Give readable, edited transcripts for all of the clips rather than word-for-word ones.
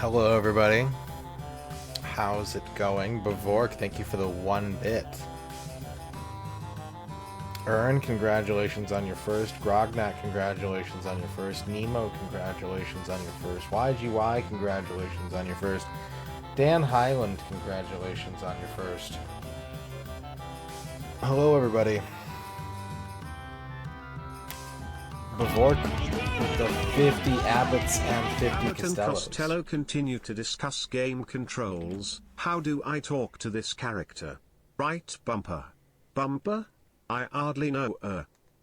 Hello, everybody. How's it going? Bavork, thank you for the 1 bit. Ern, congratulations on your first. Grognak, congratulations on your first. Nemo, congratulations on your first. YGY, congratulations on your first. Dan Highland, congratulations on your first. Hello, everybody. Bavork with the 50 Abbots and 50 Abbott and Costellos. Costello continue to discuss game controls. How do I talk to this character? Right bumper. Bumper? I hardly know.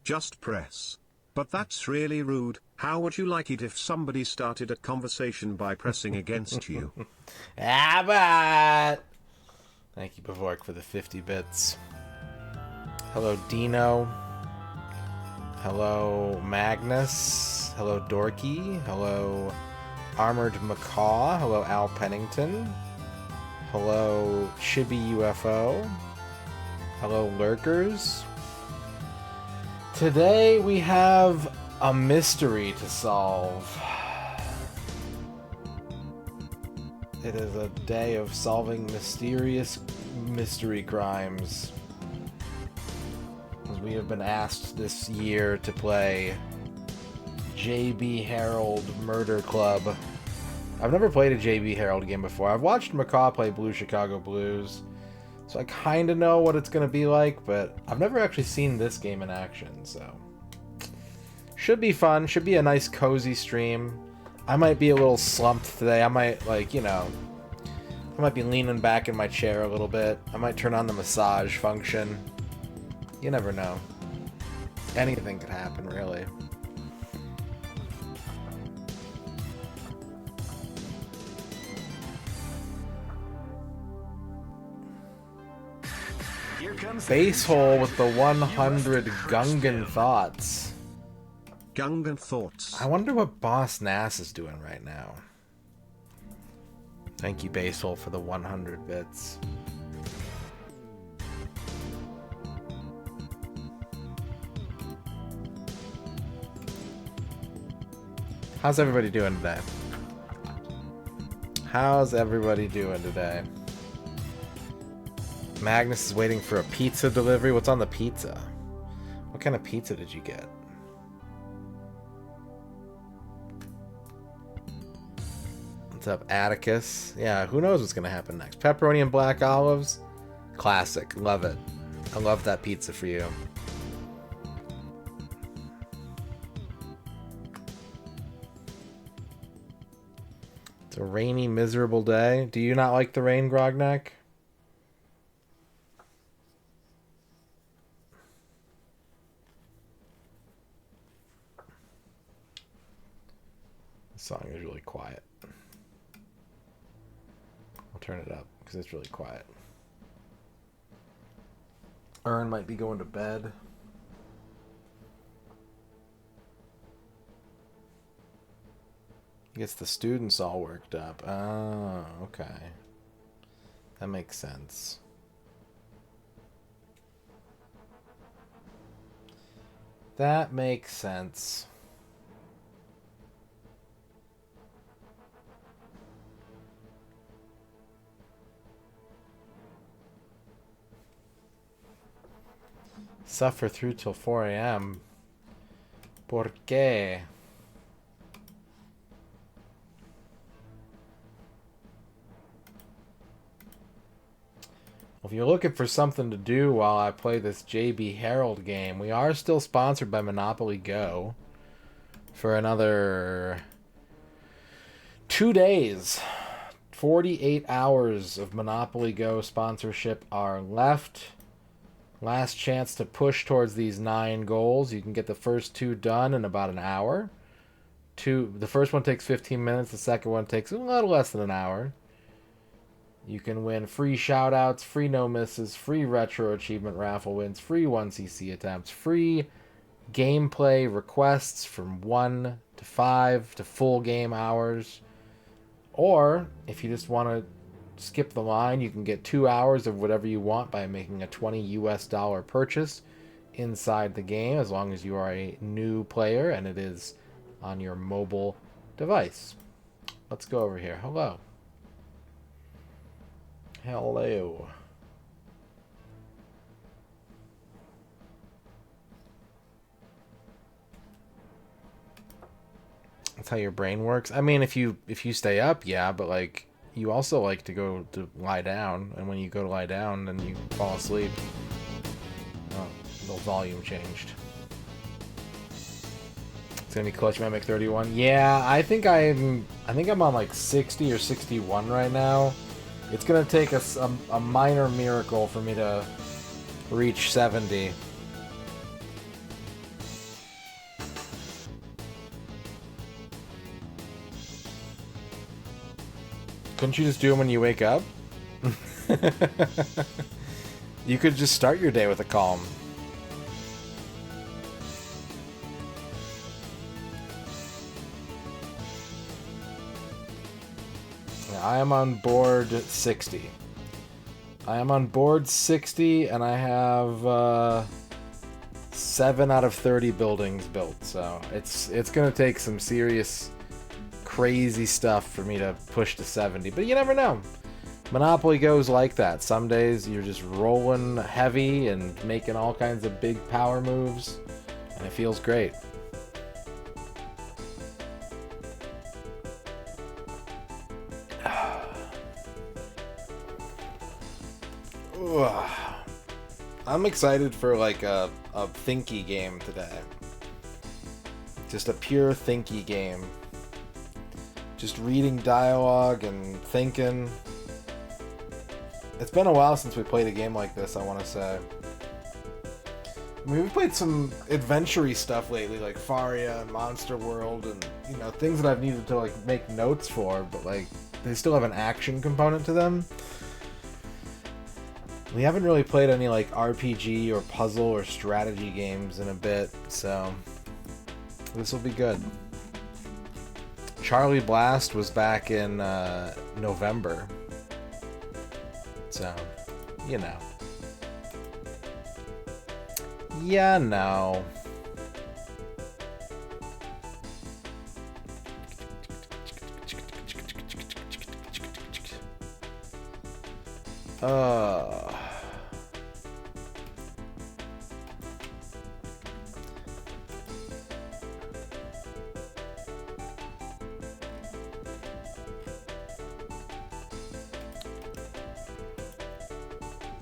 Just press. But that's really rude. How would you like it if somebody started a conversation by pressing against you? Abbott! Thank you, Bavork, for the 50 bits. Hello, Dino. Hello, Magnus. Hello, Dorky. Hello, Armored Macaw. Hello, Al Pennington. Hello, Chibi UFO. Hello, Lurkers. Today we have a mystery to solve. It is a day of solving mysterious mystery crimes. We have been asked this year to play JB Harold Murder Club. I've never played a JB Harold game before. I've watched Macaw play Blue Chicago Blues, so I kind of know what it's going to be like, but I've never actually seen this game in action, so... Should be fun. Should be a nice, cozy stream. I might be a little slumped today. I might, like, you know... I might be leaning back in my chair a little bit. I might turn on the massage function. You never know. Anything could happen, really. Basehole with the 100 Gungan thoughts. Gungan thoughts. I wonder what Boss Nass is doing right now. Thank you, Basehole, for the 100 bits. How's everybody doing today? How's everybody doing today? Magnus is waiting for a pizza delivery. What's on the pizza? What kind of pizza did you get? What's up, Atticus? Yeah, who knows what's going to happen next? Pepperoni and black olives? Classic. Love it. I love that pizza for you. It's a rainy, miserable day. Do you not like the rain, Grognak? This song is really quiet. I'll turn it up because it's really quiet. Ern might be going to bed. Gets the students all worked up. Oh, okay. That makes sense. That makes sense. Suffer through till 4 a.m. ¿Por qué? If you're looking for something to do while I play this JB Harold game, we are still sponsored by Monopoly Go for another 2 days. 48 hours of Monopoly Go sponsorship are left. Last chance to push towards these 9 goals. You can get the first 2 done in about an hour. The first one takes 15 minutes. The second one takes a little less than an hour. You can win free shoutouts, free no misses, free retro achievement raffle wins, free 1cc attempts, free gameplay requests from 1 to 5 to full game hours. Or if you just want to skip the line, you can get 2 hours of whatever you want by making a $20 US purchase inside the game, as long as you are a new player and it is on your mobile device. let's go over here. Hello. Hello. That's how your brain works. I mean, if you stay up, yeah, but like you also like to go to lie down, and when you go to lie down, then you fall asleep. Oh, the volume changed. It's gonna be Clutch Mimic 31. Yeah, I think I'm on like 60 or 61 right now. It's gonna take a minor miracle for me to reach 70. Couldn't you just do them when you wake up? You could just start your day with a calm. I am on board 60. I am on board 60, and I have 7 out of 30 buildings built. So it's gonna take some serious, crazy stuff for me to push to 70. But you never know. Monopoly goes like that. Some days you're just rolling heavy and making all kinds of big power moves, and it feels great. I'm excited for like a thinky game today. Just a pure thinky game. Just reading dialogue and thinking. It's been a while since we played a game like this, I want to say. I mean, we've played some adventure-y stuff lately, like Faria and Monster World, and, you know, things that I've needed to, like, make notes for, but, like, they still have an action component to them. We haven't really played any, like, RPG or puzzle or strategy games in a bit, so this will be good. Charlie Blast was back in November, so, you know. Yeah, no.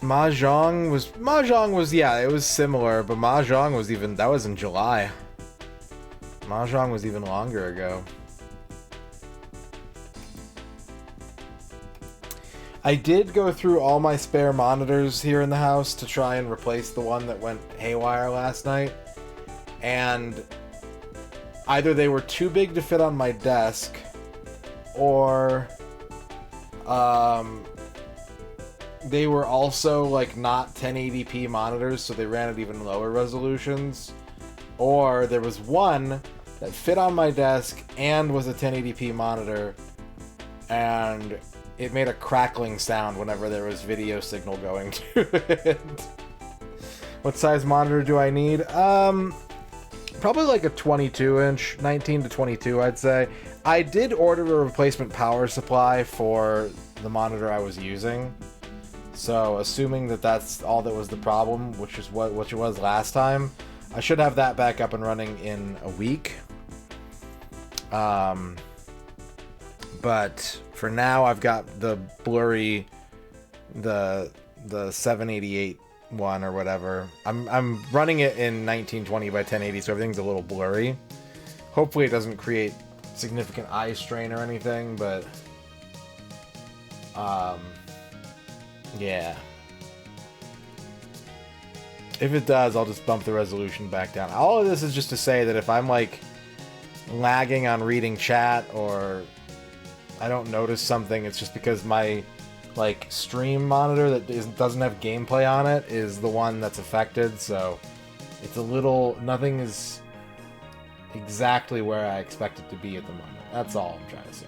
Mahjong was yeah, it was similar, but Mahjong was that was in July. Mahjong was even longer ago. I did go through all my spare monitors here in the house to try and replace the one that went haywire last night, and either they were too big to fit on my desk, or they were also like not 1080p monitors, so they ran at even lower resolutions, or there was one that fit on my desk and was a 1080p monitor, and it made a crackling sound whenever there was video signal going to it. What size monitor do I need? Probably like a 22-inch, 19 to 22, I'd say. I did order a replacement power supply for the monitor I was using. So, assuming that that's all that was the problem, which it was last time, I should have that back up and running in a week. But for now, I've got the blurry, the 788 one or whatever. I'm running it in 1920 by 1080, so everything's a little blurry. Hopefully, it doesn't create significant eye strain or anything, but yeah. If it does, I'll just bump the resolution back down. All of this is just to say that if I'm like lagging on reading chat or I don't notice something, it's just because my like stream monitor that doesn't have gameplay on it is the one that's affected, so it's a little, nothing is exactly where I expect it to be at the moment. That's all I'm trying to say.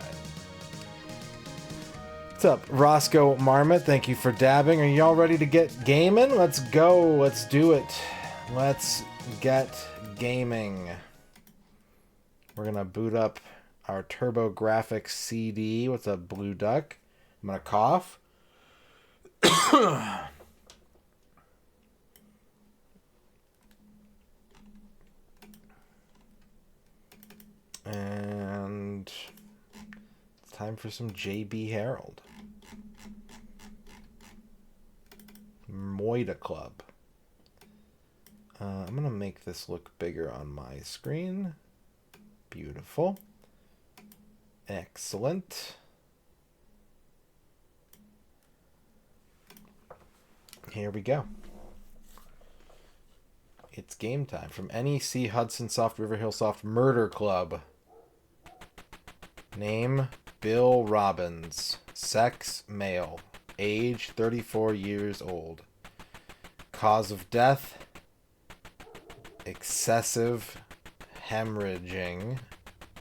What's up, Roscoe Marmot? Thank you for dabbing. Are y'all ready to get gaming? Let's go. Let's do it. Let's get gaming. We're gonna boot up our TurboGrafx-CD. What's up, Blue Duck? I'm going to cough. And it's time for some JB Harold. Moida Club. I'm going to make this look bigger on my screen. Beautiful. Excellent. Here we go. It's game time. From NEC Hudson Soft River Hill Soft Murder Club. Name Bill Robbins. Sex male. Age 34 years old. Cause of death excessive hemorrhaging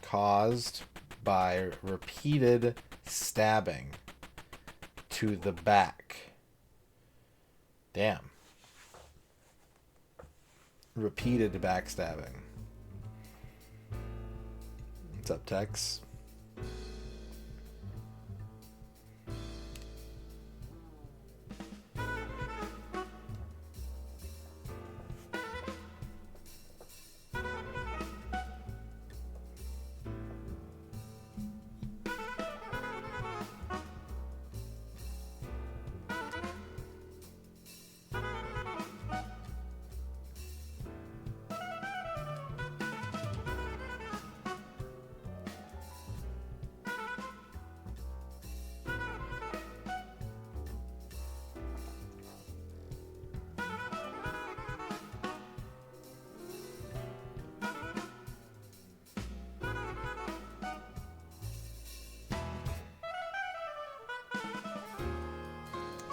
caused by repeated stabbing to the back. Damn. Repeated backstabbing. What's up, Tex?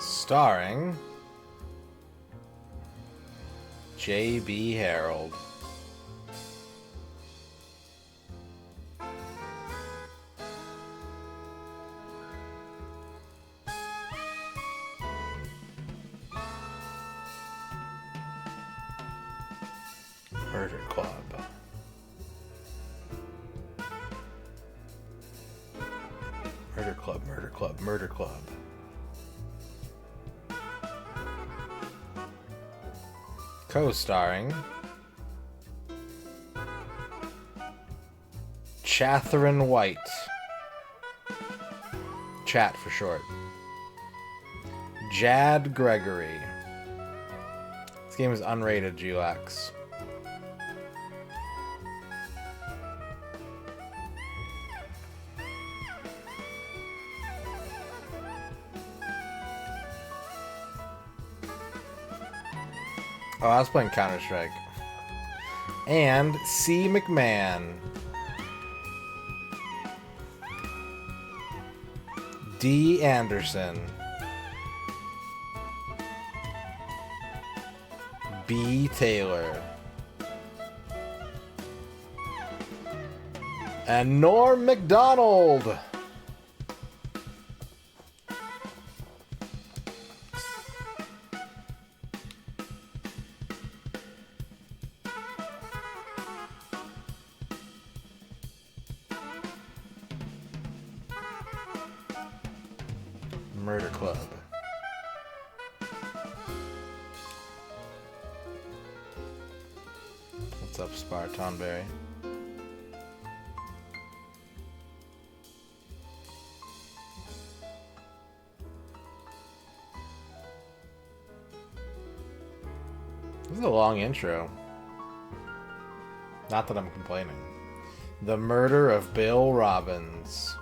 Starring JB Harold. Murder Club. Murder Club, Murder Club, Murder Club. Co-starring Catherine White. Chat for short. Jad Gregory. This game is unrated, Gulax. Oh, I was playing Counter-Strike. And C. McMahon. D. Anderson. B. Taylor. And Norm MacDonald. Murder Club. What's up, Spartanberry? This is a long intro. Not that I'm complaining. The Murder of Bill Robbins.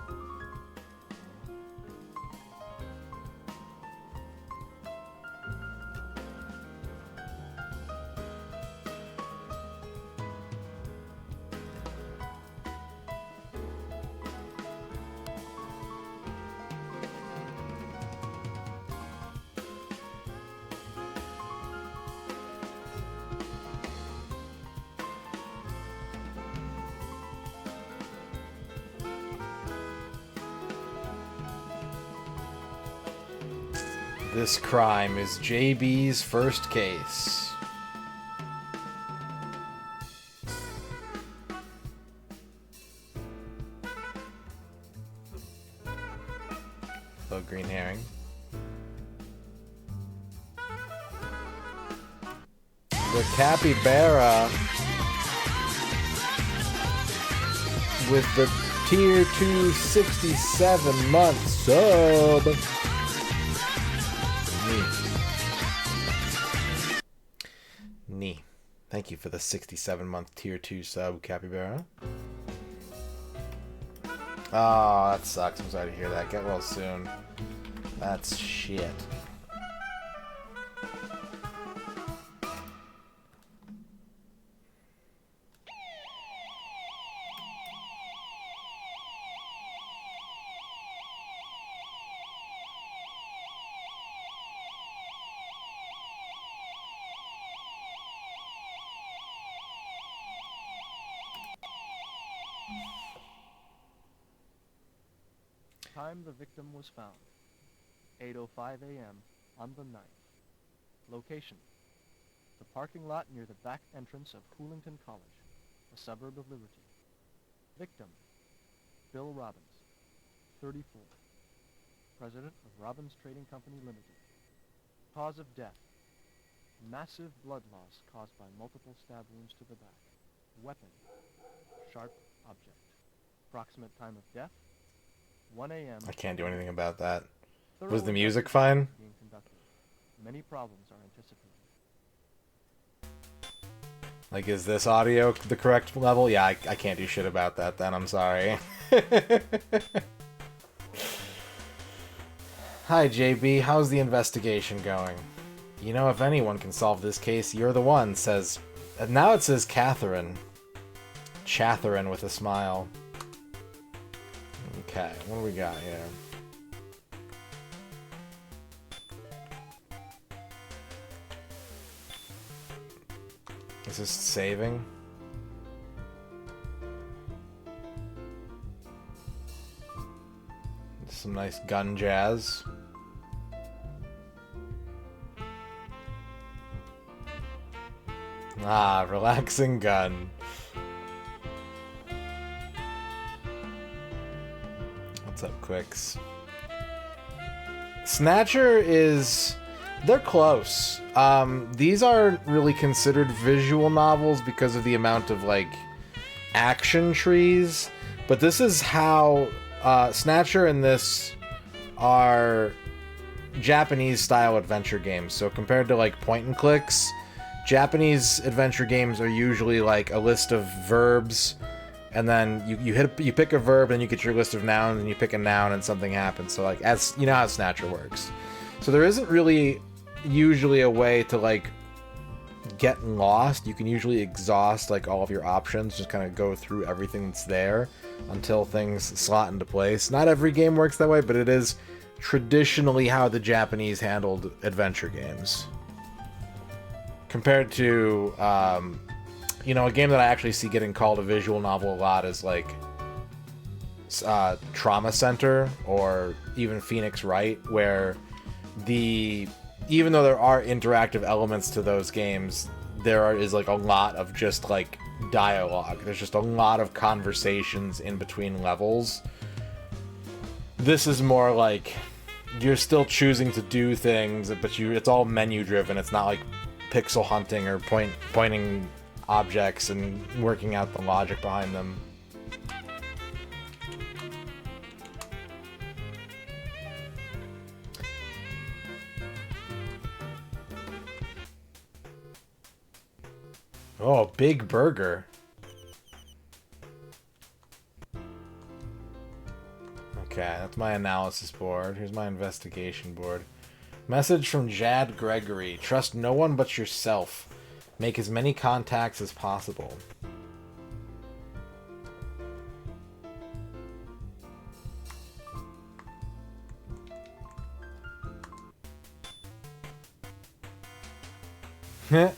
This crime is JB's first case. The capybara with the tier 2 67-month sub. Nee. Thank you for the 67-month tier 2 sub, capybara. Oh, that sucks. I'm sorry to hear that. Get well soon. That's shit. Time the victim was found. 8:05 a.m. on the 9th. Location: the parking lot near the back entrance of Coolington College, a suburb of Liberty. Victim: Bill Robbins, 34, president of Robbins Trading Company Limited. Cause of death: massive blood loss caused by multiple stab wounds to the back. Weapon: sharp object. Approximate time of death: 1 a.m. I can't do anything about that. Thorough Was the music fine? being conducted. Many problems are anticipated. Like, is this audio the correct level? Yeah, I can't do shit about that then. I'm sorry. Hi, JB. How's the investigation going? You know, if anyone can solve this case, you're the one, says... And now it says Catherine. Chatherine with a smile. Okay, what do we got here? Is this saving? Some nice gun jazz. Ah, relaxing gun. What's up, Quicks? Snatcher is... They're close. These aren't really considered visual novels because of the amount of, like, action trees. But this is how... Snatcher and this are Japanese-style adventure games. So compared to, like, point-and-clicks, Japanese adventure games are usually, like, a list of verbs... And then you pick a verb and you get your list of nouns and you pick a noun and something happens. So like, as you know how Snatcher works. So there isn't really usually a way to like get lost. You can usually exhaust like all of your options, just kind of go through everything that's there until things slot into place. Not every game works that way, but it is traditionally how the Japanese handled adventure games. Compared to you know, a game that I actually see getting called a visual novel a lot is like Trauma Center or even Phoenix Wright, where even though there are interactive elements to those games, is like a lot of just like dialogue. There's just a lot of conversations in between levels. This is more like you're still choosing to do things, but it's all menu driven. It's not like pixel hunting or pointing objects and working out the logic behind them. Oh, big burger. Okay, that's my analysis board. Here's my investigation board. Message from Jad Gregory. Trust no one but yourself. Make as many contacts as possible. You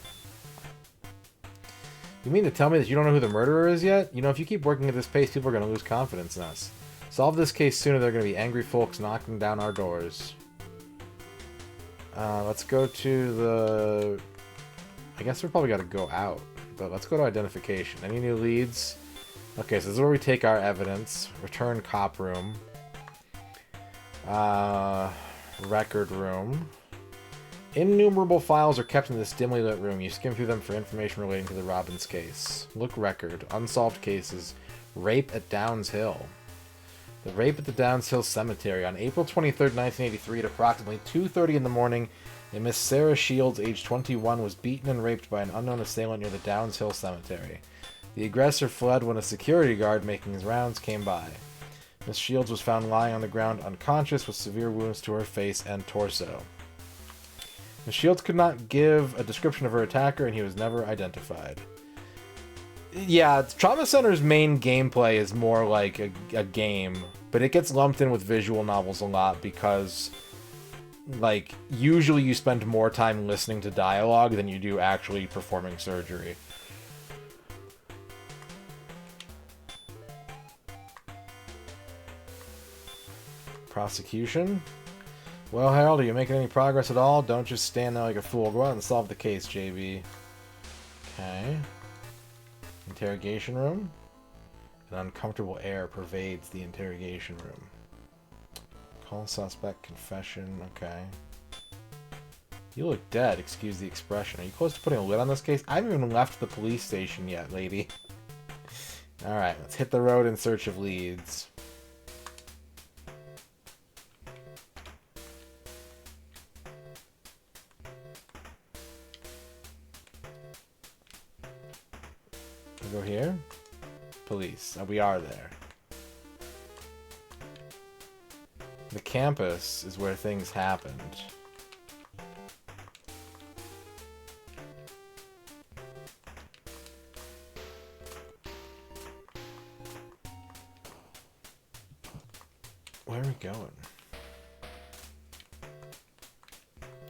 mean to tell me that you don't know who the murderer is yet? You know, if you keep working at this pace, people are going to lose confidence in us. Solve this case sooner, they're going to be angry folks knocking down our doors. Let's go to the... I guess we're probably got to go out, but let's go to identification. Any new leads? Okay, so this is where we take our evidence. Return cop room. Record room. Innumerable files are kept in this dimly lit room. You skim through them for information relating to the Robbins case. Look record. Unsolved cases. Rape at Downs Hill. The rape at the Downs Hill Cemetery. On April 23rd, 1983, at approximately 2:30 in the morning, a Miss Sarah Shields, age 21, was beaten and raped by an unknown assailant near the Downs Hill Cemetery. The aggressor fled when a security guard making his rounds came by. Miss Shields was found lying on the ground unconscious with severe wounds to her face and torso. Miss Shields could not give a description of her attacker, and he was never identified. Yeah, Trauma Center's main gameplay is more like a game, but it gets lumped in with visual novels a lot because, like, usually you spend more time listening to dialogue than you do actually performing surgery. Prosecution? Well, Harold, are you making any progress at all? Don't just stand there like a fool. Go out and solve the case, JB. Okay. Interrogation room. An uncomfortable air pervades the interrogation room. Call suspect, confession, okay. You look dead, excuse the expression. Are you close to putting a lid on this case? I haven't even left the police station yet, lady. Alright, let's hit the road in search of leads. Go here. Police. Oh, we are there. The campus is where things happened. Where are we going?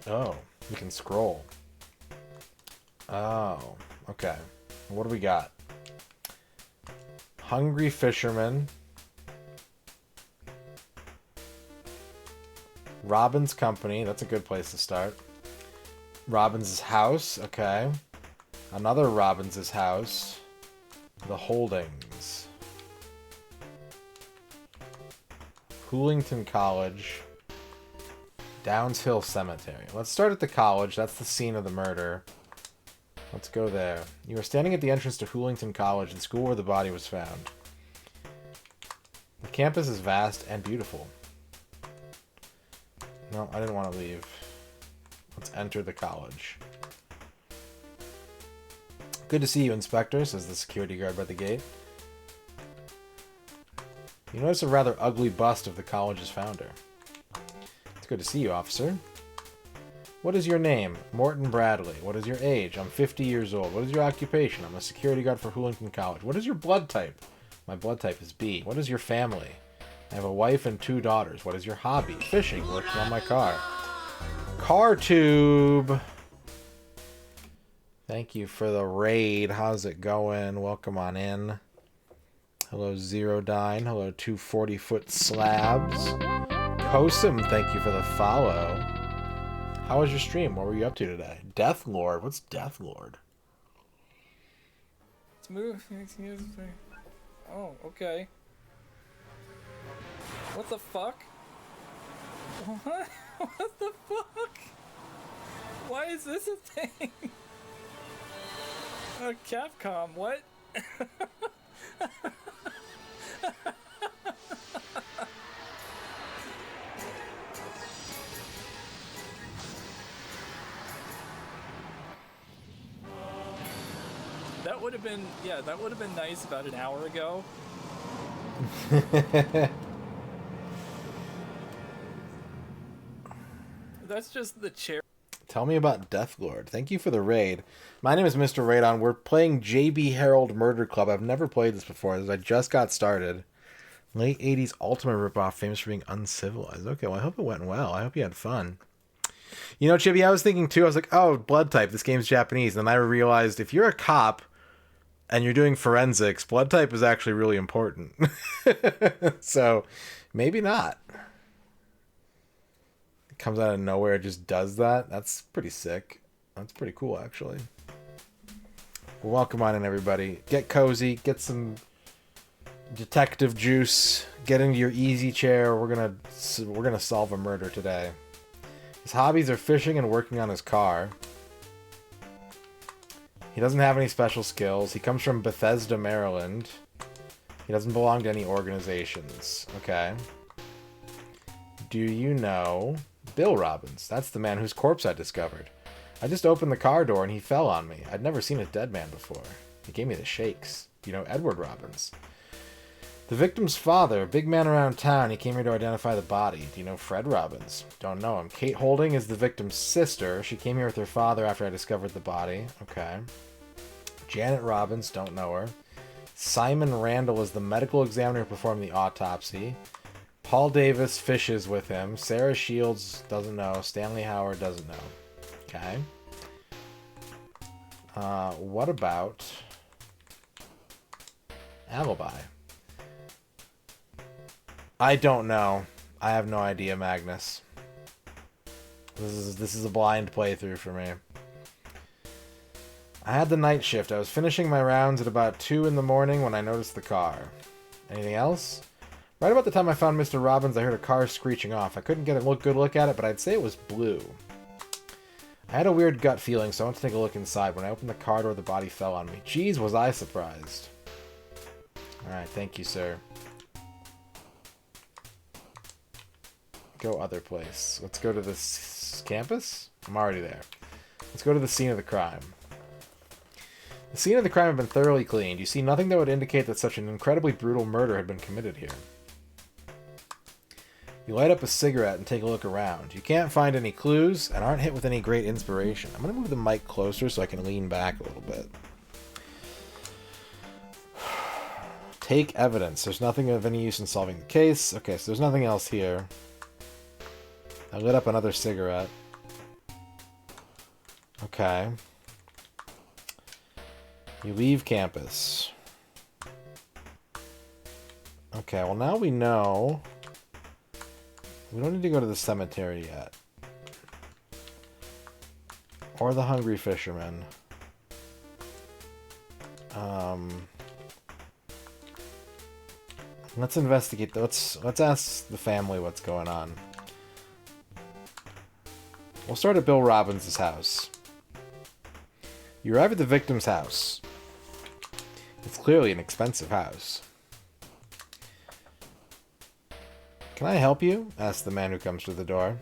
Oh, we can scroll. Oh, okay. What do we got? Hungry Fisherman. Robbins Company. That's a good place to start. Robbins' house. Okay. Another Robbins' house. The Holdings. Hoolington College. Downs Hill Cemetery. Let's start at the college. That's the scene of the murder. Let's go there. You are standing at the entrance to Hoolington College, the school where the body was found. The campus is vast and beautiful. No, I didn't want to leave. Let's enter the college. Good to see you, Inspector, says the security guard by the gate. You notice a rather ugly bust of the college's founder. It's good to see you, officer. What is your name? Morton Bradley. What is your age? I'm 50 years old. What is your occupation? I'm a security guard for Hoolington College. What is your blood type? My blood type is B. What is your family? I have a wife and 2 daughters. What is your hobby? Fishing. Working on my car. Car tube. Thank you for the raid. How's it going? Welcome on in. Hello, Zero Dine. Hello, 240-foot slabs. Kosum, thank you for the follow. How was your stream? What were you up to today? Death Lord? What's Death Lord? Let's move. Excuse me. Oh, okay. What the fuck? What? What the fuck? Why is this a thing? Capcom, what? That would have been, yeah, that would have been nice about an hour ago. That's just the chair. Tell me about Deathlord. Thank you for the raid. My name is MisterRadon. We're playing JB Harold Murder Club. I've never played this before, as I just got started. Late 80s Ultima ripoff, famous for being uncivilized. Okay, well, I hope it went well. I hope you had fun. You know, Chibi, I was thinking too, I was like, oh, blood type, this game's Japanese. And then I realized if you're a cop and you're doing forensics, blood type is actually really important. So, maybe not. It comes out of nowhere, it just does that. That's pretty sick. That's pretty cool, actually. Well, welcome on in, everybody. Get cozy, get some detective juice, get into your easy chair. We're gonna solve a murder today. His hobbies are fishing and working on his car. He doesn't have any special skills. He comes from Bethesda, Maryland. He doesn't belong to any organizations. Okay. Do you know Bill Robbins? That's the man whose corpse I discovered. I just opened the car door and he fell on me. I'd never seen a dead man before. He gave me the shakes. You know Edward Robbins. The victim's father, a big man around town. He came here to identify the body. Do you know Fred Robbins? Don't know him. Kate Holding is the victim's sister. She came here with her father after I discovered the body. Okay. Janet Robbins, don't know her. Simon Randall is the medical examiner who performed the autopsy. Paul Davis fishes with him. Sarah Shields, doesn't know. Stanley Howard, doesn't know. Okay. What about alibi? I don't know. I have no idea, Magnus. This is a blind playthrough for me. I had the night shift. I was finishing my rounds at about 2 in the morning when I noticed the car. Anything else? Right about the time I found Mr. Robbins, I heard a car screeching off. I couldn't get a good look at it, but I'd say it was blue. I had a weird gut feeling, so I went to take a look inside. When I opened the car door, the body fell on me. Jeez, was I surprised. Alright, thank you, sir. Go other place. Let's go to this campus? I'm already there. Let's go to the scene of the crime. The scene of the crime had been thoroughly cleaned. You see nothing that would indicate that such an incredibly brutal murder had been committed here. You light up a cigarette and take a look around. You can't find any clues and aren't hit with any great inspiration. I'm going to move the mic closer so I can lean back a little bit. Take evidence. There's nothing of any use in solving the case. Okay, so there's nothing else here. I lit up another cigarette. Okay. You leave campus. Okay, well now we know. We don't need to go to the cemetery yet. Or the Hungry Fisherman. Let's investigate. Let's ask the family what's going on. We'll start at Bill Robbins' house. You arrive at the victim's house. It's clearly an expensive house. Can I help you? Asks the man who comes through the door.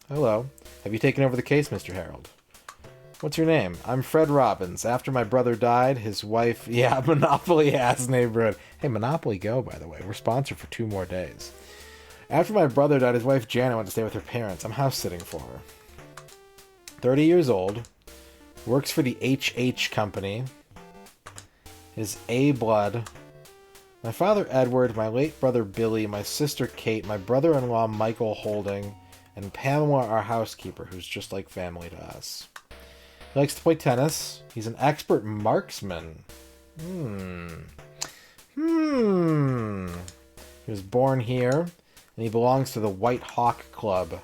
Hello. Have you taken over the case, Mr. Harold? What's your name? I'm Fred Robbins. After my brother died, his wife... Yeah, Monopoly has neighborhood. Hey, Monopoly Go, by the way. We're sponsored for 2 more days. After my brother died, his wife Janet went to stay with her parents. I'm house sitting for her. 30 years old. Works for the HH Company. Is A blood. My father Edward, my late brother Billy, my sister Kate, my brother-in-law Michael Holding, and Pamela, our housekeeper, who's just like family to us. He likes to play tennis. He's an expert marksman. He was born here, and he belongs to the White Hawk Club.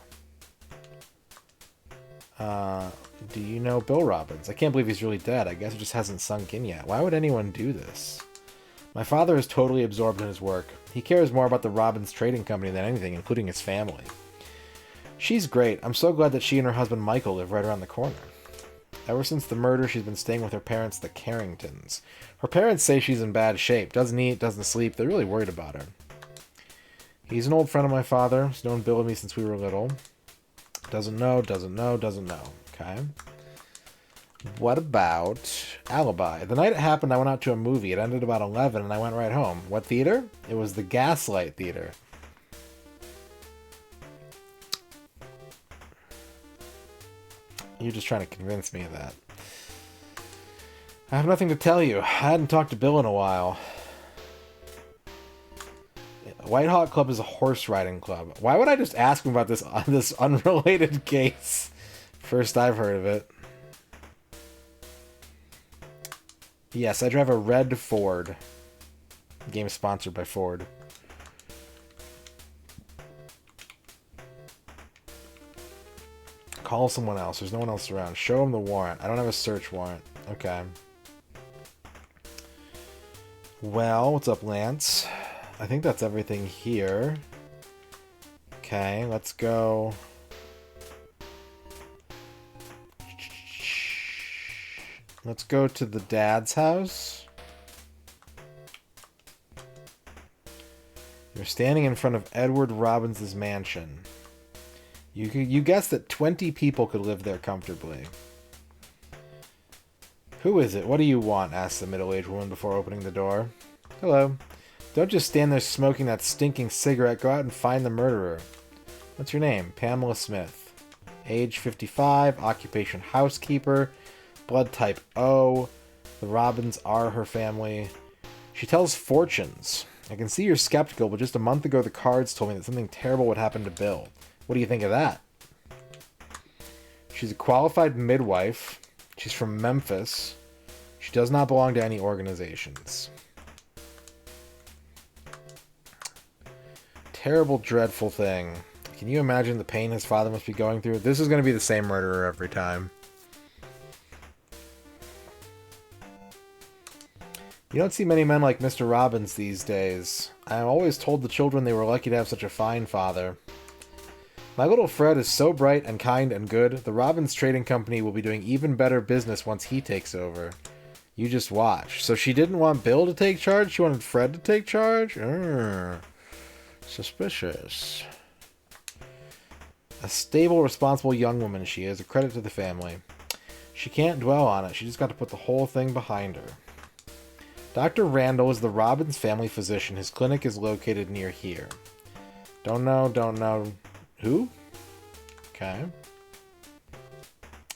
Do you know Bill Robbins? I can't believe he's really dead. I guess it just hasn't sunk in yet. Why would anyone do this? My father is totally absorbed in his work. He cares more about the Robbins Trading Company than anything, including his family. She's great. I'm so glad that she and her husband Michael live right around the corner. Ever since the murder, she's been staying with her parents, the Carringtons. Her parents say she's in bad shape. Doesn't eat, doesn't sleep. They're really worried about her. He's an old friend of my father. He's known Bill and me since we were little. Doesn't know, doesn't know, doesn't know. Okay. What about alibi? The night it happened, I went out to a movie. It ended about 11, and I went right home. What theater? It was the Gaslight Theater. You're just trying to convince me of that. I have nothing to tell you. I hadn't talked to Bill in a while. White Hawk Club is a horse riding club. Why would I just ask him about this unrelated case? First I've heard of it. Yes, I drive a red Ford. The game is sponsored by Ford. Call someone else. There's no one else around. Show him the warrant. I don't have a search warrant. Okay. Well, what's up, Lance? I think that's everything here. Okay, let's go. Let's go to the dad's house. You're standing in front of Edward Robbins' mansion. You guessed that 20 people could live there comfortably. Who is it? What do you want? Asked the middle-aged woman before opening the door. Hello. Don't just stand there smoking that stinking cigarette. Go out and find the murderer. What's your name? Pamela Smith. Age 55. Occupation housekeeper. Blood type O. The Robins are her family. She tells fortunes. I can see you're skeptical, but just a month ago the cards told me that something terrible would happen to Bill. What do you think of that? She's a qualified midwife. She's from Memphis. She does not belong to any organizations. Terrible, dreadful thing. Can you imagine the pain his father must be going through? This is going to be the same murderer every time. You don't see many men like Mr. Robbins these days. I always told the children they were lucky to have such a fine father. My little Fred is so bright and kind and good. The Robbins Trading Company will be doing even better business once he takes over. You just watch. So she didn't want Bill to take charge? She wanted Fred to take charge? Suspicious. A stable, responsible young woman she is. A credit to the family. She can't dwell on it. She just got to put the whole thing behind her. Dr. Randall is the Robbins family physician. His clinic is located near here. Don't know. Who? Okay.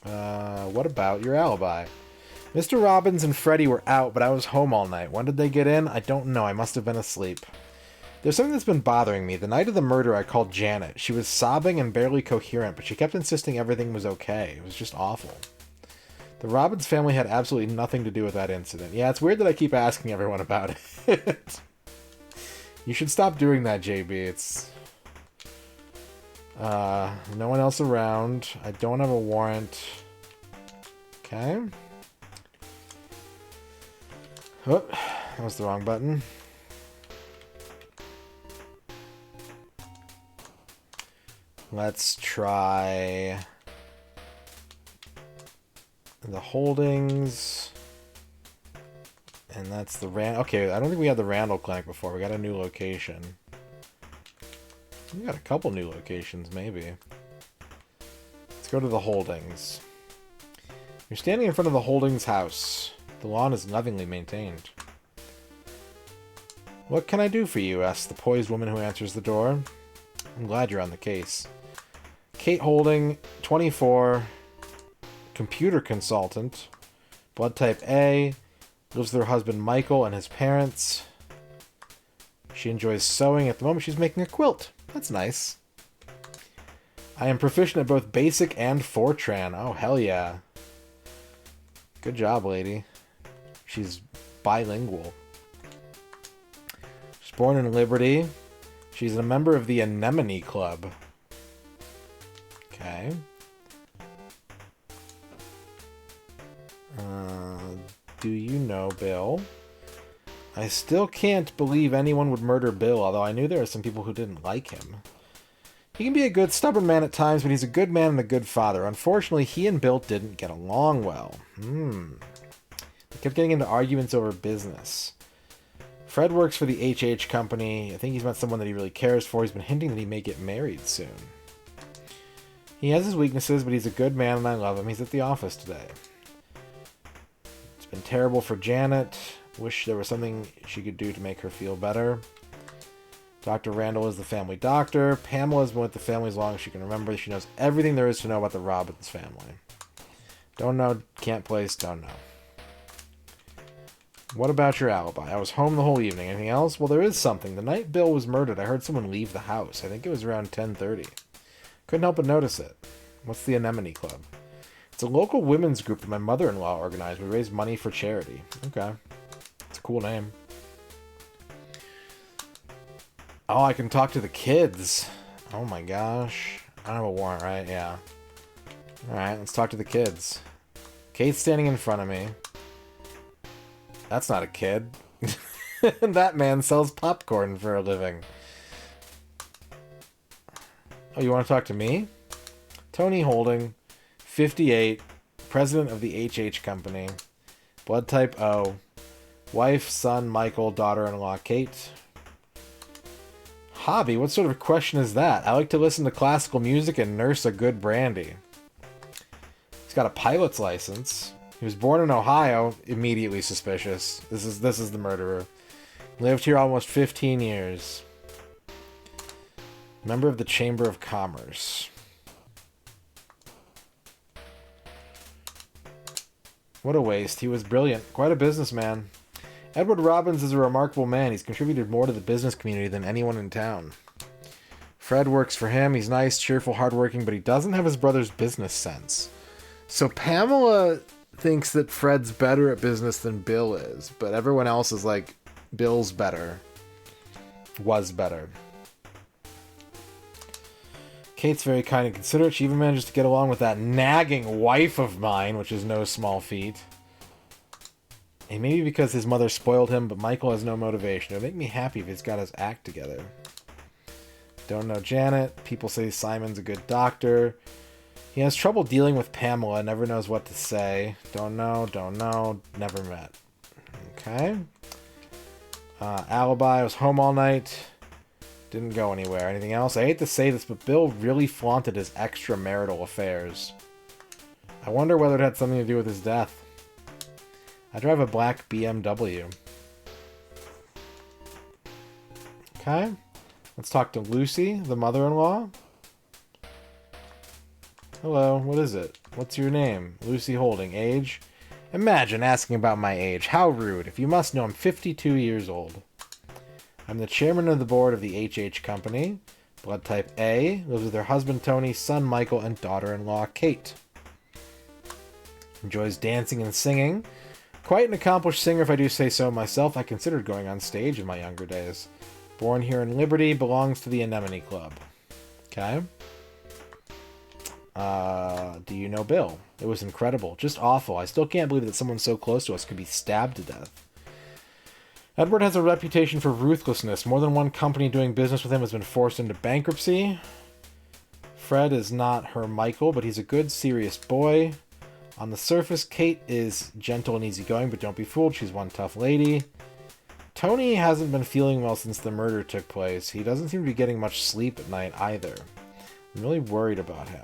What about your alibi? Mr. Robbins and Freddie were out, but I was home all night. When did they get in? I don't know. I must have been asleep. There's something that's been bothering me. The night of the murder, I called Janet. She was sobbing and barely coherent, but she kept insisting everything was okay. It was just awful. The Robbins family had absolutely nothing to do with that incident. Yeah, it's weird that I keep asking everyone about it. You should stop doing that, JB. It's... no one else around. I don't have a warrant. Okay. Oh, that was the wrong button. Let's try... the holdings. And that's the Okay, I don't think we had the Randall Clinic before. We got a new location. We got a couple new locations, maybe. Let's go to the holdings. You're standing in front of the holdings house. The lawn is lovingly maintained. What can I do for you? Asks the poised woman who answers the door. I'm glad you're on the case. Kate Holding, 24, computer consultant, blood type A, lives with her husband Michael and his parents. She enjoys sewing. At the moment, she's making a quilt. That's nice. I am proficient at both BASIC and Fortran. Oh, hell yeah. Good job, lady. She's bilingual. She's born in Liberty. She's a member of the Anemone Club. Okay. Do you know Bill? I still can't believe anyone would murder Bill, although I knew there were some people who didn't like him. He can be a good, stubborn man at times, but he's a good man and a good father. Unfortunately, he and Bill didn't get along well. They kept getting into arguments over business. Fred works for the HH company. I think he's met someone that he really cares for. He's been hinting that he may get married soon. He has his weaknesses, but he's a good man and I love him. He's at the office today. It's been terrible for Janet. Wish there was something she could do to make her feel better. Dr. Randall is the family doctor. Pamela's been with the family as long as she can remember. She knows everything there is to know about the Robbins family. Don't know, can't place, don't know. What about your alibi? I was home the whole evening. Anything else? Well, there is something. The night Bill was murdered, I heard someone leave the house. I think it was around 10:30. Couldn't help but notice it. What's the Anemone Club? It's a local women's group that my mother-in-law organized. We raise money for charity. Okay. It's a cool name. Oh, I can talk to the kids. Oh my gosh. I don't have a warrant, right? Yeah. Alright, let's talk to the kids. Kate's standing in front of me. That's not a kid. That man sells popcorn for a living. Oh, you want to talk to me? Tony Holding, 58, president of the HH company. Blood type O. Wife, son, Michael, daughter-in-law, Kate. Hobby? What sort of question is that? I like to listen to classical music and nurse a good brandy. He's got a pilot's license. He was born in Ohio. Immediately suspicious. This is the murderer. Lived here almost 15 years. Member of the Chamber of Commerce. What a waste. He was brilliant. Quite a businessman. Edward Robbins is a remarkable man. He's contributed more to the business community than anyone in town. Fred works for him. He's nice, cheerful, hardworking, but he doesn't have his brother's business sense. So Pamela thinks that Fred's better at business than Bill is, but everyone else is like, Bill's better. Was better. Kate's very kind and considerate. She even manages to get along with that nagging wife of mine, which is no small feat. And maybe because his mother spoiled him, but Michael has no motivation. It would make me happy if he's got his act together. Don't know Janet. People say Simon's a good doctor. He has trouble dealing with Pamela. Never knows what to say. Don't know. Never met. Okay. Alibi. Was home all night. Didn't go anywhere. Anything else? I hate to say this, but Bill really flaunted his extramarital affairs. I wonder whether it had something to do with his death. I drive a black BMW. Okay. Let's talk to Lucy, the mother-in-law. Hello, what is it? What's your name? Lucy Holding. Age? Imagine asking about my age. How rude. If you must know, I'm 52 years old. I'm the chairman of the board of the HH Company. Blood type A. Lives with her husband Tony, son Michael, and daughter-in-law Kate. Enjoys dancing and singing. Quite an accomplished singer, if I do say so myself. I considered going on stage in my younger days. Born here in Liberty, belongs to the Anemone Club. Okay. Do you know Bill? It was incredible. Just awful. I still can't believe that someone so close to us could be stabbed to death. Edward has a reputation for ruthlessness. More than one company doing business with him has been forced into bankruptcy. Fred is not her Michael, but he's a good, serious boy. On the surface, Kate is gentle and easygoing, but don't be fooled, she's one tough lady. Tony hasn't been feeling well since the murder took place. He doesn't seem to be getting much sleep at night either. I'm really worried about him.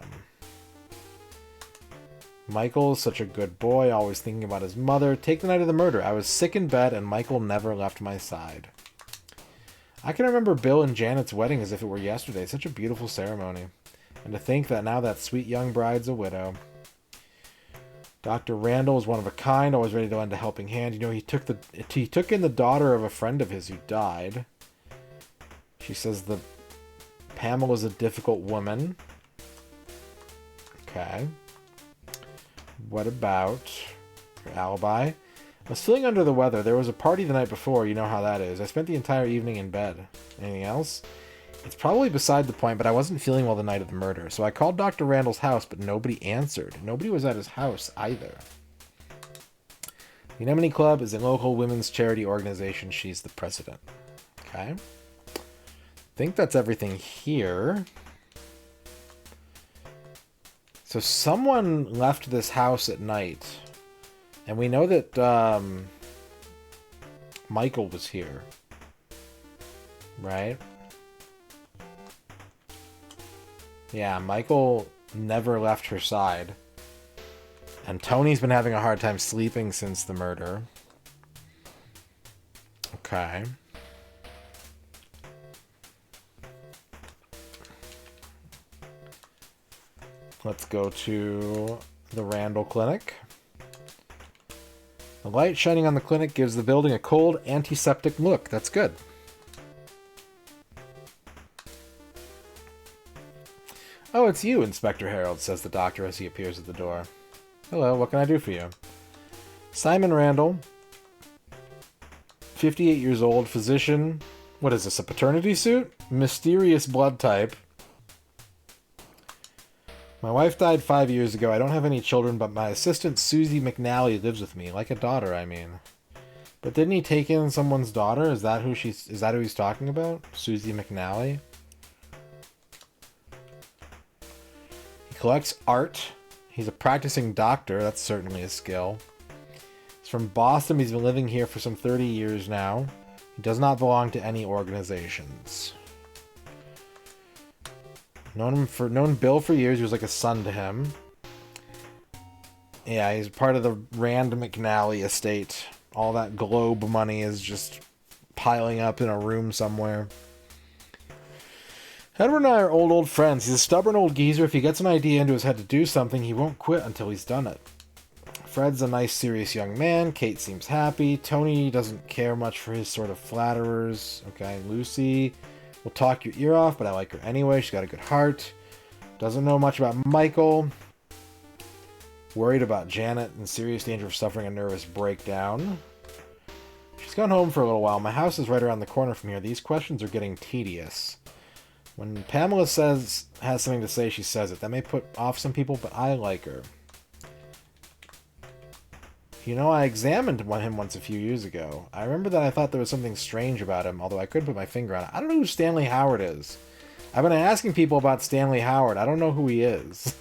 Michael is such a good boy, always thinking about his mother. Take the night of the murder. I was sick in bed, and Michael never left my side. I can remember Bill and Janet's wedding as if it were yesterday. Such a beautiful ceremony. And to think that now that sweet young bride's a widow. Dr. Randall is one of a kind, always ready to lend a helping hand. You know, he took in the daughter of a friend of his who died. She says that Pamela's a difficult woman. Okay. What about your alibi? I was feeling under the weather. There was a party the night before. You know how that is. I spent the entire evening in bed. Anything else? It's probably beside the point, but I wasn't feeling well the night of the murder. So I called Dr. Randall's house, but nobody answered. Nobody was at his house either. The Anemone Club is a local women's charity organization. She's the president. Okay. I think that's everything here. So someone left this house at night. And we know that Michael was here. Right? Yeah, Michael never left her side. And Tony's been having a hard time sleeping since the murder. Okay. Let's go to the Randall Clinic. The light shining on the clinic gives the building a cold, antiseptic look. That's good. Oh, it's you, Inspector Harold, says the doctor as he appears at the door. Hello, what can I do for you? Simon Randall, 58 years old, physician. What is this, a paternity suit? Mysterious blood type. My wife died 5 years ago. I don't have any children, but my assistant Susie McNally lives with me. Like a daughter, I mean. But didn't he take in someone's daughter? Is that who he's talking about? Susie McNally? He collects art. He's a practicing doctor. That's certainly a skill. His from Boston. He's been living here for some 30 years now. He does not belong to any organizations. Known Bill for years. He was like a son to him. Yeah, he's part of the Rand McNally estate. All that Globe money is just piling up in a room somewhere. Edward and I are old friends. He's a stubborn old geezer. If he gets an idea into his head to do something, he won't quit until he's done it. Fred's a nice, serious young man. Kate seems happy. Tony doesn't care much for his sort of flatterers. Okay, Lucy will talk your ear off, but I like her anyway. She's got a good heart. Doesn't know much about Michael. Worried about Janet, in serious danger of suffering a nervous breakdown. She's gone home for a little while. My house is right around the corner from here. These questions are getting tedious. When Pamela has something to say, she says it. That may put off some people, but I like her. You know, I examined him once a few years ago. I remember that I thought there was something strange about him, although I couldn't put my finger on it. I don't know who Stanley Howard is. I've been asking people about Stanley Howard. I don't know who he is.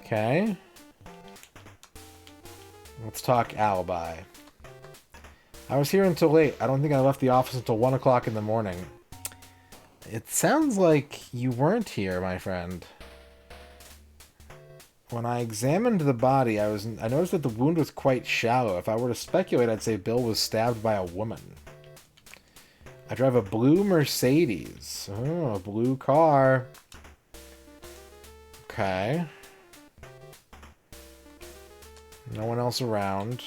Okay. Let's talk alibi. I was here until late. I don't think I left the office until 1 o'clock in the morning. It sounds like you weren't here, my friend. When I examined the body, I noticed that the wound was quite shallow. If I were to speculate, I'd say Bill was stabbed by a woman. I drive a blue Mercedes. Oh, a blue car. Okay. No one else around.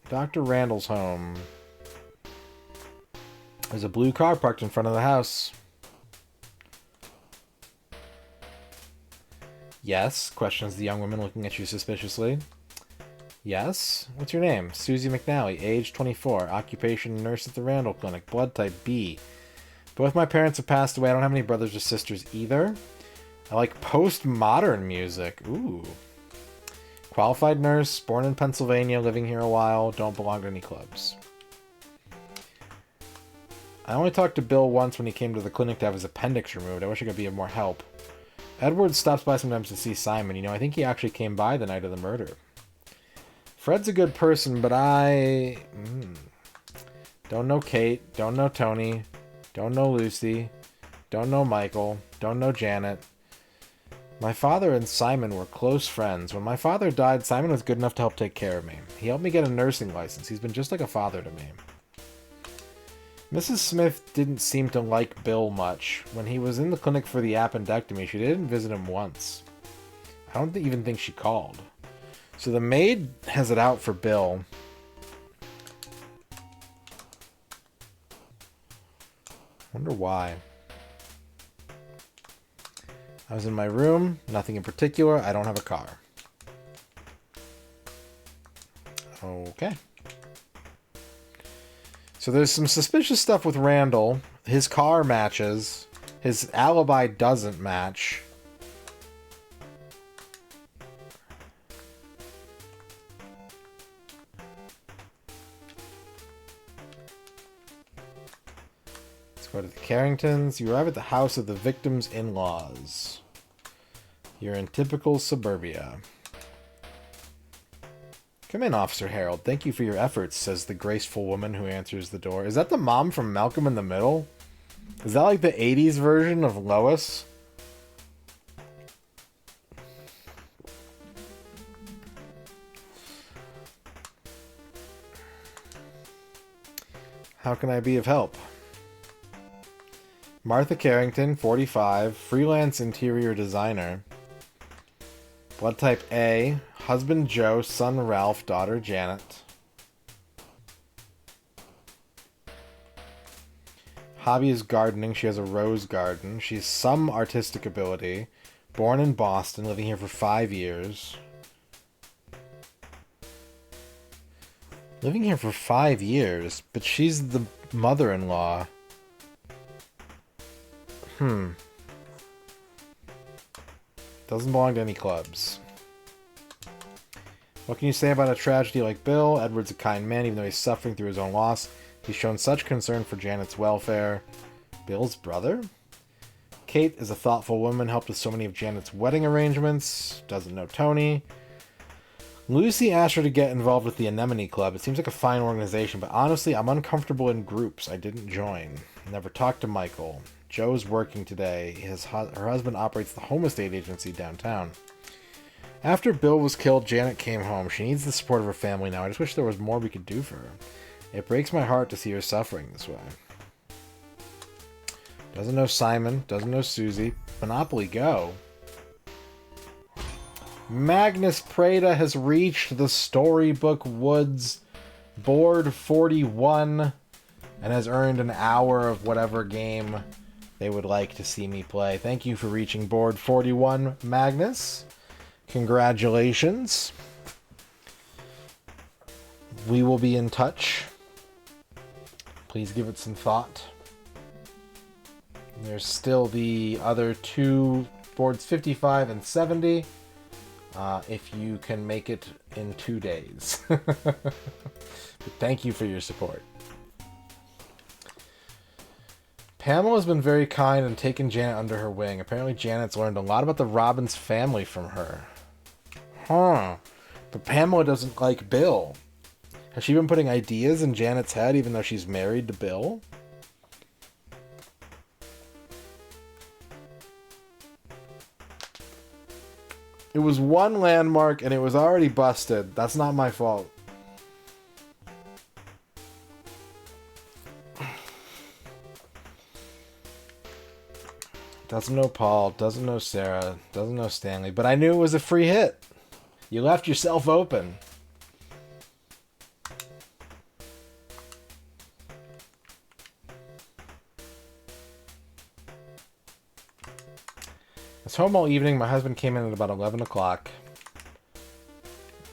Dr. Randall's home. There's a blue car parked in front of the house. Yes, questions the young woman looking at you suspiciously. Yes? What's your name? Susie McNally, age 24, occupation nurse at the Randall Clinic, blood type B. Both my parents have passed away. I don't have any brothers or sisters either. I like postmodern music. Ooh. Qualified nurse, born in Pennsylvania, living here a while, don't belong to any clubs. I only talked to Bill once when he came to the clinic to have his appendix removed. I wish I could be of more help. Edward stops by sometimes to see Simon. You know, I think he actually came by the night of the murder. Fred's a good person, but I... don't know Kate, don't know Tony, don't know Lucy, don't know Michael, don't know Janet. My father and Simon were close friends. When my father died, Simon was good enough to help take care of me. He helped me get a nursing license. He's been just like a father to me. Mrs. Smith didn't seem to like Bill much. When he was in the clinic for the appendectomy, she didn't visit him once. I don't even think she called. So the maid has it out for Bill. Wonder why. I was in my room, nothing in particular. I don't have a car. Okay. So there's some suspicious stuff with Randall. His car matches. His alibi doesn't match. Let's go to the Carringtons. You arrive at the house of the victim's in-laws. You're in typical suburbia. Come in, Officer Harold. Thank you for your efforts, says the graceful woman who answers the door. Is that the mom from Malcolm in the Middle? Is that like the 80s version of Lois? How can I be of help? Martha Carrington, 45, freelance interior designer. Blood type A, husband Joe, son Ralph, daughter Janet. Hobby is gardening. She has a rose garden. She has some artistic ability. Born in Boston, living here for 5 years. Living here for 5 years, but she's the mother-in-law. Doesn't belong to any clubs. What can you say about a tragedy like Bill? Edward's a kind man, even though he's suffering through his own loss. He's shown such concern for Janet's welfare. Bill's brother? Kate is a thoughtful woman, helped with so many of Janet's wedding arrangements. Doesn't know Tony. Lucy asked her to get involved with the Anemone Club. It seems like a fine organization, but honestly, I'm uncomfortable in groups. I didn't join. Never talked to Michael. Joe's working today. Her husband operates the home estate agency downtown. After Bill was killed, Janet came home. She needs the support of her family now. I just wish there was more we could do for her. It breaks my heart to see her suffering this way. Doesn't know Simon. Doesn't know Susie. Monopoly Go. Magnus Prada has reached the Storybook Woods board 41 and has earned an hour of whatever game they would like to see me play. Thank you for reaching board 41, Magnus. Congratulations. We will be in touch. Please give it some thought. There's still the other two boards, 55 and 70. If you can make it in 2 days. But thank you for your support. Pamela's been very kind and taken Janet under her wing. Apparently Janet's learned a lot about the Robbins family from her. Huh. But Pamela doesn't like Bill. Has she been putting ideas in Janet's head even though she's married to Bill? It was one landmark and it was already busted. That's not my fault. Doesn't know Paul, doesn't know Sarah, doesn't know Stanley, but I knew it was a free hit. You left yourself open. I was home all evening. My husband came in at about 11 o'clock.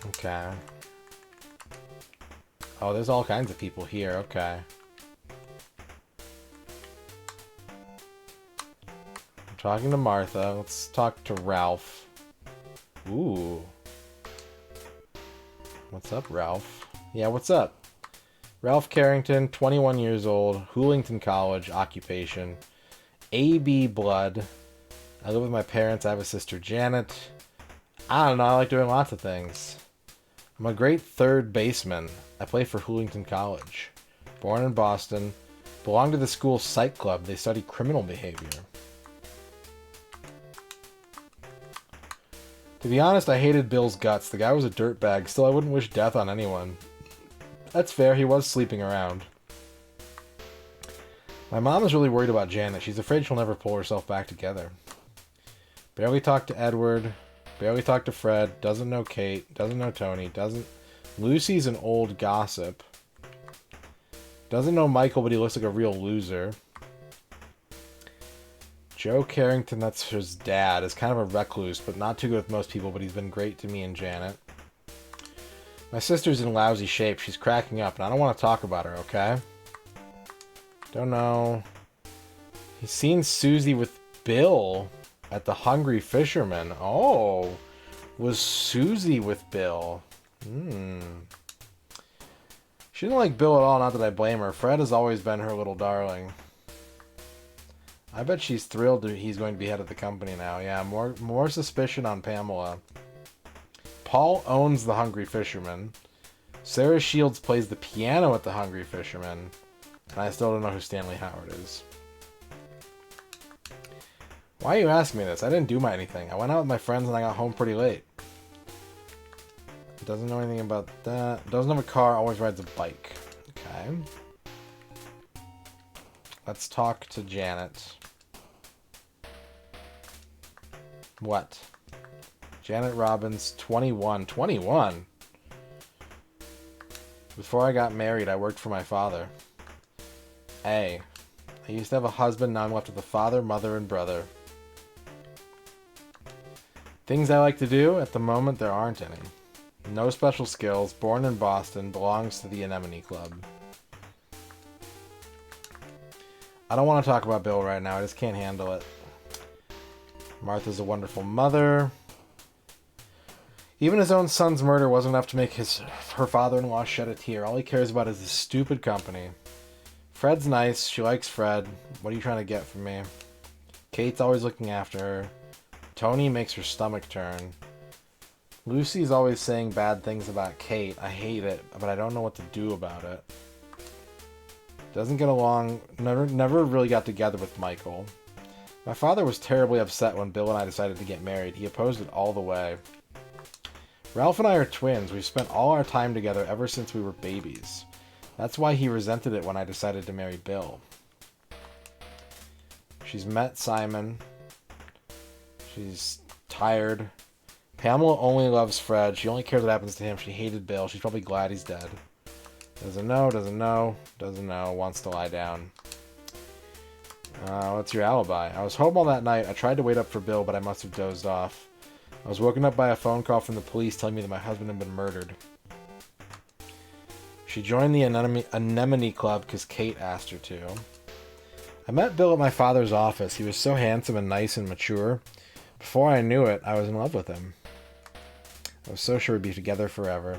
Okay. Oh, there's all kinds of people here. Okay. I'm talking to Martha. Let's talk to Ralph. Ooh. What's up, Ralph? Yeah, what's up? Ralph Carrington, 21 years old, Hoolington College, occupation, AB blood. I live with my parents. I have a sister, Janet. I don't know. I like doing lots of things. I'm a great third baseman. I play for Hoolington College. Born in Boston. Belong to the school psych club. They study criminal behavior. To be honest, I hated Bill's guts. The guy was a dirtbag. Still, I wouldn't wish death on anyone. That's fair. He was sleeping around. My mom is really worried about Janet. She's afraid she'll never pull herself back together. Barely talked to Edward. Barely talked to Fred. Doesn't know Kate. Doesn't know Tony. Lucy's an old gossip. Doesn't know Michael, but he looks like a real loser. Joe Carrington, that's his dad, is kind of a recluse, but not too good with most people, but he's been great to me and Janet. My sister's in lousy shape. She's cracking up, and I don't want to talk about her, okay? Don't know. He's seen Susie with Bill at the Hungry Fisherman. Oh, was Susie with Bill? She didn't like Bill at all, not that I blame her. Fred has always been her little darling. I bet she's thrilled that he's going to be head of the company now. Yeah, more suspicion on Pamela. Paul owns the Hungry Fisherman. Sarah Shields plays the piano at the Hungry Fisherman. And I still don't know who Stanley Howard is. Why are you asking me this? I didn't do anything. I went out with my friends and I got home pretty late. Doesn't know anything about that. Doesn't have a car, always rides a bike. Okay. Let's talk to Janet. What? Janet Robbins, 21. 21? Before I got married, I worked for my father. Hey, I used to have a husband, now I'm left with a father, mother, and brother. Things I like to do? At the moment, there aren't any. No special skills, born in Boston, belongs to the Anemone Club. I don't want to talk about Bill right now, I just can't handle it. Martha's a wonderful mother. Even his own son's murder wasn't enough to make her father-in-law shed a tear. All he cares about is this stupid company. Fred's nice. She likes Fred. What are you trying to get from me? Kate's always looking after her. Tony makes her stomach turn. Lucy's always saying bad things about Kate. I hate it, but I don't know what to do about it. Doesn't get along. Never really got together with Michael. My father was terribly upset when Bill and I decided to get married. He opposed it all the way. Ralph and I are twins. We've spent all our time together ever since we were babies. That's why he resented it when I decided to marry Bill. She's met Simon. She's tired. Pamela only loves Fred. She only cares what happens to him. She hated Bill. She's probably glad he's dead. Doesn't know, doesn't know, doesn't know. Wants to lie down. What's your alibi? I was home all that night. I tried to wait up for Bill, but I must have dozed off. I was woken up by a phone call from the police telling me that my husband had been murdered. She joined the Anemone Club because Kate asked her to. I met Bill at my father's office. He was so handsome and nice and mature. Before I knew it, I was in love with him. I was so sure we'd be together forever.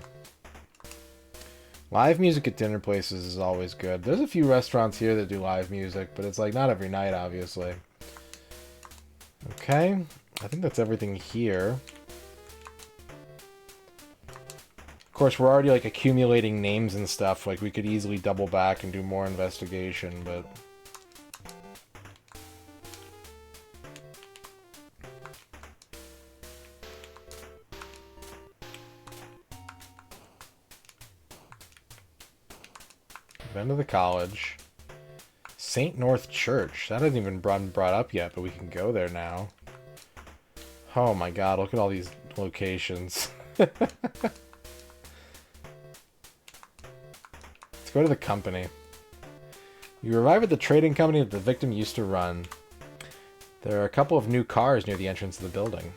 Live music at dinner places is always good. There's a few restaurants here that do live music, but it's like not every night, obviously. Okay, I think that's everything here. Of course, we're already like accumulating names and stuff. Like we could easily double back and do more investigation, but... Been to the college. St. North Church. That hasn't even been brought up yet, but we can go there now. Oh my god, look at all these locations. Let's go to the company. You arrive at the trading company that the victim used to run. There are a couple of new cars near the entrance of the building.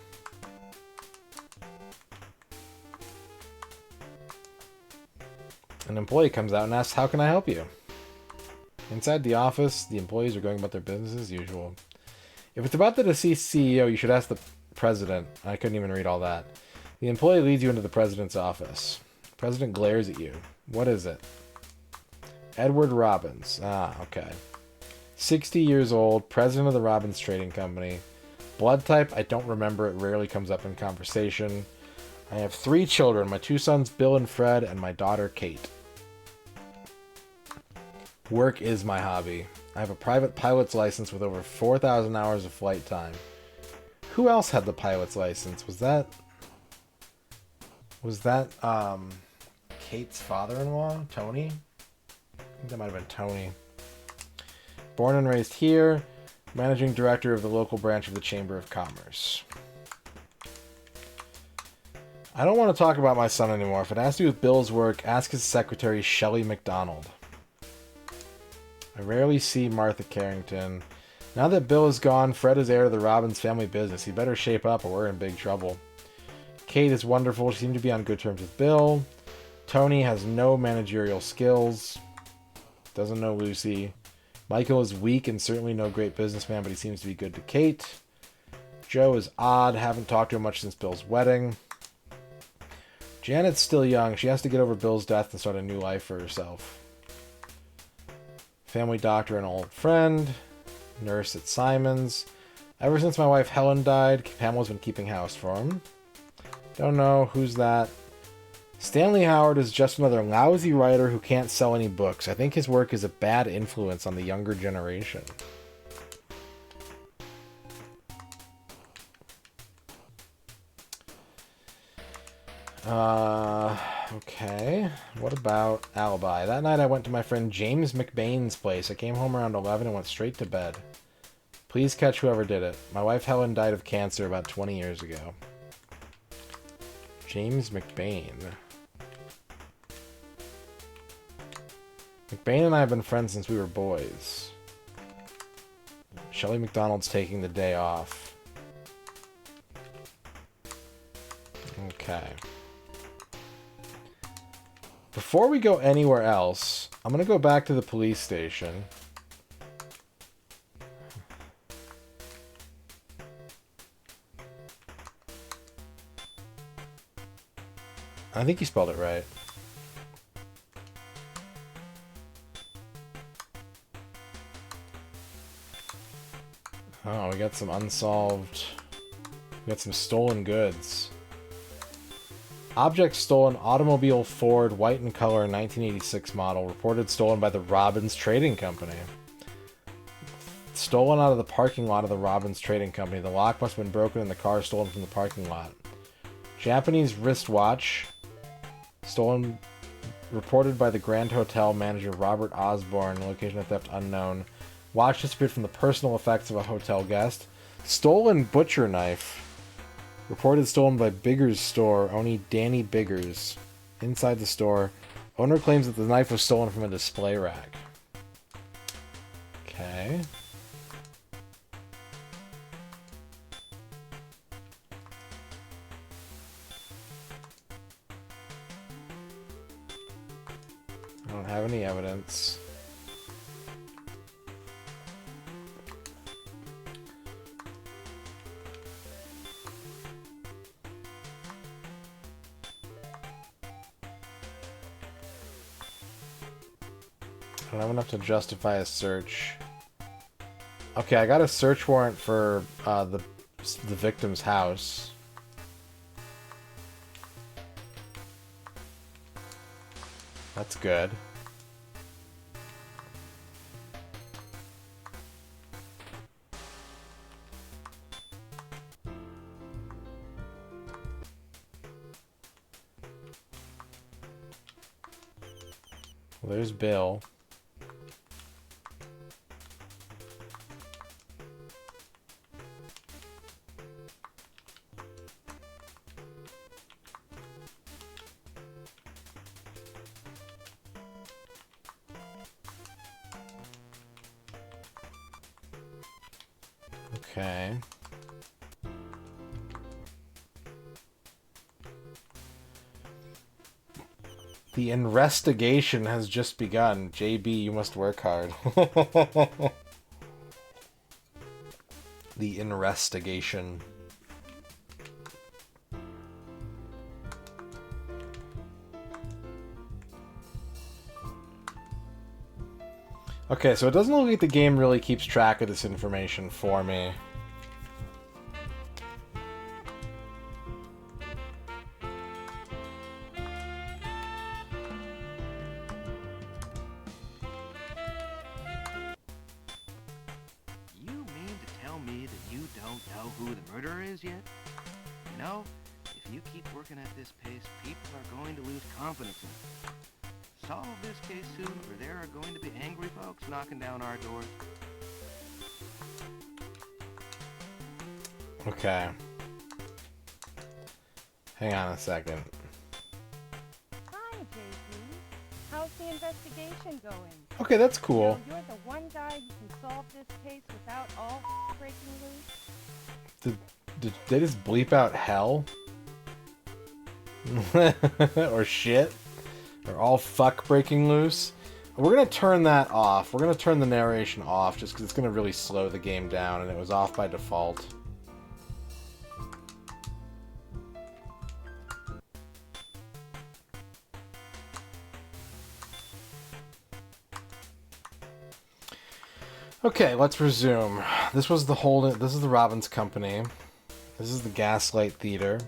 An employee comes out and asks, "How can I help you?" Inside the office, the employees are going about their business as usual. If it's about the deceased CEO, you should ask the president. I couldn't even read all that. The employee leads you into the president's office. The president glares at you. What is it? Edward Robbins. Ah, okay. 60 years old, president of the Robbins Trading Company. Blood type, I don't remember. It rarely comes up in conversation. I have 3 children. My 2 sons, Bill and Fred, and my daughter, Kate. Work is my hobby. I have a private pilot's license with over 4,000 hours of flight time. Who else had the pilot's license? Was that Kate's father-in-law? Tony? I think that might have been Tony. Born and raised here. Managing director of the local branch of the Chamber of Commerce. I don't want to talk about my son anymore. If it has to do with Bill's work, ask his secretary, Shelley McDonald. I rarely see Martha Carrington. Now that Bill is gone, Fred is heir to the Robbins family business. He better shape up or we're in big trouble. Kate is wonderful. She seemed to be on good terms with Bill. Tony has no managerial skills. Doesn't know Lucy. Michael is weak and certainly no great businessman, but he seems to be good to Kate. Joe is odd. Haven't talked to him much since Bill's wedding. Janet's still young. She has to get over Bill's death and start a new life for herself. Family doctor and old friend. Nurse at Simon's. Ever since my wife Helen died, Pamela's been keeping house for him. Don't know who's that. Stanley Howard is just another lousy writer who can't sell any books. I think his work is a bad influence on the younger generation. Okay. What about alibi? That night I went to my friend James McBain's place. I came home around 11 and went straight to bed. Please catch whoever did it. My wife Helen died of cancer about 20 years ago. James McBain. McBain and I have been friends since we were boys. Shelley McDonald's taking the day off. Okay. Before we go anywhere else, I'm going to go back to the police station. I think you spelled it right. Oh, we got some unsolved... We got some stolen goods. Object stolen, automobile Ford, white in color, 1986 model, reported stolen by the Robbins Trading Company. Stolen out of the parking lot of the Robbins Trading Company. The lock must have been broken and the car stolen from the parking lot. Japanese wristwatch, stolen, reported by the Grand Hotel manager Robert Osborne, location of theft unknown. Watch disappeared from the personal effects of a hotel guest. Stolen butcher knife. Reported stolen by Biggers store, owner Danny Biggers. Inside the store, owner claims that the knife was stolen from a display rack. Okay. I don't have any evidence. I don't have enough to justify a search. Okay, I got a search warrant for the victim's house. That's good. Well, there's Bill. Okay. The investigation has just begun. JB, you must work hard. The investigation. Okay, so it doesn't look like the game really keeps track of this information for me. You mean to tell me that you don't know who the murderer is yet? You know, if you keep working at this pace, people are going to lose confidence in you. Solve this case soon, or there are going to be angry folks knocking down our doors. Okay. Hang on a second. Hi, JP. How's the investigation going? Okay, that's cool. So you're the one guy who can solve this case without all breaking loose? Did they just bleep out hell? Or shit? Or all fuck breaking loose? We're gonna turn that off. We're gonna turn the narration off just because it's gonna really slow the game down, and it was off by default. Okay, let's resume. This is the Robbins Company. This is the Gaslight Theater.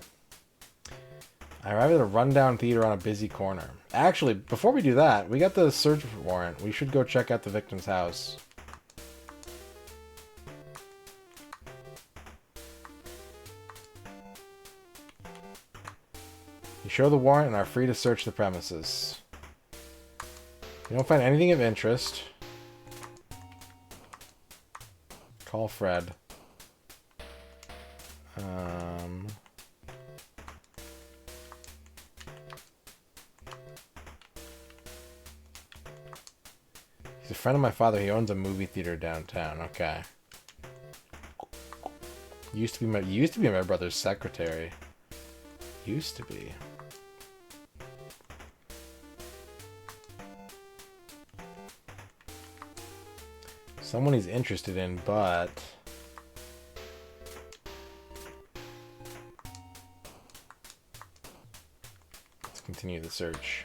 I arrived at a rundown theater on a busy corner. Actually, before we do that, we got the search warrant. We should go check out the victim's house. You show the warrant and are free to search the premises. You don't find anything of interest. Call Fred. He's a friend of my father. He owns a movie theater downtown. Okay. Used to be my brother's secretary. Used to be. Someone he's interested in, but let's continue the search.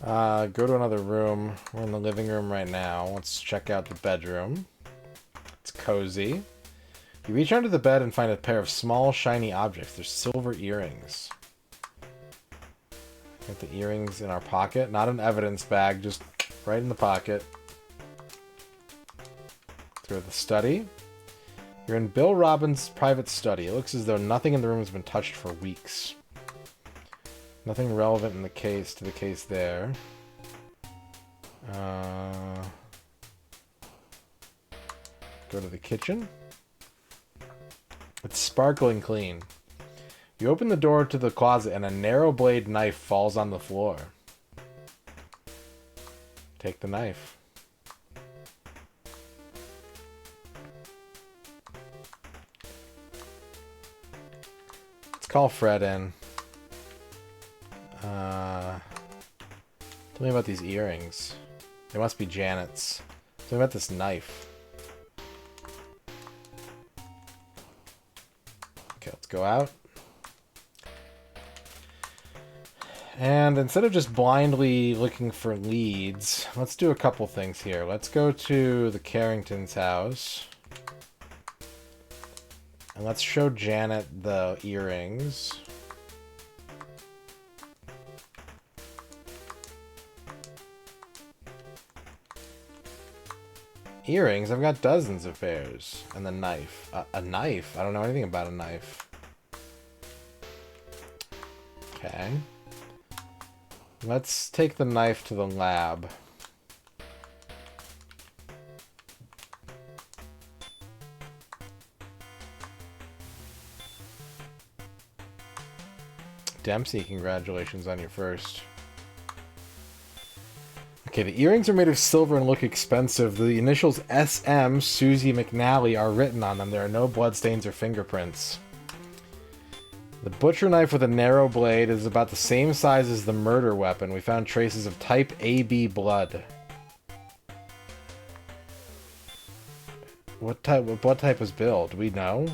Go to another room. We're in the living room right now. Let's check out the bedroom. It's Cozy. You reach under the bed and find a pair of small, shiny objects. They're silver earrings. Got the earrings in our pocket. Not an evidence bag, just right in the pocket. Through the study. You're in Bill Robbins' private study. It looks as though nothing in the room has been touched for weeks. Nothing relevant in the case to the case there. Go to the kitchen. It's sparkling clean. You open the door to the closet and a narrow blade knife falls on the floor. Take the knife. Let's call Fred in. Tell me about these earrings. They must be Janet's. Tell me about this knife. Okay, let's go out. And instead of just blindly looking for leads, let's do a couple things here. Let's go to the Carringtons' house. And let's show Janet the earrings. Earrings? I've got dozens of pairs. And the knife. A knife? I don't know anything about a knife. Okay. Let's take the knife to the lab. Dempsey, congratulations on your first. Okay, the earrings are made of silver and look expensive. The initials SM, Susie McNally, are written on them. There are no bloodstains or fingerprints. The butcher knife with a narrow blade is about the same size as the murder weapon. We found traces of type AB blood. What type was Bill? Do we know?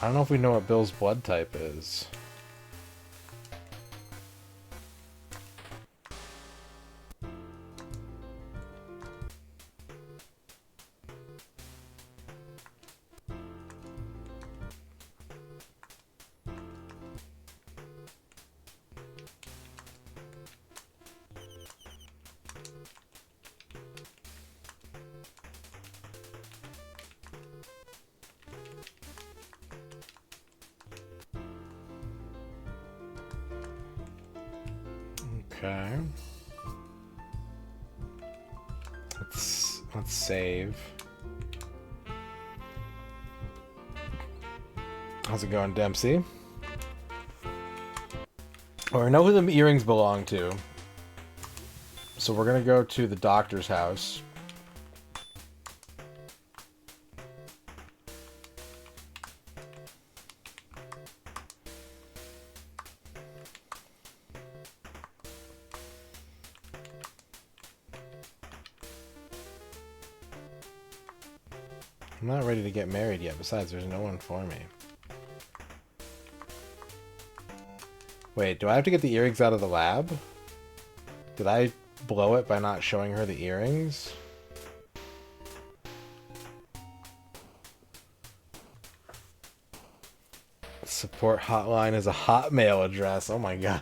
I don't know if we know what Bill's blood type is. Okay. Let's save. How's it going, Dempsey? Well, I know who the earrings belong to. So we're gonna go to the doctor's house. I'm not ready to get married yet. Besides, there's no one for me. Wait, do I have to get the earrings out of the lab? Did I blow it by not showing her the earrings? Support hotline is a Hotmail address. Oh my god.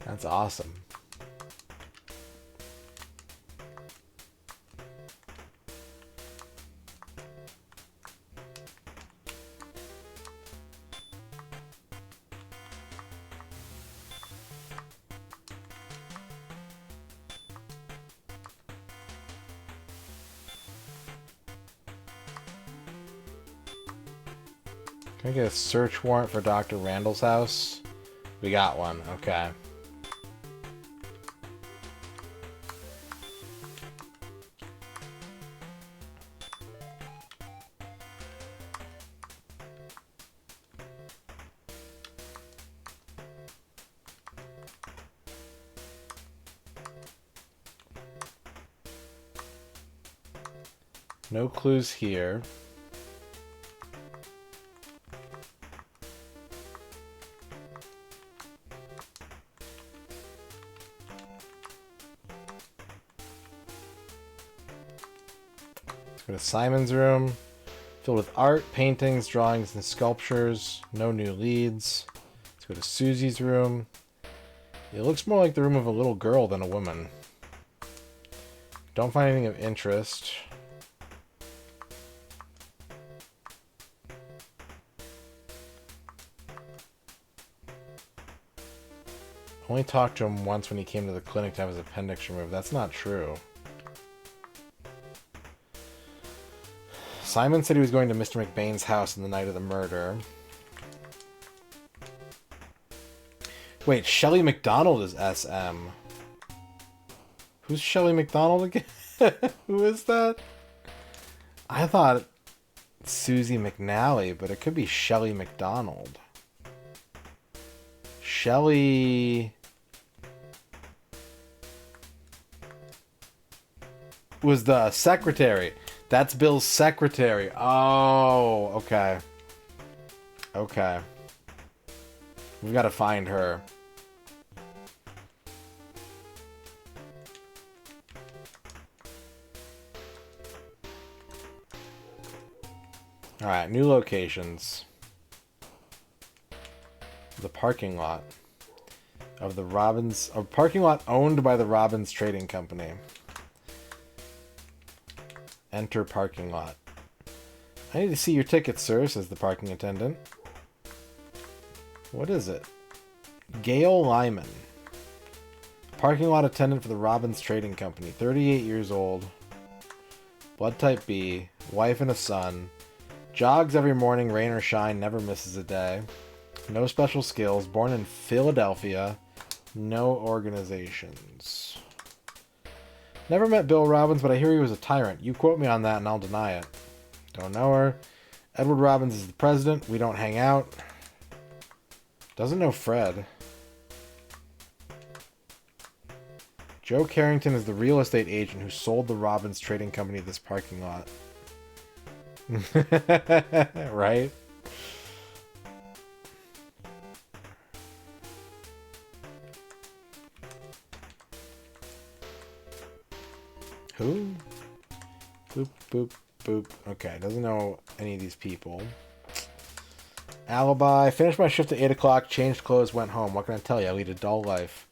That's awesome. Can I get a search warrant for Dr. Randall's house? We got one, okay. No clues here. go to Simon's room. Filled with art, paintings, drawings, and sculptures. No new leads. Let's go to Susie's room. It looks more like the room of a little girl than a woman. Don't find anything of interest. Only talked to him once when he came to the clinic to have his appendix removed. That's not true. Simon said he was going to Mr. McBain's house on the night of the murder. Wait, Shelley McDonald is SM. Who's Shelley McDonald again? Who is that? I thought Susie McNally, but it could be Shelley McDonald. Shelley was the secretary. That's Bill's secretary. Oh, okay. Okay. We've got to find her. Alright, new locations. The parking lot of the Robbins... A parking lot owned by the Robbins Trading Company. Enter parking lot. I need to see your ticket, sir, says the parking attendant. What is it? Gail Lyman. Parking lot attendant for the Robbins Trading Company. 38 years old. Blood type B. Wife and a son. Jogs every morning, rain or shine, never misses a day. No special skills. Born in Philadelphia. No organizations. Never met Bill Robbins, but I hear he was a tyrant. You quote me on that and I'll deny it. Don't know her. Edward Robbins is the president. We don't hang out. Doesn't know Fred. Joe Carrington is the real estate agent who sold the Robbins Trading Company this parking lot. Right? Who? Boop, boop, boop. Okay, doesn't know any of these people. Alibi. Finished my shift at 8 o'clock, changed clothes, went home. What can I tell you? I lead a dull life.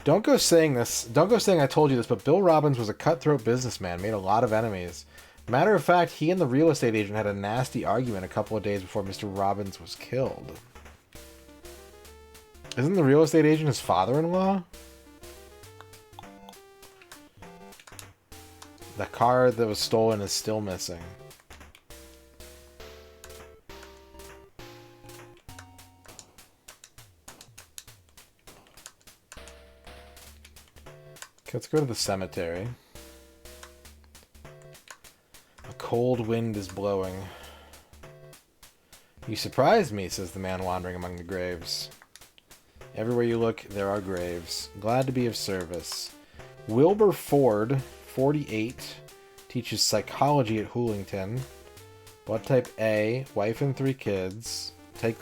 Don't go saying this. Don't go saying I told you this, but Bill Robbins was a cutthroat businessman, made a lot of enemies. Matter of fact, he and the real estate agent had a nasty argument a couple of days before Mr. Robbins was killed. Isn't the real estate agent his father-in-law? The car that was stolen is still missing. Okay, let's go to the cemetery. A cold wind is blowing. You surprised me, says the man wandering among the graves. Everywhere you look, there are graves. Glad to be of service. Wilbur Ford, 48, teaches psychology at Hoolington. Blood type A, wife and 3 kids.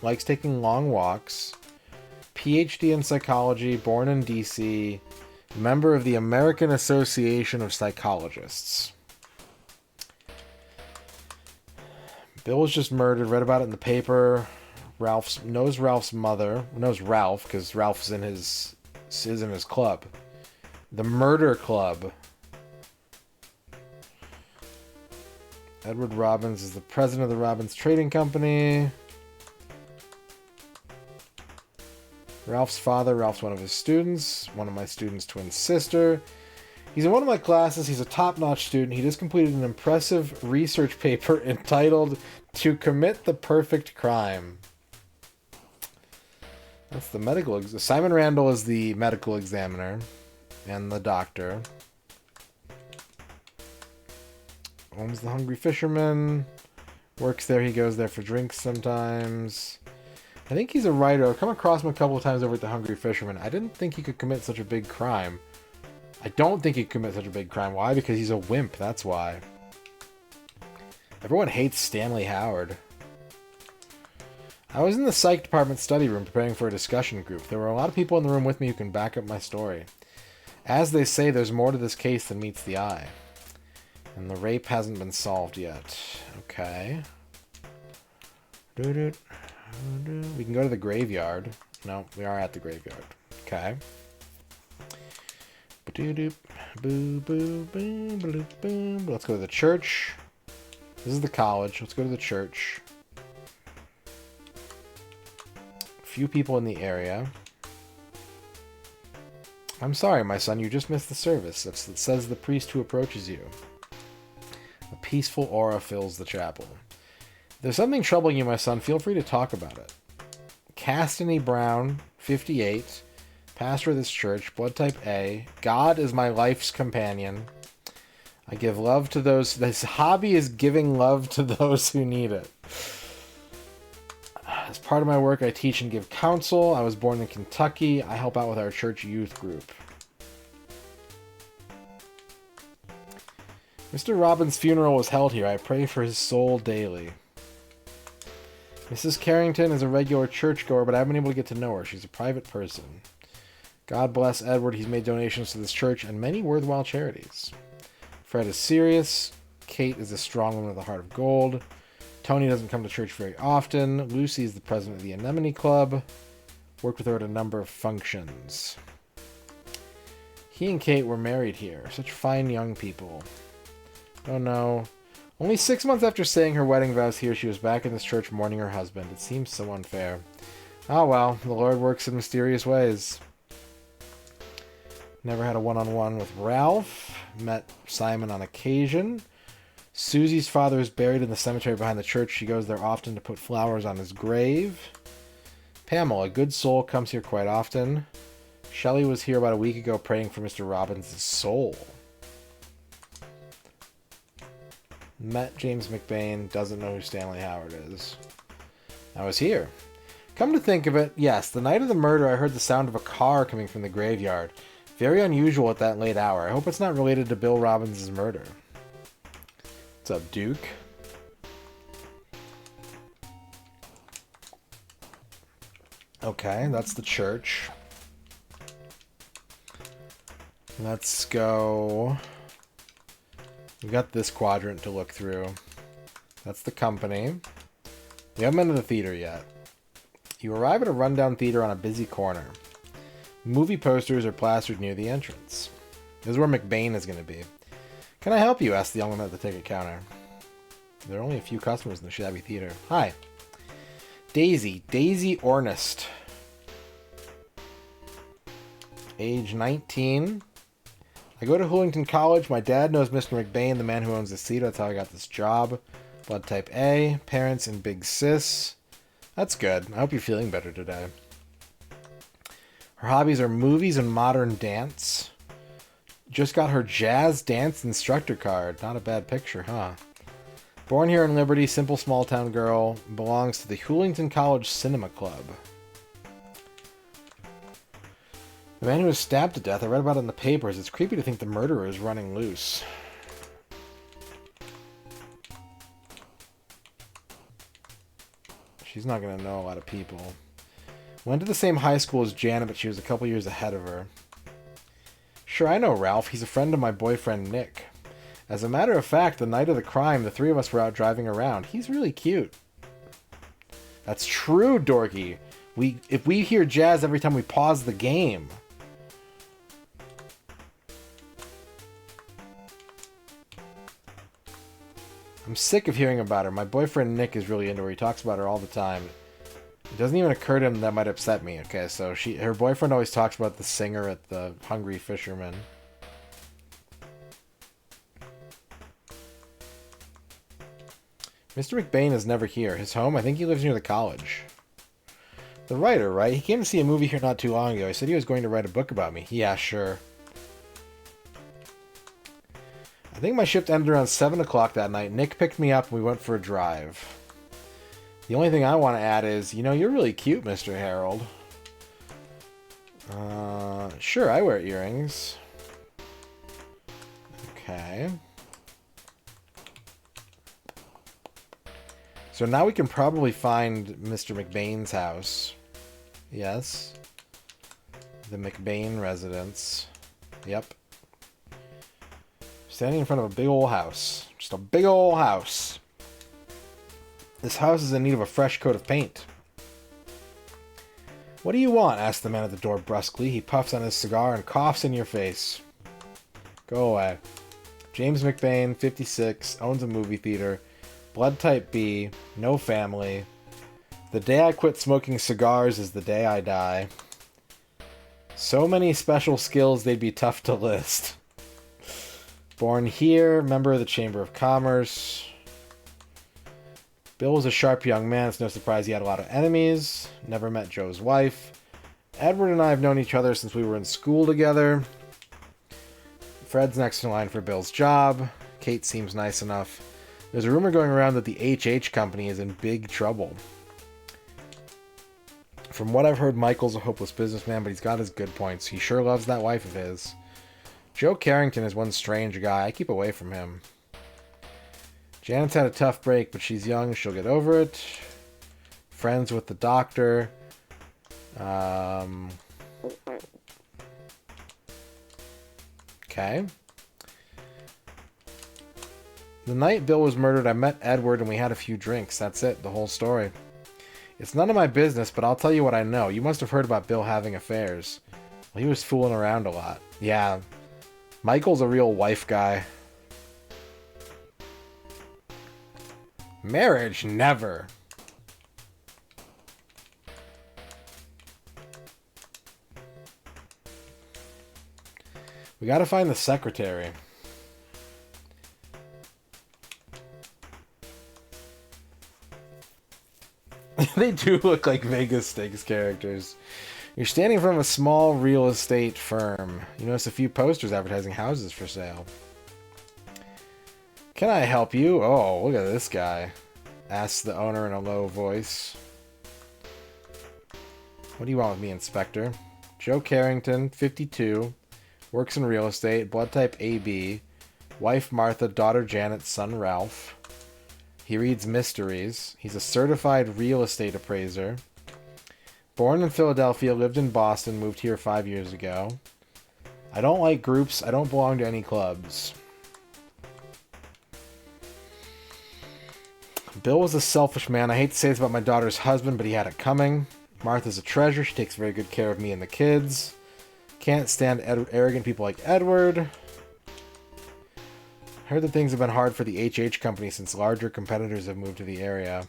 Likes taking long walks. PhD in psychology, born in DC. Member of the American Association of Psychologists. Bill was just murdered. Read about it in the paper. Knows Ralph's mother. Knows Ralph because Ralph's in his club. The murder club. Edward Robbins is the president of the Robbins Trading Company. Ralph's father. Ralph's one of his students. One of my students' twin sister. He's in one of my classes. He's a top-notch student. He just completed an impressive research paper entitled "To Commit the Perfect Crime." That's the medical... Simon Randall is the medical examiner and the doctor. Owns the Hungry Fisherman. Works there. He goes there for drinks sometimes. I think he's a writer. I've come across him a couple of times over at the Hungry Fisherman. I didn't think he could commit such a big crime. I don't think he could commit such a big crime. Why? Because he's a wimp. That's why. Everyone hates Stanley Howard. I was in the psych department study room preparing for a discussion group. There were a lot of people in the room with me who can back up my story. As they say, there's more to this case than meets the eye. And the rape hasn't been solved yet. Okay. We can go to the graveyard. No, we are at the graveyard. Okay. Let's go to the church. This is the college. Let's go to the church. Few people in the area. I'm sorry, my son, you just missed the service. It says the priest who approaches you. A peaceful aura fills the chapel. If there's something troubling you, my son, feel free to talk about it. Castany Brown, 58, pastor of this church, blood type A. God is my life's companion. I give love to those. This hobby is giving love to those who need it. As part of my work, I teach and give counsel. I was born in Kentucky. I help out with our church youth group. Mr. Robin's funeral was held here. I pray for his soul daily. Mrs. Carrington is a regular churchgoer, but I haven't been able to get to know her. She's a private person. God bless Edward. He's made donations to this church and many worthwhile charities. Fred is serious. Kate is a strong woman with a heart of gold. Tony doesn't come to church very often. Lucy is the president of the Anemone Club. Worked with her at a number of functions. He and Kate were married here. Such fine young people. Oh no. Only 6 months after saying her wedding vows here, she was back in this church mourning her husband. It seems so unfair. Oh well, the Lord works in mysterious ways. Never had a one-on-one with Ralph. Met Simon on occasion. Susie's father is buried in the cemetery behind the church. She goes there often to put flowers on his grave. Pamela, a good soul, comes here quite often. Shelley was here about a week ago praying for Mr. Robbins' soul. Met James McBain, doesn't know who Stanley Howard is. I was here. Come to think of it, yes, the night of the murder I heard the sound of a car coming from the graveyard. Very unusual at that late hour. I hope it's not related to Bill Robbins' murder. What's up, Duke? Okay, that's the church. Let's go. We got this quadrant to look through. That's the company. We haven't been to the theater yet. You arrive at a rundown theater on a busy corner. Movie posters are plastered near the entrance. This is where McBain is going to be. Can I help you? Asked the young woman at the ticket counter. There are only a few customers in the shabby theater. Hi. Daisy Ornest. Age 19. I go to Hoolington College. My dad knows Mr. McBain, the man who owns the theater. That's how I got this job. Blood type A. Parents in Big Sis. That's good. I hope you're feeling better today. Her hobbies are movies and modern dance. Just got her jazz dance instructor card. Not a bad picture, huh? Born here in Liberty, simple small town girl. Belongs to the Hoolington College Cinema Club. The man who was stabbed to death, I read about it in the papers. It's creepy to think the murderer is running loose. She's not going to know a lot of people. Went to the same high school as Janet, but she was a couple years ahead of her. Sure, I know Ralph. He's a friend of my boyfriend, Nick. As a matter of fact, the night of the crime, the three of us were out driving around. He's really cute. That's true, Dorky. If we hear jazz every time we pause the game. I'm sick of hearing about her. My boyfriend, Nick, is really into her. He talks about her all the time. It doesn't even occur to him that might upset me. Okay, so her boyfriend always talks about the singer at the Hungry Fisherman. Mr. McBain is never here. His home? I think he lives near the college. The writer, right? He came to see a movie here not too long ago. He said he was going to write a book about me. Yeah, sure. I think my shift ended around 7 o'clock that night. Nick picked me up and we went for a drive. The only thing I want to add is, you're really cute, Mr. Harold. Sure, I wear earrings. Okay. So now we can probably find Mr. McBain's house. Yes. The McBain residence. Yep. Standing in front of a big old house. Just a big old house. This house is in need of a fresh coat of paint. What do you want? Asked the man at the door brusquely. He puffs on his cigar and coughs in your face. Go away. James McBain, 56, owns a movie theater. Blood type B, no family. The day I quit smoking cigars is the day I die. So many special skills they'd be tough to list. Born here, member of the Chamber of Commerce. Bill was a sharp young man. It's no surprise he had a lot of enemies. Never met Joe's wife. Edward and I have known each other since we were in school together. Fred's next in line for Bill's job. Kate seems nice enough. There's a rumor going around that the HH company is in big trouble. From what I've heard, Michael's a hopeless businessman, but he's got his good points. He sure loves that wife of his. Joe Carrington is one strange guy. I keep away from him. Janet's had a tough break, but she's young. She'll get over it. Friends with the doctor. Okay. The night Bill was murdered, I met Edward and we had a few drinks. That's it, the whole story. It's none of my business, but I'll tell you what I know. You must have heard about Bill having affairs. Well, he was fooling around a lot. Yeah. Michael's a real wife guy. Marriage? Never. We gotta find the secretary. They do look like Vegas Stakes characters. You're standing in front of a small real estate firm. You notice a few posters advertising houses for sale. Can I help you? Oh, look at this guy. Asks the owner in a low voice. What do you want with me, Inspector? Joe Carrington, 52. Works in real estate. Blood type AB. Wife Martha, daughter Janet, son Ralph. He reads mysteries. He's a certified real estate appraiser. Born in Philadelphia, lived in Boston, moved here 5 years ago. I don't like groups. I don't belong to any clubs. Bill was a selfish man. I hate to say this about my daughter's husband, but he had it coming. Martha's a treasure. She takes very good care of me and the kids. Can't stand arrogant people like Edward. Heard that things have been hard for the HH company since larger competitors have moved to the area.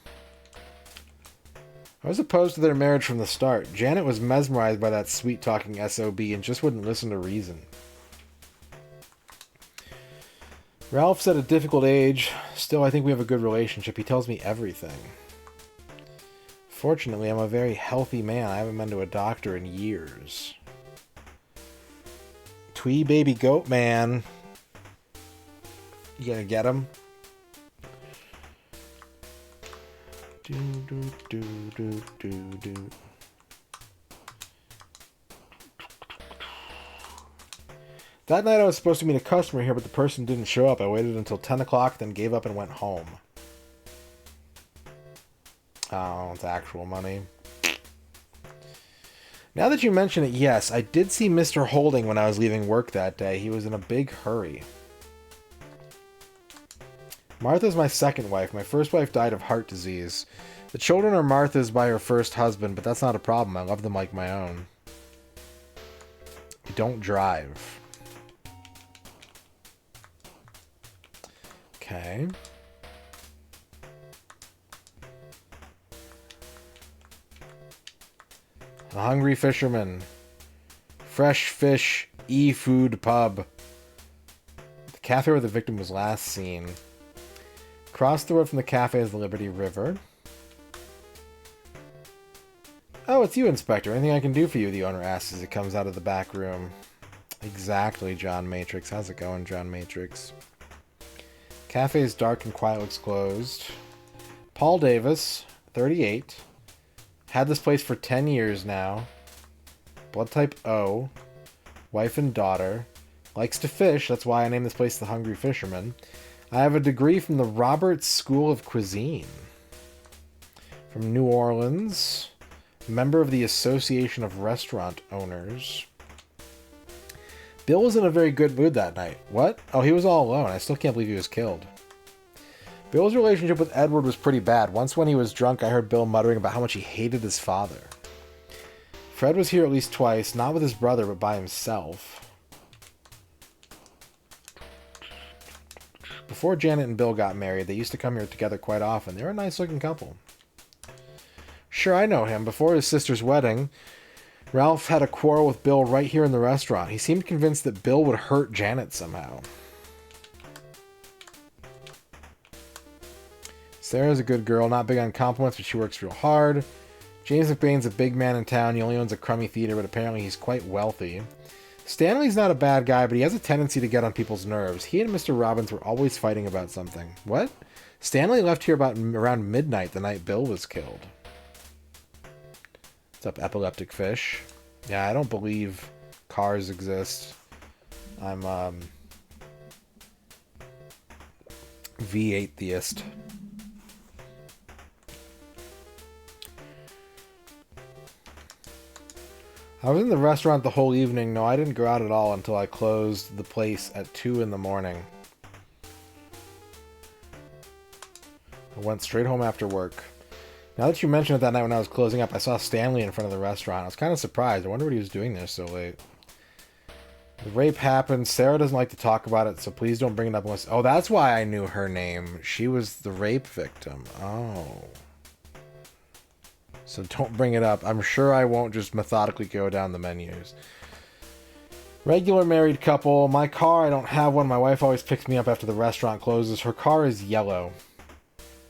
I was opposed to their marriage from the start. Janet was mesmerized by that sweet-talking SOB and just wouldn't listen to reason. Ralph's at a difficult age. Still, I think we have a good relationship. He tells me everything. Fortunately, I'm a very healthy man. I haven't been to a doctor in years. Twee baby goat man. You gonna get him? Do, do, do, do, do, do. That night I was supposed to meet a customer here, but the person didn't show up. I waited until 10 o'clock, then gave up and went home. Oh, it's actual money. Now that you mention it, yes, I did see Mr. Holding when I was leaving work that day. He was in a big hurry. Martha's my second wife. My first wife died of heart disease. The children are Martha's by her first husband, but that's not a problem. I love them like my own. I don't drive. Okay. The Hungry Fisherman. Fresh Fish E-Food Pub. The cafe where the victim was last seen. Across the road from the cafe is the Liberty River. Oh, it's you, Inspector. Anything I can do for you? The owner asks as he comes out of the back room. Exactly, John Matrix. How's it going, John Matrix? Cafe is dark and quiet, looks closed. Paul Davis, 38. Had this place for 10 years now. Blood type O. Wife and daughter. Likes to fish, that's why I named this place the Hungry Fisherman. I have a degree from the Roberts School of Cuisine. From New Orleans. Member of the Association of Restaurant Owners. Bill was in a very good mood that night. What? Oh, he was all alone. I still can't believe he was killed. Bill's relationship with Edward was pretty bad. Once when he was drunk, I heard Bill muttering about how much he hated his father. Fred was here at least twice, not with his brother, but by himself. Before Janet and Bill got married, they used to come here together quite often. They were a nice-looking couple. Sure, I know him. Before his sister's wedding, Ralph had a quarrel with Bill right here in the restaurant. He seemed convinced that Bill would hurt Janet somehow. Sarah's a good girl, not big on compliments, but she works real hard. James McBain's a big man in town. He only owns a crummy theater, but apparently he's quite wealthy. Stanley's not a bad guy, but he has a tendency to get on people's nerves. He and Mr. Robbins were always fighting about something. What? Stanley left here about around midnight the night Bill was killed. What's up, epileptic fish? Yeah, I don't believe cars exist. I'm, V8 theist. I was in the restaurant the whole evening. No, I didn't go out at all until I closed the place at 2 in the morning. I went straight home after work. Now that you mention it, that night when I was closing up, I saw Stanley in front of the restaurant. I was kind of surprised. I wonder what he was doing there so late. The rape happened. Sarah doesn't like to talk about it, so please don't bring it up unless... Oh, that's why I knew her name. She was the rape victim. Oh. So don't bring it up. I'm sure I won't just methodically go down the menus. Regular married couple. My car, I don't have one. My wife always picks me up after the restaurant closes. Her car is yellow.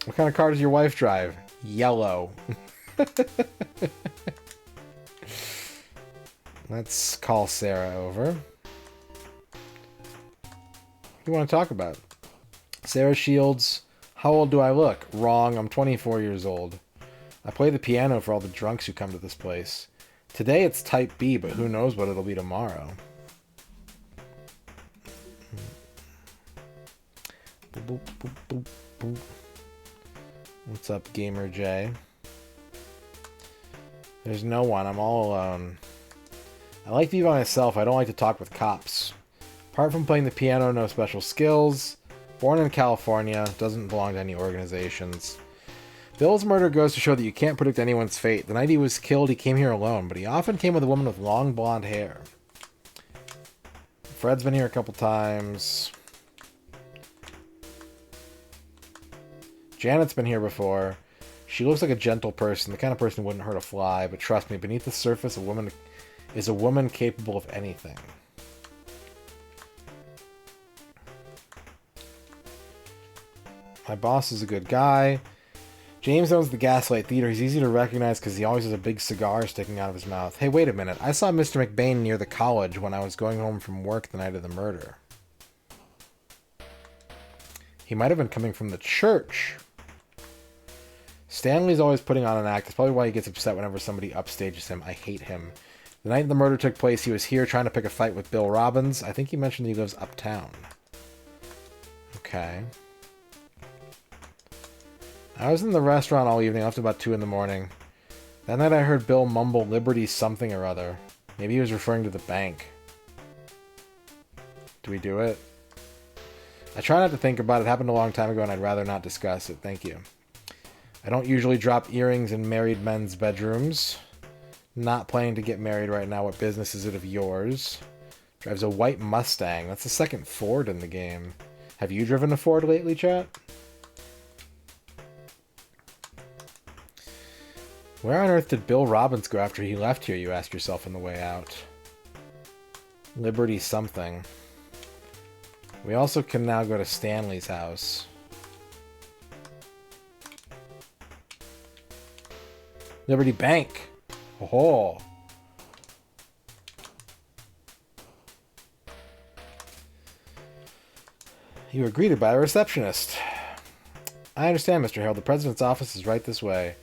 What kind of car does your wife drive? Yellow. Let's call Sarah over. What do you want to talk about? Sarah Shields. How old do I look? Wrong. I'm 24 years old. I play the piano for all the drunks who come to this place. Today it's type B, but who knows what it'll be tomorrow. Boop, boop, boop, boop. What's up, Gamer J? There's no one. I'm all alone. I like to be by myself. I don't like to talk with cops. Apart from playing the piano, no special skills. Born in California. Doesn't belong to any organizations. Bill's murder goes to show that you can't predict anyone's fate. The night he was killed, he came here alone, but he often came with a woman with long blonde hair. Fred's been here a couple times. Janet's been here before. She looks like a gentle person, the kind of person who wouldn't hurt a fly, but trust me, beneath the surface, a woman is a woman capable of anything. My boss is a good guy. James owns the Gaslight Theater. He's easy to recognize because he always has a big cigar sticking out of his mouth. Hey, wait a minute. I saw Mr. McBain near the college when I was going home from work the night of the murder. He might have been coming from the church. Stanley's always putting on an act. That's probably why he gets upset whenever somebody upstages him. I hate him. The night the murder took place, he was here trying to pick a fight with Bill Robbins. I think he mentioned he lives uptown. Okay. I was in the restaurant all evening, up to about 2 in the morning. That night I heard Bill mumble Liberty something or other. Maybe he was referring to the bank. Do we do it? I try not to think about it. It happened a long time ago and I'd rather not discuss it. Thank you. I don't usually drop earrings in married men's bedrooms. Not planning to get married right now. What business is it of yours? Drives a white Mustang. That's the second Ford in the game. Have you driven a Ford lately, chat? Where on earth did Bill Robbins go after he left here, you ask yourself on the way out. Liberty something. We also can now go to Stanley's house. Liberty Bank. Oh. You were greeted by a receptionist. I understand, Mr. Harold. The president's office is right this way.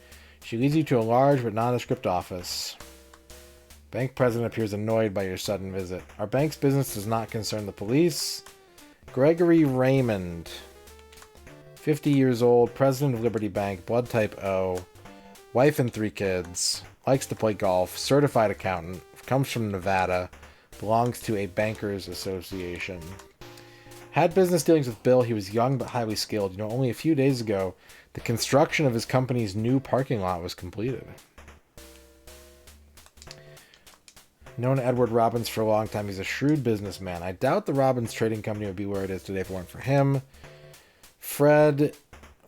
She leads you to a large but nondescript office. Bank president appears annoyed by your sudden visit. Our bank's business does not concern the police. Gregory Raymond. 50 years old, president of Liberty Bank, blood type O. Wife and 3 kids. Likes to play golf. Certified accountant. Comes from Nevada. Belongs to a bankers association. Had business dealings with Bill. He was young but highly skilled. You know, only a few days ago, the construction of his company's new parking lot was completed. Known Edward Robbins for a long time. He's a shrewd businessman. I doubt the Robbins Trading Company would be where it is today if it weren't for him. Fred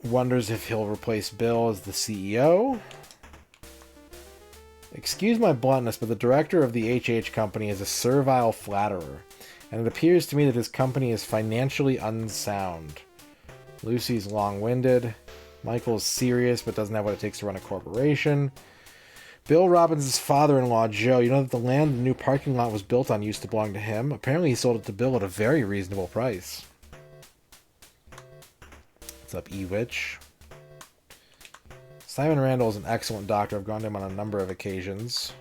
wonders if he'll replace Bill as the CEO. Excuse my bluntness, but the director of the HH Company is a servile flatterer, and it appears to me that his company is financially unsound. Lucy's long-winded. Michael is serious but doesn't have what it takes to run a corporation. Bill Robbins' father-in-law, Joe, you know that the land the new parking lot was built on used to belong to him? Apparently he sold it to Bill at a very reasonable price. What's up, Ewitch? Simon Randall is an excellent doctor. I've gone to him on a number of occasions.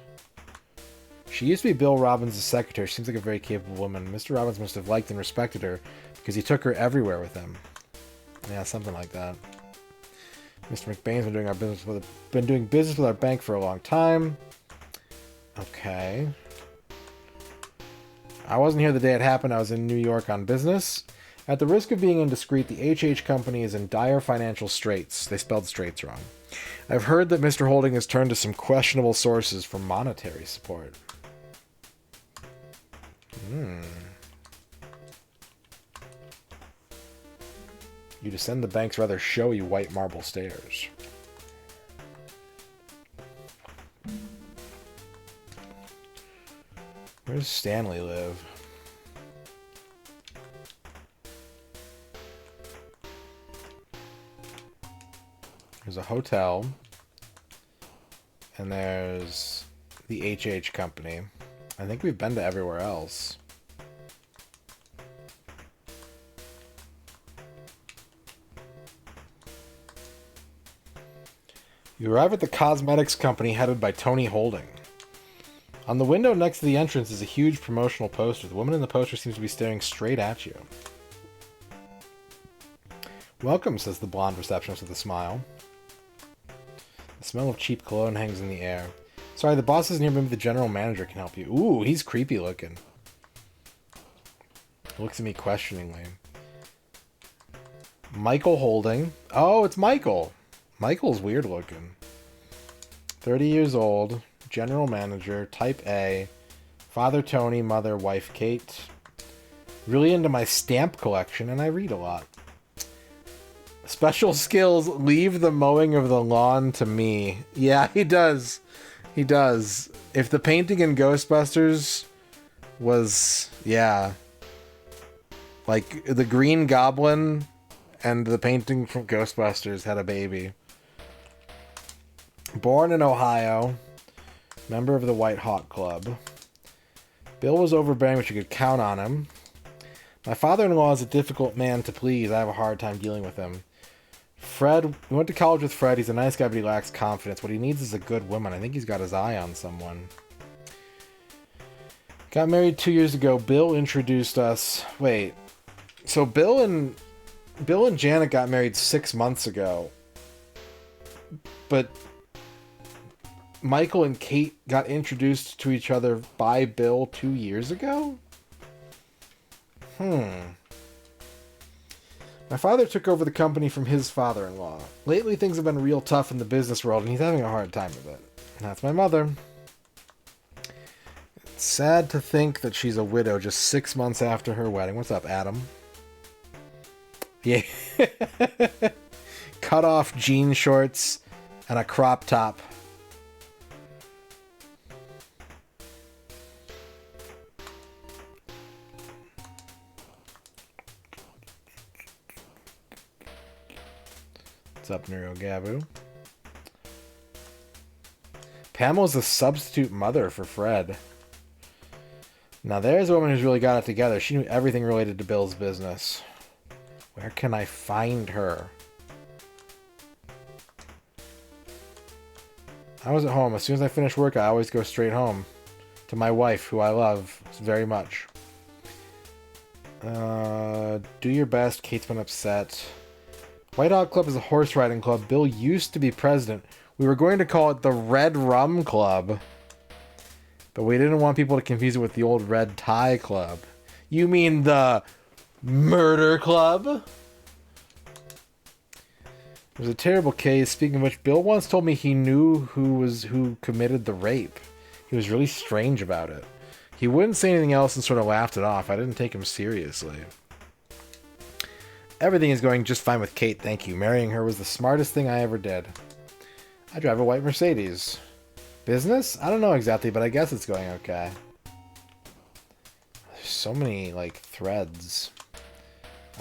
She used to be Bill Robbins' secretary. She seems like a very capable woman. Mr. Robbins must have liked and respected her because he took her everywhere with him. Yeah, something like that. Mr. McBain's been doing business with our bank for a long time. Okay. I wasn't here the day it happened. I was in New York on business. At the risk of being indiscreet, the HH Company is in dire financial straits. They spelled straits wrong. I've heard that Mr. Holding has turned to some questionable sources for monetary support. You descend the bank's rather showy white marble stairs. Where does Stanley live? There's a hotel. And there's the HH Company. I think we've been to everywhere else. You arrive at the cosmetics company headed by Tony Holding. On the window next to the entrance is a huge promotional poster. The woman in the poster seems to be staring straight at you. Welcome, says the blonde receptionist with a smile. The smell of cheap cologne hangs in the air. Sorry, the boss isn't here. Maybe the general manager can help you. Ooh, he's creepy looking. He looks at me questioningly. Michael Holding. Oh, it's Michael. Michael's weird looking. 30 years old. General manager. Type A. Father Tony, mother, wife Kate. Really into my stamp collection, and I read a lot. Special skills, leave the mowing of the lawn to me. Yeah, he does. He does. If the painting in Ghostbusters was, yeah, like the Green Goblin and the painting from Ghostbusters had a baby. Born in Ohio, member of the White Hawk Club. Bill was overbearing, but you could count on him. My father-in-law is a difficult man to please. I have a hard time dealing with him. Fred, we went to college with Fred. He's a nice guy, but he lacks confidence. What he needs is a good woman. I think he's got his eye on someone. Got married 2 years ago. Bill introduced us. Wait. So Bill and Janet got married 6 months ago. But Michael and Kate got introduced to each other by Bill 2 years ago? My father took over the company from his father-in-law. Lately, things have been real tough in the business world, and he's having a hard time with it. That's my mother. It's sad to think that she's a widow just 6 months after her wedding. What's up, Adam? Yeah. Cut off jean shorts and a crop top. What's up, Neuro Gabu? Pamela's a substitute mother for Fred. Now there's a woman who's really got it together. She knew everything related to Bill's business. Where can I find her? I was at home. As soon as I finish work, I always go straight home to my wife, who I love very much. Do your best. Kate's been upset. White Hawk Club is a horse riding club. Bill used to be president. We were going to call it the Red Rum Club. But we didn't want people to confuse it with the old Red Tie Club. You mean the Murder Club? It was a terrible case. Speaking of which, Bill once told me he knew who committed the rape. He was really strange about it. He wouldn't say anything else and sort of laughed it off. I didn't take him seriously. Everything is going just fine with Kate, thank you. Marrying her was the smartest thing I ever did. I drive a white Mercedes. Business? I don't know exactly, but I guess it's going okay. There's so many, like, threads.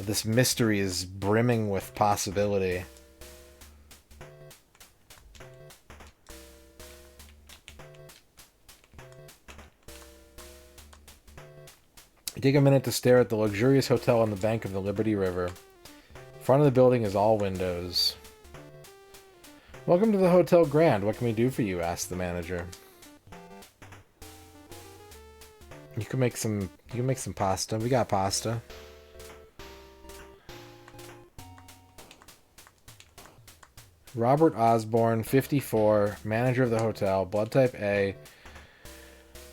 This mystery is brimming with possibility. Take a minute to stare at the luxurious hotel on the bank of the Liberty River. Front of the building is all windows. Welcome to the Hotel Grand. What can we do for you? Asked the manager. You can make some pasta. We got pasta. Robert Osborne, 54, manager of the hotel, blood type A,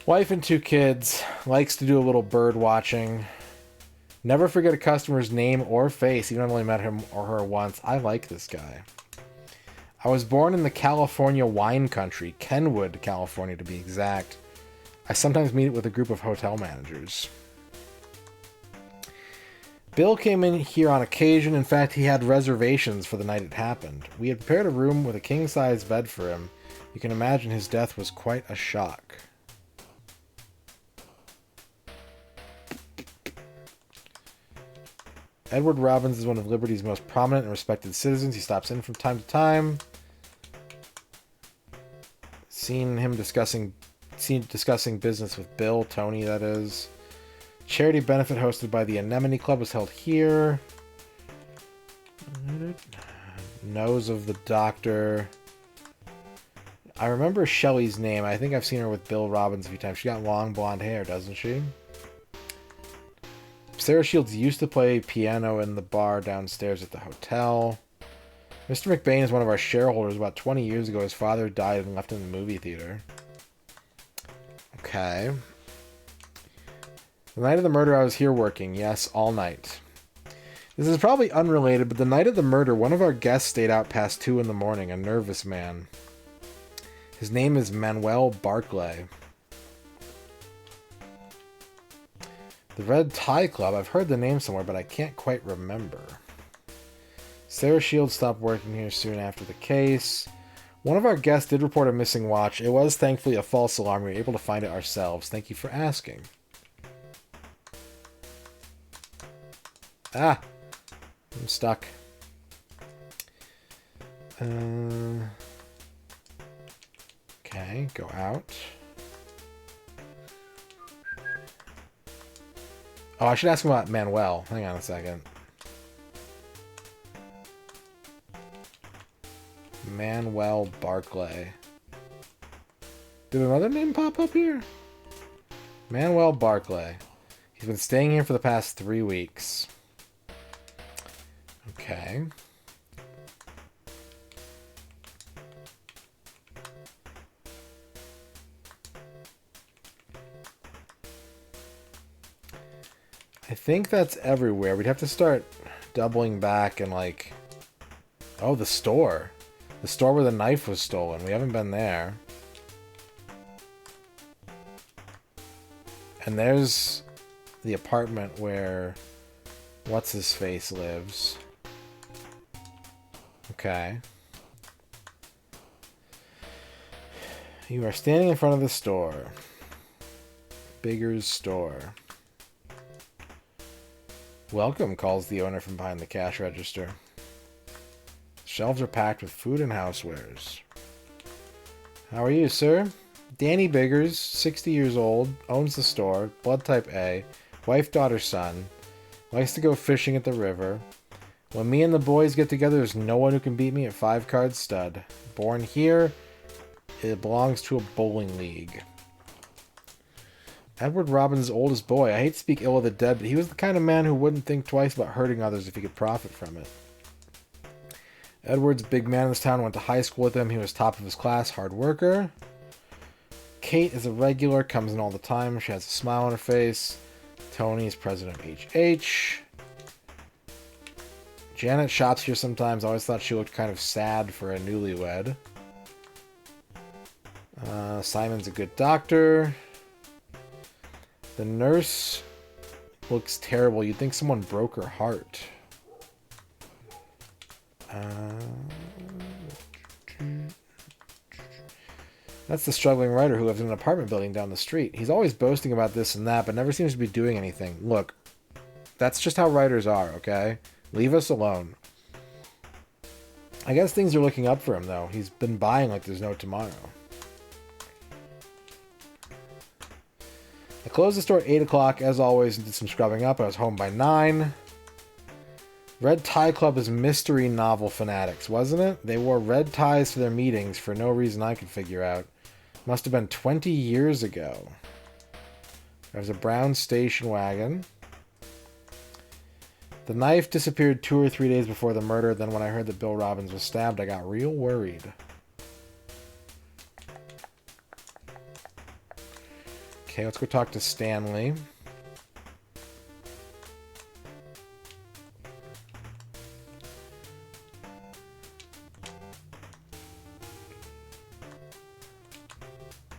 wife and 2 kids, likes to do a little bird watching. Never forget a customer's name or face, even if I've only met him or her once. I like this guy. I was born in the California wine country, Kenwood, California to be exact. I sometimes meet with a group of hotel managers. Bill came in here on occasion. In fact, he had reservations for the night it happened. We had prepared a room with a king-size bed for him. You can imagine his death was quite a shock. Edward Robbins is one of Liberty's most prominent and respected citizens. He stops in from time to time. Seen discussing business with Bill, Tony, that is. Charity benefit hosted by the Anemone Club was held here. Nose of the doctor. I remember Shelley's name. I think I've seen her with Bill Robbins a few times. She got long blonde hair, doesn't she? Sarah Shields used to play piano in the bar downstairs at the hotel. Mr. McBain is one of our shareholders. About 20 years ago, his father died and left him in the movie theater. Okay. The night of the murder, I was here working. Yes, all night. This is probably unrelated, but the night of the murder, one of our guests stayed out past 2 in the morning, a nervous man. His name is Manuel Barclay. The Red Tie Club, I've heard the name somewhere, but I can't quite remember. Sarah Shields stopped working here soon after the case. One of our guests did report a missing watch. It was thankfully a false alarm. We were able to find it ourselves. Thank you for asking. Ah! I'm stuck. Okay, go out. Oh, I should ask him about Manuel. Hang on a second. Manuel Barclay. Did another name pop up here? Manuel Barclay. He's been staying here for the past 3 weeks. Okay. I think that's everywhere. We'd have to start doubling back and like... Oh, the store. The store where the knife was stolen. We haven't been there. And there's the apartment where... What's-his-face lives. Okay. You are standing in front of the store. Bigger's store. Welcome, calls the owner from behind the cash register. Shelves are packed with food and housewares. How are you, sir? Danny Biggers, 60 years old, owns the store, blood type A, wife, daughter, son, likes to go fishing at the river. When me and the boys get together, there's no one who can beat me at 5-card stud. Born here, it belongs to a bowling league. Edward Robbins' oldest boy. I hate to speak ill of the dead, but he was the kind of man who wouldn't think twice about hurting others if he could profit from it. Edward's big man in this town, went to high school with him. He was top of his class, hard worker. Kate is a regular, comes in all the time. She has a smile on her face. Tony is president of HH. Janet shops here sometimes. I always thought she looked kind of sad for a newlywed. Simon's a good doctor. The nurse looks terrible. You'd think someone broke her heart. That's the struggling writer who lives in an apartment building down the street. He's always boasting about this and that, but never seems to be doing anything. Look, that's just how writers are, okay? Leave us alone. I guess things are looking up for him, though. He's been buying like there's no tomorrow. I closed the store at 8 o'clock, as always, and did some scrubbing up. I was home by 9. Red Tie Club is mystery novel fanatics, wasn't it? They wore red ties to their meetings for no reason I could figure out. Must have been 20 years ago. There's a brown station wagon. The knife disappeared 2 or 3 days before the murder. Then when I heard that Bill Robbins was stabbed, I got real worried. Okay, let's go talk to Stanley.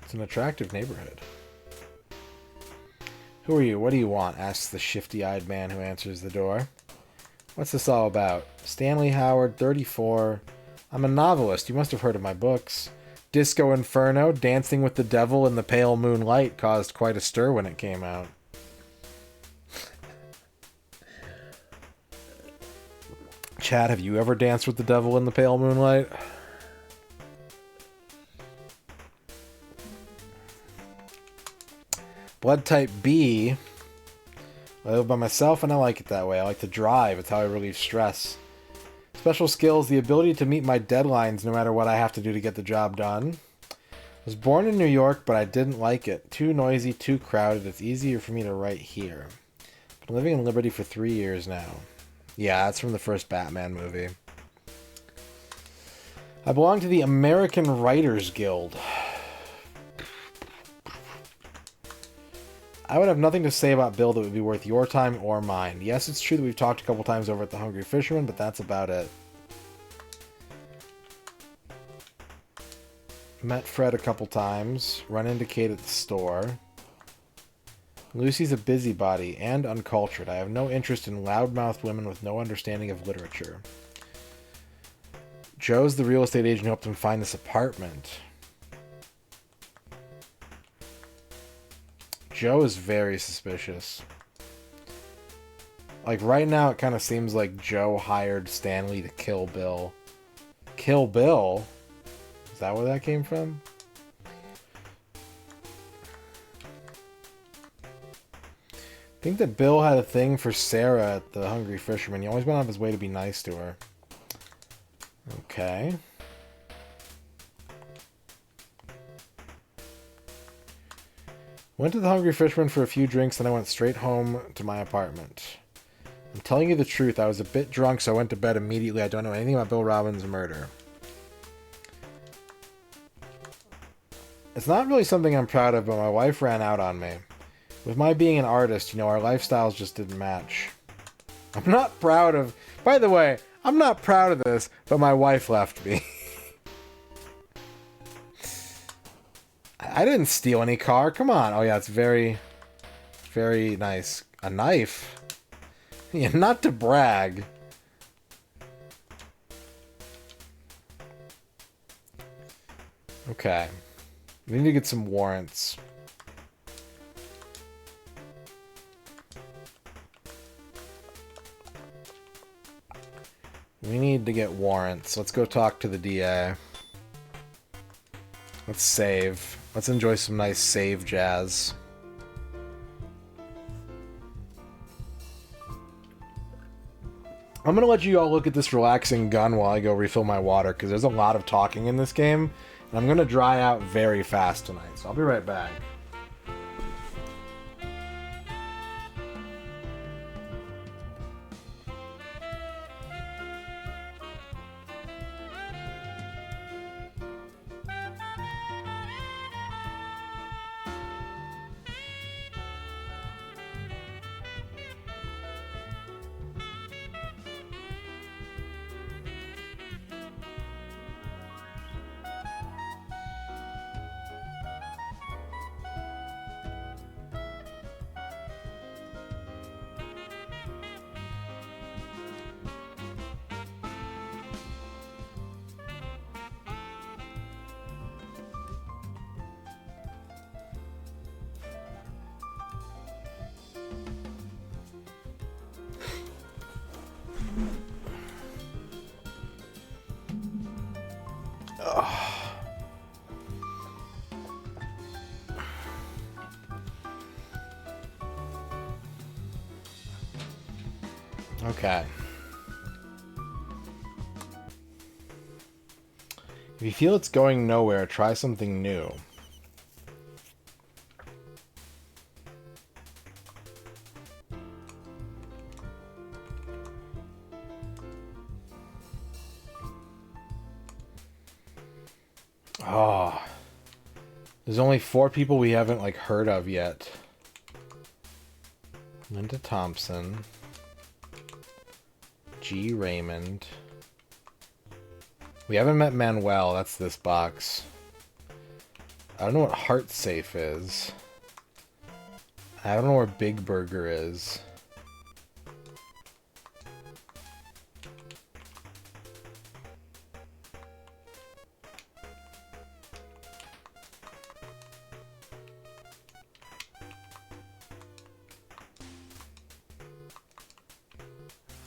It's an attractive neighborhood. Who are you? What do you want? Asks the shifty-eyed man who answers the door. What's this all about? Stanley Howard, 34. I'm a novelist. You must have heard of my books. Disco Inferno, Dancing with the Devil in the Pale Moonlight caused quite a stir when it came out. Chad, have you ever danced with the devil in the pale moonlight? Blood type B. I live by myself and I like it that way. I like to drive. It's how I relieve stress. Special skills, the ability to meet my deadlines no matter what I have to do to get the job done. I was born in New York, but I didn't like it. Too noisy, too crowded. It's easier for me to write here. Been living in Liberty for 3 years now. Yeah, that's from the first Batman movie. I belong to the American Writers Guild. I would have nothing to say about Bill that would be worth your time or mine. Yes, it's true that we've talked a couple times over at the Hungry Fisherman, but that's about it. Met Fred a couple times. Run into Kate at the store. Lucy's a busybody and uncultured. I have no interest in loudmouthed women with no understanding of literature. Joe's the real estate agent who helped him find this apartment. Joe is very suspicious. Like, right now, it kind of seems like Joe hired Stanley to kill Bill. Kill Bill? Is that where that came from? I think that Bill had a thing for Sarah at the Hungry Fisherman. He always went out of his way to be nice to her. Okay. Went to the Hungry Fisherman for a few drinks, then I went straight home to my apartment. I'm telling you the truth, I was a bit drunk, so I went to bed immediately. I don't know anything about Bill Robbins' murder. It's not really something I'm proud of, but my wife ran out on me. With my being an artist, you know, our lifestyles just didn't match. I'm not proud of... By the way, I'm not proud of this, but my wife left me. I didn't steal any car. Come on. Oh, yeah, it's very, very nice. A knife? Yeah, not to brag. Okay. We need to get some warrants. We need to get warrants. Let's go talk to the DA. Let's save. Let's enjoy some nice save jazz. I'm going to let you all look at this relaxing gun while I go refill my water, because there's a lot of talking in this game, and I'm going to dry out very fast tonight, so I'll be right back. Okay. If you feel it's going nowhere, try something new. Oh. There's only 4 people we haven't, like, heard of yet. Linda Thompson. G. Raymond. We haven't met Manuel. That's this box. I don't know what Heart Safe is. I don't know where Big Burger is.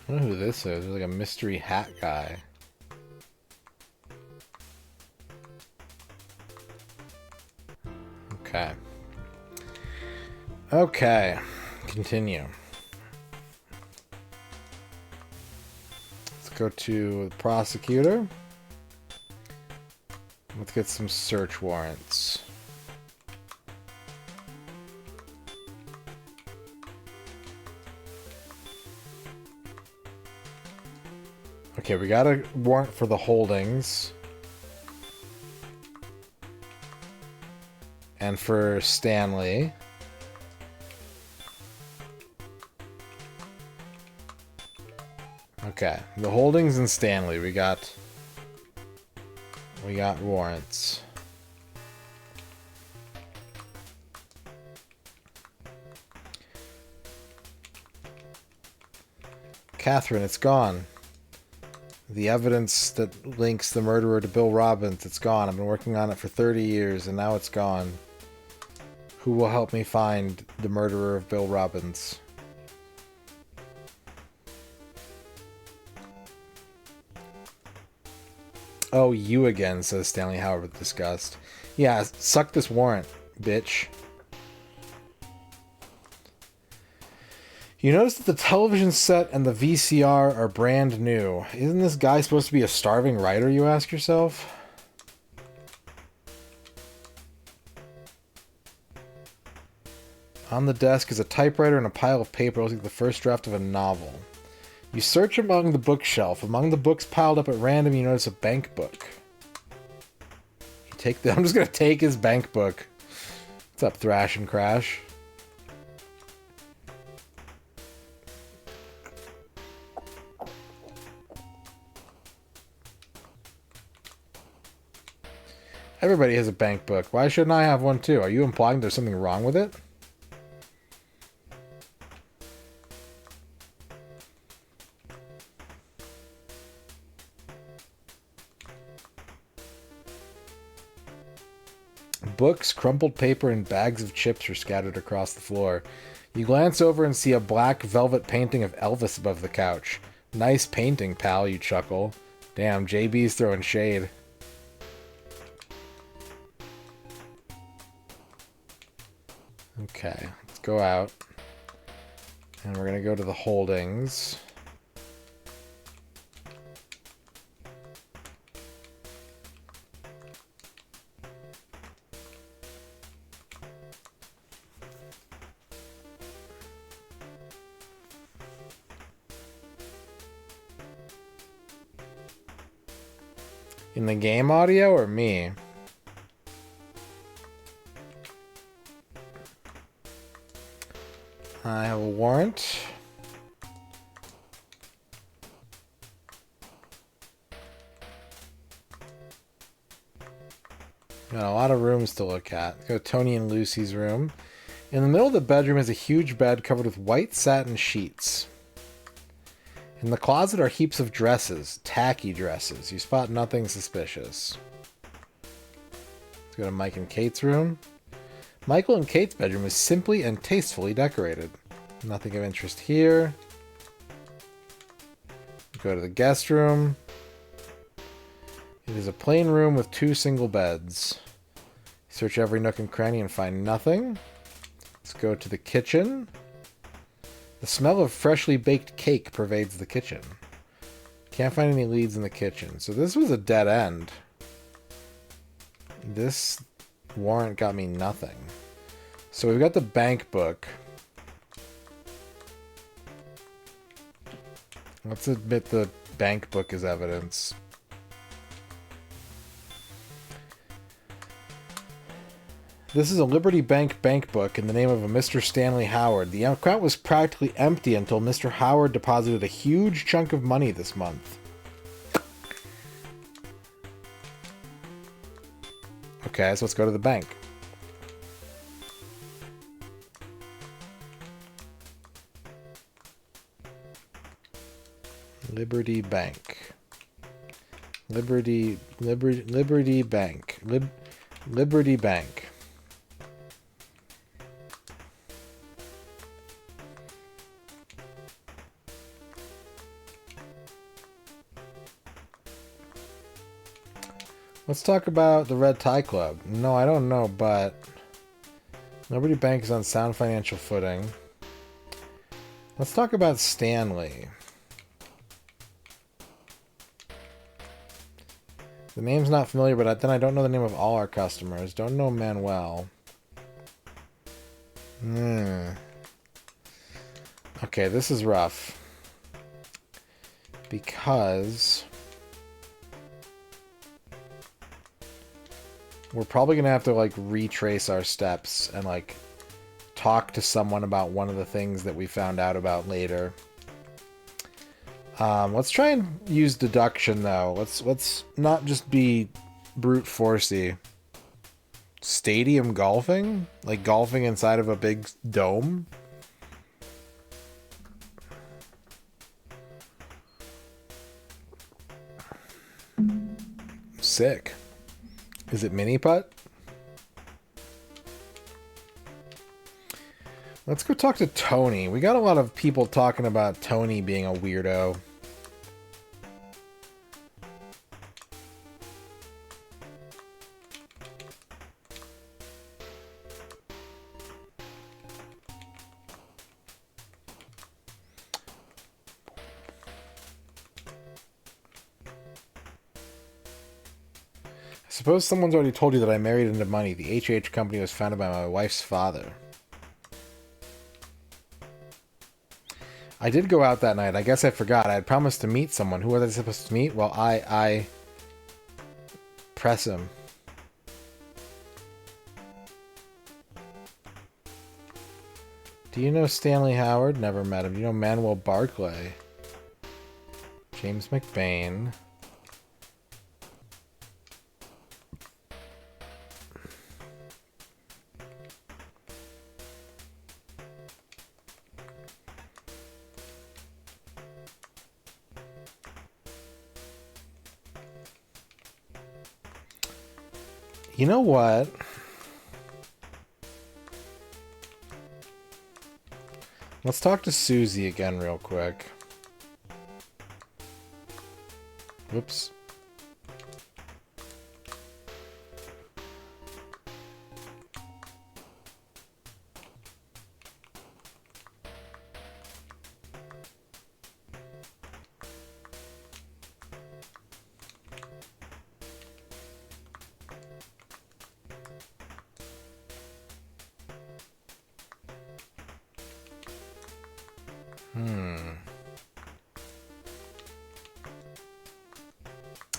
I don't know who this is. There's like a mystery hat guy. Okay. Okay. Continue. Let's go to the prosecutor. Let's get some search warrants. Okay, we got a warrant for the holdings. And for Stanley. Okay, the holdings and Stanley, we got warrants. Catherine, it's gone. The evidence that links the murderer to Bill Robbins, it's gone. I've been working on it for 30 years and now it's gone. Who will help me find the murderer of Bill Robbins? Oh, you again, says Stanley Howard with disgust. Yeah, suck this warrant, bitch. You notice that the television set and the VCR are brand new. Isn't this guy supposed to be a starving writer, you ask yourself? On the desk is a typewriter and a pile of paper looking like the first draft of a novel. You search among the bookshelf. Among the books piled up at random, you notice a bank book. I'm just gonna take his bank book. What's up, Thrash and Crash? Everybody has a bank book. Why shouldn't I have one too? Are you implying there's something wrong with it? Books, crumpled paper, and bags of chips are scattered across the floor. You glance over and see a black velvet painting of Elvis above the couch. Nice painting, pal, you chuckle. Damn, JB's throwing shade. Okay, let's go out. And we're going to go to the holdings. In the game audio or me? I have a warrant. Got a lot of rooms to look at. Let's go to Tony and Lucy's room. In the middle of the bedroom is a huge bed covered with white satin sheets. In the closet are heaps of dresses, tacky dresses. You spot nothing suspicious. Let's go to Mike and Kate's room. Michael and Kate's bedroom is simply and tastefully decorated. Nothing of interest here. Go to the guest room. It is a plain room with 2 single beds. Search every nook and cranny and find nothing. Let's go to the kitchen. The smell of freshly baked cake pervades the kitchen. Can't find any leads in the kitchen. So this was a dead end. This warrant got me nothing. So we've got the bank book. Let's admit the bank book is evidence. This is a Liberty Bank bank book in the name of a Mr. Stanley Howard. The account was practically empty until Mr. Howard deposited a huge chunk of money this month. Okay, so let's go to the bank. Liberty Bank. Liberty Bank. Liberty Bank. Let's talk about the Red Tie Club. No, I don't know, but Liberty Bank is on sound financial footing. Let's talk about Stanley. The name's not familiar, but then I don't know the name of all our customers. Don't know Manuel. Okay, this is rough. Because we're probably going to have to, like, retrace our steps and, like, talk to someone about one of the things that we found out about later. Let's try and use deduction, though. Let's not just be brute forcey. Stadium golfing? Like golfing inside of a big dome? Sick. Is it mini putt? Let's go talk to Tony. We got a lot of people talking about Tony being a weirdo. Suppose someone's already told you that I married into money. The HH company was founded by my wife's father. I did go out that night. I guess I forgot. I had promised to meet someone. Who was I supposed to meet? Well, I press him. Do you know Stanley Howard? Never met him. Do you know Manuel Barclay? James McBain. You know what? Let's talk to Susie again real quick. Whoops.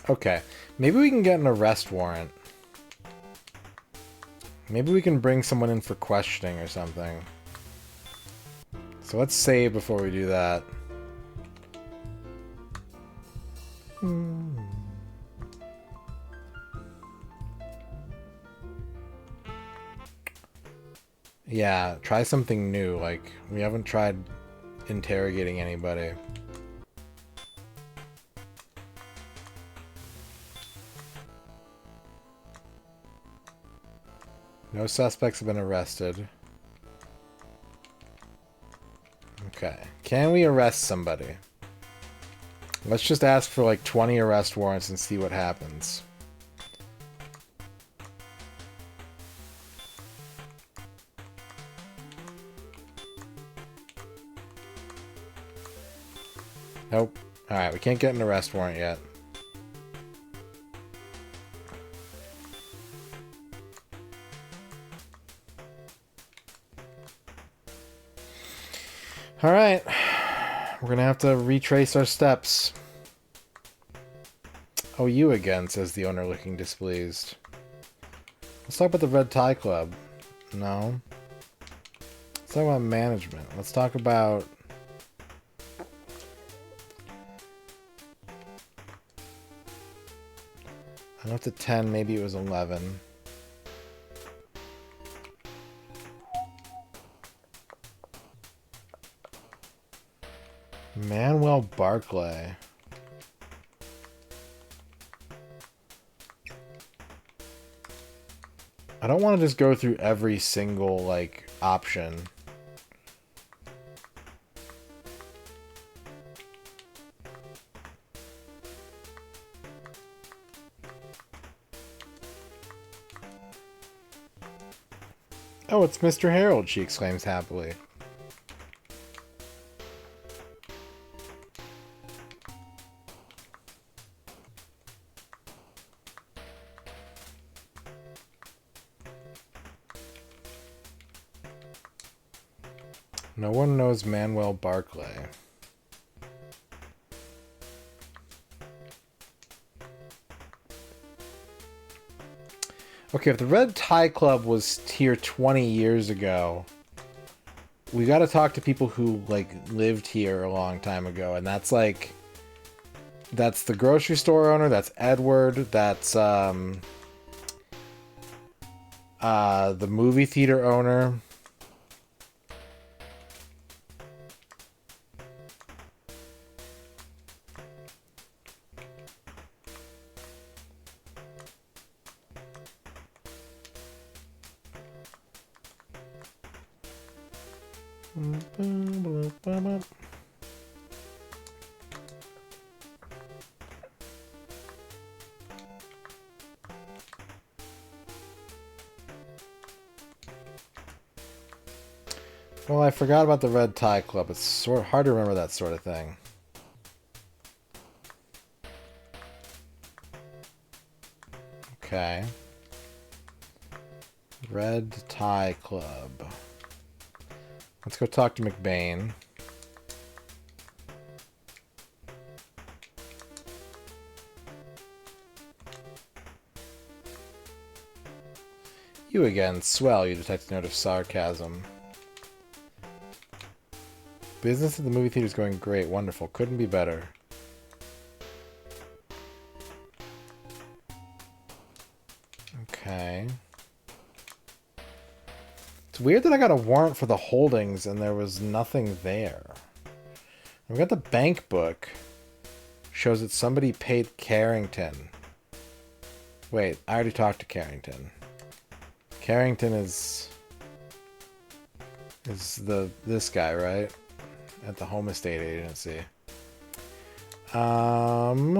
Okay, maybe we can get an arrest warrant. Maybe we can bring someone in for questioning or something. So let's save before we do that. Yeah, try something new. Like, we haven't tried interrogating anybody. No suspects have been arrested. Okay. Can we arrest somebody? Let's just ask for like 20 arrest warrants and see what happens. Nope. Alright, we can't get an arrest warrant yet. Alright. We're gonna have to retrace our steps. Oh, you again, says the owner, looking displeased. Let's talk about the Red Tie Club. No. Let's talk about management. Let's talk about... I went to 10, maybe it was 11. Manuel Barclay. I don't want to just go through every single, like, option. Oh, it's Mr. Harold, she exclaims happily. No one knows Manuel Barclay. Okay, if the Red Tie Club was here 20 years ago, we got to talk to people who, like, lived here a long time ago. And that's, like... That's the grocery store owner, that's Edward, that's, the movie theater owner. Well, I forgot about the Red Tie Club. It's sort of hard to remember that sort of thing. Okay. Red Tie Club. Let's go talk to McBain. You again. Swell, you detect a note of sarcasm. Business at the movie theater is going great. Wonderful. Couldn't be better. Okay. It's weird that I got a warrant for the holdings and there was nothing there. We got the bank book. Shows that somebody paid Carrington. Wait, I already talked to Carrington. Carrington is this guy, right? At the Home Estate Agency. Oh,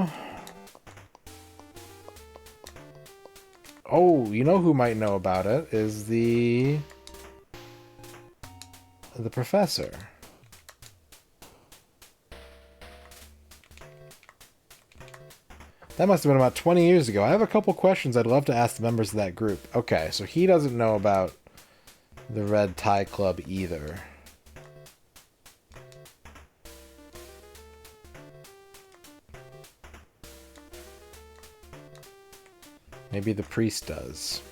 you know who might know about it is the professor. That must have been about 20 years ago. I have a couple questions I'd love to ask the members of that group. Okay, so he doesn't know about the Red Tie Club either. Maybe the priest does.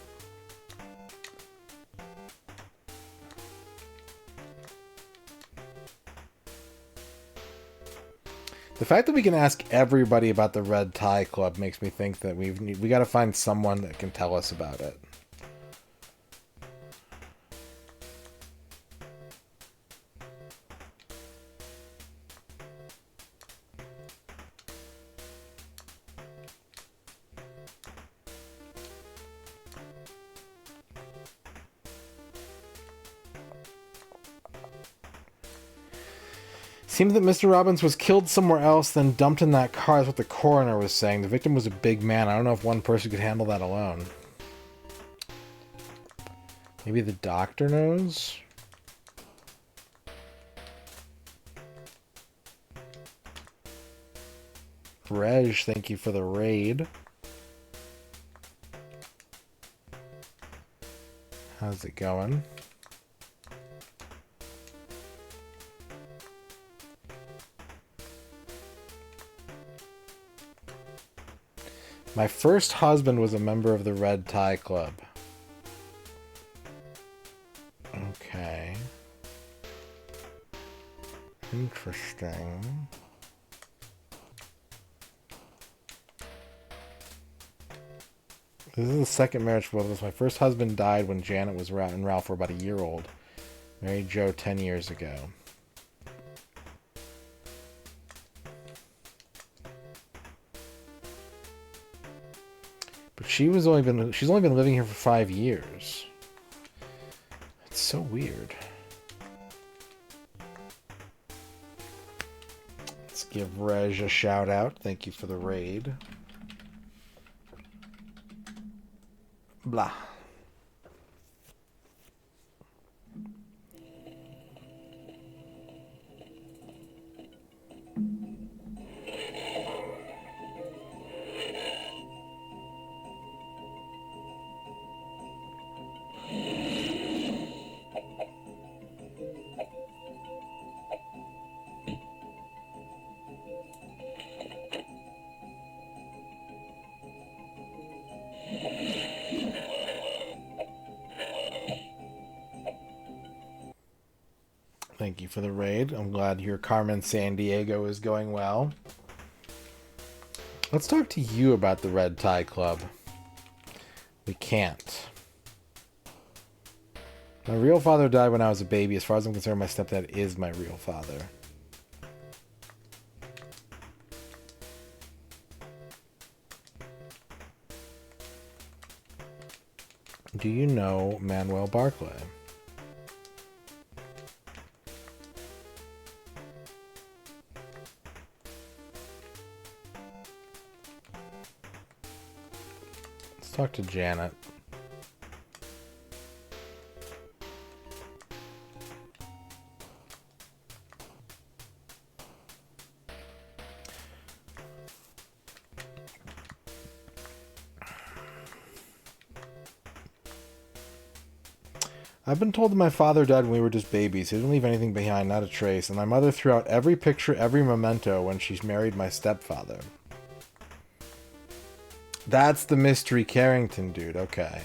The fact that we can ask everybody about the Red Tie Club makes me think that we got to find someone that can tell us about it. Seems that Mr. Robbins was killed somewhere else, then dumped in that car. That's what the coroner was saying. The victim was a big man. I don't know if one person could handle that alone. Maybe the doctor knows? Reg, thank you for the raid. How's it going? My first husband was a member of the Red Tie Club. Okay. Interesting. This is the second marriage for both of us. My first husband died when Janet was and Ralph were about a year old. Married Joe 10 years ago. But she's only been living here for 5 years. It's so weird. Let's give Reg a shout out. Thank you for the raid. Blah. Thank you for the raid. I'm glad your Carmen San Diego is going well. Let's talk to you about the Red Tie Club. We can't. My real father died when I was a baby. As far as I'm concerned, my stepdad is my real father. Do you know Manuel Barclay? Let's talk to Janet. I've been told that my father died when we were just babies. He didn't leave anything behind, not a trace. And my mother threw out every picture, every memento when she married my stepfather. That's the Mystery Carrington dude. Okay.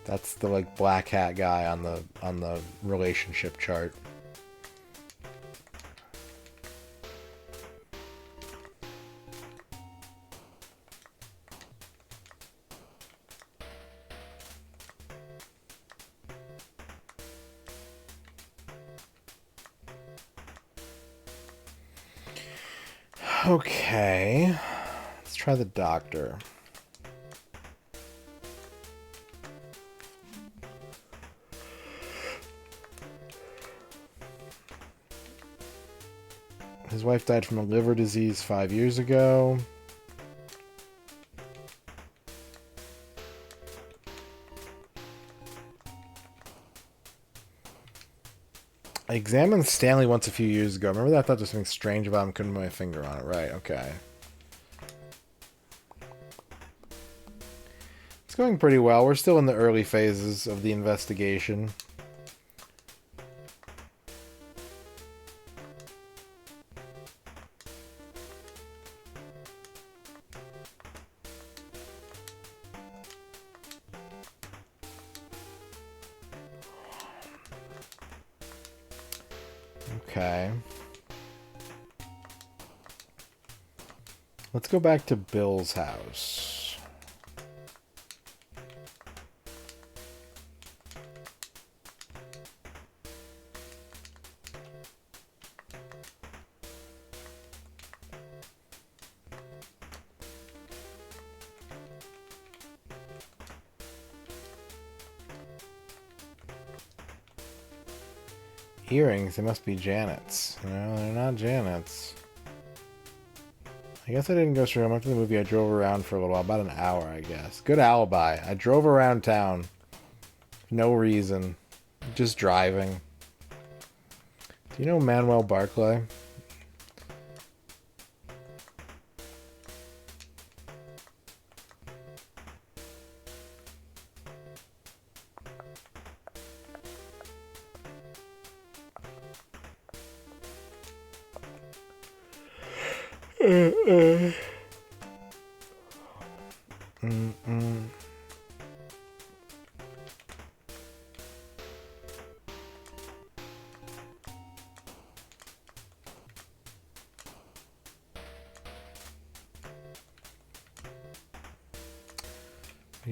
That's the like black hat guy on the relationship chart. Okay, let's try the doctor. His wife died from a liver disease 5 years ago. I examined Stanley once a few years ago. Remember that? I thought there was something strange about him. Couldn't put my finger on it. Right, okay. It's going pretty well. We're still in the early phases of the investigation. Okay. Let's go back to Bill's house. Earrings, they must be Janet's. No, they're not Janet's. I guess I didn't go straight home after the movie. I drove around for a little while, about an hour, I guess. Good alibi. I drove around town. No reason. Just driving. Do you know Manuel Barclay? You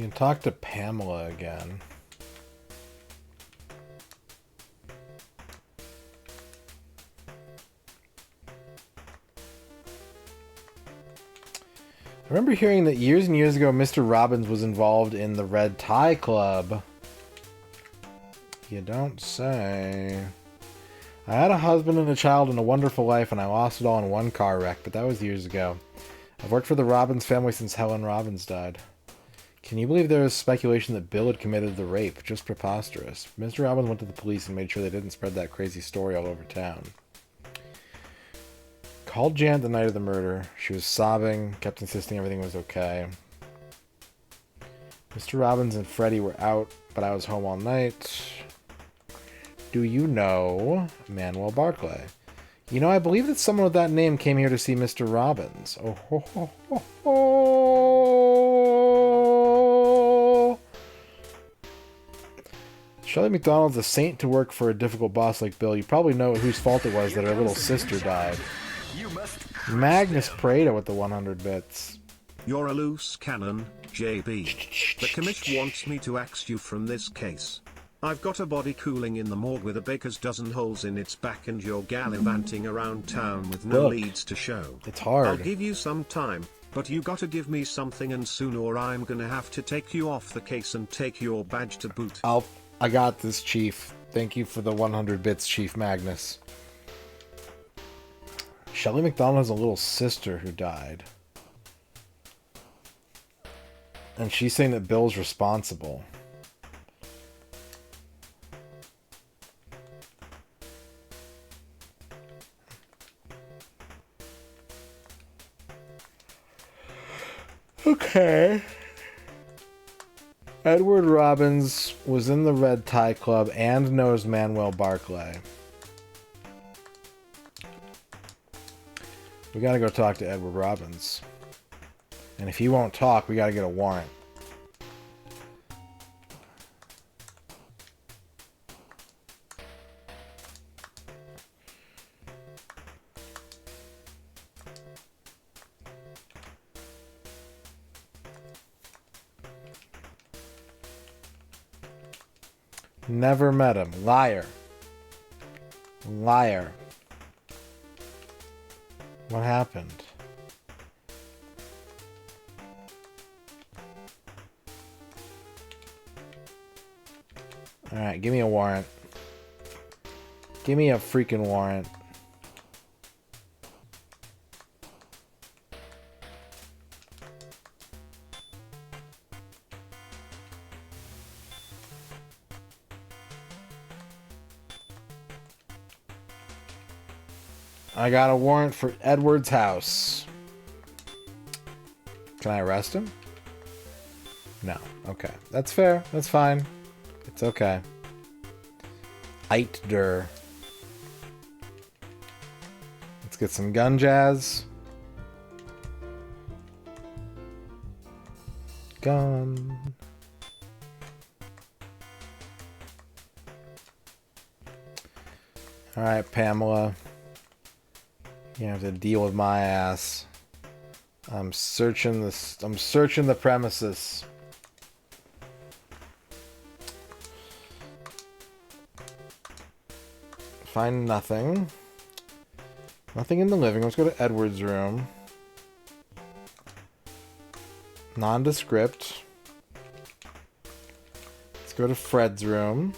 can talk to Pamela again. I remember hearing that years and years ago, Mr. Robbins was involved in the Red Tie Club. You don't say. I had a husband and a child and a wonderful life, and I lost it all in one car wreck, but that was years ago. I've worked for the Robbins family since Helen Robbins died. Can you believe there was speculation that Bill had committed the rape? Just preposterous. Mr. Robbins went to the police and made sure they didn't spread that crazy story all over town. Called Janet the night of the murder. She was sobbing, kept insisting everything was okay. Mr. Robbins and Freddie were out, but I was home all night. Do you know Manuel Barclay? You know, I believe that someone with that name came here to see Mr. Robbins. Oh, ho, ho, ho, ho. Shelley McDonald's a saint to work for a difficult boss like Bill. You probably know whose fault it was that her little sister died. Magnus Prada with the 100 bits. You're a loose cannon, JB. The commish wants me to axe you from this case. I've got a body cooling in the morgue with a baker's dozen holes in its back and you're gallivanting around town with no Look, leads to show. It's hard. I'll give you some time, but you gotta give me something and soon or I'm gonna have to take you off the case and take your badge to boot. I got this, Chief. Thank you for the 100 bits, Chief Magnus. Shelley McDonald has a little sister who died. And she's saying that Bill's responsible. Okay. Edward Robbins was in the Red Tie Club and knows Manuel Barclay. We gotta go talk to Edward Robbins. And if he won't talk, we gotta get a warrant. Never met him. Liar. Liar. What happened? Alright, give me a warrant. Give me a freaking warrant. I got a warrant for Edward's house. Can I arrest him? No. Okay. That's fair. That's fine. It's okay. Eitder. Let's get some gun jazz. Gun. Alright, Pamela. You have to deal with my ass. I'm searching the premises. Find nothing. Nothing in the living room. Let's go to Edward's room. Nondescript. Let's go to Fred's room.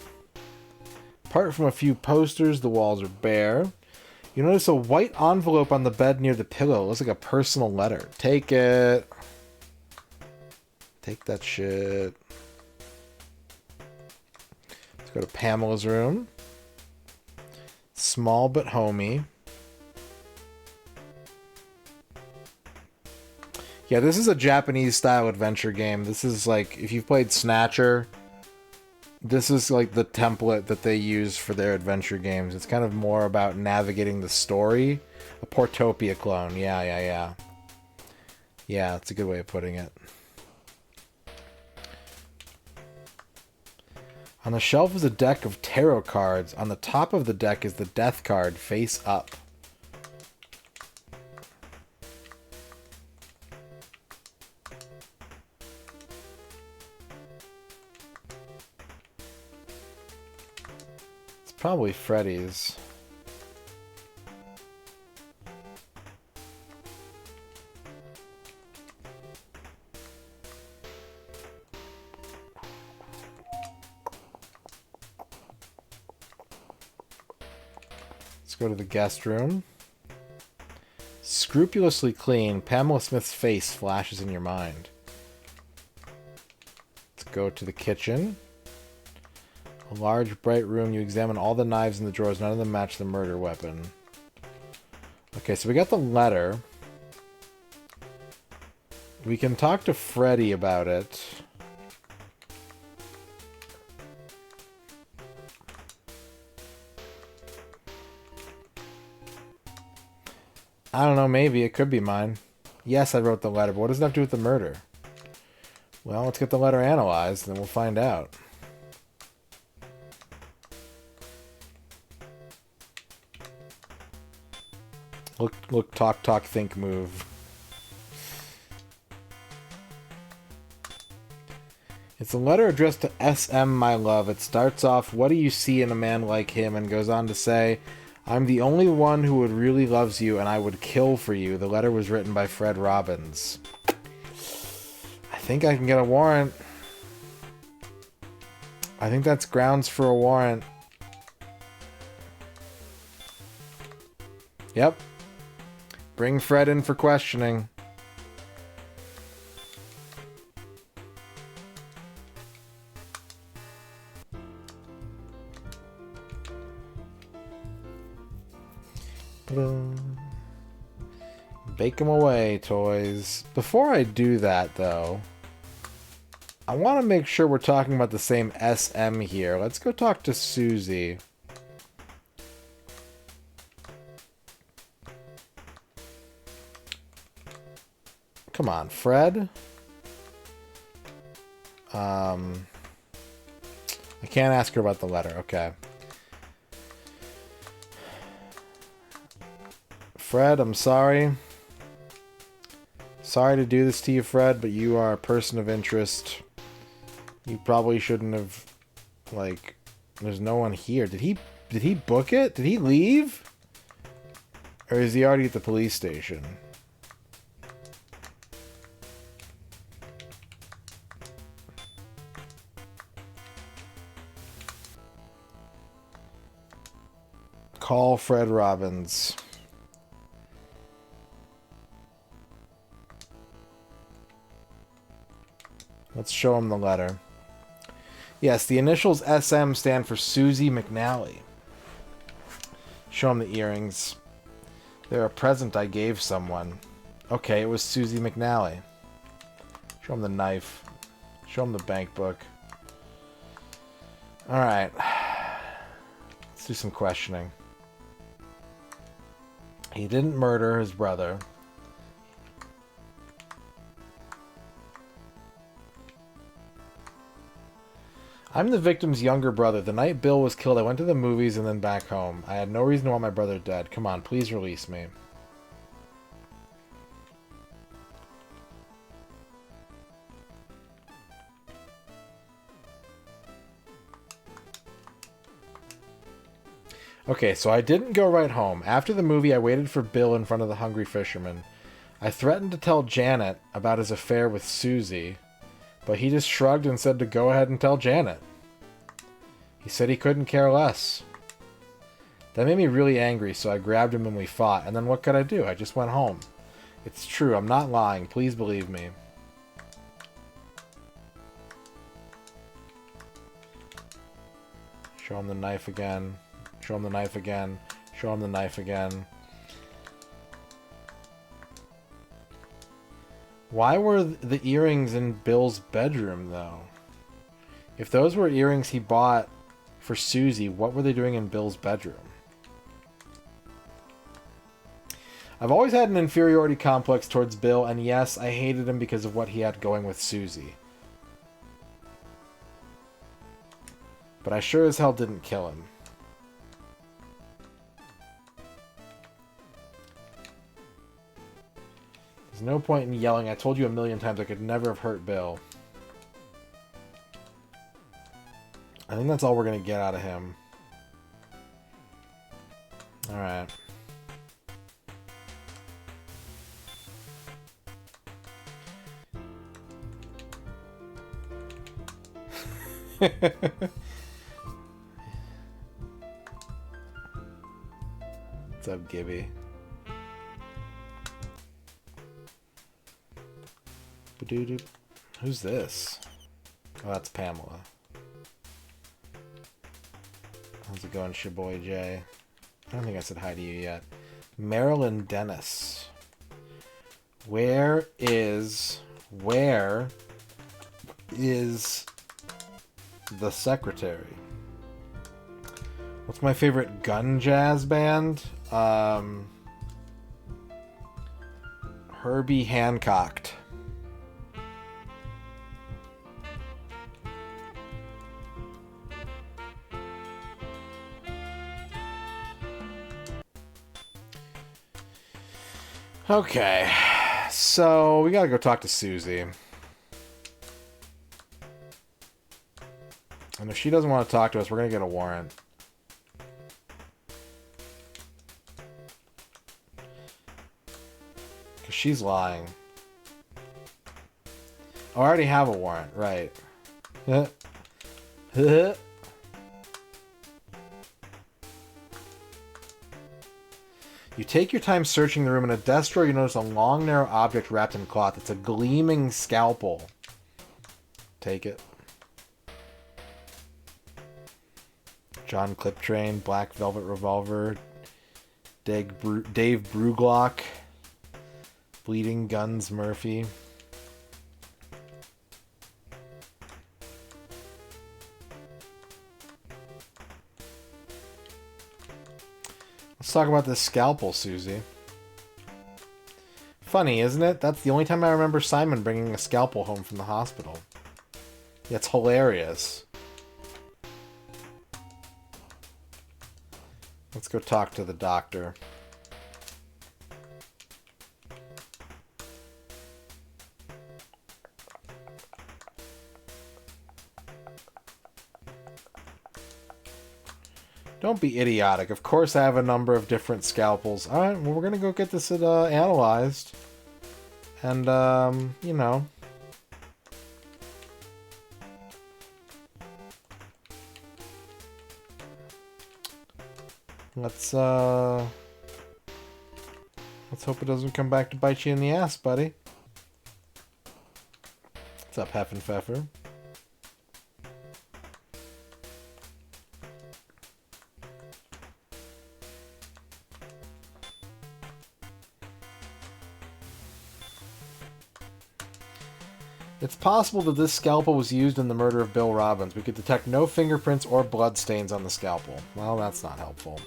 Apart from a few posters, the walls are bare. You notice a white envelope on the bed near the pillow. It looks like a personal letter. Take it. Take that shit. Let's go to Pamela's room. Small but homey. Yeah, this is a Japanese style adventure game. This is like, if you've played Snatcher, this is like the template that they use for their adventure games. It's kind of more about navigating the story A Portopia clone. Yeah, yeah, yeah. Yeah, that's a good way of putting it. On the shelf is a deck of tarot cards. On the top of the deck is the death card, face up. It's probably Freddy's. Go to the guest room. Scrupulously clean. Pamela Smith's face flashes in your mind. Let's go to the kitchen. A large, bright room. You examine all the knives in the drawers. None of them match the murder weapon. Okay, so we got the letter. We can talk to Freddy about it. I don't know, maybe. It could be mine. Yes, I wrote the letter, but what does it have to do with the murder? Well, let's get the letter analyzed, and then we'll find out. Look, talk, talk, think, move. It's a letter addressed to SM, my love. It starts off, what do you see in a man like him? And goes on to say, I'm the only one who would really loves you and I would kill for you. The letter was written by Fred Robbins. I think I can get a warrant. I think that's grounds for a warrant. Yep. Bring Fred in for questioning. Bake them away, toys. Before I do that, though, I want to make sure we're talking about the same SM here. Let's go talk to Susie. Come on, Fred. I can't ask her about the letter. Okay. Fred, I'm sorry. Sorry to do this to you, Fred, but you are a person of interest. You probably shouldn't have, like, there's no one here. Did he book it? Did he leave? Or is he already at the police station? Call Fred Robbins. Let's show him the letter. Yes, the initials SM stand for Susie McNally. Show him the earrings. They're a present I gave someone. Okay, it was Susie McNally. Show him the knife. Show him the bank book. Alright. Let's do some questioning. He didn't murder his brother. I'm the victim's younger brother. The night Bill was killed, I went to the movies and then back home. I had no reason to want my brother dead. Come on, please release me. Okay, so I didn't go right home. After the movie, I waited for Bill in front of the Hungry Fisherman. I threatened to tell Janet about his affair with Susie, but he just shrugged and said to go ahead and tell Janet. He said he couldn't care less. That made me really angry, so I grabbed him and we fought. And then what could I do? I just went home. It's true, I'm not lying. Please believe me. Show him the knife again. Show him the knife again. Show him the knife again. Why were the earrings in Bill's bedroom, though? If those were earrings he bought for Susie, what were they doing in Bill's bedroom? I've always had an inferiority complex towards Bill, and yes, I hated him because of what he had going with Susie. But I sure as hell didn't kill him. There's no point in yelling. I told you a million times I could never have hurt Bill. I think that's all we're going to get out of him. Alright. What's up, Gibby? Ba-doo-doo. Who's this? Oh, that's Pamela. How's it going, Shaboy J? I don't think I said hi to you yet. Marilyn Dennis. Where is the secretary? What's my favorite gun jazz band? Herbie Hancock. Okay, so we gotta go talk to Susie. And if she doesn't want to talk to us, we're gonna get a warrant. Because she's lying. Oh, I already have a warrant, right. You take your time searching the room. In a desk drawer, you notice a long, narrow object wrapped in cloth. It's a gleaming scalpel. Take it. John Cliptrain, Black Velvet Revolver, Dave Bruglock, Bleeding Guns Murphy. Let's talk about this scalpel, Susie. Funny, isn't it? That's the only time I remember Simon bringing a scalpel home from the hospital. Yeah, it's hilarious. Let's go talk to the doctor. Don't be idiotic. Of course I have a number of different scalpels. Alright, well, we're gonna go get this analyzed. And, you know. Let's hope it doesn't come back to bite you in the ass, buddy. What's up, Heffenpfeffer? It's possible that this scalpel was used in the murder of Bill Robbins. We could detect no fingerprints or blood stains on the scalpel. Well, that's not helpful.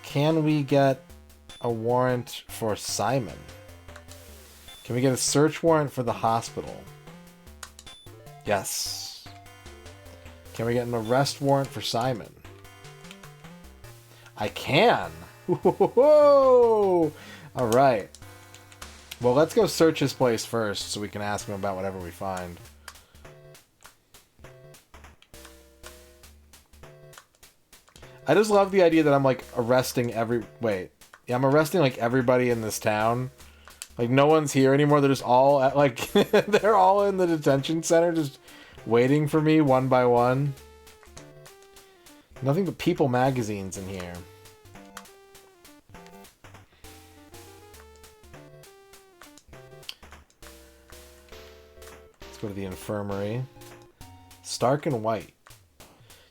Can we get a warrant for Simon? Can we get a search warrant for the hospital? Yes. Can we get an arrest warrant for Simon? I can! Whoa! Alright. Well, let's go search his place first so we can ask him about whatever we find. I just love the idea that I'm, like, arresting Wait. Yeah, I'm arresting, like, everybody in this town. Like, no one's here anymore. They're just all, at, like, they're all in the detention center just waiting for me one by one. Nothing but People magazines in here. Let's go to the infirmary. Stark and white.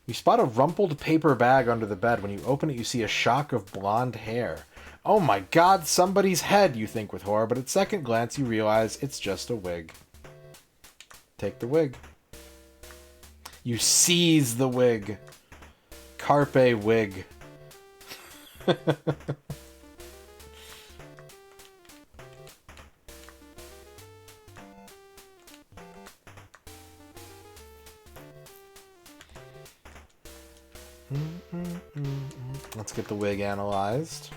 You spot a rumpled paper bag under the bed. When you open it, you see a shock of blonde hair. Oh my god, somebody's head, you think with horror, but at second glance you realize it's just a wig. Take the wig. You seize the wig. Carpe wig. Let's get the wig analyzed.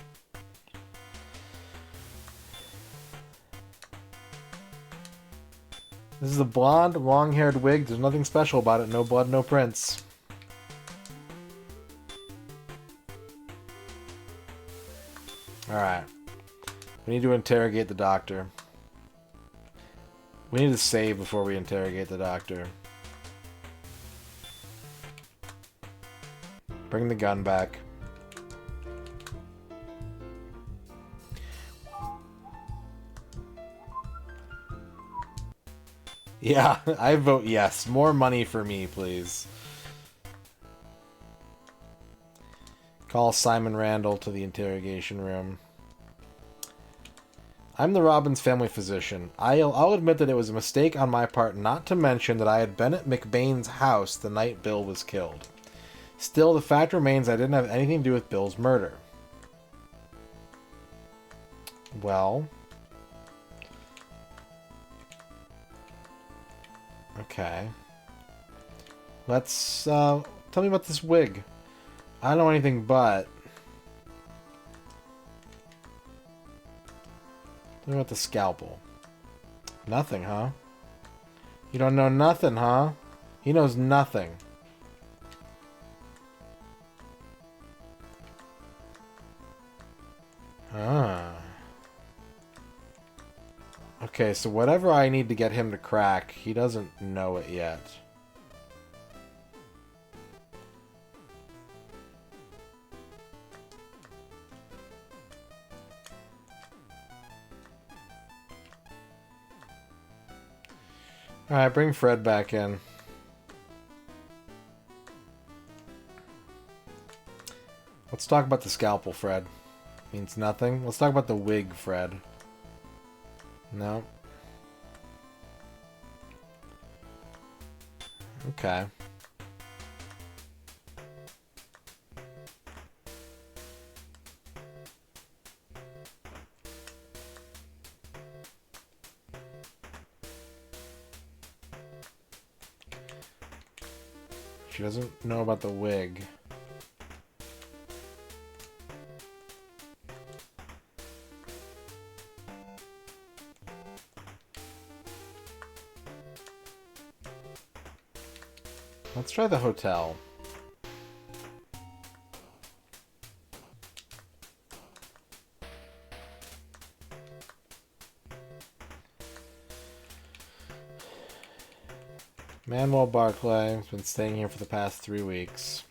This is a blonde, long-haired wig. There's nothing special about it. No blood, no prints. Alright. We need to interrogate the doctor. We need to save before we interrogate the doctor. Bring the gun back. Yeah, I vote yes. More money for me, please. Call Simon Randall to the interrogation room. I'm the Robbins family physician. I'll admit that it was a mistake on my part not to mention that I had been at McBain's house the night Bill was killed. Still, the fact remains I didn't have anything to do with Bill's murder. Well... Okay. Let's, tell me about this wig. I don't know anything but... Tell me about the scalpel. Nothing, huh? You don't know nothing, huh? He knows nothing. Ah. Okay, so whatever I need to get him to crack, he doesn't know it yet. Alright, bring Fred back in. Let's talk about the scalpel, Fred. Means nothing. Let's talk about the wig, Fred. No. Okay. She doesn't know about the wig. Let's try the hotel. Manuel Barclay has been staying here for the past 3 weeks.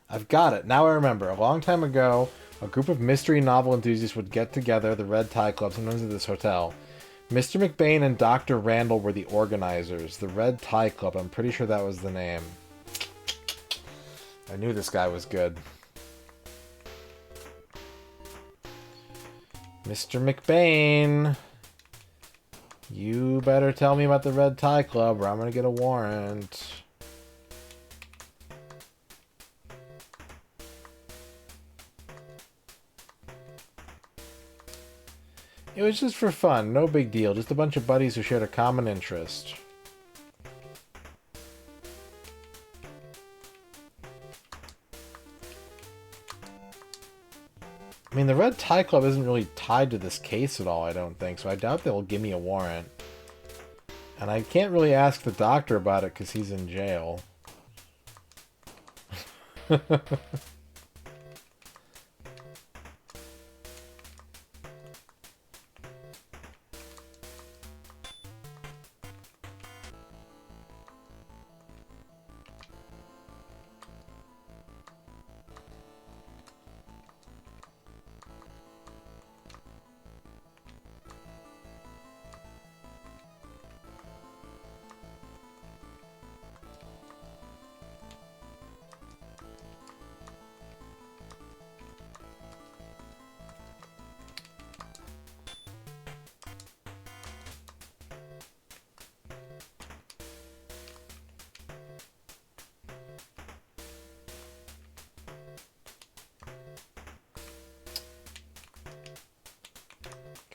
I've got it. Now I remember. A long time ago, a group of mystery novel enthusiasts would get together, the Red Tie Club, sometimes at this hotel. Mr. McBain and Dr. Randall were the organizers. The Red Tie Club, I'm pretty sure that was the name. I knew this guy was good. Mr. McBain, you better tell me about the Red Tie Club or I'm gonna get a warrant. It was just for fun, no big deal. Just a bunch of buddies who shared a common interest. I mean, the Red Tie Club isn't really tied to this case at all, I don't think, so I doubt they'll give me a warrant. And I can't really ask the doctor about it because he's in jail.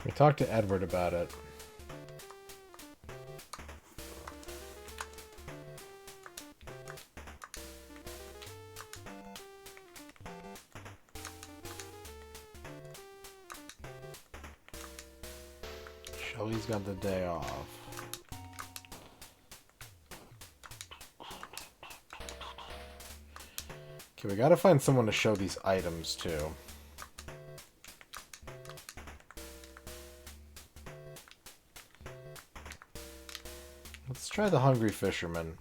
We talked to Edward about it. Shelly's got the day off. Okay, we gotta find someone to show these items to. Let's try the Hungry Fisherman.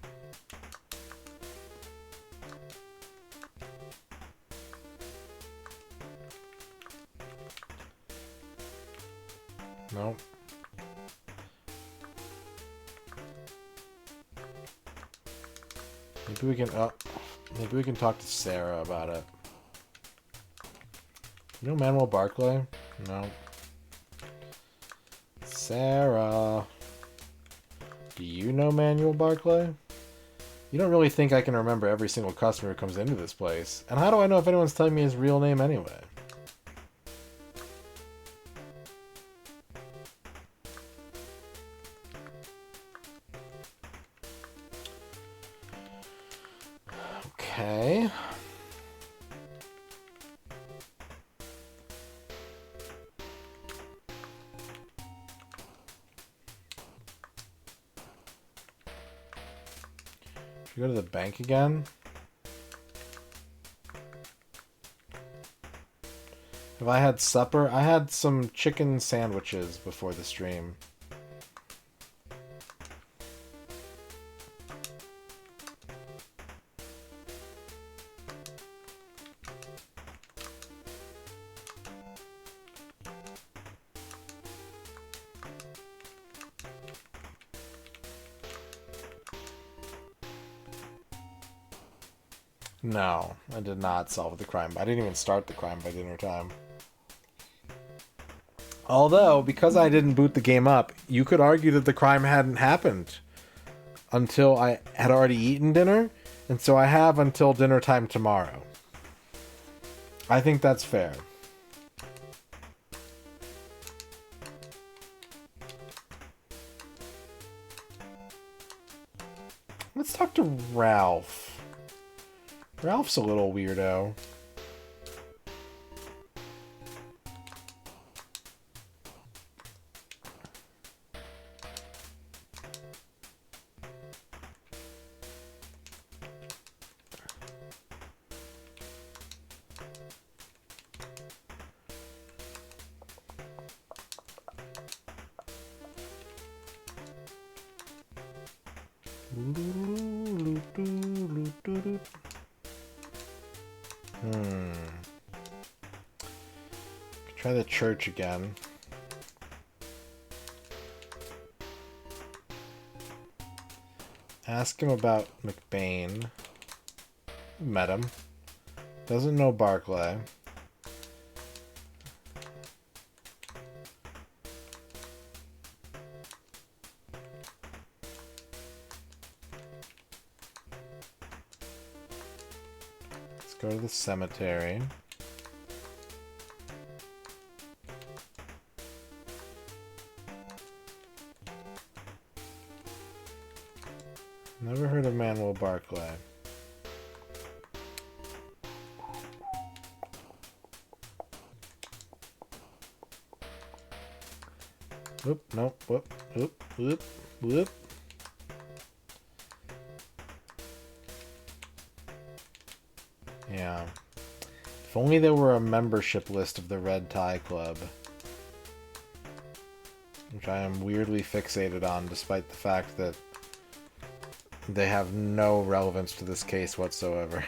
Nope. Maybe we can maybe we can talk to Sarah about it. You know Manuel Barclay? No. Sarah. Do you know Manuel Barclay? You don't really think I can remember every single customer who comes into this place. And how do I know if anyone's telling me his real name anyway? Okay. Should we go to the bank again? Have I had supper? I had some chicken sandwiches before the stream. No, I did not solve the crime. I didn't even start the crime by dinner time. Although, because I didn't boot the game up, you could argue that the crime hadn't happened until I had already eaten dinner, and so I have until dinner time tomorrow. I think that's fair. Let's talk to Ralph. Ralph's a little weirdo. Try the church again. Ask him about McBain. Met him. Doesn't know Barclay. Let's go to the cemetery. Never heard of Manuel Barclay. Whoop, nope, whoop, whoop, whoop, whoop. Yeah. If only there were a membership list of the Red Tie Club. Which I am weirdly fixated on, despite the fact that they have no relevance to this case whatsoever.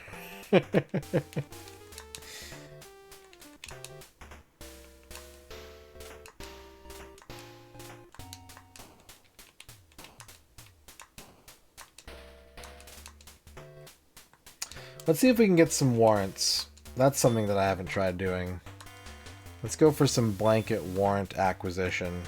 Let's see if we can get some warrants. That's something that I haven't tried doing. Let's go for some blanket warrant acquisition.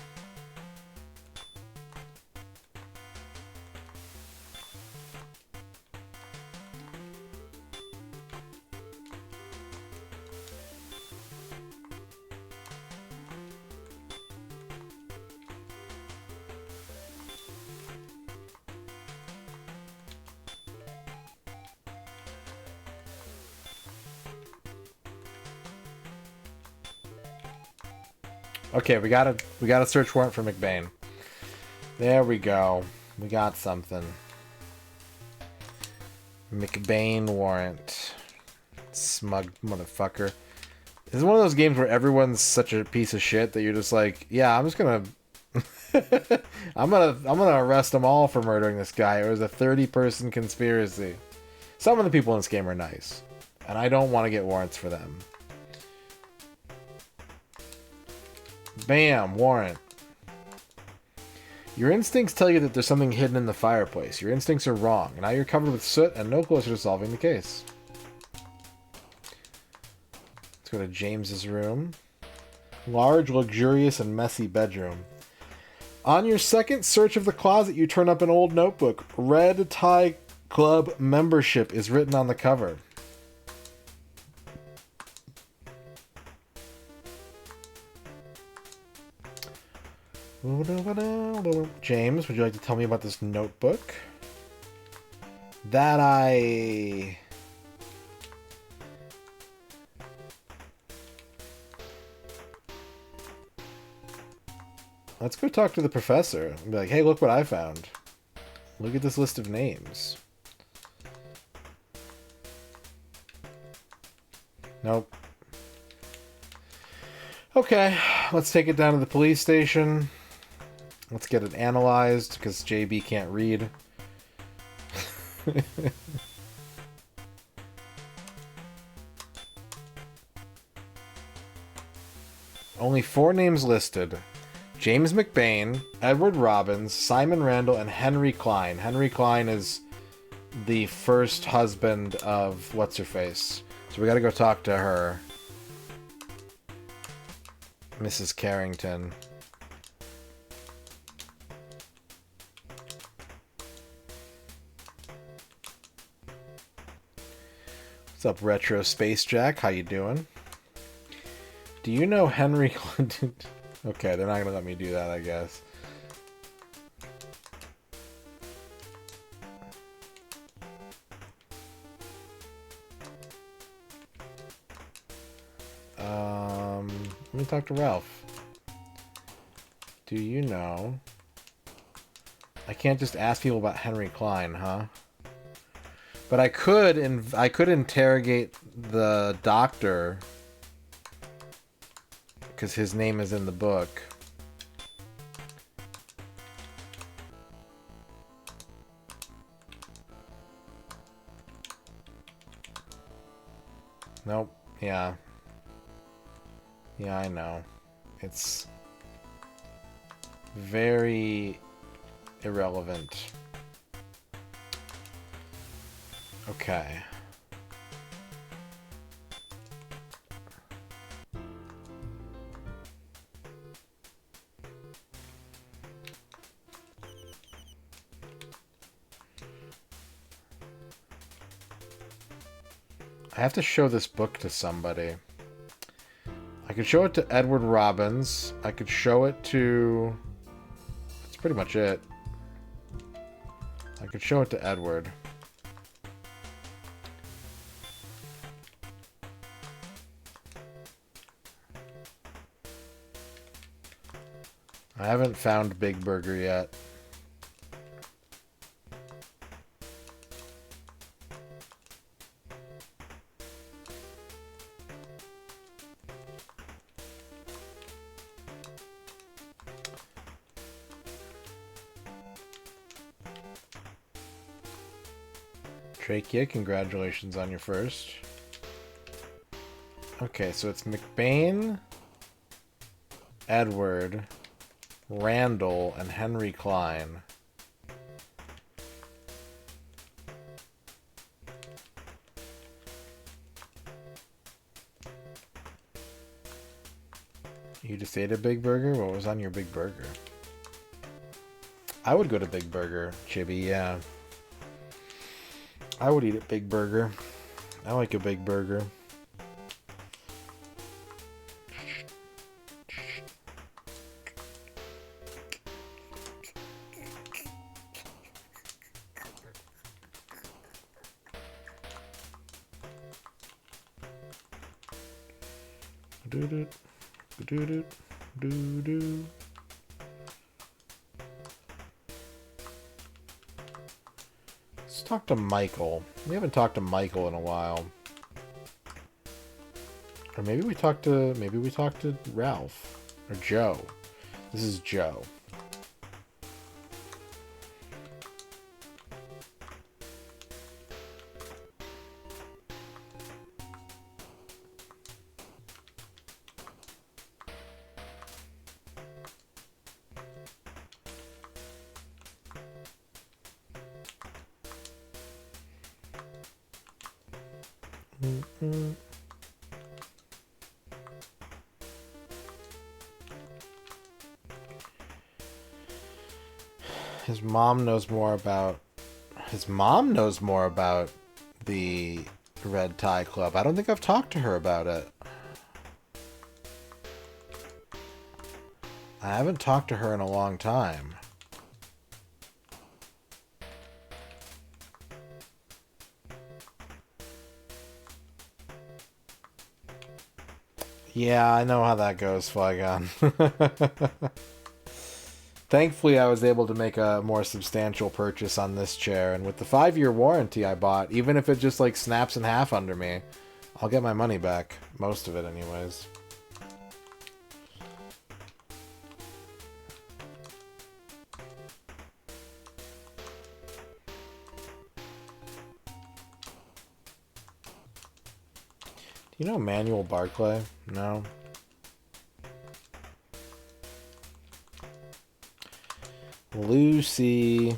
Okay, we got a search warrant for McBain. There we go. We got something. McBain warrant. Smug motherfucker. This is one of those games where everyone's such a piece of shit that you're just like, yeah, I'm just gonna I'm gonna arrest them all for murdering this guy. It was a 30-person conspiracy. Some of the people in this game are nice, and I don't want to get warrants for them. Bam, warrant. Your instincts tell you that there's something hidden in the fireplace. Your instincts are wrong. Now you're covered with soot and no closer to solving the case. Let's go to James's room. Large, luxurious, and messy bedroom. On your second search of the closet, you turn up an old notebook. Red Tie Club membership is written on the cover. James, would you like to tell me about this notebook? Let's go talk to the professor and be like, hey, look what I found. Look at this list of names. Nope. Okay, let's take it down to the police station. Let's get it analyzed, because JB can't read. Only 4 names listed. James McBain, Edward Robbins, Simon Randall, and Henry Klein. Henry Klein is the first husband of What's-Her-Face. So we gotta go talk to her. Mrs. Carrington. What's up, Retro Space Jack? How you doing? Do you know Henry Clinton? Okay, they're not gonna let me do that, I guess. Let me talk to Ralph. Do you know? I can't just ask people about Henry Klein, huh? But I could interrogate the doctor, because his name is in the book. Nope. Yeah. Yeah, I know. It's very irrelevant. Okay. I have to show this book to somebody. I could show it to Edward Robbins. I could show it to... That's pretty much it. I could show it to Edward. I haven't found Big Burger yet. Trachea, congratulations on your first. Okay, so it's McBain, Edward, Randall, and Henry Klein. You just ate a Big Burger? What was on your Big Burger? I would go to Big Burger, Chibi, yeah. I would eat a Big Burger. I like a Big Burger. Doo-doo, doo-doo. do, do. Let's talk to Michael. We haven't talked to Michael in a while. Or maybe we talked to Ralph or Joe. This is Joe. His mom knows more about the Red Tie Club. I don't think I've talked to her about it. I haven't talked to her in a long time. Yeah, I know how that goes, Flygon. Thankfully, I was able to make a more substantial purchase on this chair, and with the 5-year warranty I bought, even if it just like snaps in half under me, I'll get my money back. Most of it, anyways. Do you know Manuel Barclay? No. Lucy.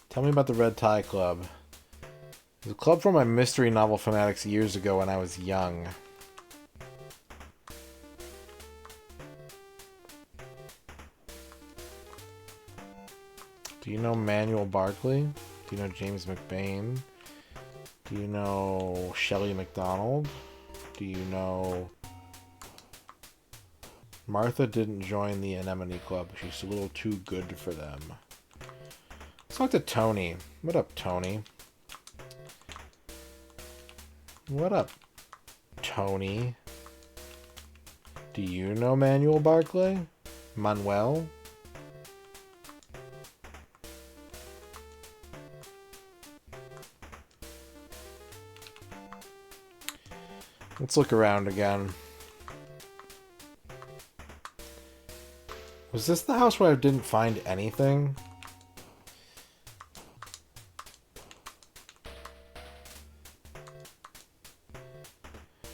Tell me about the Red Tie Club. It was a club for my mystery novel fanatics years ago when I was young. Do you know Manuel Barclay? Do you know James McBain? Do you know Shelley MacDonald? Do you know... Martha didn't join the Anemone Club. She's a little too good for them. Let's talk to Tony. What up, Tony? What up, Tony? Do you know Manuel Barclay? Manuel? Let's look around again. Was this the house where I didn't find anything?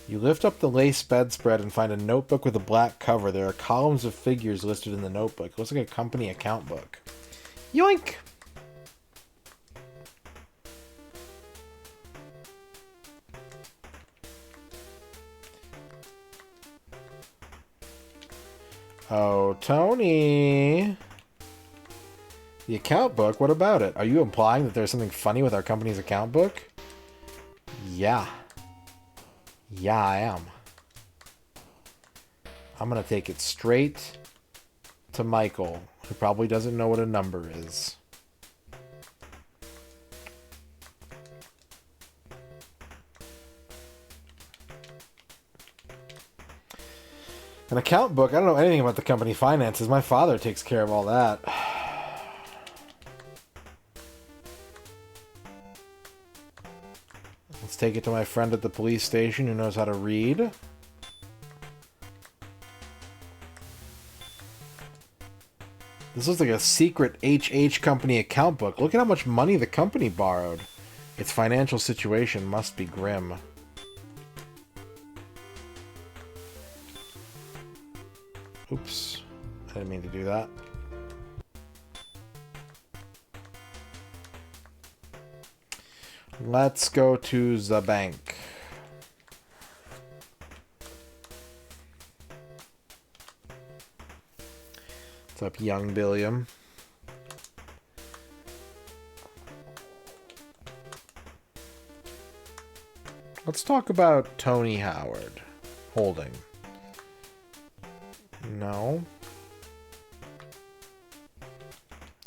You lift up the lace bedspread and find a notebook with a black cover. There are columns of figures listed in the notebook. It looks like a company account book. Yoink! Oh, Tony. The account book? What about it? Are you implying that there's something funny with our company's account book? Yeah. Yeah, I am. I'm gonna take it straight to Michael, who probably doesn't know what a number is. An account book? I don't know anything about the company finances. My father takes care of all that. Let's take it to my friend at the police station who knows how to read. This looks like a secret HH company account book. Look at how much money the company borrowed. Its financial situation must be grim. Oops. I didn't mean to do that. Let's go to the bank. What's up, young Billiam? Let's talk about Tony Howard Holding. No.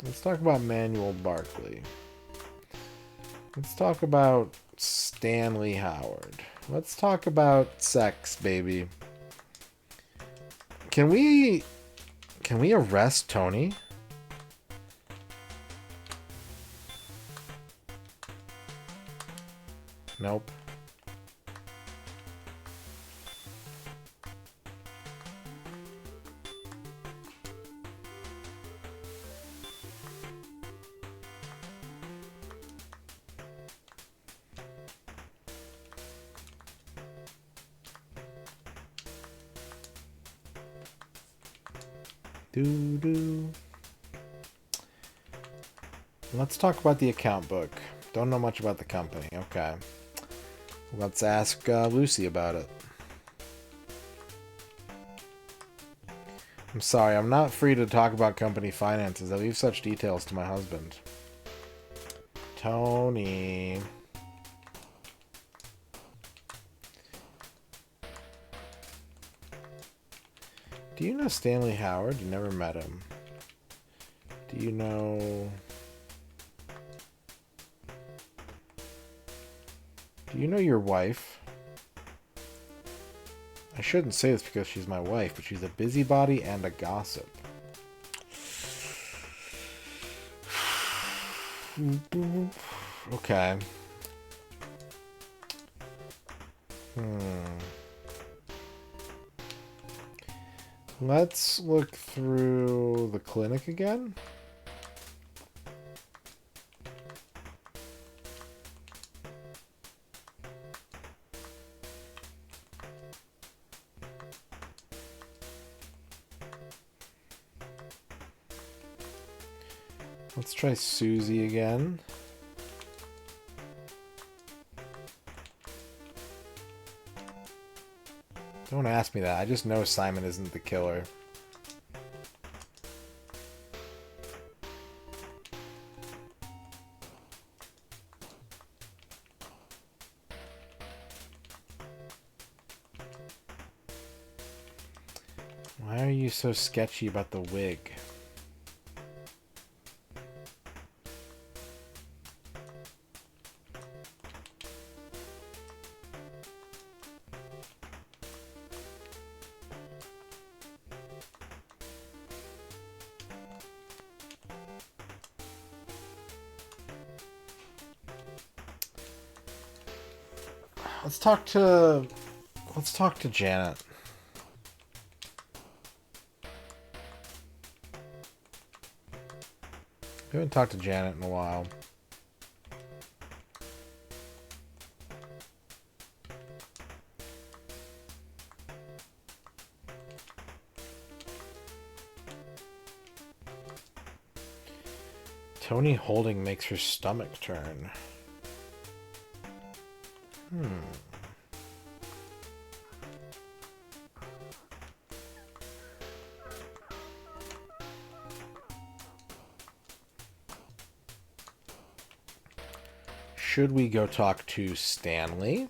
Let's talk about Manuel Barclay. Let's talk about Stanley Howard. Let's talk about sex, baby. Can we arrest Tony? Nope. Doo-doo. Let's talk about the account book. Don't know much about the company. Okay. Let's ask Lucy about it. I'm sorry, I'm not free to talk about company finances. I leave such details to my husband. Tony. Do you know Stanley Howard? You never met him. Do you know... Do you know your wife? I shouldn't say this because she's my wife, but she's a busybody and a gossip. Okay. Let's look through the clinic again. Let's try Susie again. Don't ask me that. I just know Simon isn't the killer. Why are you so sketchy about the wig? Let's talk to Janet. We haven't talked to Janet in a while. Tony holding makes her stomach turn. Should we go talk to Stanley?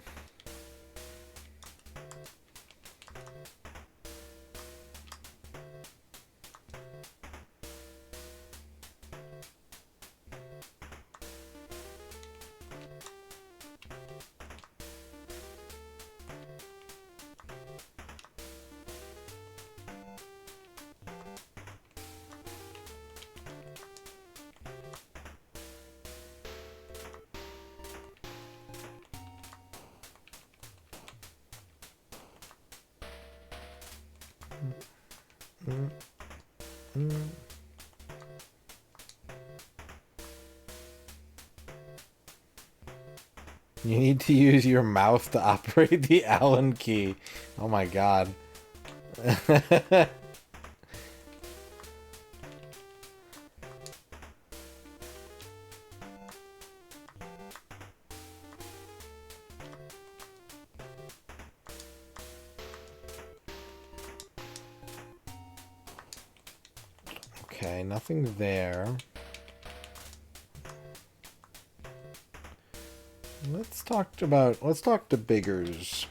You need to use your mouth to operate the Allen key. Oh my god. Okay, nothing there. Let's talk to Biggers.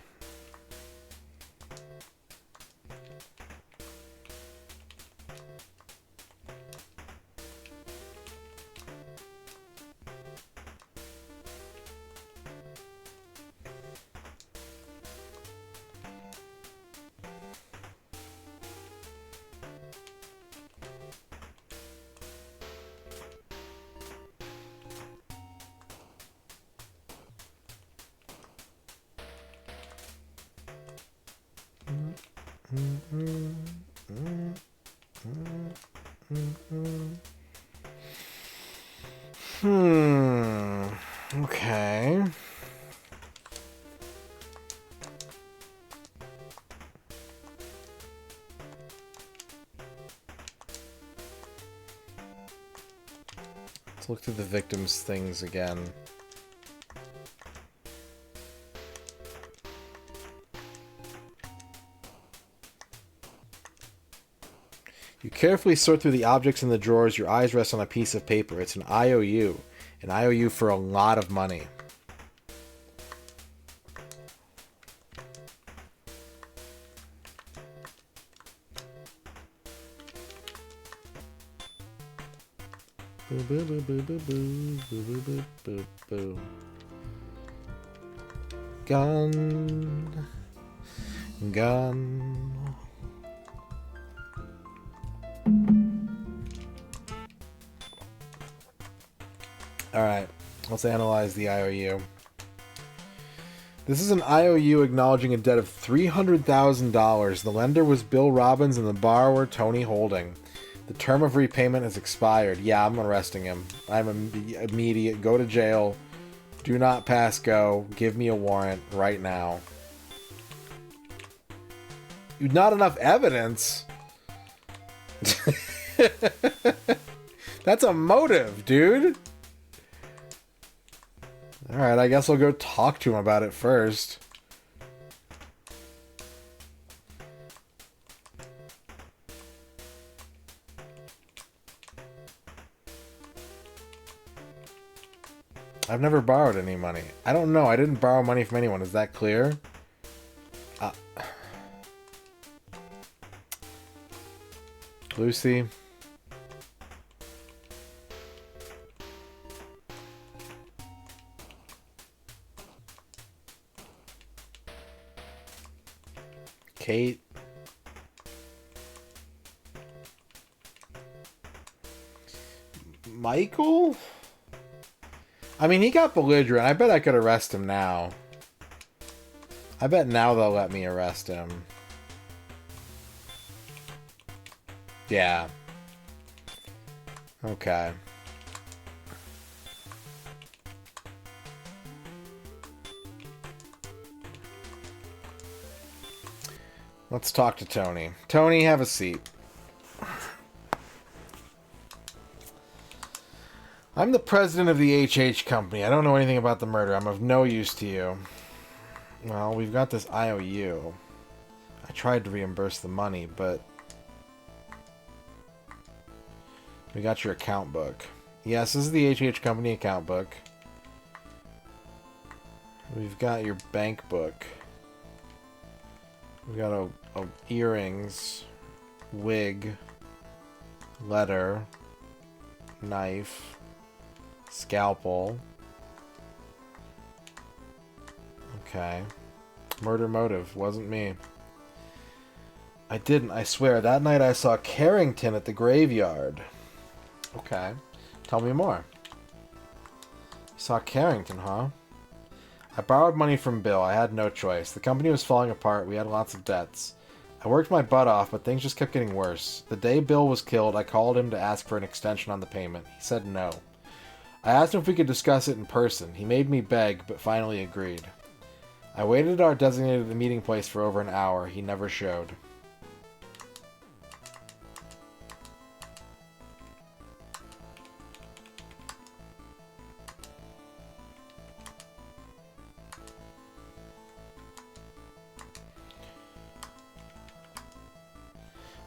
Okay. Let's look through the victims' things again. You carefully sort through the objects in the drawers. Your eyes rest on a piece of paper. It's an IOU. An IOU for a lot of money. Boo boo boo boo boo boo boo boo boo boo. Gun. Gun. Alright, let's analyze the IOU. This is an IOU acknowledging a debt of $300,000. The lender was Bill Robbins and the borrower Tony Holding. The term of repayment has expired. Yeah, I'm arresting him. I'm immediate. Go to jail. Do not pass go. Give me a warrant right now. Not enough evidence? That's a motive, dude. Alright, I guess I'll go talk to him about it first. I've never borrowed any money. I don't know. I didn't borrow money from anyone. Is that clear? Lucy. Kate. Michael? I mean, he got belligerent. I bet I could arrest him now. I bet now they'll let me arrest him. Yeah. Okay. Let's talk to Tony. Tony, have a seat. I'm the president of the HH company. I don't know anything about the murder. I'm of no use to you. Well, we've got this IOU. I tried to reimburse the money, but... we got your account book. Yes, this is the HH company account book. We've got your bank book. We've got a earrings, wig, letter, knife, scalpel. Okay. Murder motive. Wasn't me. I didn't, I swear. That night I saw Carrington at the graveyard. Okay. Tell me more. You saw Carrington, huh? I borrowed money from Bill. I had no choice. The company was falling apart. We had lots of debts. I worked my butt off, but things just kept getting worse. The day Bill was killed, I called him to ask for an extension on the payment. He said no. I asked him if we could discuss it in person. He made me beg, but finally agreed. I waited at our designated meeting place for over an hour. He never showed.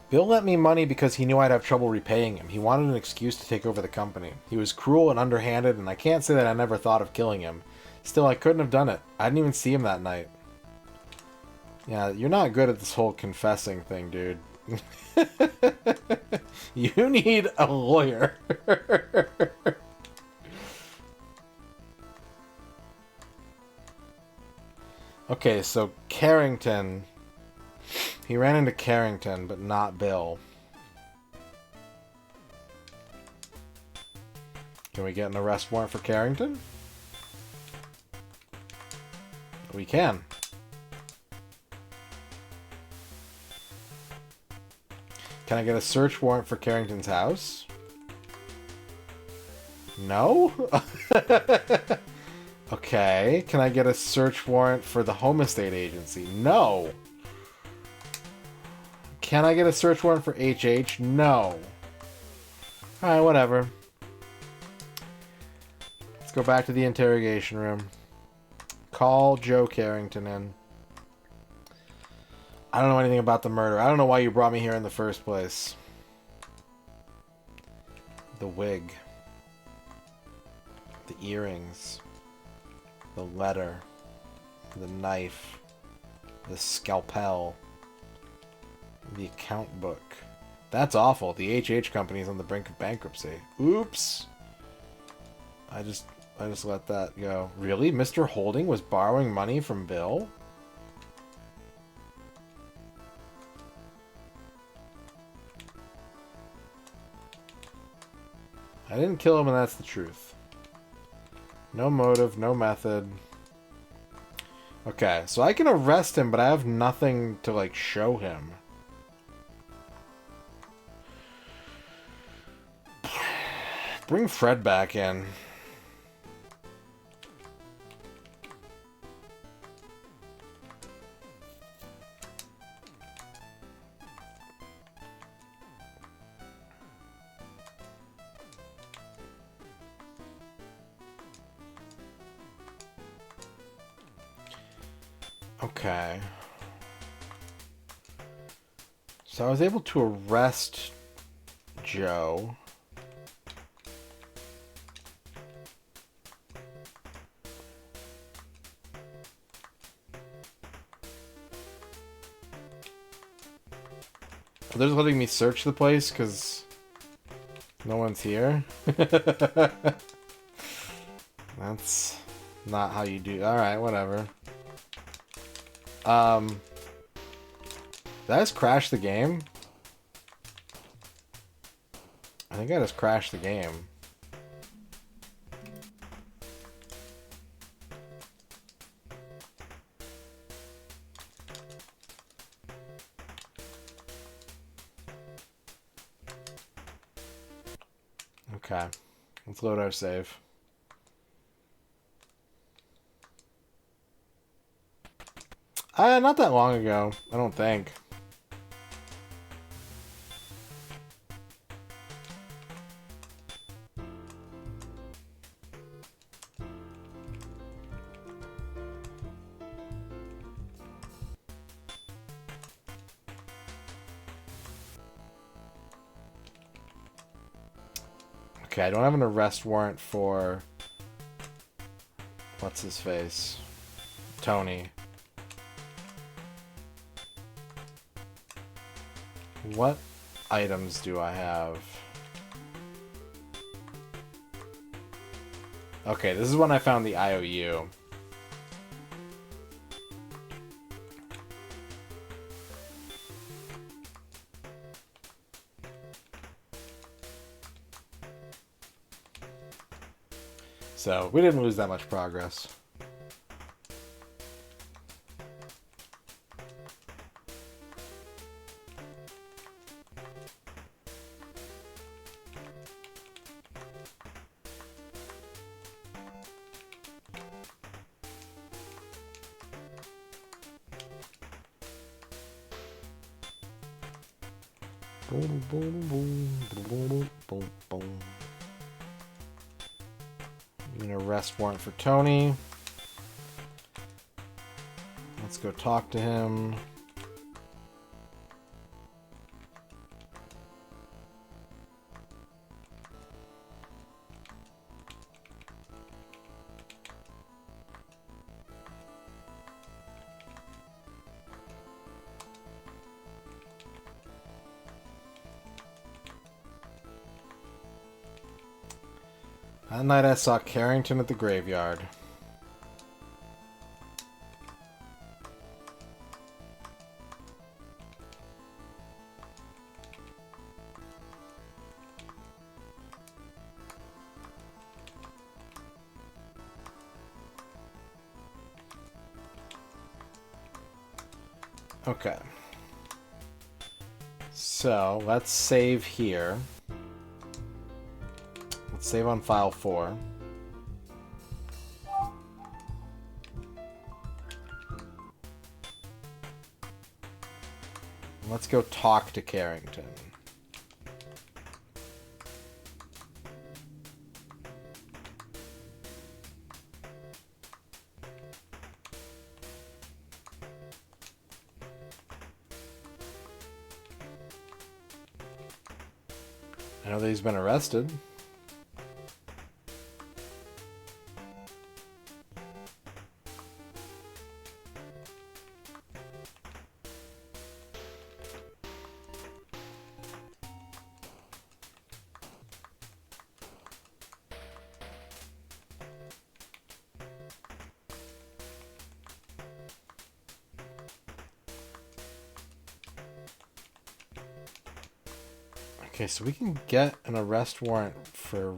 Bill lent me money because he knew I'd have trouble repaying him. He wanted an excuse to take over the company. He was cruel and underhanded, and I can't say that I never thought of killing him. Still, I couldn't have done it. I didn't even see him that night. Yeah, you're not good at this whole confessing thing, dude. You need a lawyer. Okay, so Carrington... he ran into Carrington, but not Bill. Can we get an arrest warrant for Carrington? We can. Can I get a search warrant for Carrington's house? No? Okay. Can I get a search warrant for the home estate agency? No. Can I get a search warrant for HH? No. Alright, whatever. Let's go back to the interrogation room. Call Joe Carrington in. I don't know anything about the murder. I don't know why you brought me here in the first place. The wig. The earrings. The letter. The knife. The scalpel. The account book. That's awful. The HH company's on the brink of bankruptcy. Oops. I just let that go. Really? Mr. Holding was borrowing money from Bill? I didn't kill him, and that's the truth. No motive, no method. Okay, so I can arrest him, but I have nothing to, like, show him. Bring Fred back in. Okay. So I was able to arrest Joe. They're just letting me search the place because no one's here. That's not how you do. Alright, whatever. Did I just crash the game? I think I just crashed the game. Okay. Let's load our save. Not that long ago, I don't think. Okay, I don't have an arrest warrant for... What's his face? Tony. What items do I have? Okay, this is when I found the IOU. So, we didn't lose that much progress. Boom, boom, boom, boom, boom, boom, boom. An arrest warrant for Tony. Let's go talk to him. That night I saw Carrington at the graveyard. Okay. So let's save here. Let's save on file 4. Let's go talk to Carrington. I know that he's been arrested. Okay, so we can get an arrest warrant for...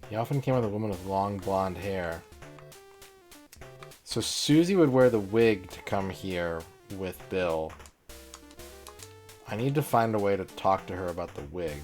He often came with a woman with long blonde hair. So Susie would wear the wig to come here with Bill. I need to find a way to talk to her about the wig.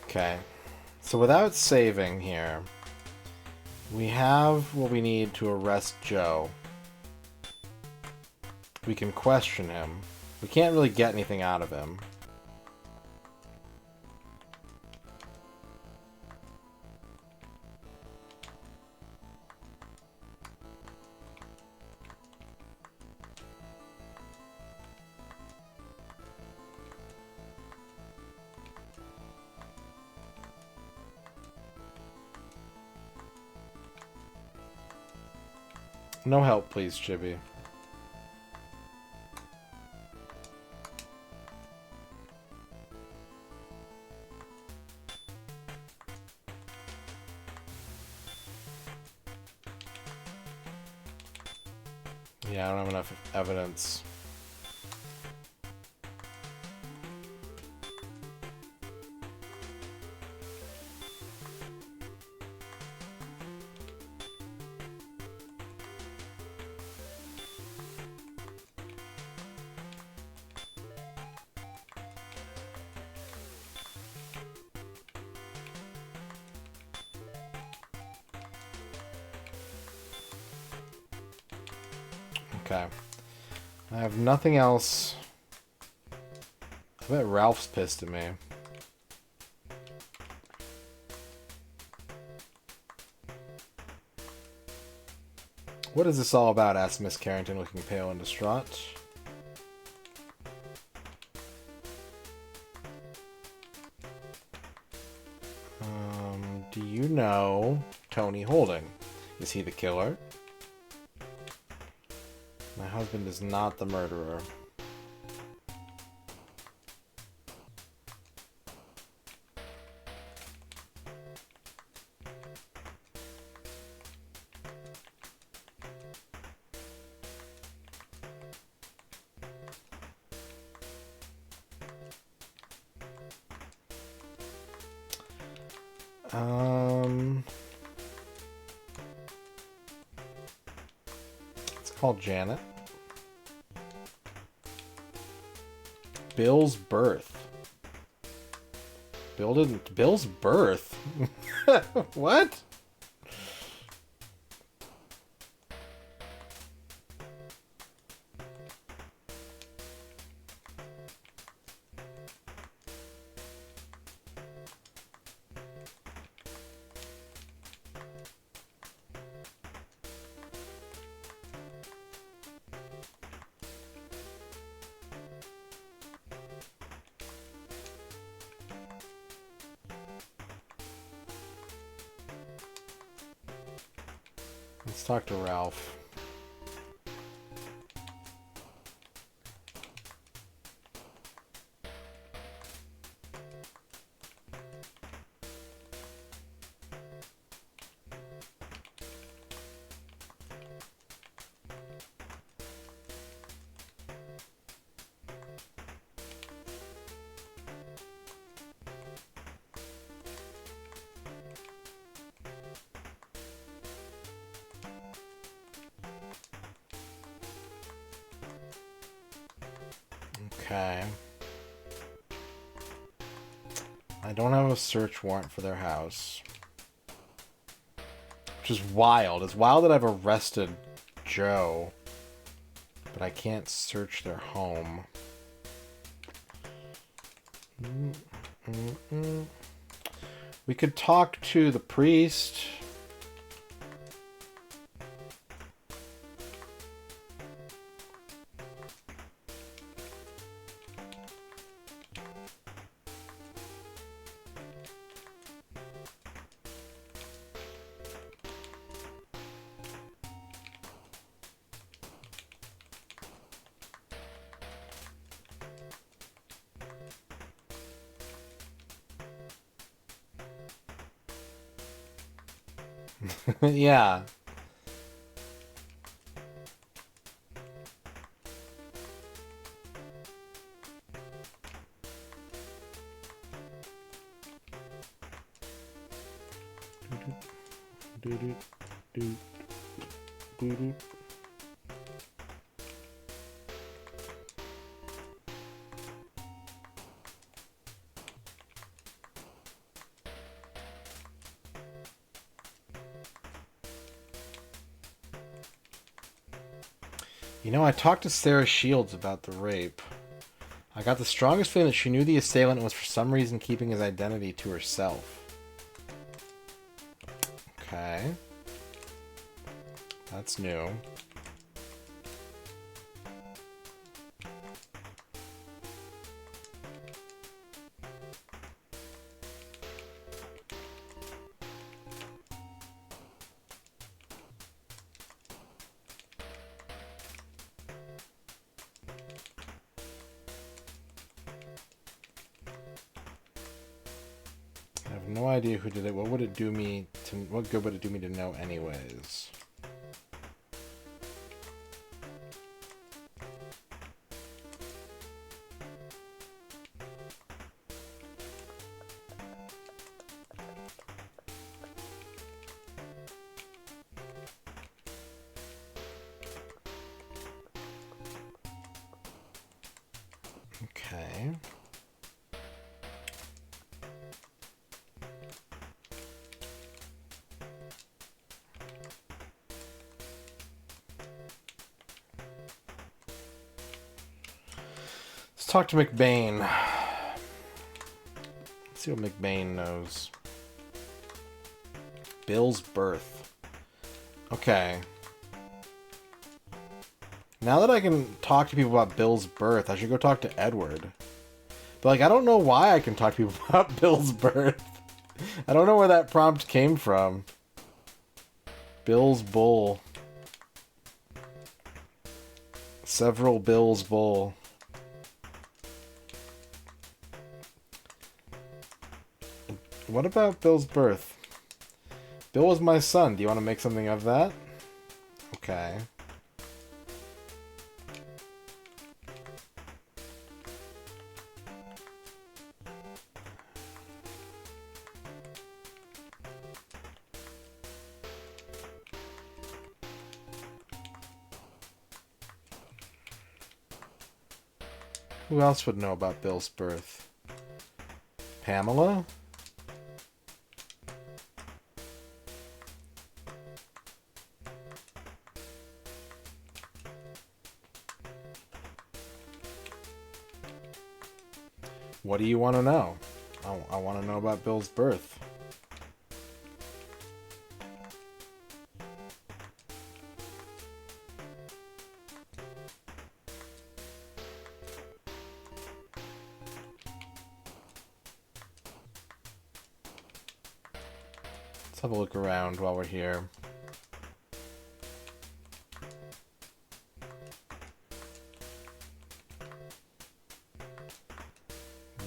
Okay, so without saving here, we have what we need to arrest Joe. We can question him. We can't really get anything out of him. No help, please, Chibi. Yeah, I don't have enough evidence. Okay. I have nothing else. I bet Ralph's pissed at me. What is this all about? Asked Miss Carrington, looking pale and distraught. Do you know Tony Holding? Is he the killer? My husband is not the murderer. Let's call Janet. Bill's birth. Bill's birth? What? Let's talk to Ralph. Okay. I don't have a search warrant for their house. Which is wild. It's wild that I've arrested Joe, but I can't search their home. We could talk to the priest. Yeah. You know, I talked to Sarah Shields about the rape. I got the strongest feeling that she knew the assailant was for some reason keeping his identity to herself. Okay. That's new. I have no idea who did it. What would it do me to... What good would it do me to know anyways? Okay. Let's talk to McBain. Let's see what McBain knows. Bill's birth. Okay. Now that I can talk to people about Bill's birth, I should go talk to Edward. But, like, I don't know why I can talk to people about Bill's birth. I don't know where that prompt came from. Bill's bull. Several Bill's bull. What about Bill's birth? Bill was my son. Do you want to make something of that? Okay. Who else would know about Bill's birth? Pamela? What do you want to know? I want to know about Bill's birth. Let's have a look around while we're here.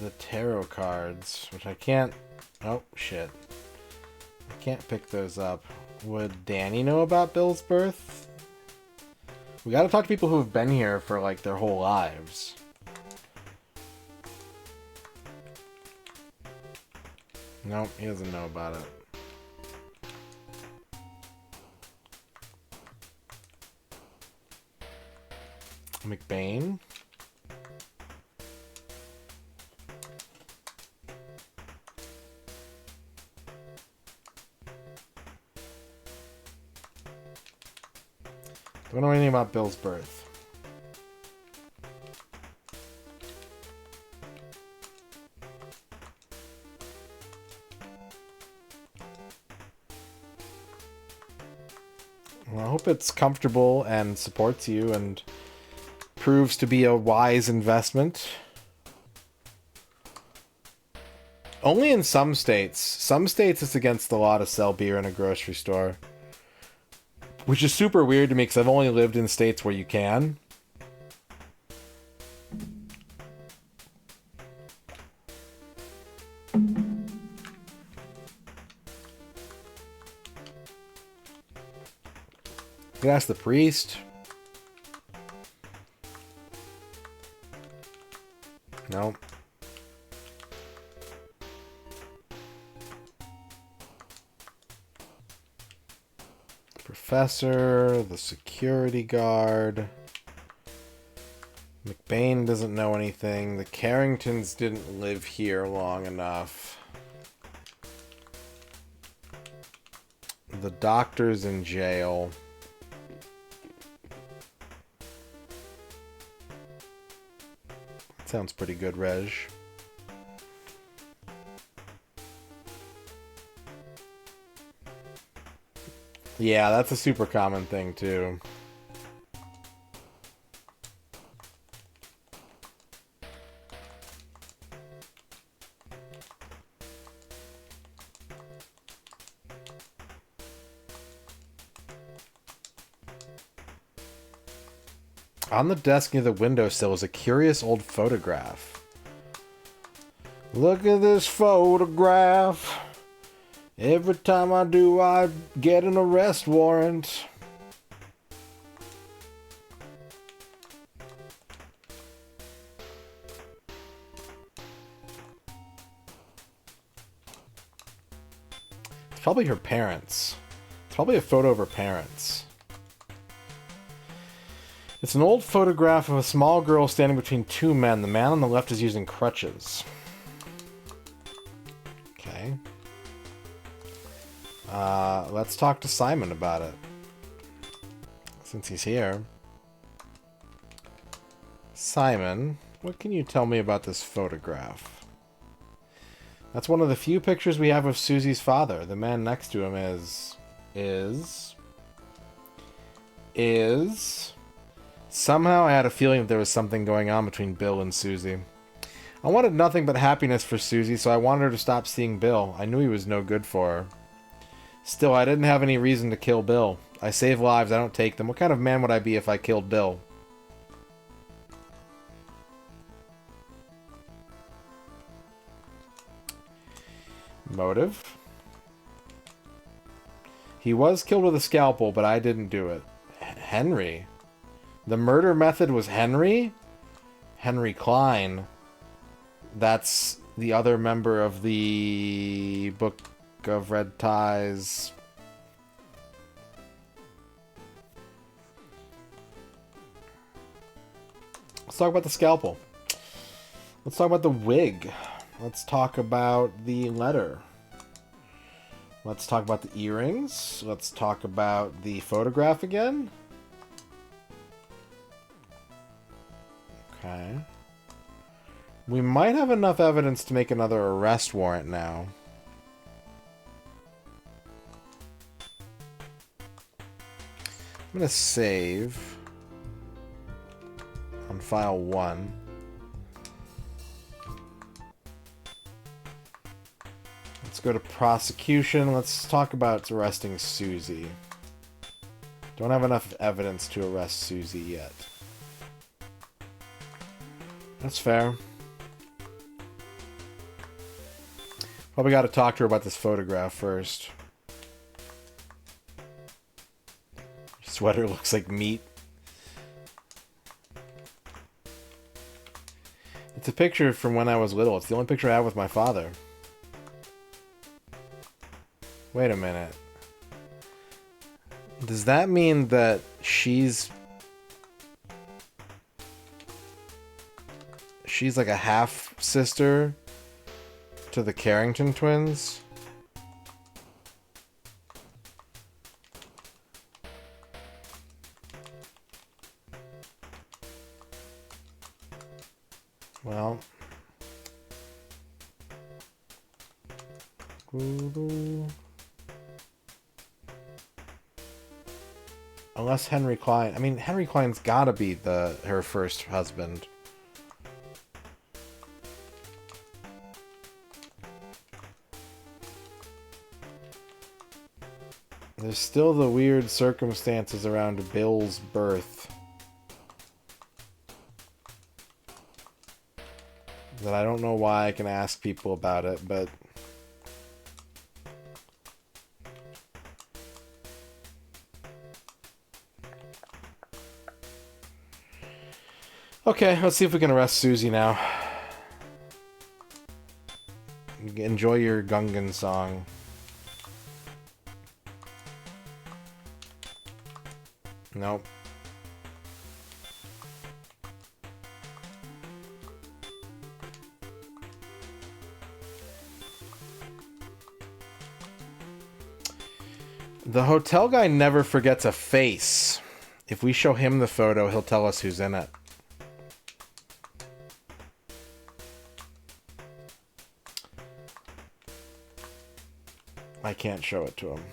The tarot cards, which I can't... Oh, shit. I can't pick those up. Would Danny know about Bill's birth? We gotta talk to people who have been here for, like, their whole lives. Nope, he doesn't know about it. McBain? Don't know anything about Bill's birth. Well, I hope it's comfortable and supports you and proves to be a wise investment. Only in some states. Some states it's against the law to sell beer in a grocery store. Which is super weird to me because I've only lived in states where you can. You could ask the priest. No. Professor, the security guard. McBain doesn't know anything. The Carringtons didn't live here long enough. The doctor's in jail. Sounds pretty good, Reg. Yeah, that's a super common thing, too. On the desk near the windowsill is a curious old photograph. Look at this photograph. Every time I do, I get an arrest warrant. It's probably her parents. It's probably a photo of her parents. It's an old photograph of a small girl standing between two men. The man on the left is using crutches. Okay. Let's talk to Simon about it. Since he's here. Simon, what can you tell me about this photograph? That's one of the few pictures we have of Susie's father. The man next to him is... Somehow I had a feeling that there was something going on between Bill and Susie. I wanted nothing but happiness for Susie, so I wanted her to stop seeing Bill. I knew he was no good for her. Still, I didn't have any reason to kill Bill. I save lives, I don't take them. What kind of man would I be if I killed Bill? Motive? He was killed with a scalpel, but I didn't do it. Henry? The murder method was Henry? Henry Klein. That's the other member of the Book of Red Ties. Let's talk about the scalpel. Let's talk about the wig. let's talk about the letter. Let's talk about the earrings. Let's talk about the photograph again. Okay. We might have enough evidence to make another arrest warrant now. I'm going to save on file 1. Let's go to prosecution. Let's talk about arresting Susie. Don't have enough evidence to arrest Susie yet. That's fair. Probably got to talk to her about this photograph first. Sweater looks like meat. It's a picture from when I was little. It's the only picture I have with my father. Wait a minute. Does that mean that she's like a half sister to the Carrington twins? Well, unless Henry Klein. I mean, Henry Klein's gotta be her first husband. There's still the weird circumstances around Bill's birth that I don't know why I can ask people about it, but okay, let's see if we can arrest Susie now. Enjoy your Gungan song. Nope. The hotel guy never forgets a face. If we show him the photo, he'll tell us who's in it. I can't show it to him.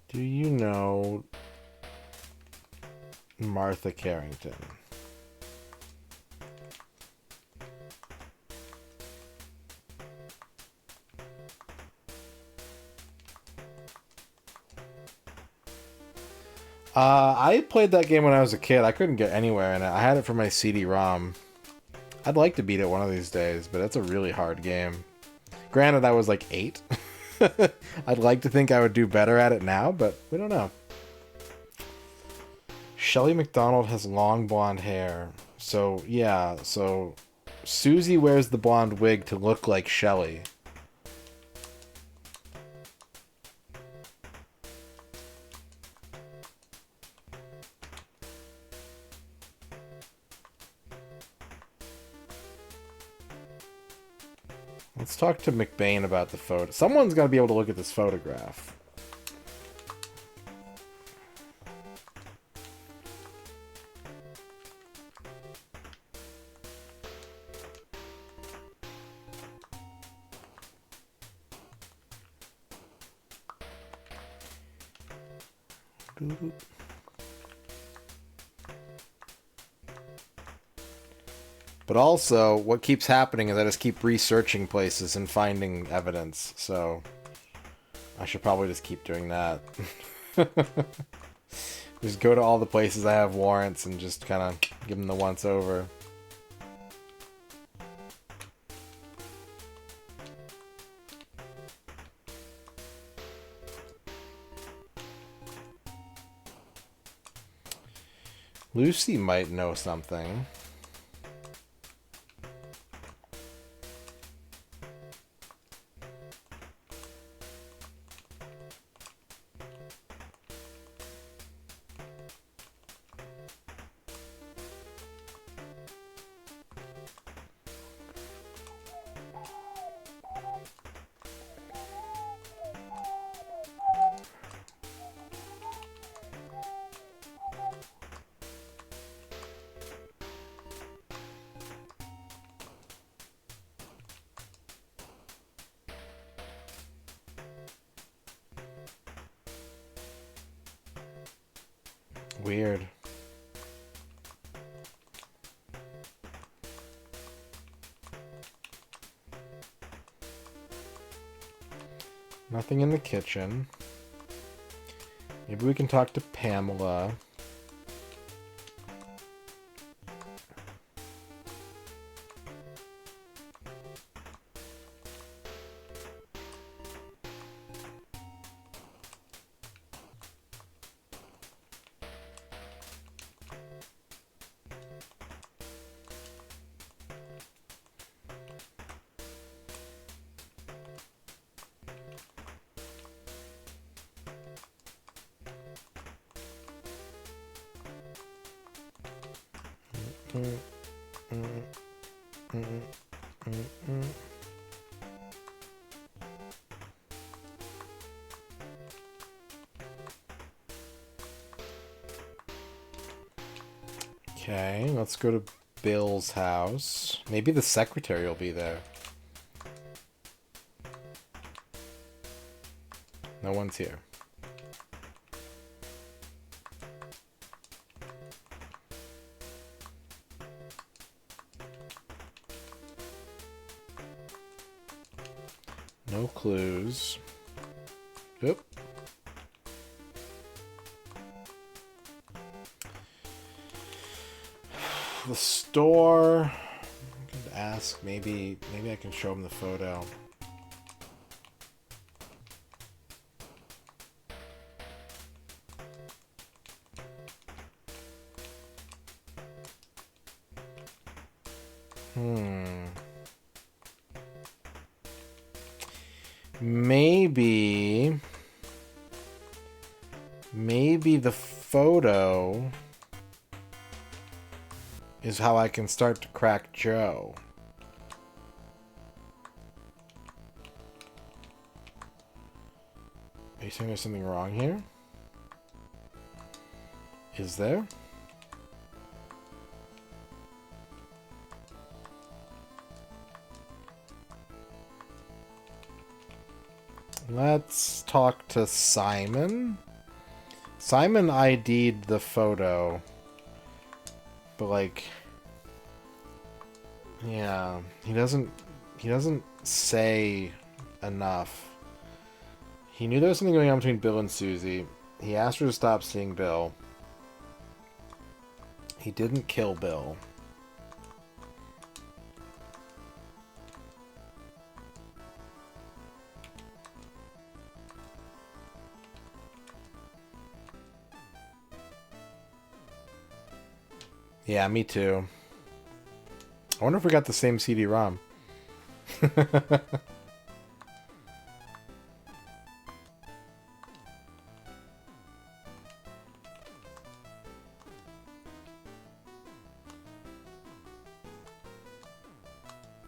Do you know Martha Carrington? I played that game when I was a kid. I couldn't get anywhere in it. I had it for my CD-ROM. I'd like to beat it one of these days, but it's a really hard game. Granted, I was like 8. I'd like to think I would do better at it now, but we don't know. Shelley McDonald has long blonde hair. So, yeah, so Susie wears the blonde wig to look like Shelley. Let's talk to McBain about the photo. Someone's got to be able to look at this photograph. But also, what keeps happening is I just keep researching places and finding evidence, so I should probably just keep doing that. Just go to all the places I have warrants and just kind of give them the once over. Lucy might know something. Weird. Nothing in the kitchen. Maybe we can talk to Pamela. Okay, let's go to Bill's house. Maybe the secretary will be there. No one's here. No clues. Oop. The store. I could ask. Maybe I can show him the photo. Maybe the photo is how I can start to crack Joe. Are you saying there's something wrong here? Is there? Let's talk to Simon. Simon ID'd the photo. But like, yeah, he doesn't say enough. He knew there was something going on between Bill and Susie. He asked her to stop seeing Bill. He didn't kill Bill. Yeah, me too. I wonder if we got the same CD-ROM.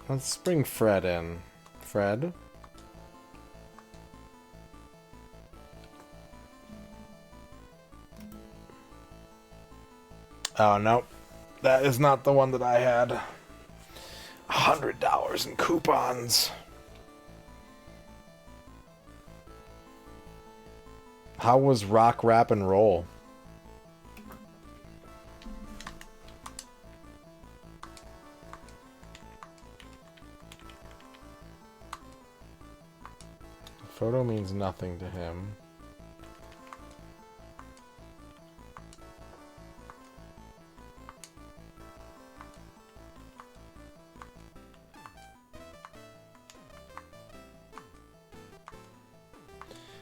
Let's bring Fred in. Fred? Oh, no. That is not the one that I had. $100 in coupons. How was Rock, Rap, and Roll? The photo means nothing to him.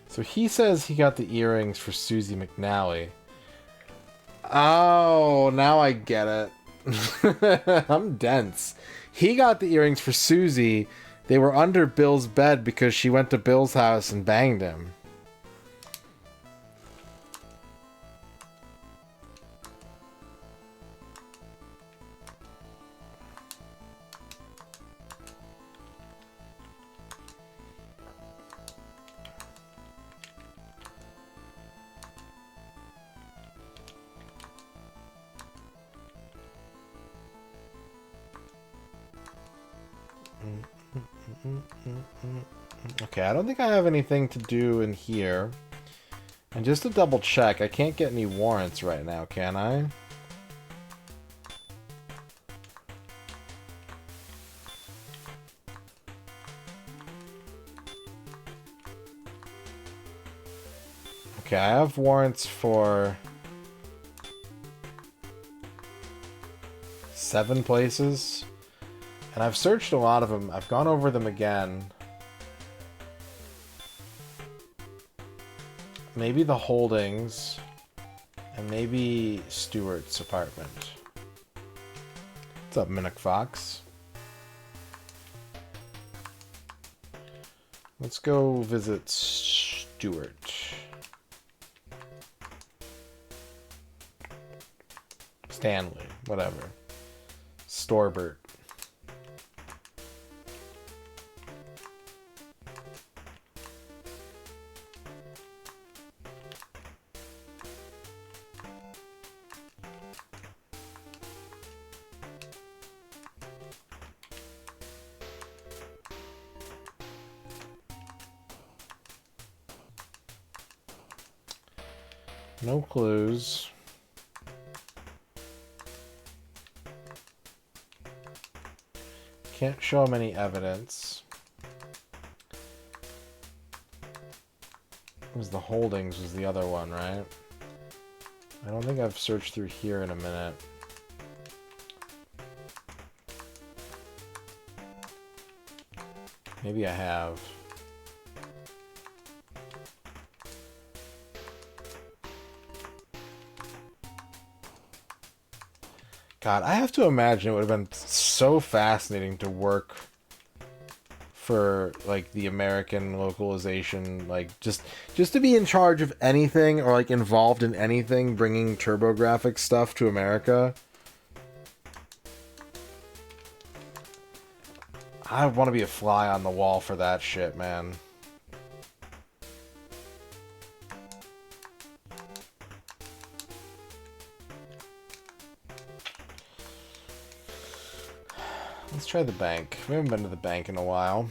So he says he got the earrings for Susie McNally. Oh, now I get it. I'm dense. He got the earrings for Susie. They were under Bill's bed because she went to Bill's house and banged him. Okay, I don't think I have anything to do in here. And just to double check, I can't get any warrants right now, can I? Okay, I have warrants for 7 places. And I've searched a lot of them. I've gone over them again. Maybe the Holdings. And maybe Stewart's apartment. What's up, Minoc Fox? Let's go visit Stewart. Stanley, whatever. Storbert. No clues. Can't show him any evidence. It was the Holdings was the other one, right? I don't think I've searched through here in a minute. Maybe I have. God, I have to imagine it would have been so fascinating to work for, like, the American localization, like, just to be in charge of anything or, like, involved in anything bringing TurboGrafx stuff to America. I want to be a fly on the wall for that shit, man. Let's try the bank. We haven't been to the bank in a while.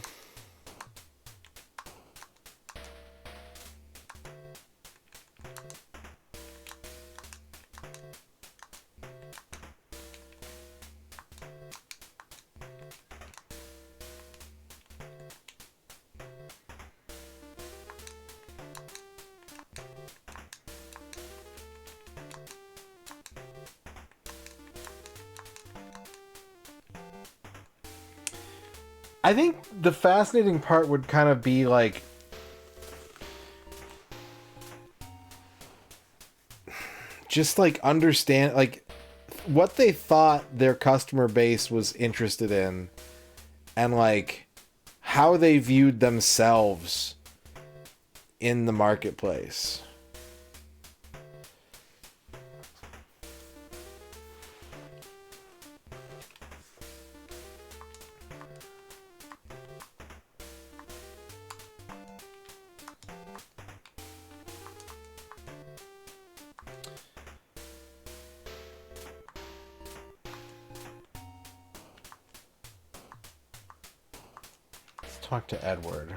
I think the fascinating part would kind of be like just like understand like what they thought their customer base was interested in and like how they viewed themselves in the marketplace. Talk to Edward.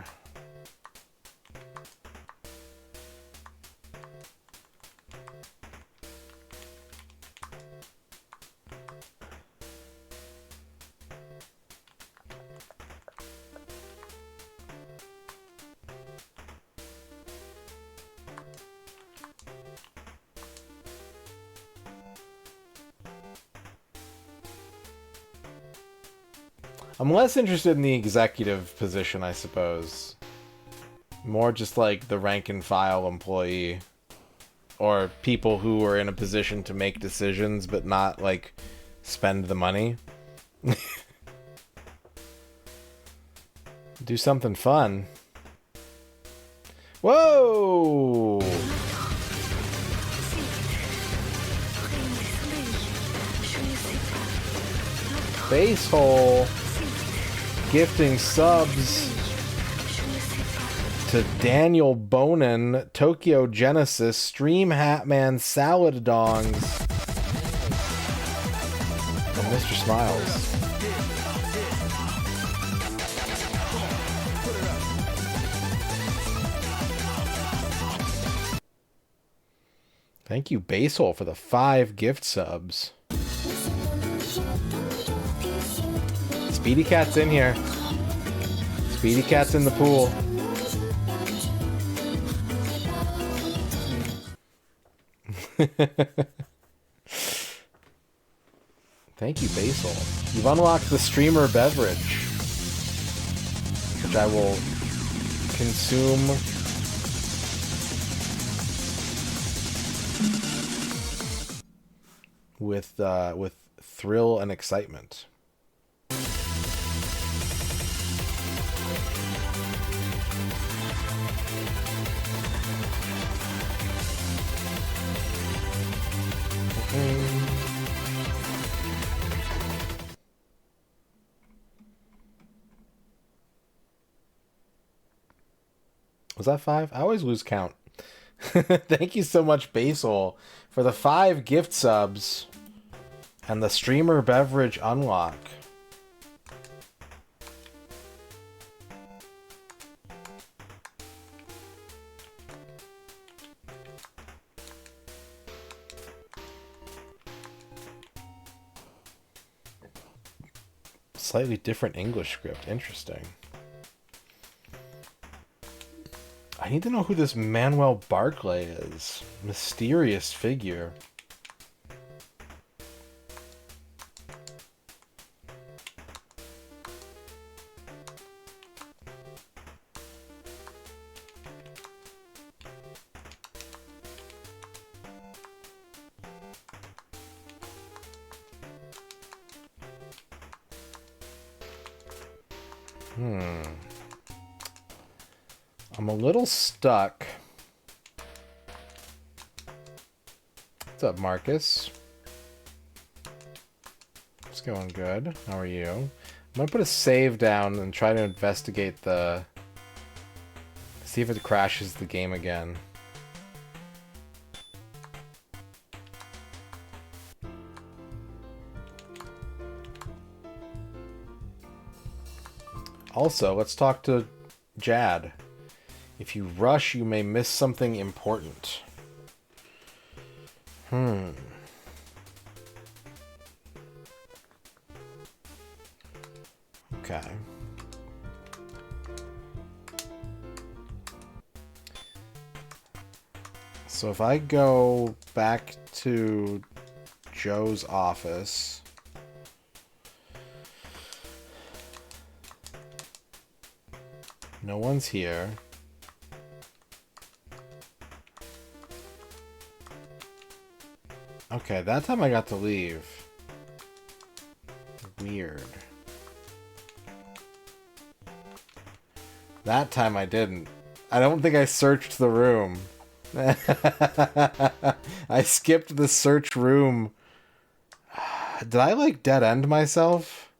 I'm less interested in the executive position, I suppose. More just like the rank and file employee. or people who are in a position to make decisions but not like spend the money. Do something fun. Whoa! Basehole gifting subs to Daniel Bonin, Tokyo Genesis, Stream Hatman, Salad Dongs, and Mr. Smiles. Thank you, Basehole, for the 5 gift subs. Speedy Cat's in here. Speedy Cat's in the pool. Thank you, Basehole. You've unlocked the streamer beverage, which I will consume with thrill and excitement. Was that 5? I always lose count. Thank you so much, Basehole, for the 5 gift subs and the streamer beverage unlock. Slightly different English script. Interesting. I need to know who this Manuel Barclay is. Mysterious figure. I'm a little stuck. What's up, Marcus? It's going good. How are you? I'm gonna put a save down and try to investigate the... see if it crashes the game again. Also, let's talk to Jad. If you rush, you may miss something important. Okay. So if I go back to Joe's office... no one's here. Okay, that time I got to leave. Weird. That time I didn't. I don't think I searched the room. I skipped the search room. Did I, like, dead end myself?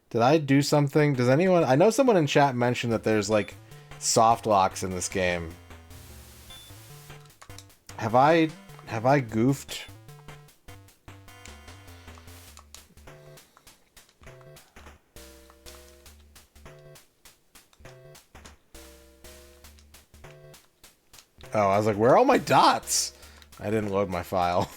Did I do something? Does anyone... I know someone in chat mentioned that there's, like, soft locks in this game. Have I goofed? Oh, I was like, where are all my dots? I didn't load my file.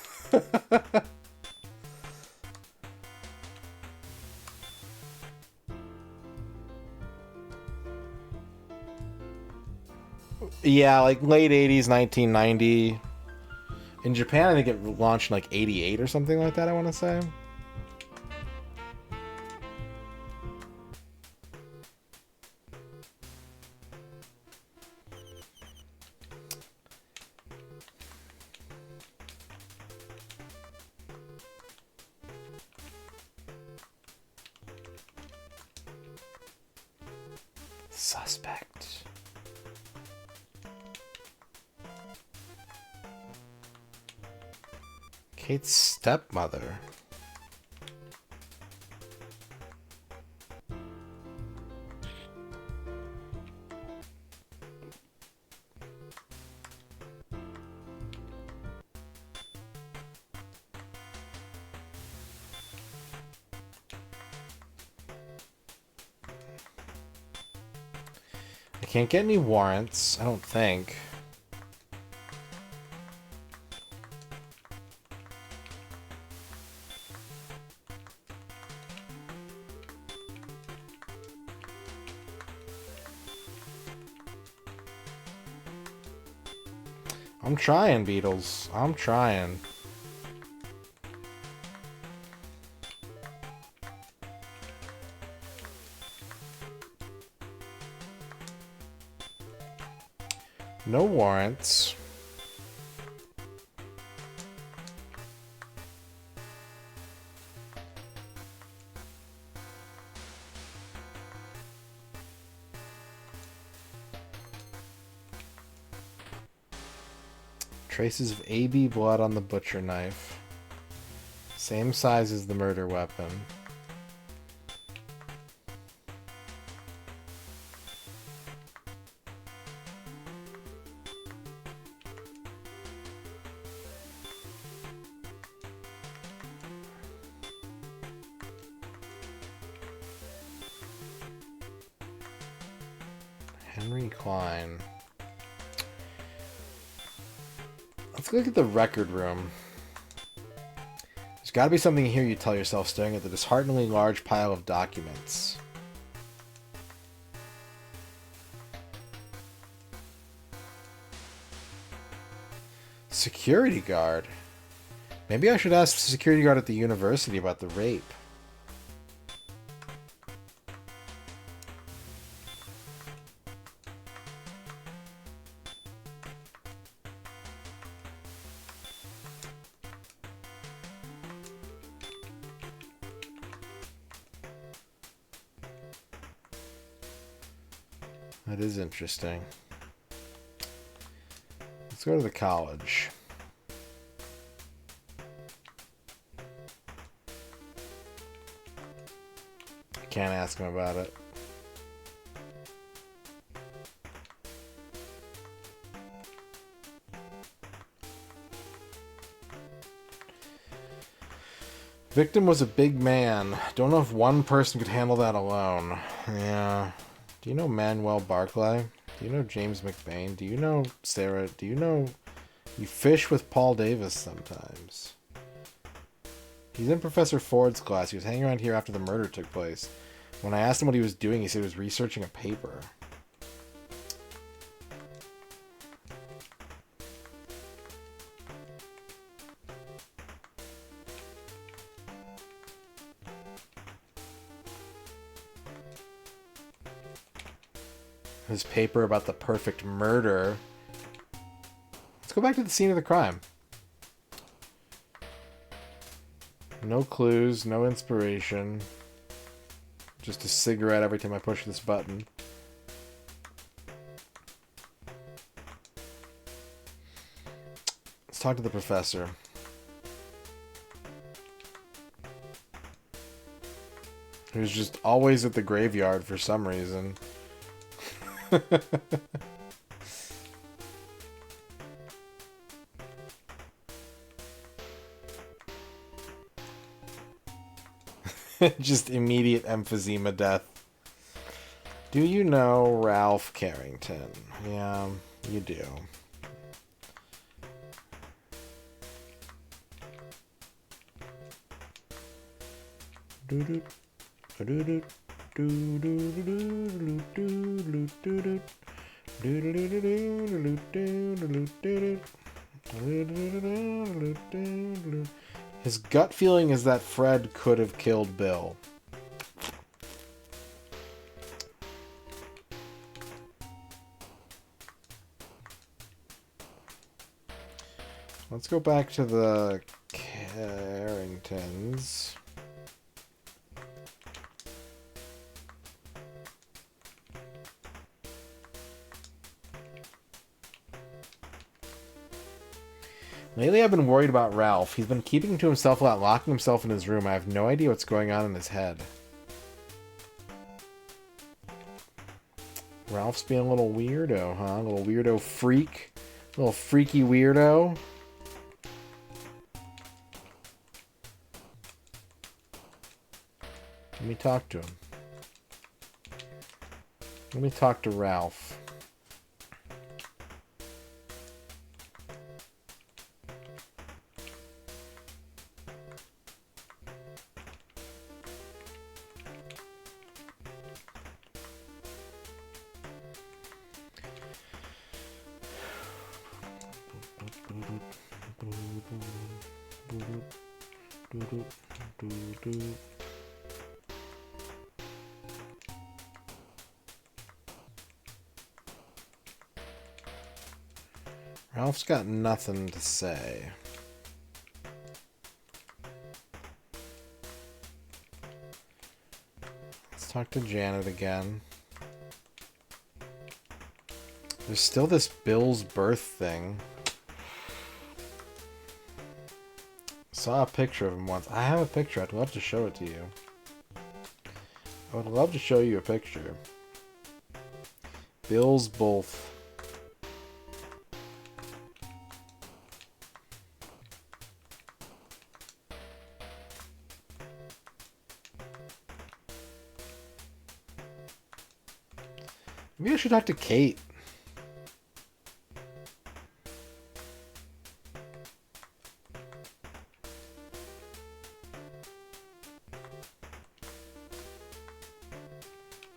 Yeah, like late 80s, 1990. In Japan, I think it launched in like 88 or something like that, I want to say. suspect. Kate's stepmother. I can't get any warrants, I don't think. I'm trying, Beatles. I'm trying. No warrants. Traces of AB blood on the butcher knife. Same size as the murder weapon. Henry Klein. Let's look at the record room. There's got to be something here, you tell yourself, staring at the dishearteningly large pile of documents. Security guard. Maybe I should ask the security guard at the university about the rape. That is interesting. Let's go to the college. I can't ask him about it. Victim was a big man. Don't know if one person could handle that alone. Yeah. Do you know Manuel Barclay? Do you know James McBain? Do you know Sarah? Do you know... You fish with Paul Davis sometimes. He's in Professor Ford's class. He was hanging around here after the murder took place. When I asked him what he was doing, he said he was researching a paper. His paper about the perfect murder. Let's go back to the scene of the crime. No clues, no inspiration. Just a cigarette every time I push this button. Let's talk to the professor. He was just always at the graveyard for some reason. Just immediate emphysema death. Do you know Ralph Carrington? Yeah, you do. His gut feeling is that Fred could have killed Bill. Let's go back to the Carringtons. Lately I've been worried about Ralph. He's been keeping to himself a lot, locking himself in his room. I have no idea what's going on in his head. Ralph's being a little weirdo, huh? A little weirdo freak. A little freaky weirdo. Let me talk to him. Let me talk to Ralph. Ralph's got nothing to say. Let's talk to Janet again. There's still this Bill's birth thing. Saw a picture of him once. I have a picture. I'd love to show it to you. I would love to show you a picture. Bill's both. Maybe I should talk to Kate.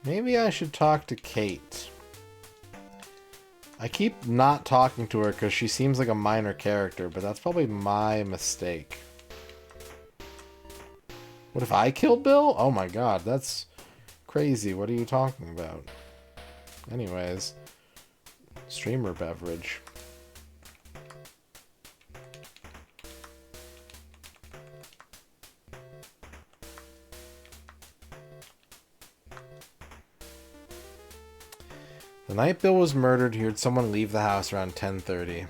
Maybe I should talk to Kate. I keep not talking to her because she seems like a minor character, but that's probably my mistake. What if I killed Bill? Oh my god, that's crazy. What are you talking about? Anyways, streamer beverage. The night Bill was murdered, he heard someone leave the house around 10:30.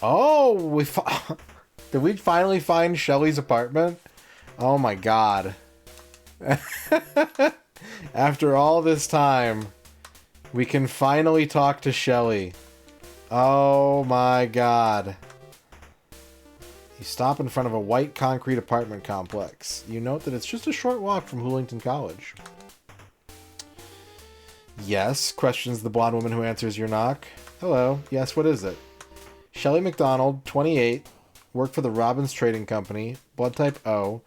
Oh, did we finally find Shelly's apartment? Oh my god. After all this time, we can finally talk to Shelly. Oh my god. You stop in front of a white concrete apartment complex. You note that it's just a short walk from Hoolington College. Yes, questions the blonde woman who answers your knock. Hello. Yes, what is it? Shelly McDonald, 28, worked for the Robbins Trading Company, blood type O.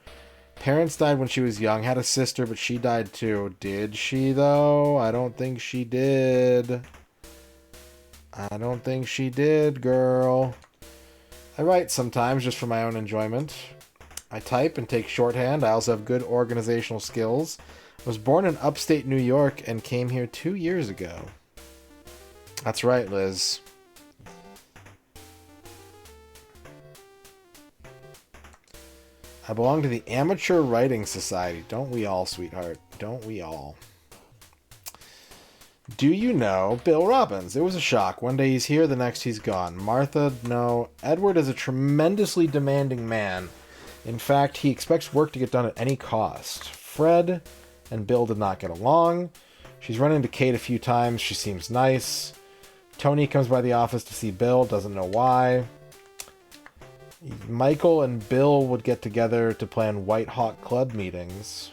Parents died when she was young, had a sister, but she died too. Did she, though? I don't think she did. I don't think she did, girl. I write sometimes just for my own enjoyment. I type and take shorthand. I also have good organizational skills. I was born in upstate New York and came here 2 years ago. That's right, Liz. I belong to the Amateur Writing Society. Don't we all, sweetheart? Don't we all? Do you know Bill Robbins? It was a shock. One day he's here, the next he's gone. Martha, no. Edward is a tremendously demanding man. In fact, he expects work to get done at any cost. Fred and Bill did not get along. She's run into Kate a few times. She seems nice. Tony comes by the office to see Bill, doesn't know why. Michael and Bill would get together to plan White Hawk Club meetings.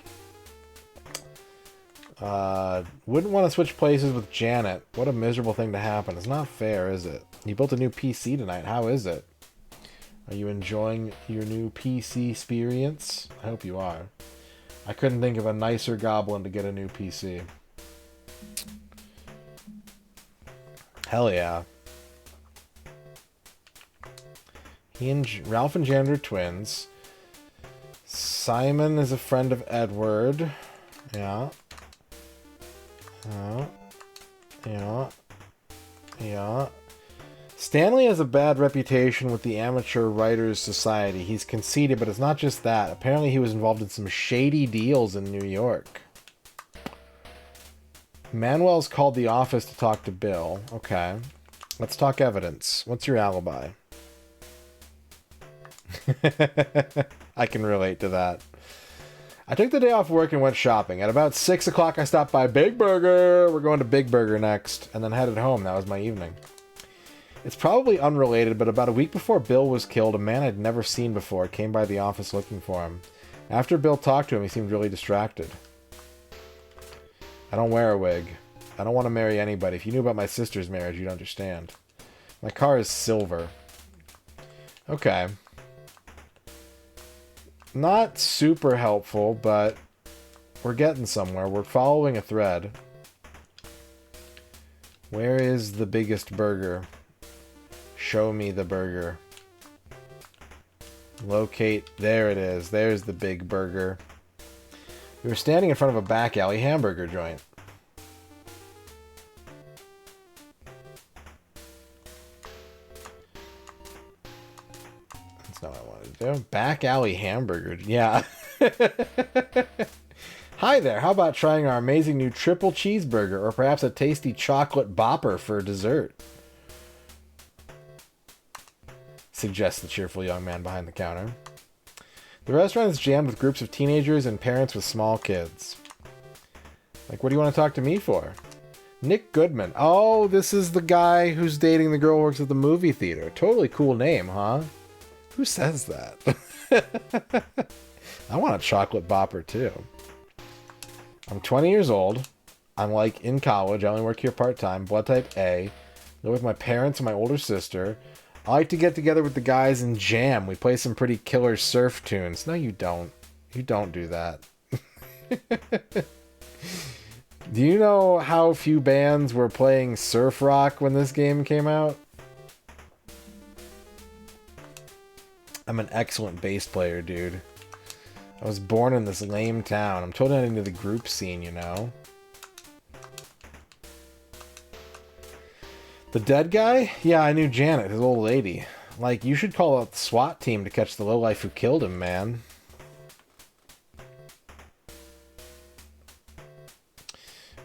Wouldn't want to switch places with Janet. What a miserable thing to happen. It's not fair, is it? You built a new PC tonight. How is it? Are you enjoying your new PC experience? I hope you are. I couldn't think of a nicer goblin to get a new PC. Hell yeah. Ralph and Janet are twins. Simon is a friend of Edward. Yeah. Yeah. Yeah. Stanley has a bad reputation with the Amateur Writers Society. He's conceited, but it's not just that. Apparently he was involved in some shady deals in New York. Manuel's called the office to talk to Bill. Okay. Let's talk evidence. What's your alibi? I can relate to that. I took the day off work and went shopping. At about 6 o'clock, I stopped by Big Burger. We're going to Big Burger next. And then headed home. That was my evening. It's probably unrelated, but about a week before Bill was killed, a man I'd never seen before came by the office looking for him. After Bill talked to him, he seemed really distracted. I don't wear a wig. I don't want to marry anybody. If you knew about my sister's marriage, you'd understand. My car is silver. Okay. Not super helpful, but we're getting somewhere. We're following a thread. Where is the biggest burger? Show me the burger. Locate. There it is. There's the big burger. We were standing in front of a back alley hamburger joint. That's not what I wanted to do. Back alley hamburger. Yeah. Hi there. How about trying our amazing new triple cheeseburger or perhaps a tasty chocolate bopper for dessert? Suggests the cheerful young man behind the counter. The restaurant is jammed with groups of teenagers and parents with small kids. Like, what do you want to talk to me for? Nick Goodman. Oh, this is the guy who's dating the girl who works at the movie theater. Totally cool name, huh? Who says that? I want a chocolate bopper, too. I'm 20 years old. I'm, like, in college. I only work here part-time. Blood type A. Live with my parents and my older sister. I like to get together with the guys and jam. We play some pretty killer surf tunes. No, you don't. You don't do that. Do you know how few bands were playing surf rock when this game came out? I'm an excellent bass player, dude. I was born in this lame town. I'm totally not into the group scene, you know? The dead guy? Yeah, I knew Janet, his old lady. Like, you should call out the SWAT team to catch the lowlife who killed him, man.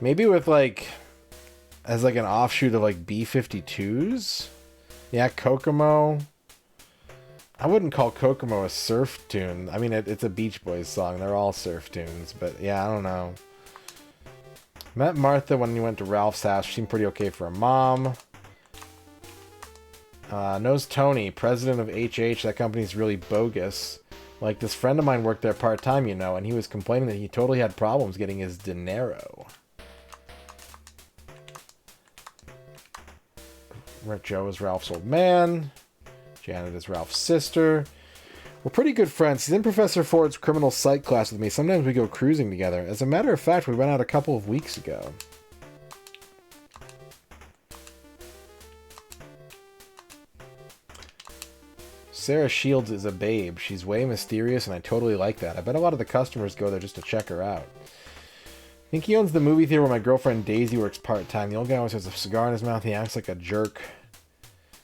Maybe with, like, as, like, an offshoot of, like, B-52s? Yeah, Kokomo. I wouldn't call Kokomo a surf tune. I mean, it's a Beach Boys song. They're all surf tunes. But, yeah, I don't know. Met Martha when we went to Ralph's house. She seemed pretty okay for a mom. Knows Tony, president of HH. That company's really bogus. Like, this friend of mine worked there part-time, you know, and he was complaining that he totally had problems getting his dinero. Joe is Ralph's old man. Janet is Ralph's sister. We're pretty good friends. He's in Professor Ford's criminal psych class with me. Sometimes we go cruising together. As a matter of fact, we went out a couple of weeks ago. Sarah Shields is a babe. She's way mysterious, and I totally like that. I bet a lot of the customers go there just to check her out. I think he owns the movie theater where my girlfriend Daisy works part-time. The old guy always has a cigar in his mouth. He acts like a jerk.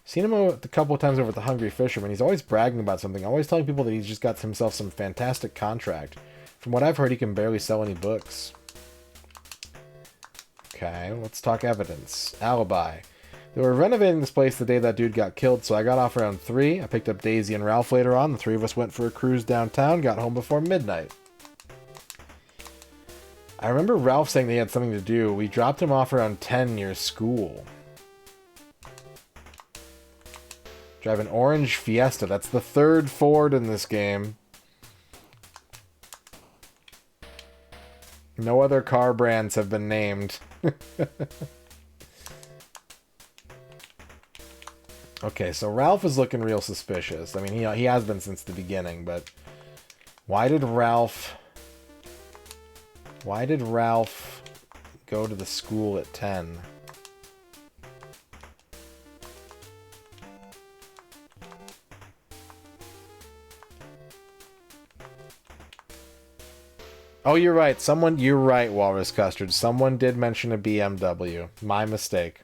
Seen him a couple of times over at the Hungry Fisherman. He's always bragging about something. Always telling people that he's just got himself some fantastic contract. From what I've heard, he can barely sell any books. Okay, let's talk evidence. Alibi. They were renovating this place the day that dude got killed, so I got off around 3. I picked up Daisy and Ralph later on. The three of us went for a cruise downtown, got home before midnight. I remember Ralph saying they had something to do. We dropped him off around 10 near school. Drive an orange Fiesta. That's the third Ford in this game. No other car brands have been named. Okay, so Ralph is looking real suspicious. I mean, he has been since the beginning, but why did Ralph go to the school at 10? Oh, you're right. You're right, Walrus Custard. Someone did mention a BMW. My mistake.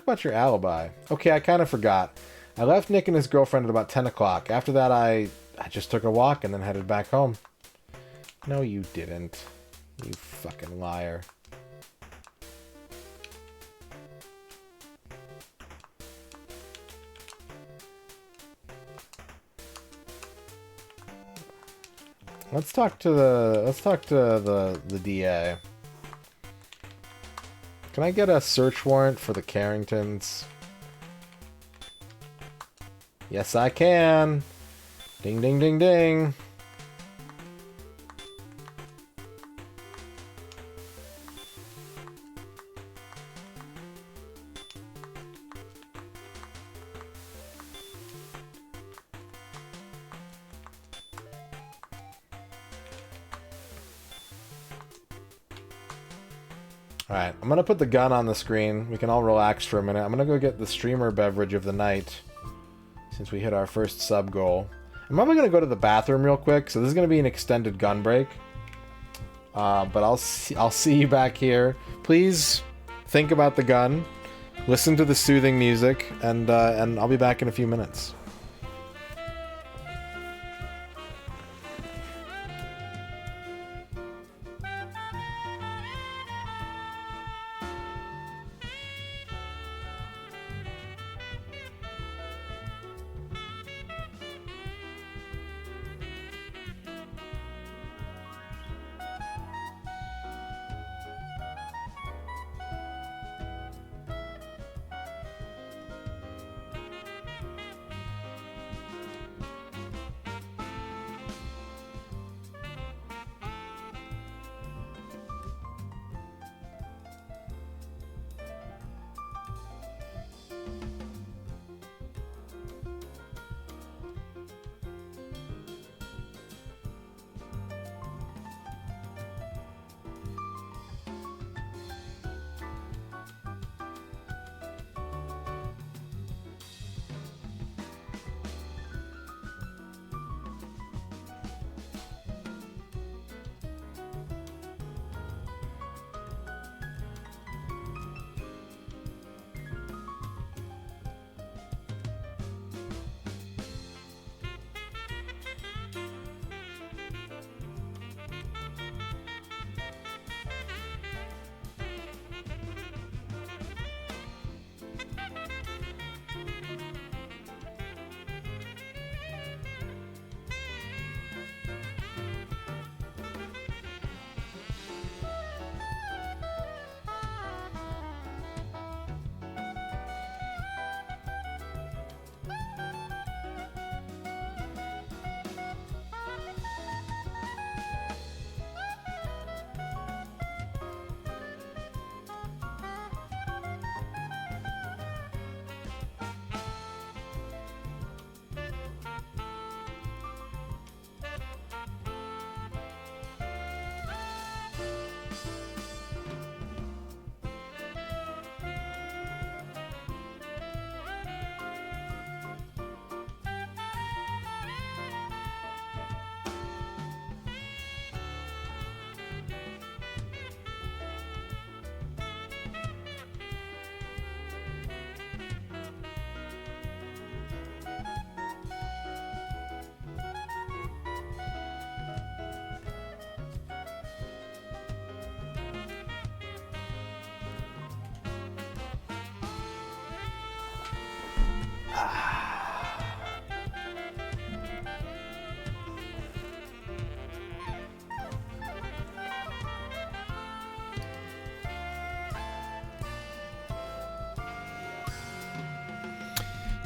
about your alibi. Okay, I kind of forgot. I left Nick and his girlfriend at about 10 o'clock. After that, I just took a walk and then headed back home. No, you didn't. You fucking liar. Let's talk to the DA. Can I get a search warrant for the Carringtons? Yes, I can. Ding, ding, ding, ding. Alright, I'm gonna put the gun on the screen. We can all relax for a minute. I'm gonna go get the streamer beverage of the night, since we hit our first sub goal. I'm probably gonna go to the bathroom real quick, so this is gonna be an extended gun break. But I'll see you back here. Please think about the gun, listen to the soothing music, and I'll be back in a few minutes.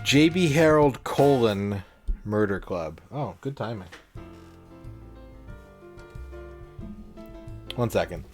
JB Harold : Murder Club. Oh, good timing. 1 second.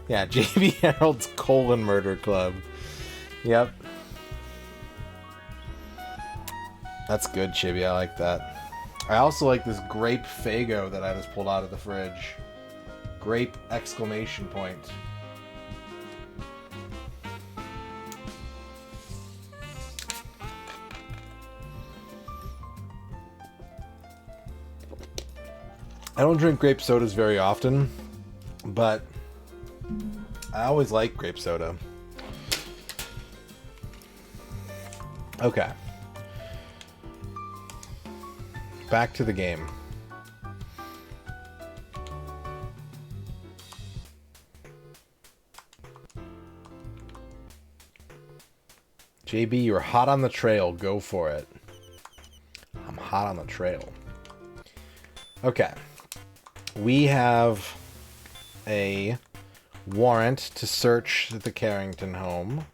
Yeah, JB Harold's : Murder Club. Yep. That's good, Chibi. I like that. I also like this grape Faygo that I just pulled out of the fridge. Grape exclamation point. I don't drink grape sodas very often, but I always like grape soda. Okay. Back to the game. JB, you're hot on the trail. Go for it. I'm hot on the trail. Okay. We have a warrant to search the Carrington home.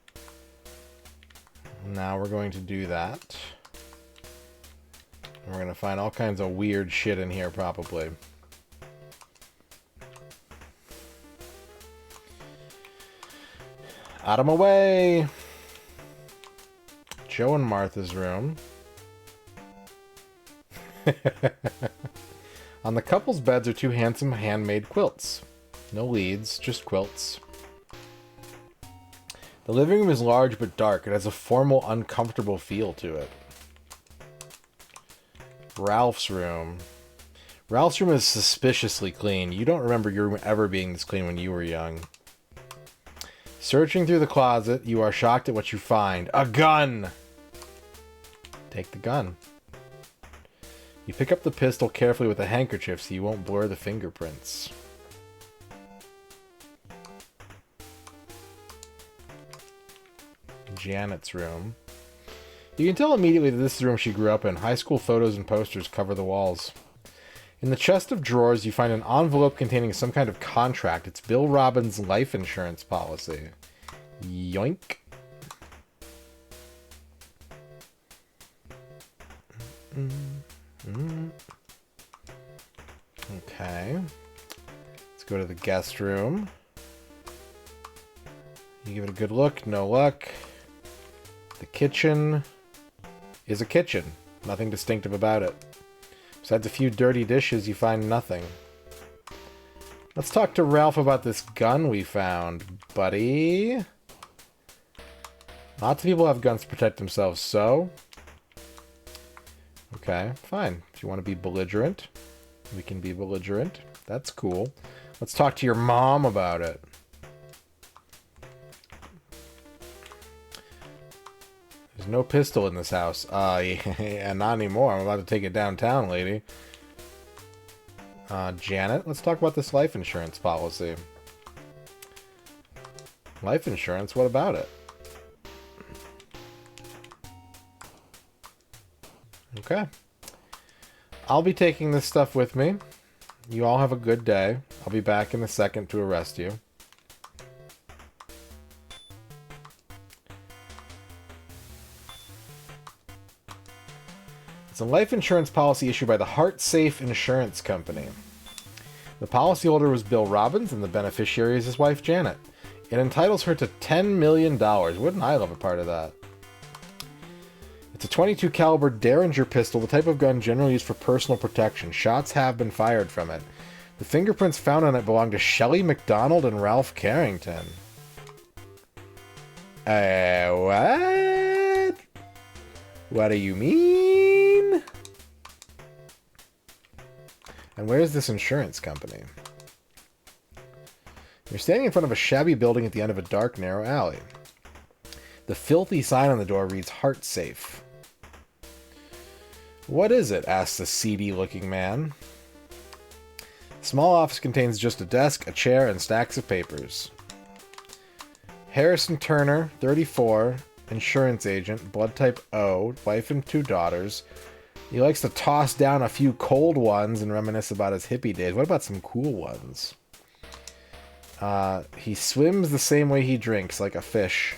Now we're going to do that. We're going to find all kinds of weird shit in here, probably. Out of my way! Joe and Martha's room. On the couple's beds are two handsome handmade quilts. No leads, just quilts. The living room is large but dark. It has a formal, uncomfortable feel to it. Ralph's room. Ralph's room is suspiciously clean. You don't remember your room ever being this clean when you were young. Searching through the closet, you are shocked at what you find. A gun! Take the gun. You pick up the pistol carefully with a handkerchief so you won't blur the fingerprints. Janet's room. You can tell immediately that this is the room she grew up in. High school photos and posters cover the walls. In the chest of drawers, you find an envelope containing some kind of contract. It's Bill Robbins' life insurance policy. Yoink. Okay. Let's go to the guest room. You give it a good look. No luck. The kitchen is a kitchen. Nothing distinctive about it. Besides a few dirty dishes, you find nothing. Let's talk to Ralph about this gun we found, buddy. Lots of people have guns to protect themselves, so... Okay, fine. If you want to be belligerent, we can be belligerent. That's cool. Let's talk to your mom about it. There's no pistol in this house. Yeah, not anymore. I'm about to take it downtown, lady. Janet, let's talk about this life insurance policy. Life insurance? What about it? Okay. I'll be taking this stuff with me. You all have a good day. I'll be back in a second to arrest you. It's a life insurance policy issued by the Heart Safe Insurance Company. The policyholder was Bill Robbins and the beneficiary is his wife Janet. It entitles her to $10 million. Wouldn't I love a part of that? It's a .22 caliber Derringer pistol, the type of gun generally used for personal protection. Shots have been fired from it. The fingerprints found on it belong to Shelley McDonald and Ralph Carrington. What? What do you mean? And where's this insurance company? You're standing in front of a shabby building at the end of a dark, narrow alley. The filthy sign on the door reads Heart Safe. What is it? Asks the seedy-looking man. The small office contains just a desk, a chair, and stacks of papers. Harrison Turner, 34, insurance agent, blood type O, wife and 2 daughters. He likes to toss down a few cold ones and reminisce about his hippie days. What about some cool ones? He swims the same way he drinks, like a fish.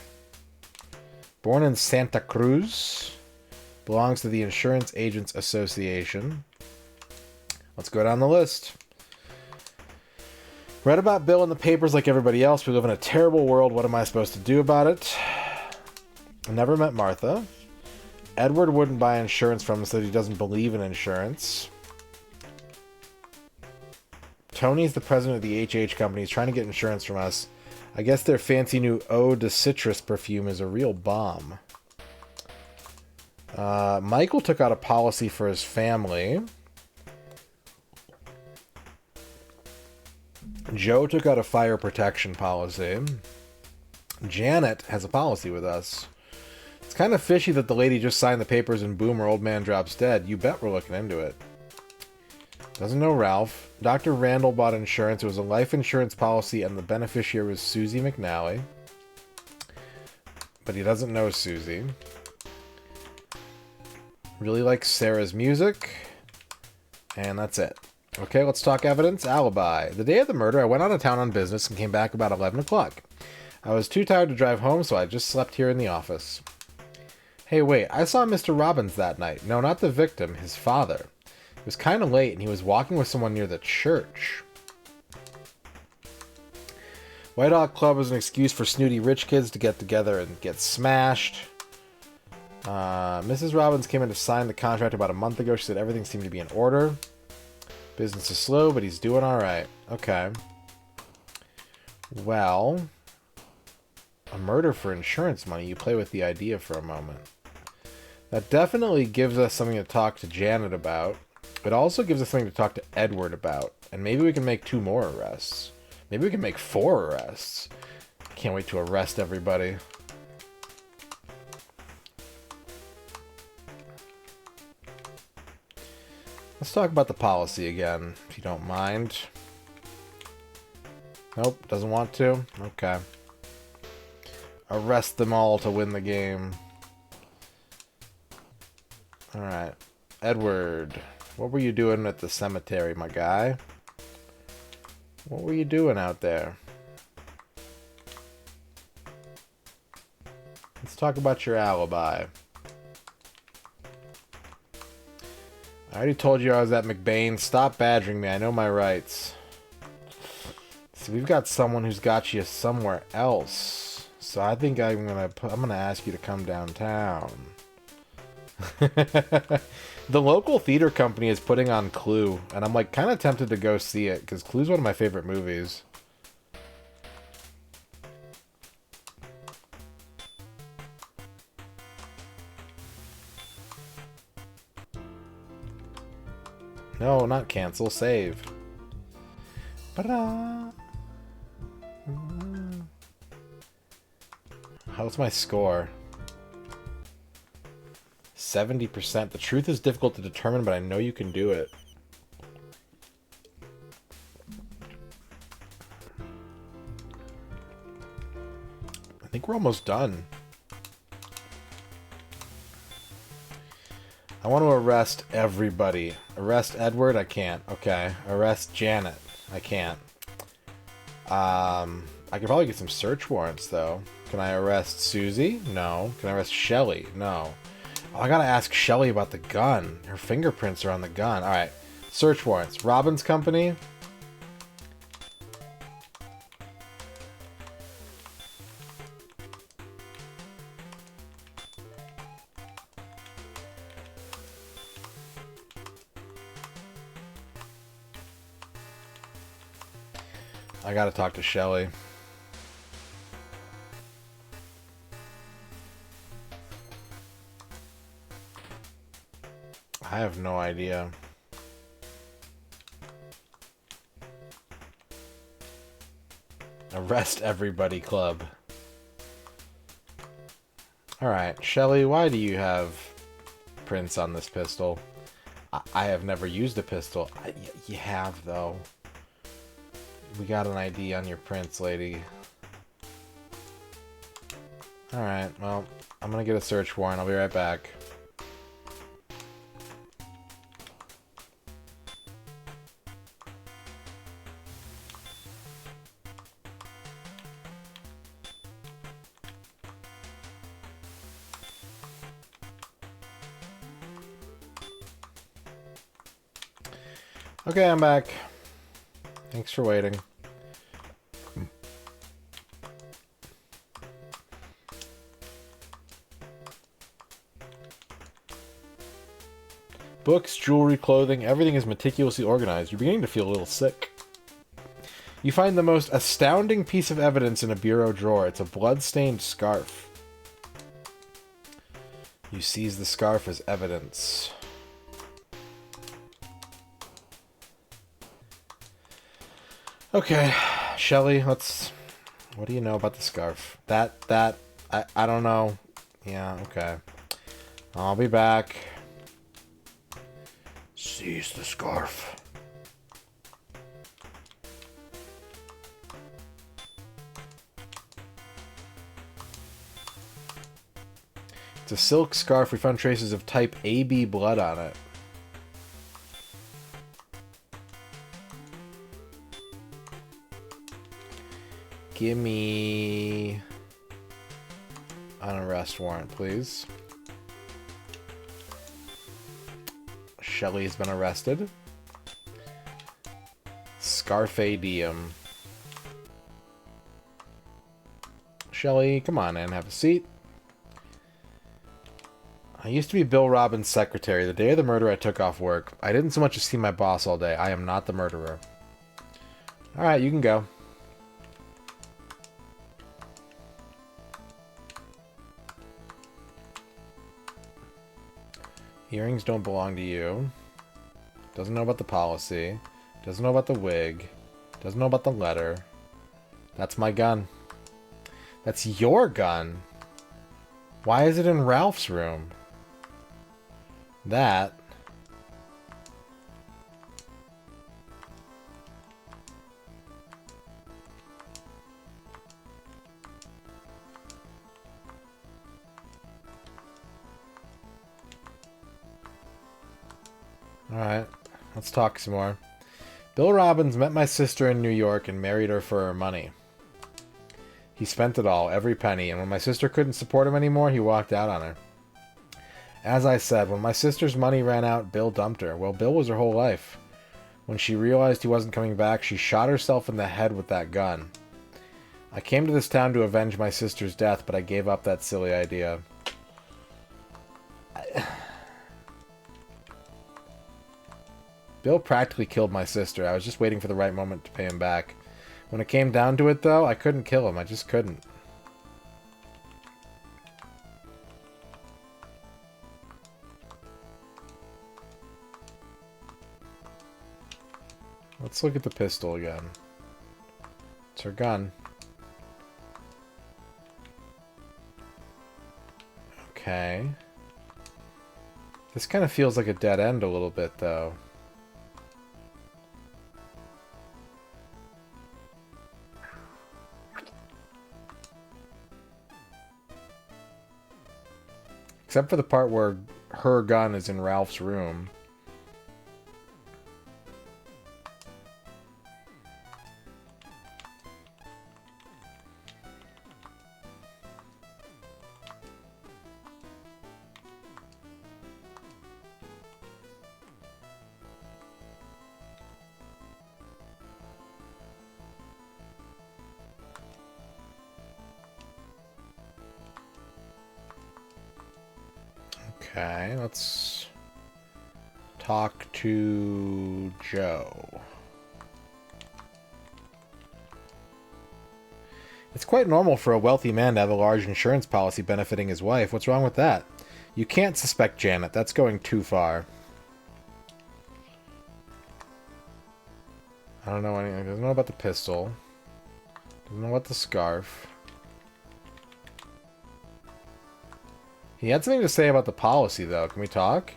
Born in Santa Cruz. Belongs to the Insurance Agents Association. Let's go down the list. Read about Bill in the papers like everybody else. We live in a terrible world. What am I supposed to do about it? Never met Martha. Edward wouldn't buy insurance from us, so he doesn't believe in insurance. Tony's the president of the HH company. He's trying to get insurance from us. I guess their fancy new Eau de Citrus perfume is a real bomb. Michael took out a policy for his family. Joe took out a fire protection policy. Janet has a policy with us. It's kind of fishy that the lady just signed the papers and boom, her old man drops dead. You bet we're looking into it. Doesn't know Ralph. Dr. Randall bought insurance. It was a life insurance policy and the beneficiary was Susie McNally. But he doesn't know Susie. Really likes Sarah's music. And that's it. Okay, let's talk evidence. Alibi. The day of the murder, I went out of town on business and came back about 11 o'clock. I was too tired to drive home, so I just slept here in the office. Hey, wait, I saw Mr. Robbins that night. No, not the victim, his father. It was kind of late, and he was walking with someone near the church. White Hawk Club was an excuse for snooty rich kids to get together and get smashed. Mrs. Robbins came in to sign the contract about a month ago. She said everything seemed to be in order. Business is slow, but he's doing all right. Okay. Well, a murder for insurance money. You play with the idea for a moment. That definitely gives us something to talk to Janet about. It also gives us something to talk to Edward about. And maybe we can make 2 more arrests. Maybe we can make 4 arrests. Can't wait to arrest everybody. Let's talk about the policy again, if you don't mind. Nope, doesn't want to? Okay. Arrest them all to win the game. Alright. Edward, what were you doing at the cemetery, my guy? What were you doing out there? Let's talk about your alibi. I already told you I was at McBain. Stop badgering me. I know my rights. So we've got someone who's got you somewhere else. So I think I'm gonna ask you to come downtown. The local theater company is putting on Clue, and I'm like kind of tempted to go see it because Clue's one of my favorite movies. No, not cancel. Save. Ta-da! How's my score? 70%. The truth is difficult to determine, but I know you can do it. I think we're almost done. I want to arrest everybody. Arrest Edward? I can't. Okay. Arrest Janet? I can't. I could probably get some search warrants, though. Can I arrest Susie? No. Can I arrest Shelly? No. Oh, I gotta ask Shelly about the gun. Her fingerprints are on the gun. Alright. Search warrants. Robbins Company? I gotta talk to Shelly. I have no idea. Arrest everybody club. Alright, Shelly, why do you have prints on this pistol? I have never used a pistol. You have, though. We got an ID on your prints, lady. Alright, well, I'm gonna get a search warrant. I'll be right back. Okay, I'm back. Thanks for waiting. Books, jewelry, clothing, everything is meticulously organized. You're beginning to feel a little sick. You find the most astounding piece of evidence in a bureau drawer. It's a blood-stained scarf. You seize the scarf as evidence. Okay, Shelly, let's... What do you know about the scarf? I don't know. Yeah, okay. I'll be back. Seize the scarf. It's a silk scarf. We found traces of type AB blood on it. Give me an arrest warrant, please. Shelly's been arrested. Scarfadium. Shelly, come on in, have a seat. I used to be Bill Robbins' secretary. The day of the murder, I took off work. I didn't so much as see my boss all day. I am not the murderer. Alright, you can go. Earrings don't belong to you. Doesn't know about the policy. Doesn't know about the wig. Doesn't know about the letter. That's my gun. That's your gun. Why is it in Ralph's room? That. Alright, let's talk some more. Bill Robbins met my sister in New York and married her for her money. He spent it all, every penny, and when my sister couldn't support him anymore, he walked out on her. As I said, when my sister's money ran out, Bill dumped her. Well, Bill was her whole life. When she realized he wasn't coming back, she shot herself in the head with that gun. I came to this town to avenge my sister's death, but I gave up that silly idea. Bill practically killed my sister. I was just waiting for the right moment to pay him back. When it came down to it, though, I couldn't kill him. I just couldn't. Let's look at the pistol again. It's her gun. Okay. This kind of feels like a dead end a little bit, though. Except for the part where her gun is in Ralph's room. Okay, let's talk to Joe. It's quite normal for a wealthy man to have a large insurance policy benefiting his wife. What's wrong with that? You can't suspect Janet. That's going too far. I don't know anything. Doesn't know about the pistol. Doesn't know about the scarf. He had something to say about the policy, though. Can we talk?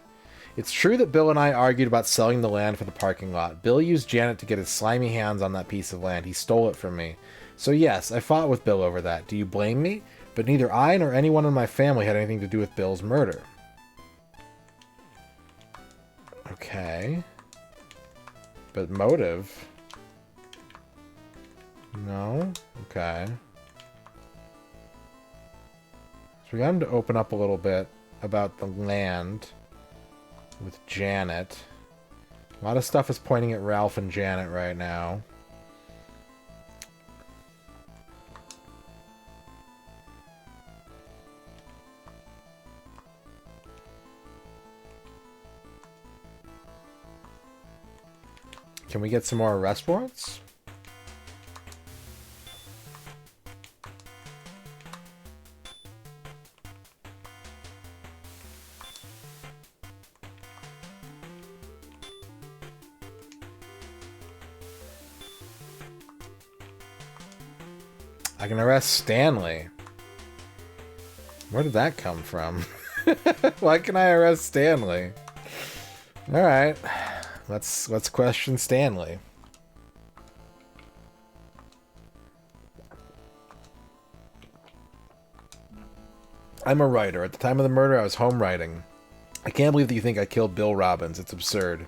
It's true that Bill and I argued about selling the land for the parking lot. Bill used Janet to get his slimy hands on that piece of land. He stole it from me. So yes, I fought with Bill over that. Do you blame me? But neither I nor anyone in my family had anything to do with Bill's murder. Okay. But motive? No? Okay. So we got him to open up a little bit about the land with Janet. A lot of stuff is pointing at Ralph and Janet right now. Can we get some more arrest warrants? I can arrest Stanley. Where did that come from? Why can I arrest Stanley? All right, let's question Stanley. I'm a writer. At the time of the murder, I was home writing. I can't believe that you think I killed Bill Robbins. It's absurd.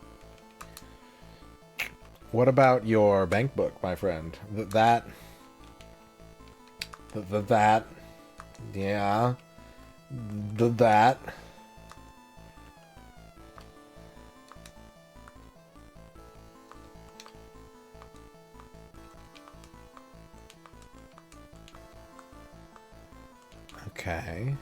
What about your bank book, my friend? That. Yeah. That. Okay.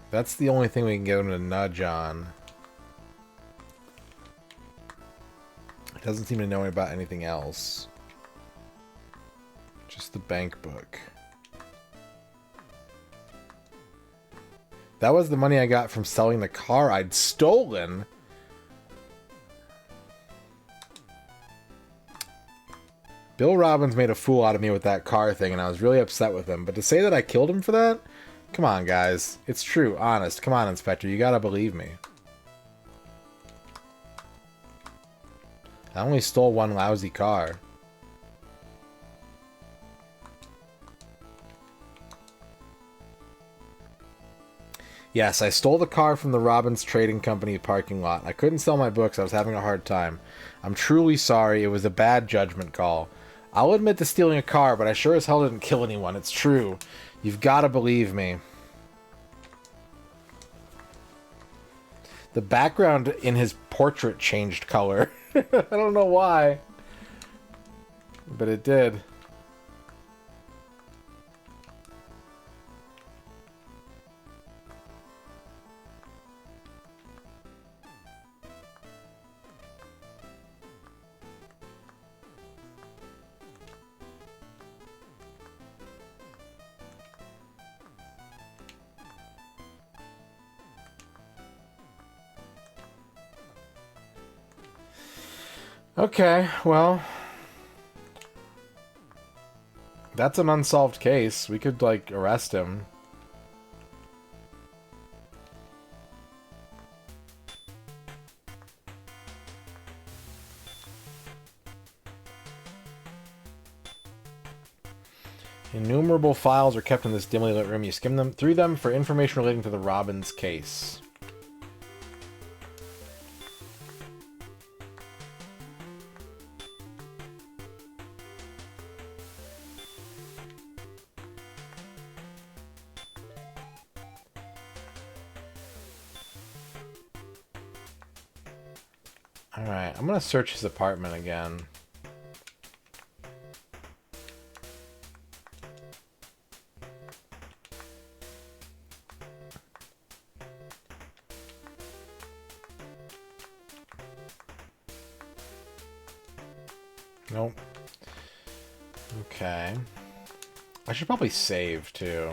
That's the only thing we can get him to nudge on. It doesn't seem to know about anything else. Just the bank book. That was the money I got from selling the car I'd stolen. Bill Robbins made a fool out of me with that car thing, and I was really upset with him. But to say that I killed him for that? Come on, guys. It's true, honest. Come on, Inspector. You gotta believe me. I only stole one lousy car. Yes, I stole the car from the Robbins Trading Company parking lot. I couldn't sell my books. I was having a hard time. I'm truly sorry. It was a bad judgment call. I'll admit to stealing a car, but I sure as hell didn't kill anyone. It's true. You've got to believe me. The background in his portrait changed color. I don't know why, but it did. Okay, well, that's an unsolved case. We could, like, arrest him. Innumerable files are kept in this dimly lit room. You skim through them for information relating to the Robbins case. Alright, I'm gonna search his apartment again. Nope. Okay. I should probably save, too.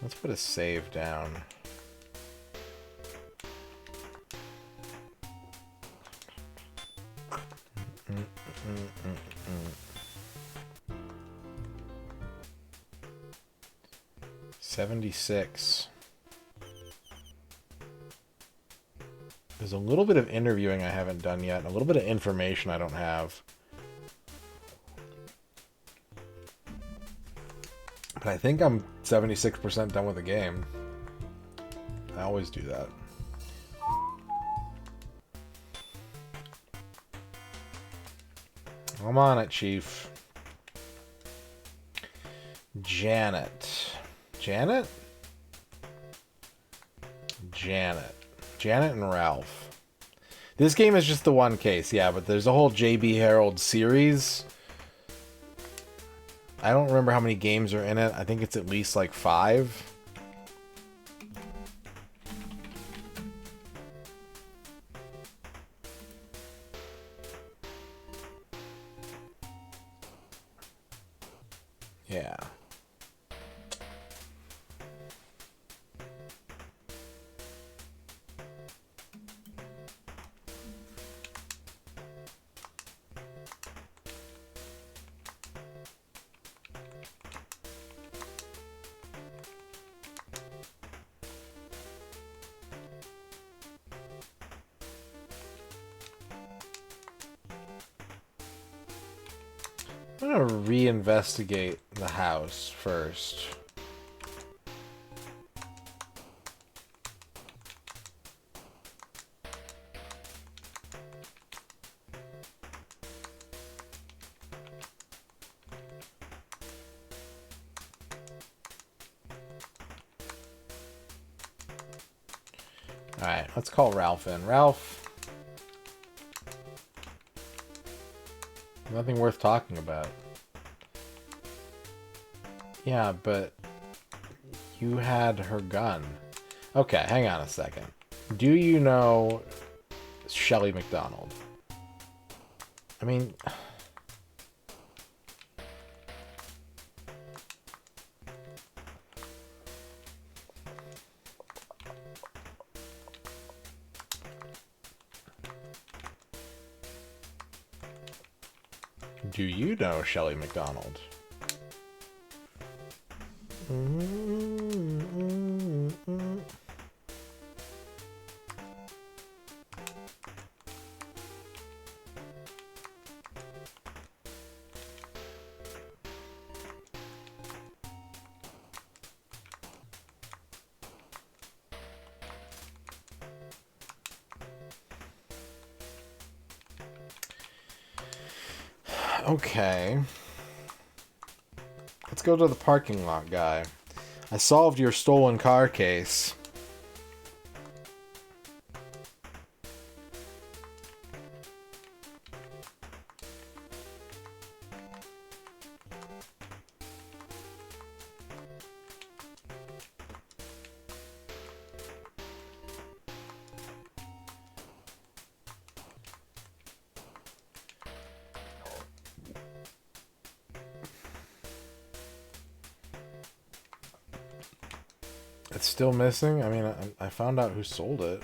Let's put a save down. Mm. 76. There's a little bit of interviewing I haven't done yet, and a little bit of information I don't have. But I think I'm 76% done with the game. I always do that. I'm on it, Chief. Janet. Janet? Janet. Janet and Ralph. This game is just the one case, yeah, but there's a whole J.B. Harold series. I don't remember how many games are in it. I think it's at least like 5. I'm gonna reinvestigate the house first. Alright, let's call Ralph in. Ralph. Nothing worth talking about. Yeah, but you had her gun. Okay, hang on a second. Do you know Shelley McDonald? I mean... Do you know Shelley McDonald? Okay. Let's go to the parking lot guy. I solved your stolen car case. It's still missing? I mean, I found out who sold it.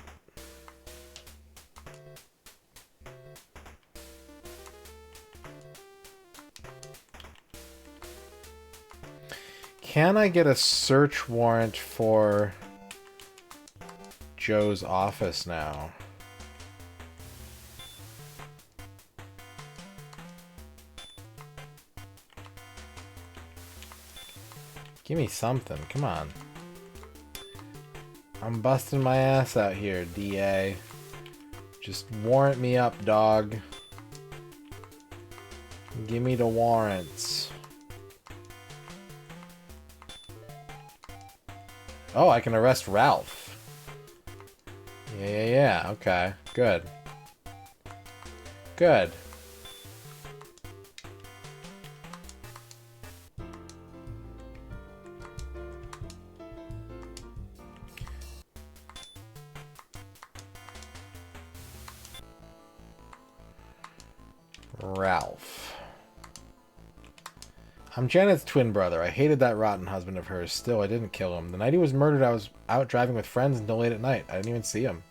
Can I get a search warrant for Joe's office now? Give me something, come on. I'm busting my ass out here, DA. Just warrant me up, dog. Give me the warrants. Oh, I can arrest Ralph. Yeah, okay. Good. Good. Ralph. I'm Janet's twin brother. I hated that rotten husband of hers. Still, I didn't kill him. The night he was murdered, I was out driving with friends until late at night. I didn't even see him.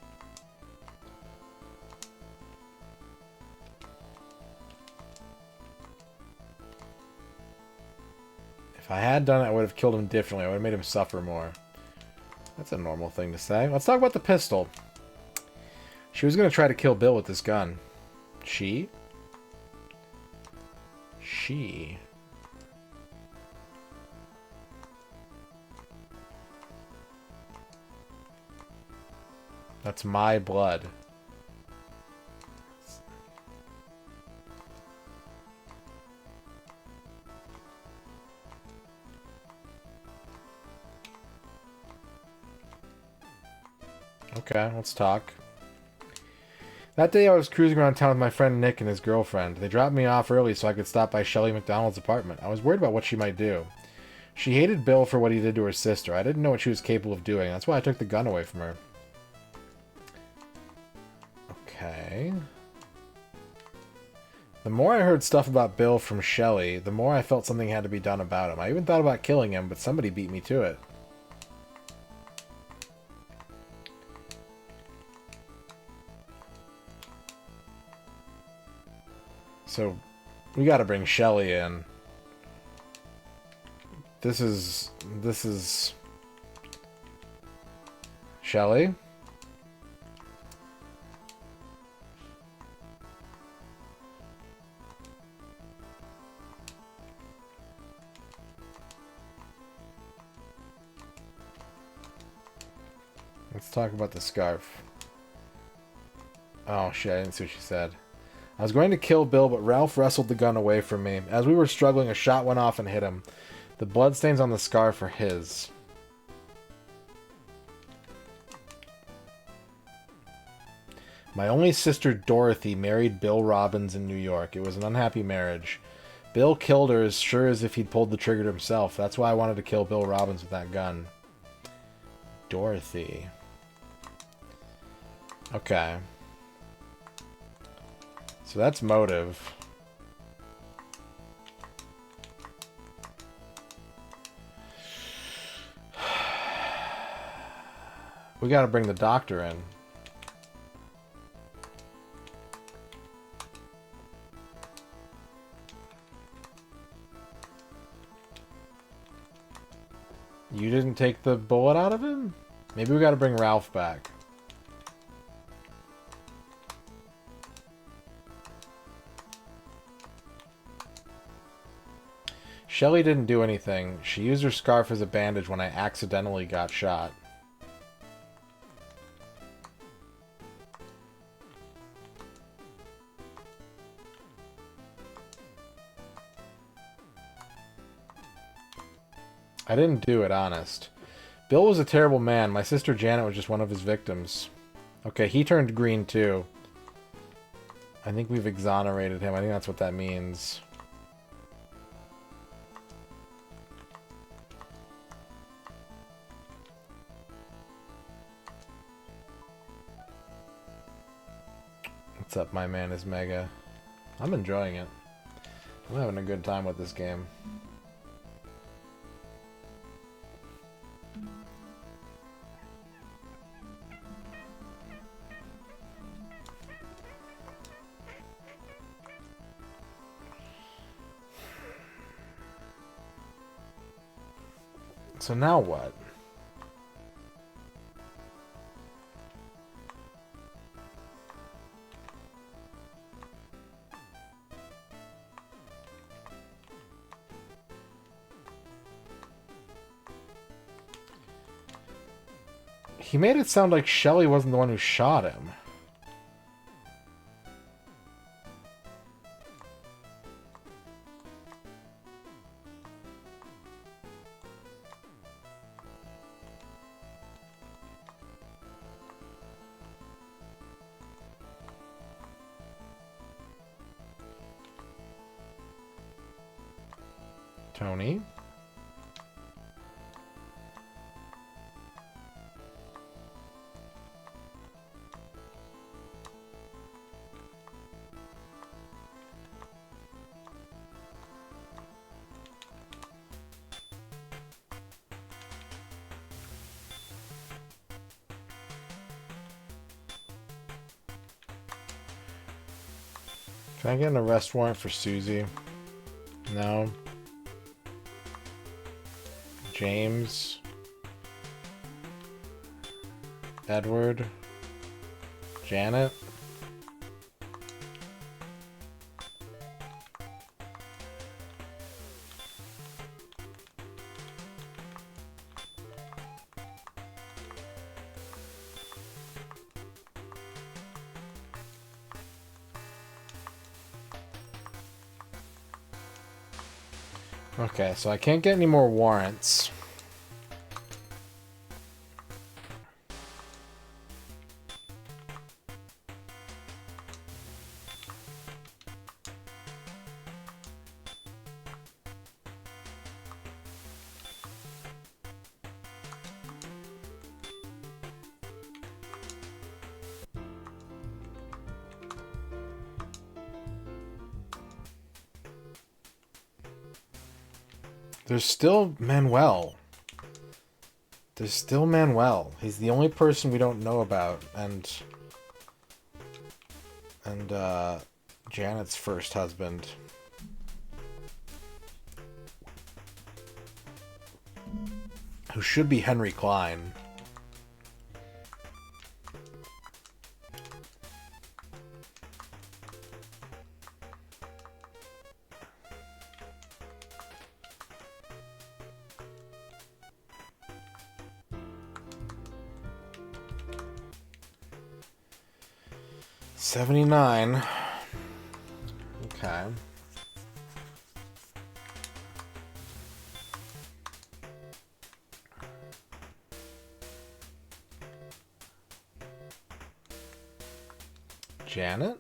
If I had done it, I would have killed him differently. I would have made him suffer more. That's a normal thing to say. Let's talk about the pistol. She was going to try to kill Bill with this gun. She? She. That's my blood. Okay, let's talk. That day I was cruising around town with my friend Nick and his girlfriend. They dropped me off early so I could stop by Shelley McDonald's apartment. I was worried about what she might do. She hated Bill for what he did to her sister. I didn't know what she was capable of doing. That's why I took the gun away from her. Okay. The more I heard stuff about Bill from Shelley, the more I felt something had to be done about him. I even thought about killing him, but somebody beat me to it. So, we gotta bring Shelley in. This is... Shelley? Let's talk about the scarf. Oh shit, I didn't see what she said. I was going to kill Bill, but Ralph wrestled the gun away from me. As we were struggling, a shot went off and hit him. The bloodstains on the scarf are his. My only sister, Dorothy, married Bill Robbins in New York. It was an unhappy marriage. Bill killed her as sure as if he'd pulled the trigger himself. That's why I wanted to kill Bill Robbins with that gun. Dorothy. Okay. So that's motive. We gotta bring the doctor in. You didn't take the bullet out of him? Maybe we gotta bring Ralph back. Shelly didn't do anything. She used her scarf as a bandage when I accidentally got shot. I didn't do it, honest. Bill was a terrible man. My sister Janet was just one of his victims. Okay, he turned green too. I think we've exonerated him. I think that's what that means. What's up, my man is Mega? I'm enjoying it. I'm having a good time with this game. So now what? He made it sound like Shelly wasn't the one who shot him. Tony? Can I get an arrest warrant for Susie? No. James. Edward. Janet. Okay, so I can't get any more warrants. There's still Manuel. There's still Manuel. He's the only person we don't know about, and Janet's first husband. Who should be Henry Klein. 79. Okay. Janet?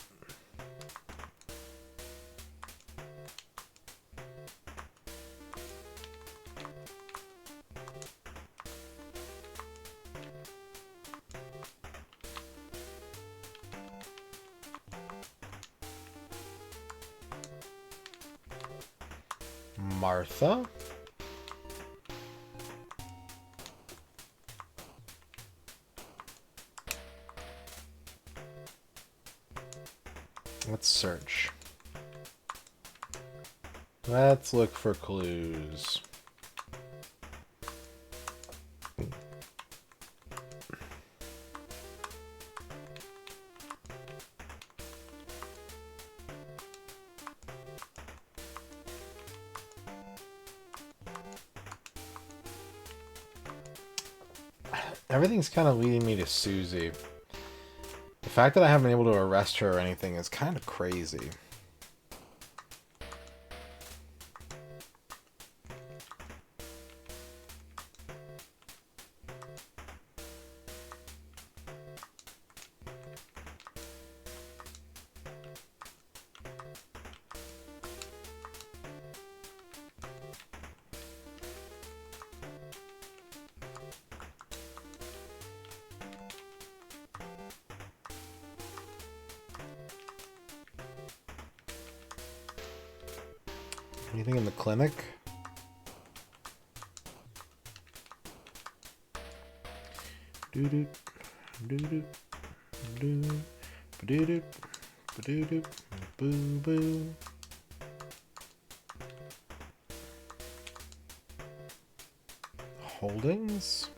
Martha? Let's search. Let's look for clues. Everything's kind of leading me to Susie. The fact that I haven't been able to arrest her or anything is kind of crazy. Anything in the clinic? Doo-doo, doo-doo, doo, ba-doo-doo, ba-doo-doo, boo-boo. Holdings?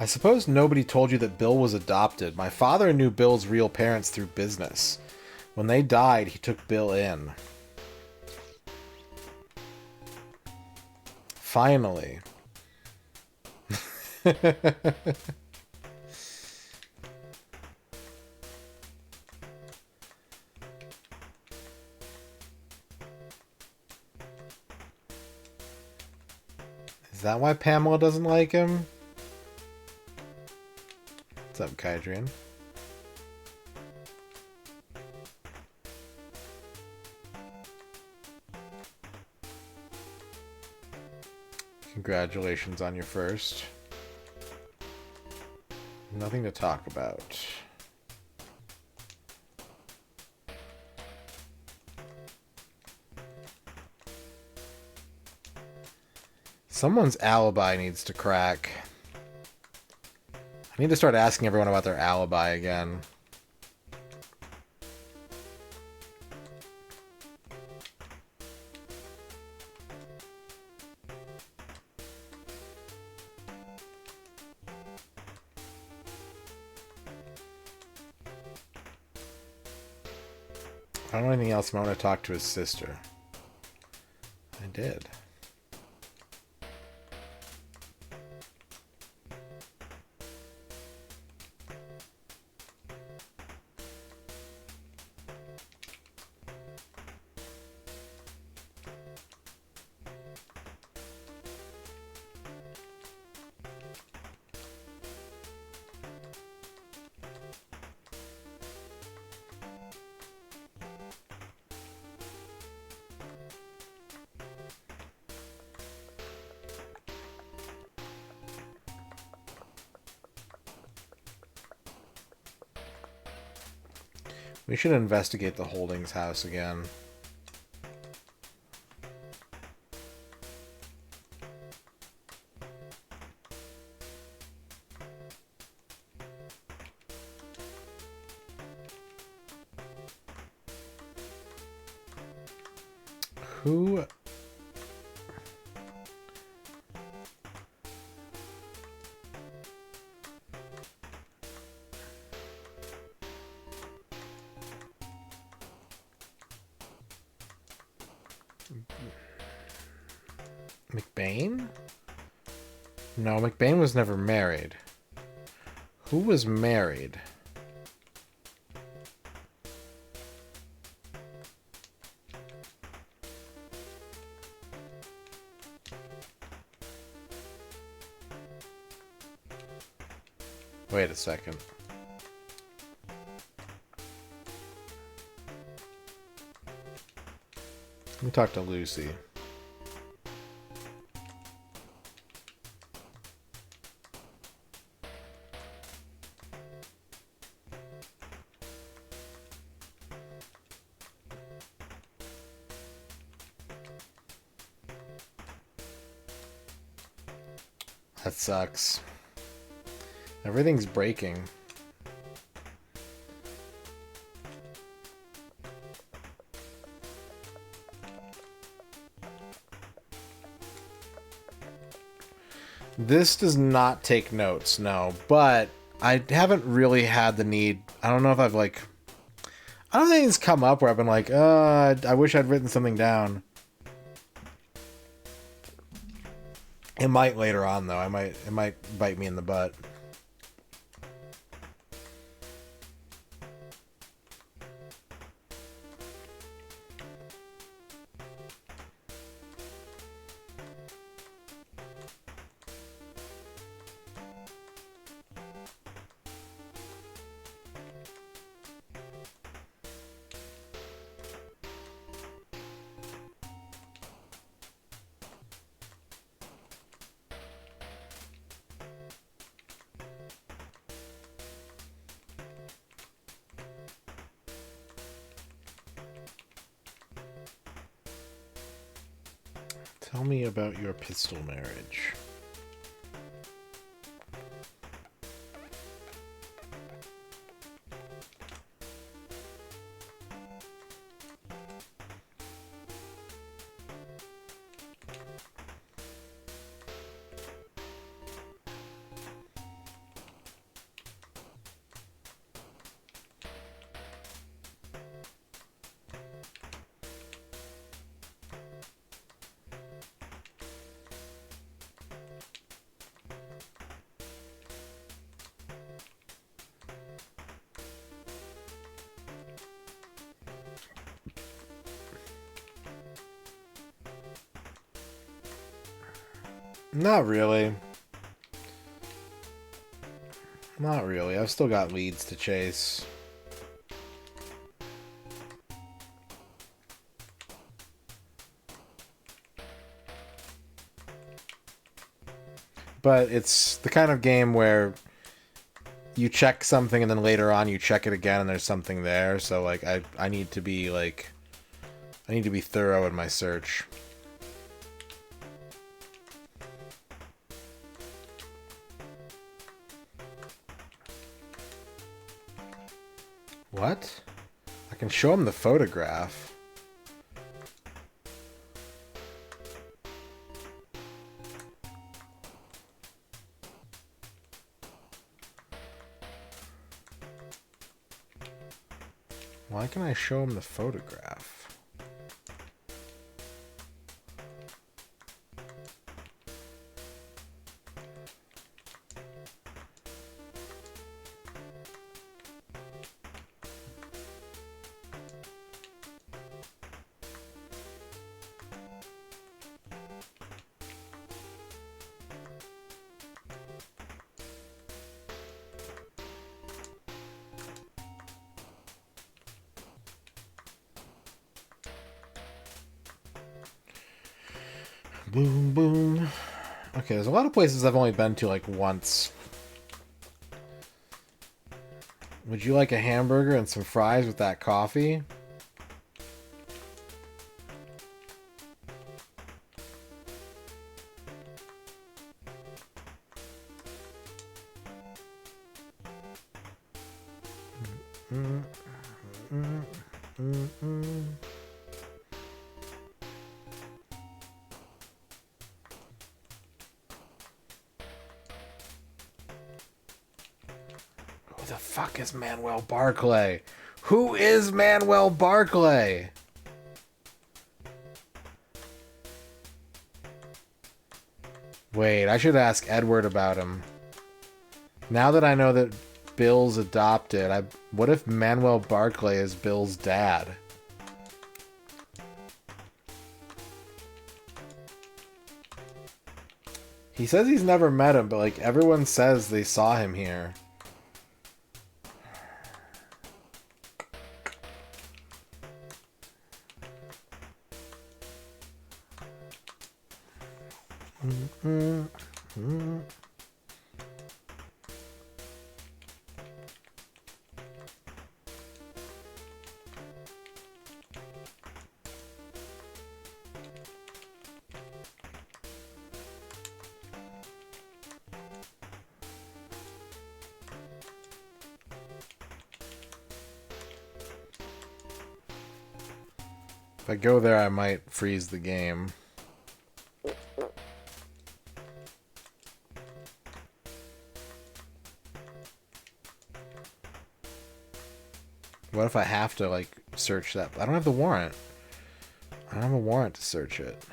I suppose nobody told you that Bill was adopted. My father knew Bill's real parents through business. When they died, he took Bill in. Finally. Is that why Pamela doesn't like him? What's up, Kydrian? Congratulations on your first. Nothing to talk about. Someone's alibi needs to crack. I need to start asking everyone about their alibi again. I don't know anything else. I want to talk to his sister. I did. We should investigate the Holdings house again. Who... McBain? No, McBain was never married. Who was married? Wait a second. Let me talk to Lucy. That sucks. Everything's breaking. This does not take notes, no, but I haven't really had the need. I don't know if I've like... I don't think it's come up where I've been like, I wish I'd written something down. It might later on, though. It might bite me in the butt. Tell me about your pistol marriage. Not really. Not really. I've still got leads to chase. But it's the kind of game where you check something and then later on you check it again and there's something there. So like I need to be like I need to be thorough in my search. What? I can show him the photograph. Why can I show him the photograph? Boom, boom. Okay, there's a lot of places I've only been to like once. Would you like a hamburger and some fries with that coffee? Who the fuck is Manuel Barclay? Who is Manuel Barclay? Wait, I should ask Edward about him. Now that I know that Bill's adopted, what if Manuel Barclay is Bill's dad? He says he's never met him, but like everyone says they saw him here. If I go there, I might freeze the game. What if I have to, like, search that? I don't have the warrant. I don't have a warrant to search it.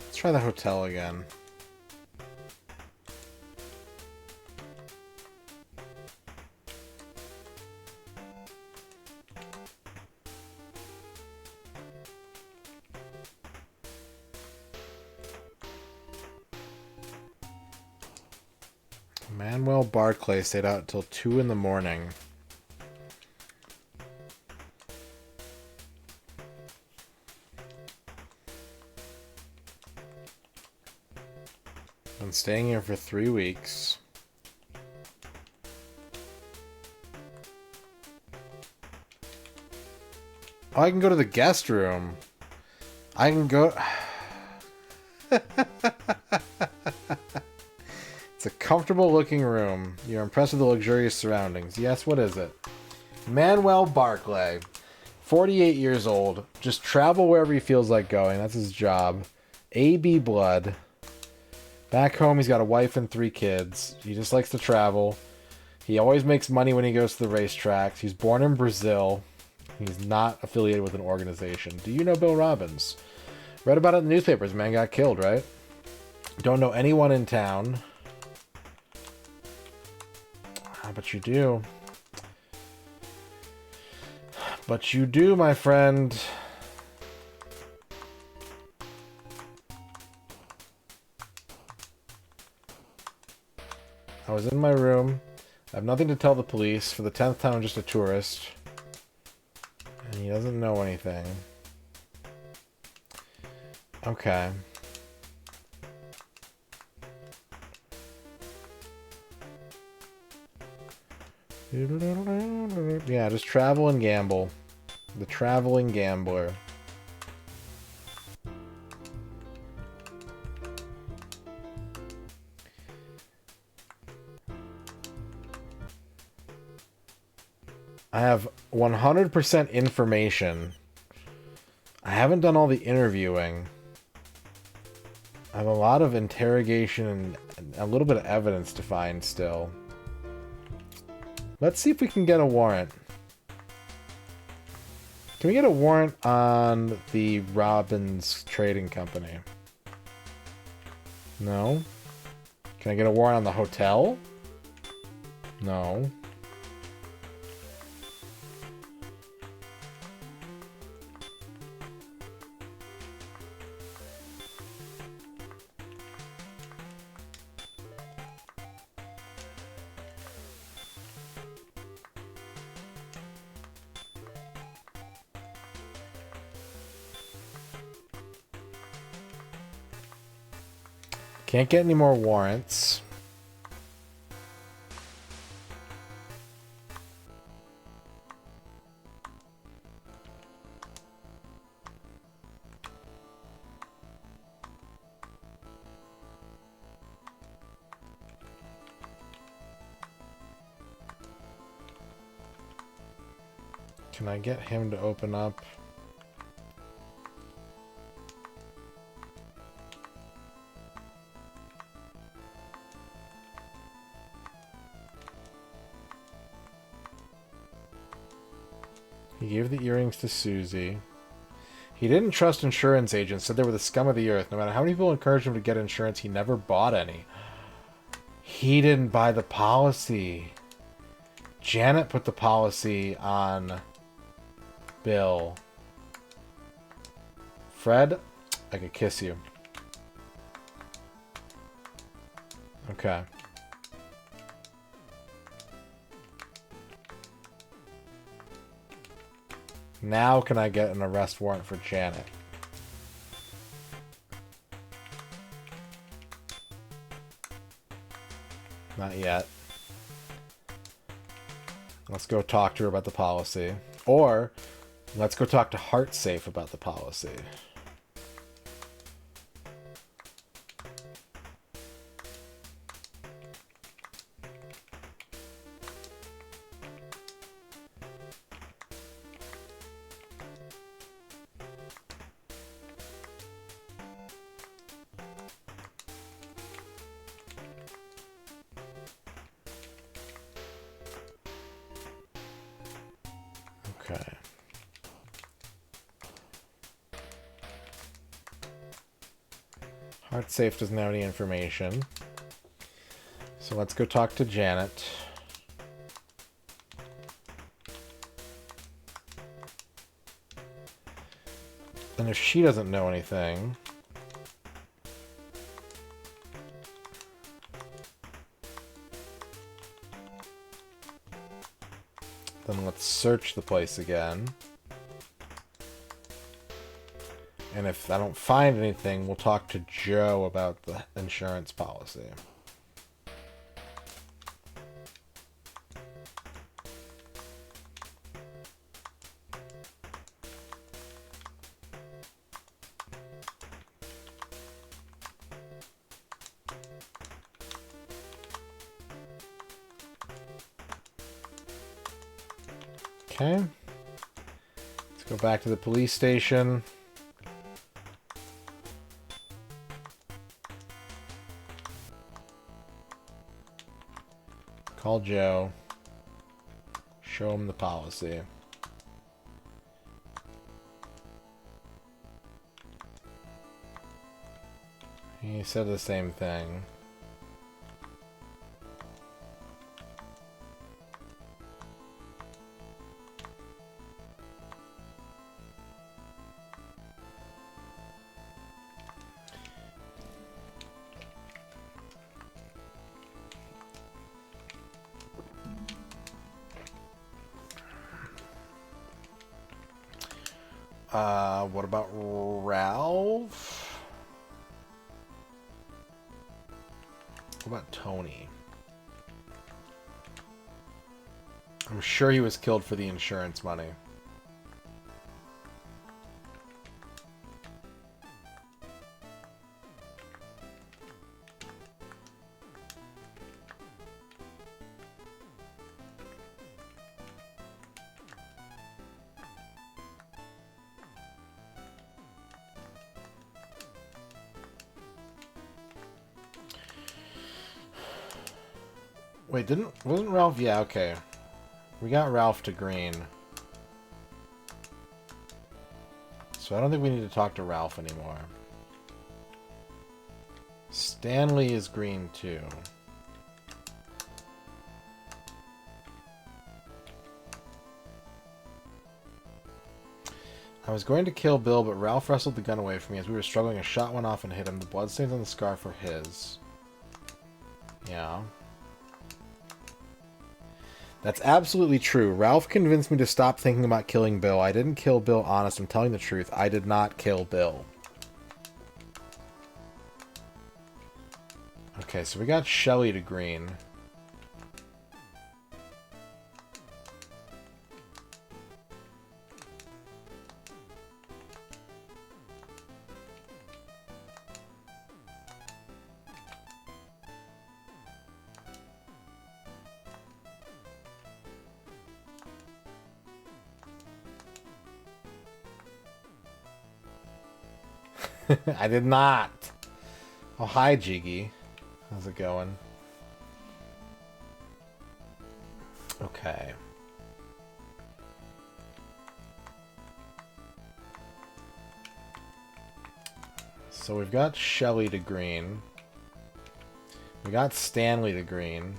Let's try the hotel again. Manuel Barclay stayed out till 2 in the morning. Been staying here for 3 weeks. Oh, I can go to the guest room. I can go... It's a comfortable looking room. You're impressed with the luxurious surroundings. Yes, what is it? Manuel Barclay. 48 years old. Just travel wherever he feels like going. That's his job. AB blood. Back home, he's got a wife and 3 kids. He just likes to travel. He always makes money when he goes to the racetracks. He's born in Brazil. He's not affiliated with an organization. Do you know Bill Robbins? Read about it in the newspapers. Man got killed, right? Don't know anyone in town. But you do. But you do, my friend. I was in my room. I have nothing to tell the police. For the 10th time, I'm just a tourist. And he doesn't know anything. Okay. Yeah, just travel and gamble. The traveling gambler. I have 100% information. I haven't done all the interviewing. I have a lot of interrogation and a little bit of evidence to find still. Let's see if we can get a warrant. Can we get a warrant on the Robbins Trading Company? No. Can I get a warrant on the hotel? No. Can't get any more warrants. Can I get him to open up? He gave the earrings to Susie. He didn't trust insurance agents, said they were the scum of the earth. No matter how many people encouraged him to get insurance, he never bought any. He didn't buy the policy. Janet put the policy on Bill. Fred, I could kiss you. Okay. Now can I get an arrest warrant for Janet? Not yet. Let's go talk to her about the policy. Or, let's go talk to HeartSafe about the policy. Okay. HeartSafe doesn't have any information. So let's go talk to Janet. And if she doesn't know anything, then let's search the place again. And if I don't find anything, we'll talk to Joe about the insurance policy. Okay. Let's go back to the police station. Call Joe. Show him the policy. He said the same thing. What about Ralph? What about Tony? I'm sure he was killed for the insurance money. Wait, wasn't Ralph? Yeah, okay. We got Ralph to green. So I don't think we need to talk to Ralph anymore. Stanley is green too. I was going to kill Bill, but Ralph wrestled the gun away from me as we were struggling. A shot went off and hit him. The bloodstains on the scarf were his. Yeah. That's absolutely true. Ralph convinced me to stop thinking about killing Bill. I didn't kill Bill, honest. I'm telling the truth. I did not kill Bill. Okay, so we got Shelly to green. I did not. Oh, hi, Jiggy. How's it going? Okay. So we've got Shelly to green. We got Stanley to green.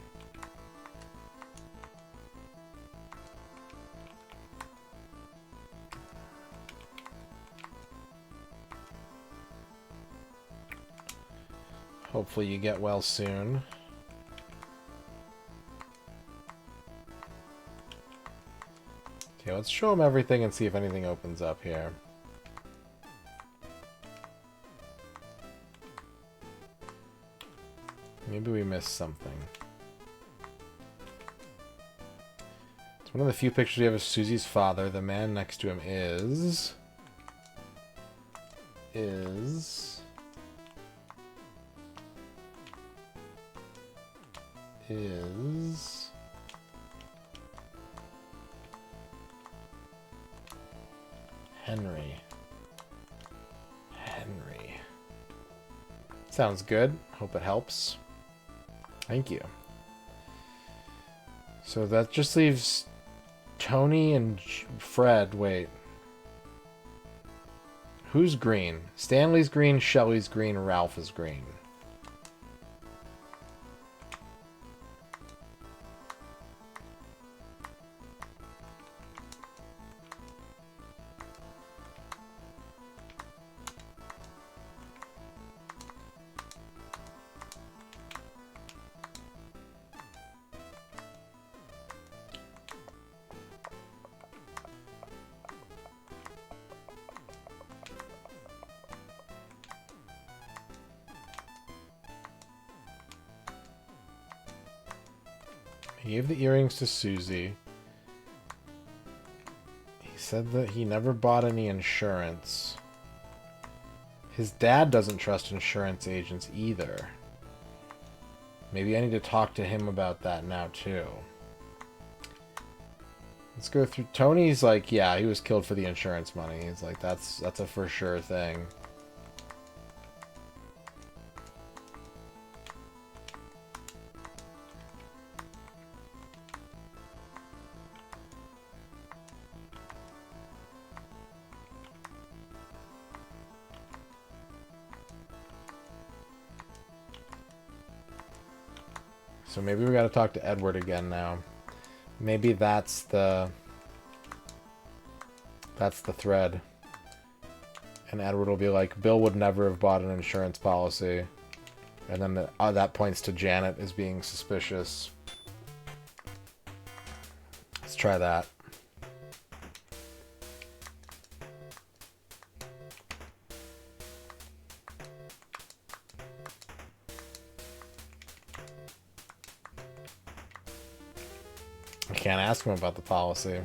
Hopefully you get well soon. Okay, let's show him everything and see if anything opens up here. Maybe we missed something. It's one of the few pictures we have of Susie's father. The man next to him is Henry. Sounds good. Hope it helps. Thank you. So that just leaves Tony and Fred. Wait. Who's green? Stanley's green, Shelly's green, Ralph is green. He gave the earrings to Susie. He said that he never bought any insurance. His dad doesn't trust insurance agents either. Maybe I need to talk to him about that now too. Let's go through. Tony's like, yeah, he was killed for the insurance money. He's like, that's a for sure thing. So maybe we gotta talk to Edward again now. Maybe that's the thread. And Edward will be like, Bill would never have bought an insurance policy. And then that points to Janet as being suspicious. Let's try that. I can't ask him about the policy.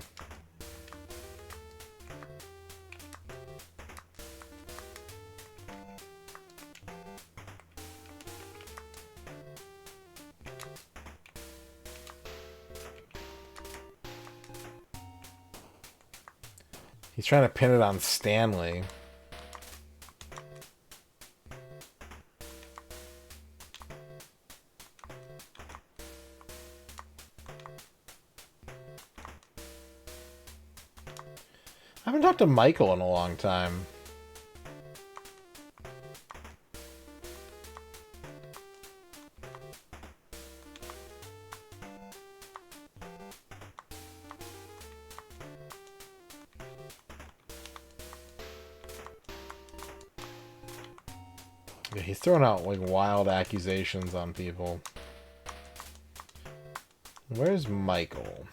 He's trying to pin it on Stanley. I haven't talked to Michael in a long time. Yeah, he's throwing out like wild accusations on people. Where's Michael?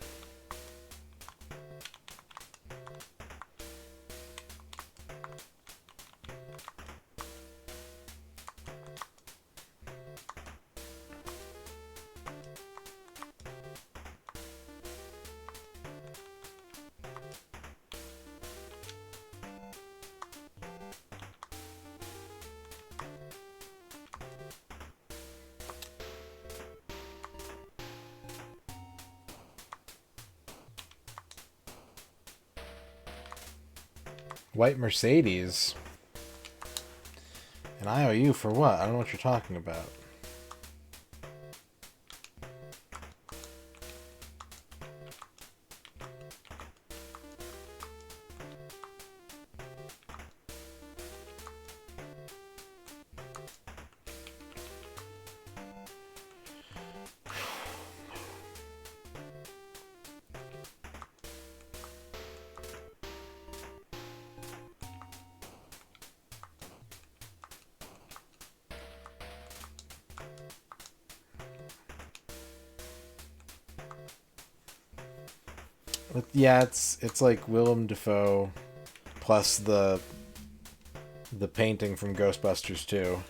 White Mercedes. An IOU for what? I don't know what you're talking about. Yeah, it's like Willem Dafoe plus the painting from Ghostbusters 2.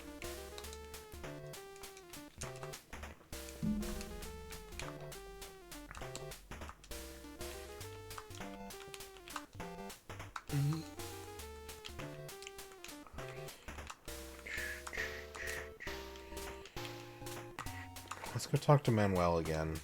Let's go talk to Manuel again.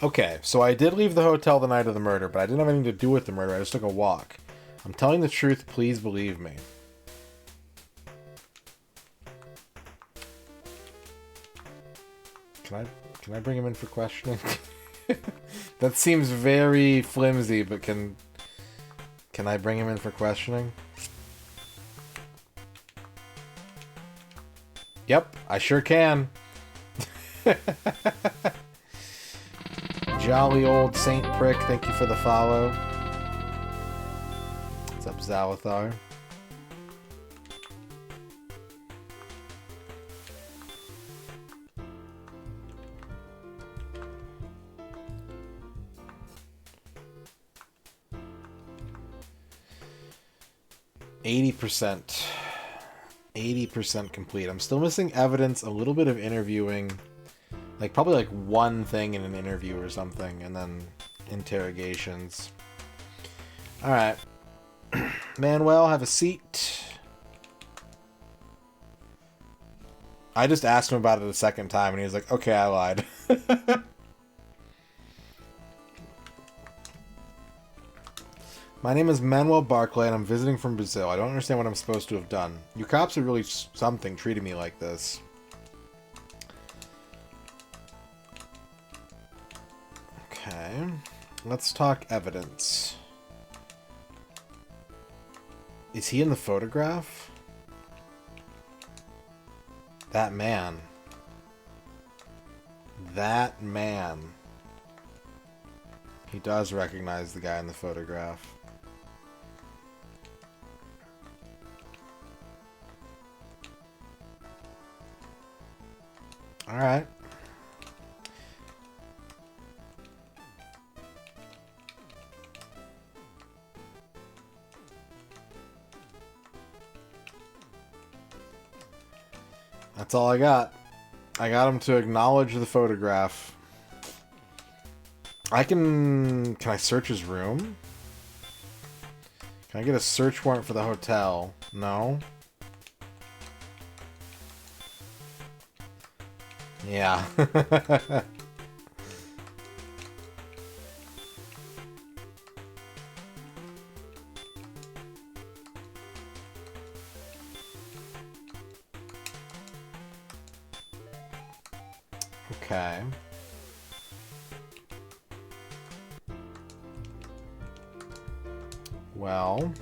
Okay, so I did leave the hotel the night of the murder, but I didn't have anything to do with the murder. I just took a walk. I'm telling the truth, please believe me. Can I bring him in for questioning? That seems very flimsy, but can I bring him in for questioning? Yep, I sure can. Jolly old Saint Prick, thank you for the follow. What's up, Zalathar? %. 80% complete. I'm still missing evidence, a little bit of interviewing. Like, probably like one thing in an interview or something, and then interrogations. Alright. Manuel, have a seat. I just asked him about it a second time, and he was like, okay, I lied. My name is Manuel Barclay, and I'm visiting from Brazil. I don't understand what I'm supposed to have done. You cops are really something treating me like this. Okay. Let's talk evidence. Is he in the photograph? That man. That man. He does recognize the guy in the photograph. Alright. That's all I got. I got him to acknowledge the photograph. Can I search his room? Can I get a search warrant for the hotel? No. Yeah. Okay. Well.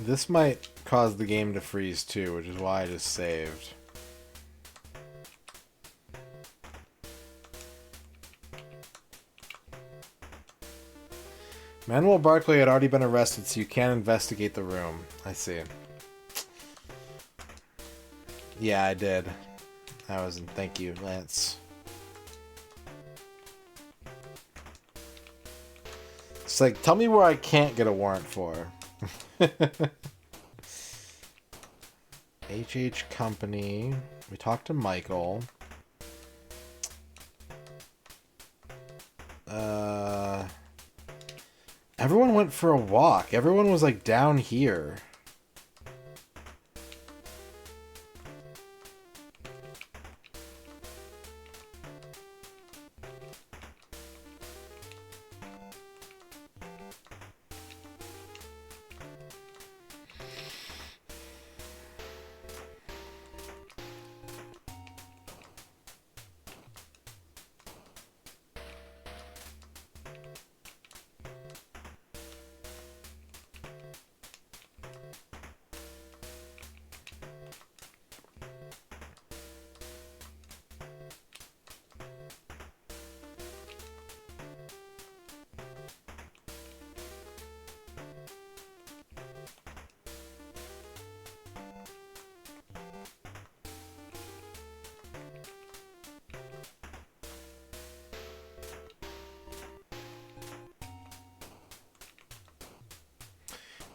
This might cause the game to freeze too, which is why I just saved. Manuel Barclay had already been arrested, so you can't investigate the room. I see. Yeah, I did. Thank you, Lance. It's like, tell me where I can't get a warrant for. HH Company. We talked to Michael. Everyone went for a walk. Everyone was like down here.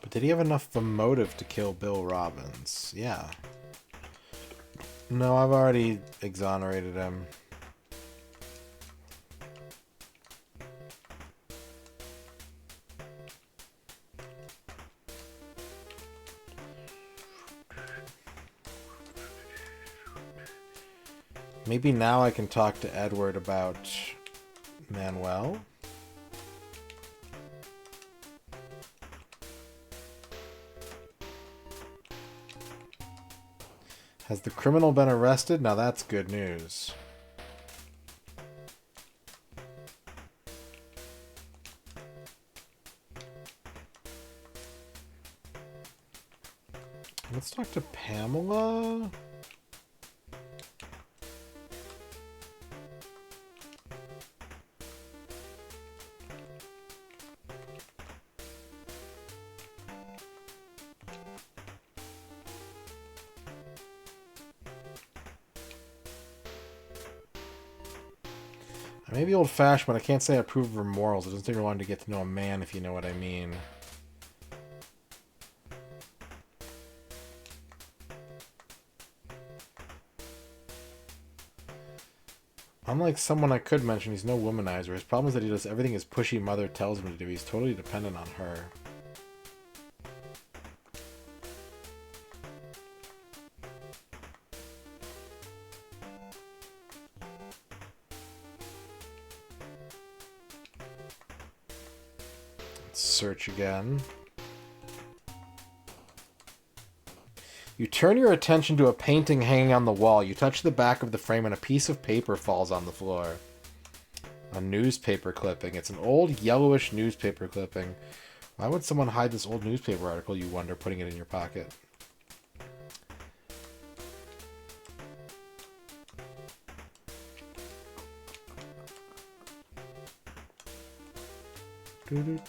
But did he have enough of a motive to kill Bill Robbins? Yeah. No, I've already exonerated him. Maybe now I can talk to Edward about Manuel. Has the criminal been arrested? Now that's good news. Let's talk to Pamela. I may be old-fashioned, but I can't say I approve of her morals. It doesn't take her long to get to know a man, if you know what I mean. Unlike someone I could mention, he's no womanizer. His problem is that he does everything his pushy mother tells him to do. He's totally dependent on her. Let's search again. You turn your attention to a painting hanging on the wall. You touch the back of the frame and a piece of paper falls on the floor. A newspaper clipping. It's an old yellowish newspaper clipping. Why would someone hide this old newspaper article, you wonder, putting it in your pocket? Doo-doo,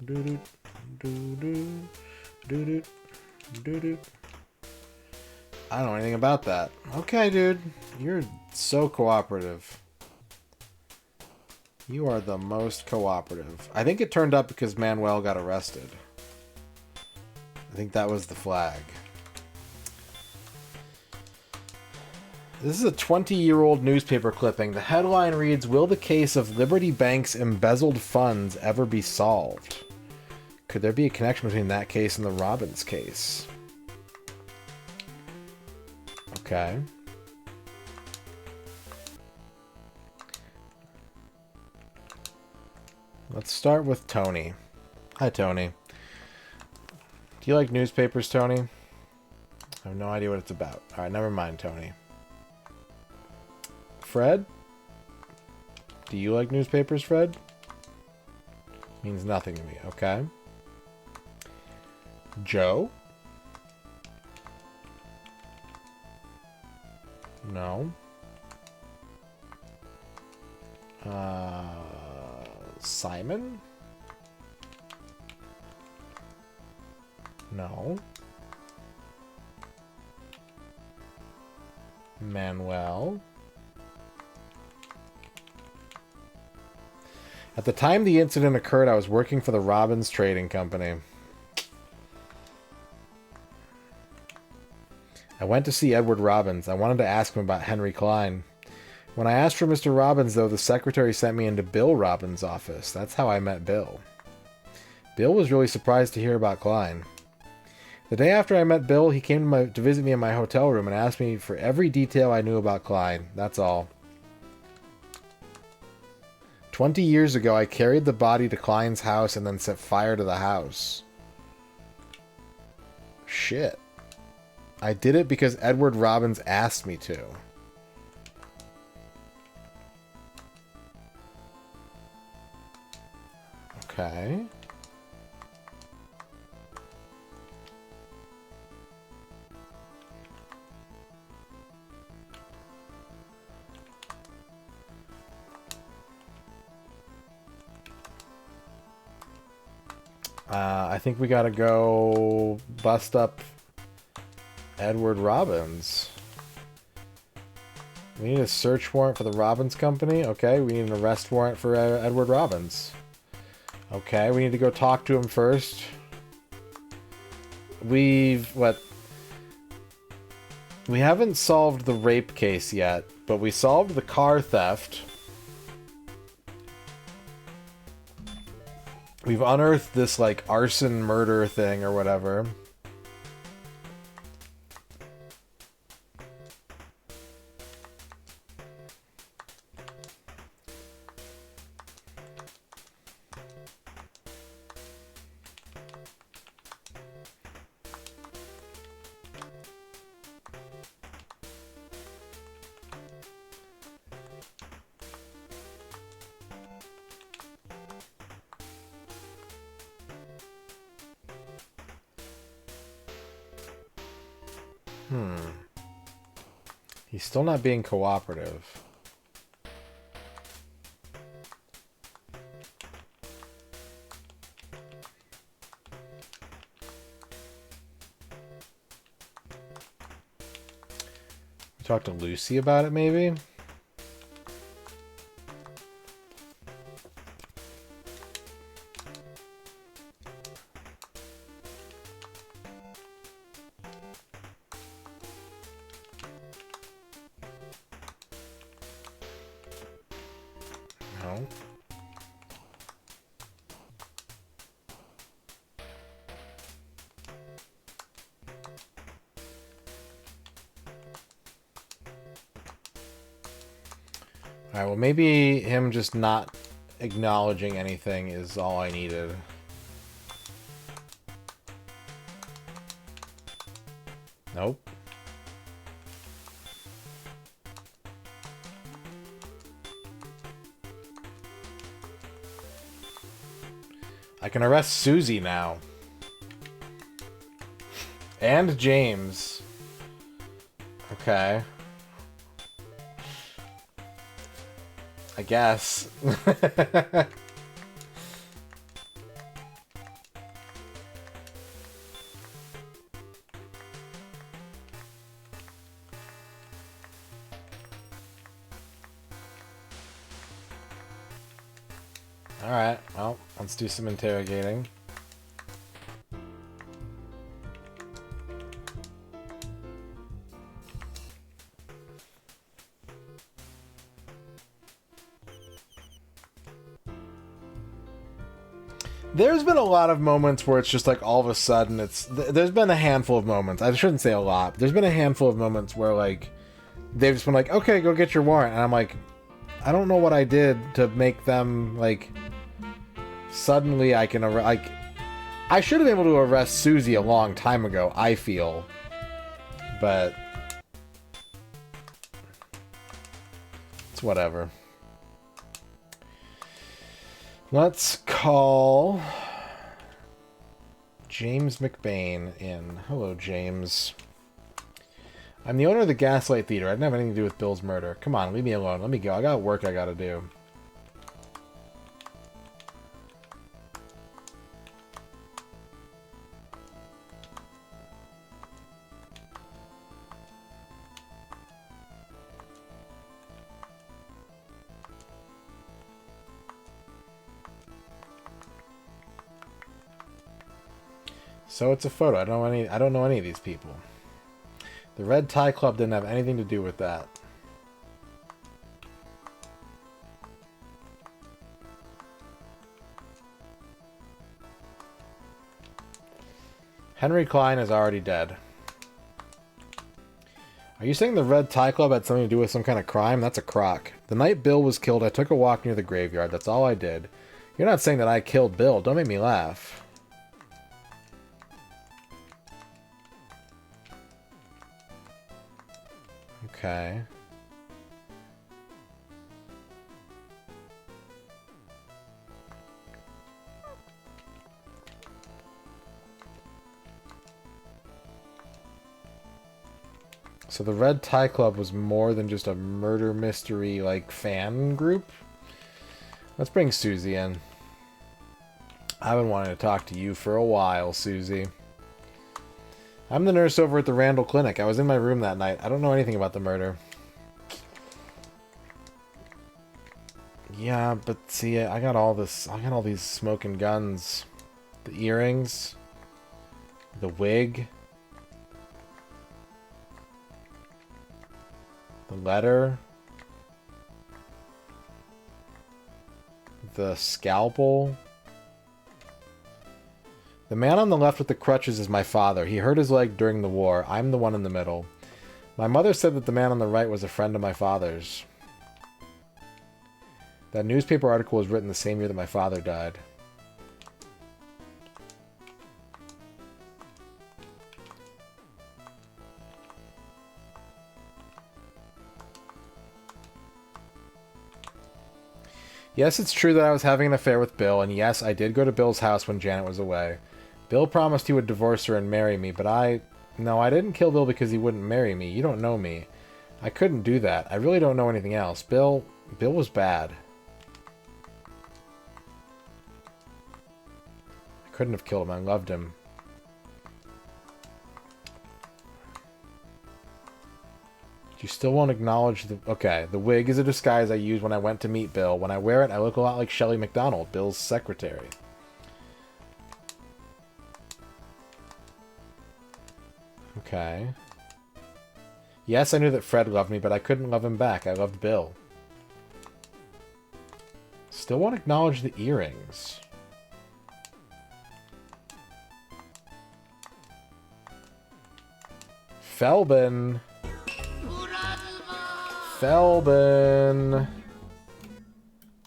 doo-doo, doo-doo, doo-doo, doo-doo. I don't know anything about that. Okay, dude. You're so cooperative. You are the most cooperative. I think it turned up because Manuel got arrested. I think that was the flag. This is a 20-year-old newspaper clipping. The headline reads, "Will the case of Liberty Bank's embezzled funds ever be solved?" Could there be a connection between that case and the Robbins case? Okay. Let's start with Tony. Hi, Tony. Do you like newspapers, Tony? I have no idea what it's about. Alright, never mind, Tony. Fred? Do you like newspapers, Fred? Means nothing to me, okay. Joe? No. Simon? No. Manuel? At the time the incident occurred, I was working for the Robbins Trading Company. I went to see Edward Robbins. I wanted to ask him about Henry Klein. When I asked for Mr. Robbins, though, the secretary sent me into Bill Robbins' office. That's how I met Bill. Bill was really surprised to hear about Klein. The day after I met Bill, he came to visit me in my hotel room and asked me for every detail I knew about Klein. That's all. 20 years ago, I carried the body to Klein's house and then set fire to the house. Shit. I did it because Edward Robbins asked me to. Okay. I think we gotta go bust up Edward Robbins. We need a search warrant for the Robbins Company. Okay, we need an arrest warrant for Edward Robbins. Okay, we need to go talk to him first. what? We haven't solved the rape case yet, but we solved the car theft. We've unearthed this, like, arson murder thing or whatever. He's still not being cooperative. Talk to Lucy about it, maybe? No. Alright, well maybe him just not acknowledging anything is all I needed. Nope. I can arrest Susie now. And James. Okay. I guess. Alright, well, let's do some interrogating. There's been a lot of moments where it's just like all of a sudden there's been a handful of moments. I shouldn't say a lot. But there's been a handful of moments where like they've just been like, okay, go get your warrant. And I'm like, I don't know what I did to make them like suddenly I can like I should have been able to arrest Susie a long time ago, I feel. But it's whatever. Let's call James McBain in. Hello, James. I'm the owner of the Gaslight Theater. I didn't have anything to do with Bill's murder. Come on, leave me alone. Let me go. I got work I gotta do. So it's a photo. I don't know any of these people. The Red Tie Club didn't have anything to do with that. Henry Klein is already dead. Are you saying the Red Tie Club had something to do with some kind of crime? That's a crock. The night Bill was killed, I took a walk near the graveyard. That's all I did. You're not saying that I killed Bill. Don't make me laugh. Okay. So the Red Tie Club was more than just a murder mystery, like, fan group? Let's bring Susie in. I've been wanting to talk to you for a while, Susie. I'm the nurse over at the Randall Clinic. I was in my room that night. I don't know anything about the murder. Yeah, but see, I got all these smoking guns. The earrings. The wig. The letter. The scalpel. The man on the left with the crutches is my father. He hurt his leg during the war. I'm the one in the middle. My mother said that the man on the right was a friend of my father's. That newspaper article was written the same year that my father died. Yes, it's true that I was having an affair with Bill, and yes, I did go to Bill's house when Janet was away. Bill promised he would divorce her and marry me, but No, I didn't kill Bill because he wouldn't marry me. You don't know me. I couldn't do that. I really don't know anything else. Bill was bad. I couldn't have killed him. I loved him. You still won't acknowledge the... Okay, the wig is a disguise I used when I went to meet Bill. When I wear it, I look a lot like Shelley MacDonald, Bill's secretary. Okay. Yes, I knew that Fred loved me, but I couldn't love him back. I loved Bill. Still won't acknowledge the earrings. Felbin. Felbin.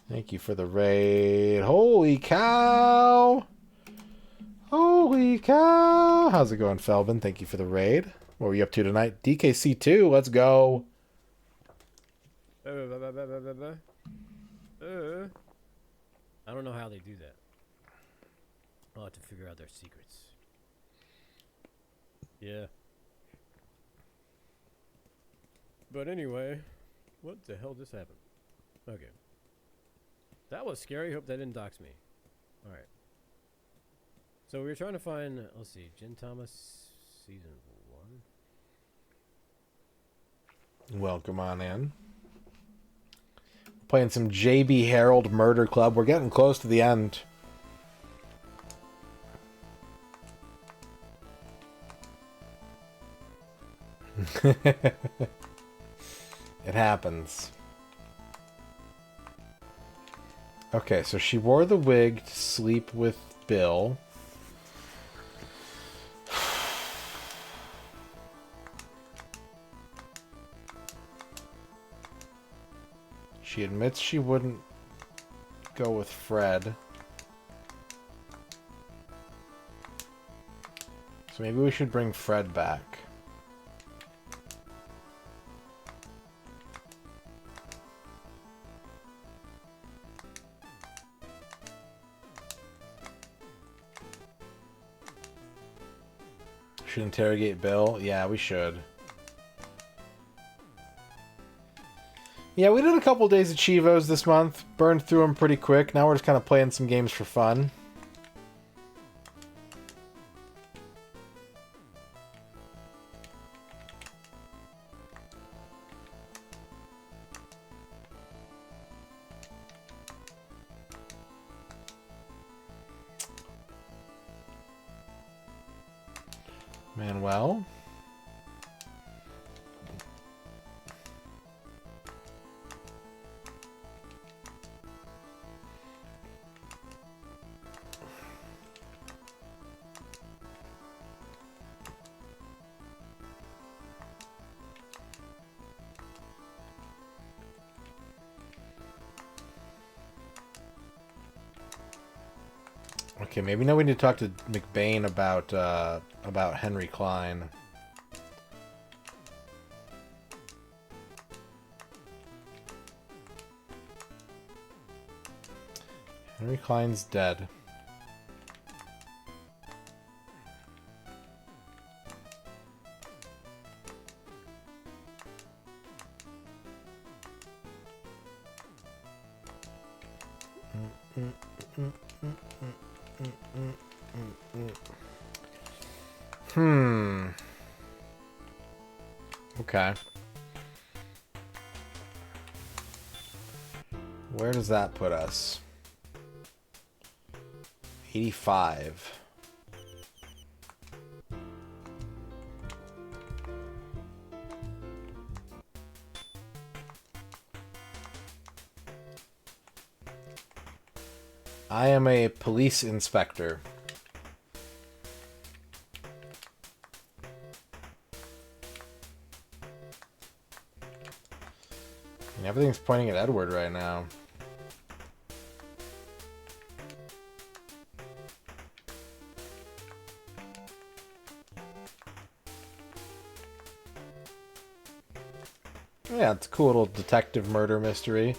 Thank you for the raid. Holy cow. Holy cow. How's it going, Felbin? Thank you for the raid. What were you up to tonight? DKC2, let's go. I don't know how they do that. I'll have to figure out their secrets. Yeah. But anyway, what the hell just happened? Okay. That was scary. Hope that didn't dox me. Alright. So we were trying to find, let's see, Jen Thomas season 1. Welcome on in. Playing some JB Harold Murder Club. We're getting close to the end. It happens. Okay, so she wore the wig to sleep with Bill. She admits she wouldn't go with Fred. So maybe we should bring Fred back. Should interrogate Bill? Yeah, we should. Yeah, we did a couple days of Chivos this month. Burned through them pretty quick. Now we're just kind of playing some games for fun. Manuel. Okay, maybe now we need to talk to McBain about Henry Klein. Henry Klein's dead. Okay. Where does that put us? 85. I am a police inspector. And everything's pointing at Edward right now. Yeah, it's a cool little detective murder mystery.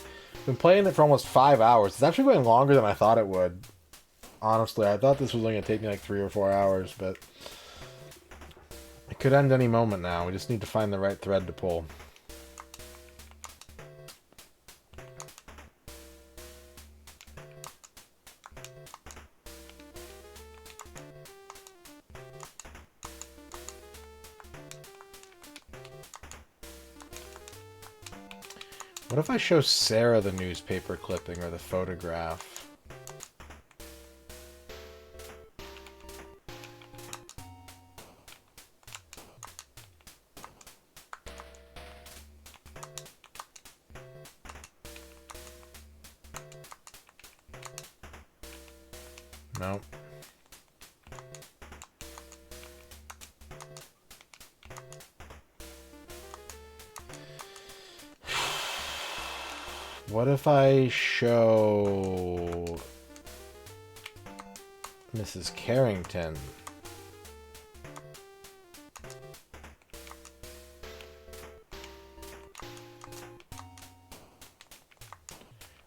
Been playing it for almost 5 hours. It's actually going longer than I thought it would. Honestly, I thought this was only going to take me like 3 or 4 hours, but it could end any moment now. We just need to find the right thread to pull. What if I show Sarah the newspaper clipping or the photograph? Nope. What if I show Mrs. Carrington?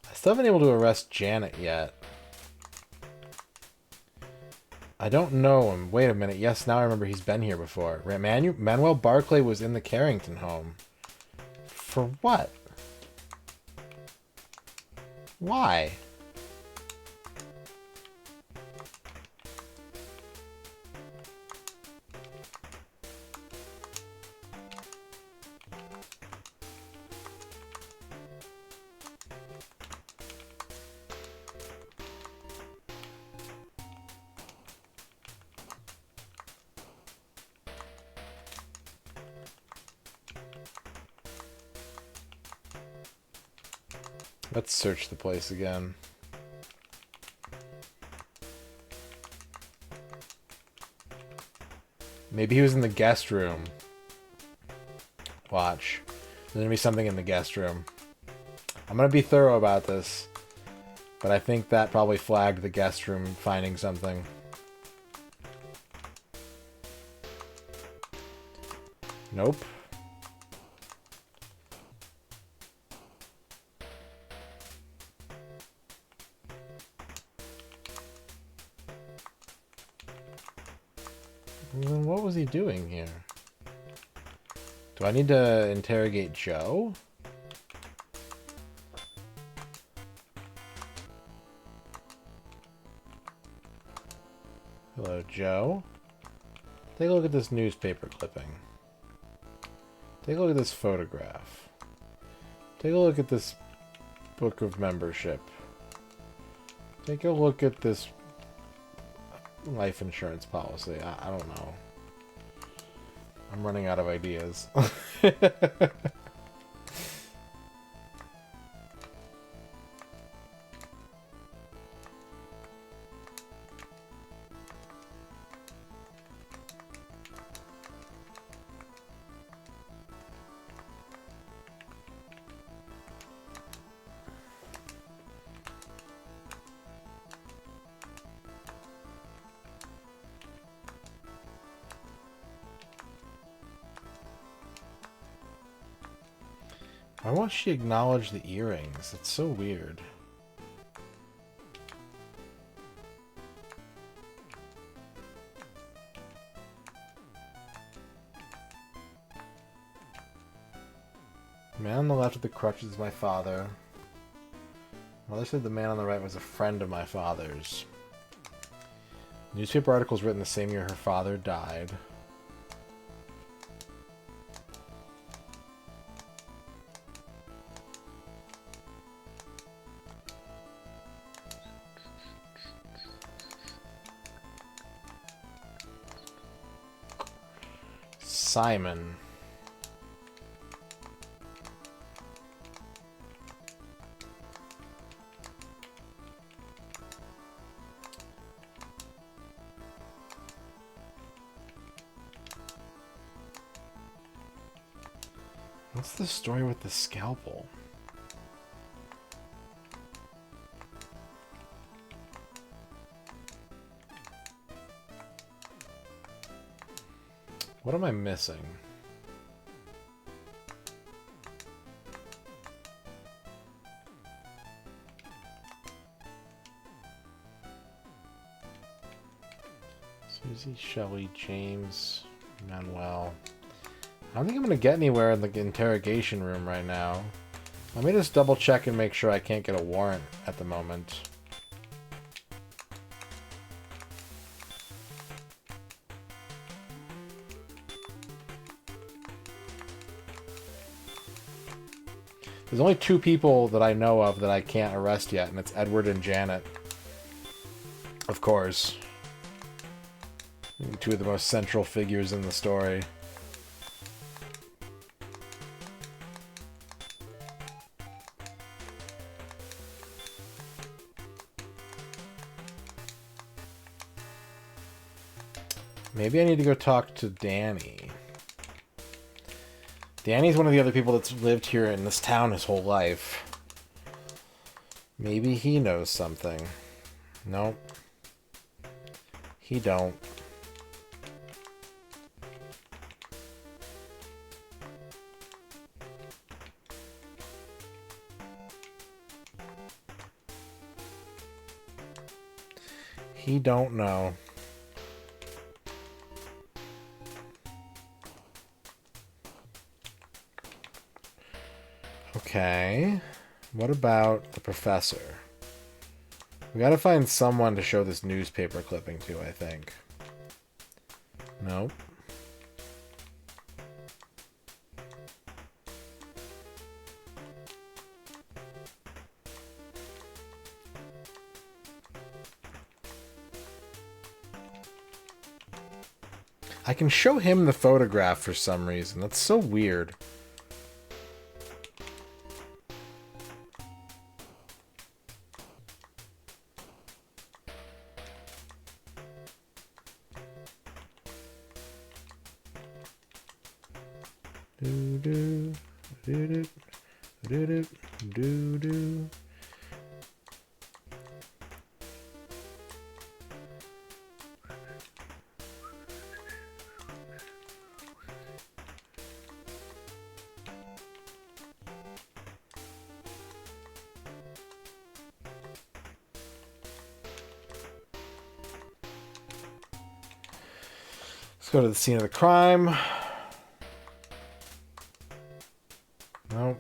I still haven't been able to arrest Janet yet. I don't know him. Wait a minute. Yes, now I remember he's been here before. Manuel Barclay was in the Carrington home. For what? Why? Let's search the place again. Maybe he was in the guest room. Watch. There's gonna be something in the guest room. I'm gonna be thorough about this, but I think that probably flagged the guest room finding something. Nope. Then what was he doing here? Do I need to interrogate Joe? Hello, Joe. Take a look at this newspaper clipping. Take a look at this photograph. Take a look at this book of membership. Take a look at this life insurance policy. I don't know. I'm running out of ideas. Why won't she acknowledge the earrings? It's so weird. The man on the left with the crutches is my father. Mother said the man on the right was a friend of my father's. Newspaper articles written the same year her father died. Simon. What's the story with the scalpel? What am I missing? Susie, Shelley, James, Manuel. I don't think I'm going to get anywhere in the interrogation room right now. Let me just double check and make sure I can't get a warrant at the moment. There's only 2 people that I know of that I can't arrest yet, and it's Edward and Janet. Of course. 2 of the most central figures in the story. Maybe I need to go talk to Danny. Danny's one of the other people that's lived here in this town his whole life. Maybe he knows something. Nope. He don't. He don't know. Okay. What about the professor? We gotta find someone to show this newspaper clipping to, I think. Nope. I can show him the photograph for some reason. That's so weird. Let's go to the scene of the crime. Nope.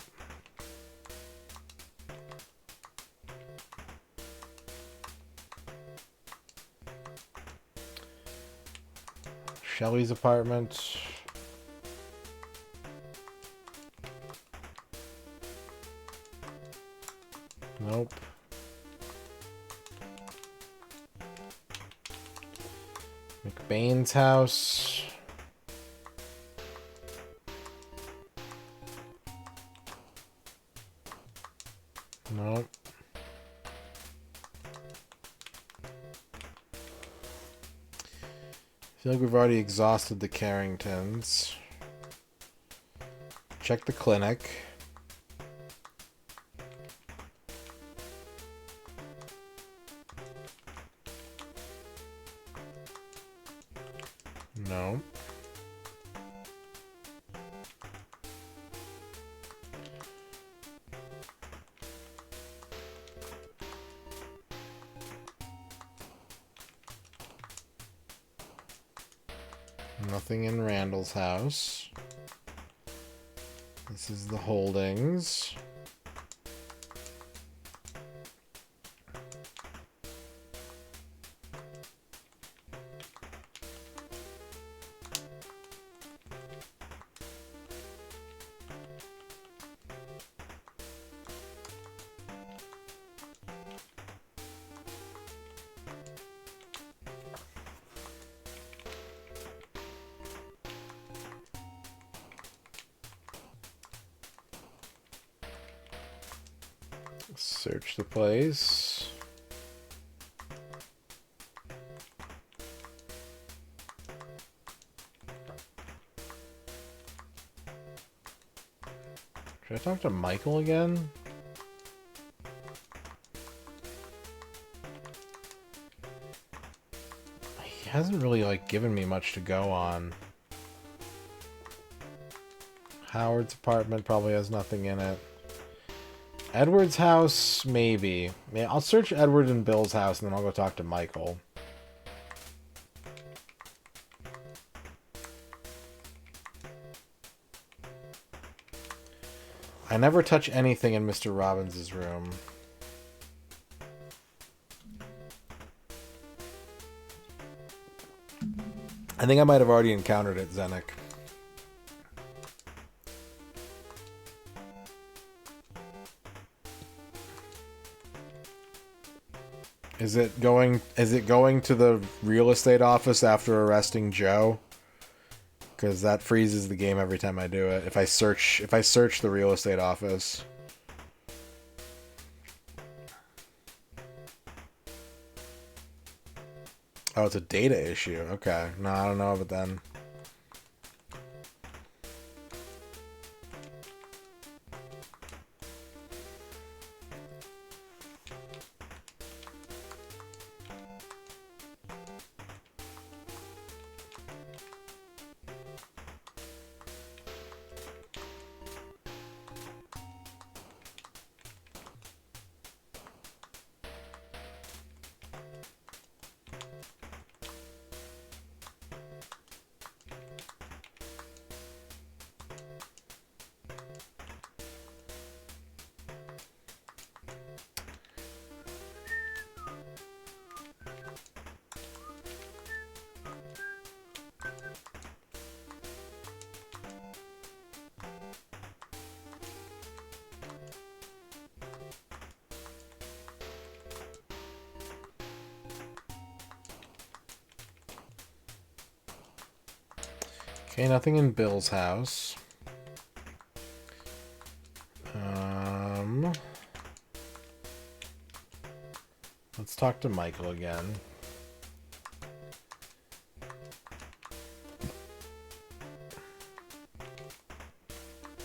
Shelley's apartment. Nope. McBain's house. Nope. I feel like we've already exhausted the Carringtons. Check the clinic. No. Nothing in Randall's house. This is the Holdings. Search the place. Should I talk to Michael again? He hasn't really, like, given me much to go on. Howard's apartment probably has nothing in it. Edward's house, maybe. Yeah, I'll search Edward and Bill's house, and then I'll go talk to Michael. I never touch anything in Mr. Robbins' room. I think I might have already encountered it, Zenek. Is it going to the real estate office after arresting Joe? Because that freezes the game every time I do it. If I search the real estate office. Oh, it's a data issue. Okay. No, I don't know, but then okay, nothing in Bill's house. Let's talk to Michael again.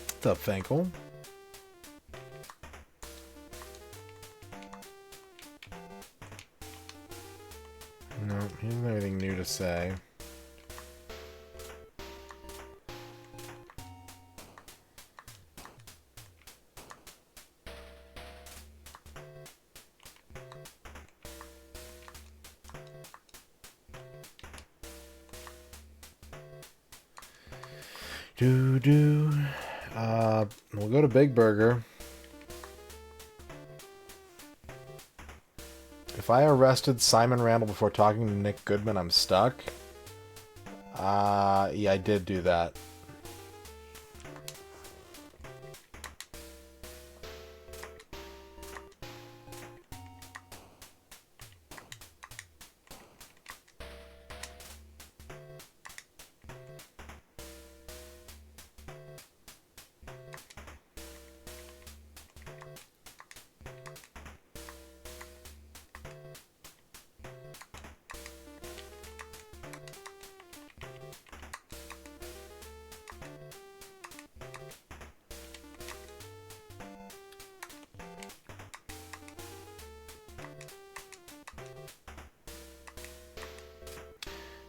What's up, Finkel? No, he doesn't have anything new to say. We'll go to Big Burger. If I arrested Simon Randall before talking to Nick Goodman, I'm stuck. Yeah, I did do that.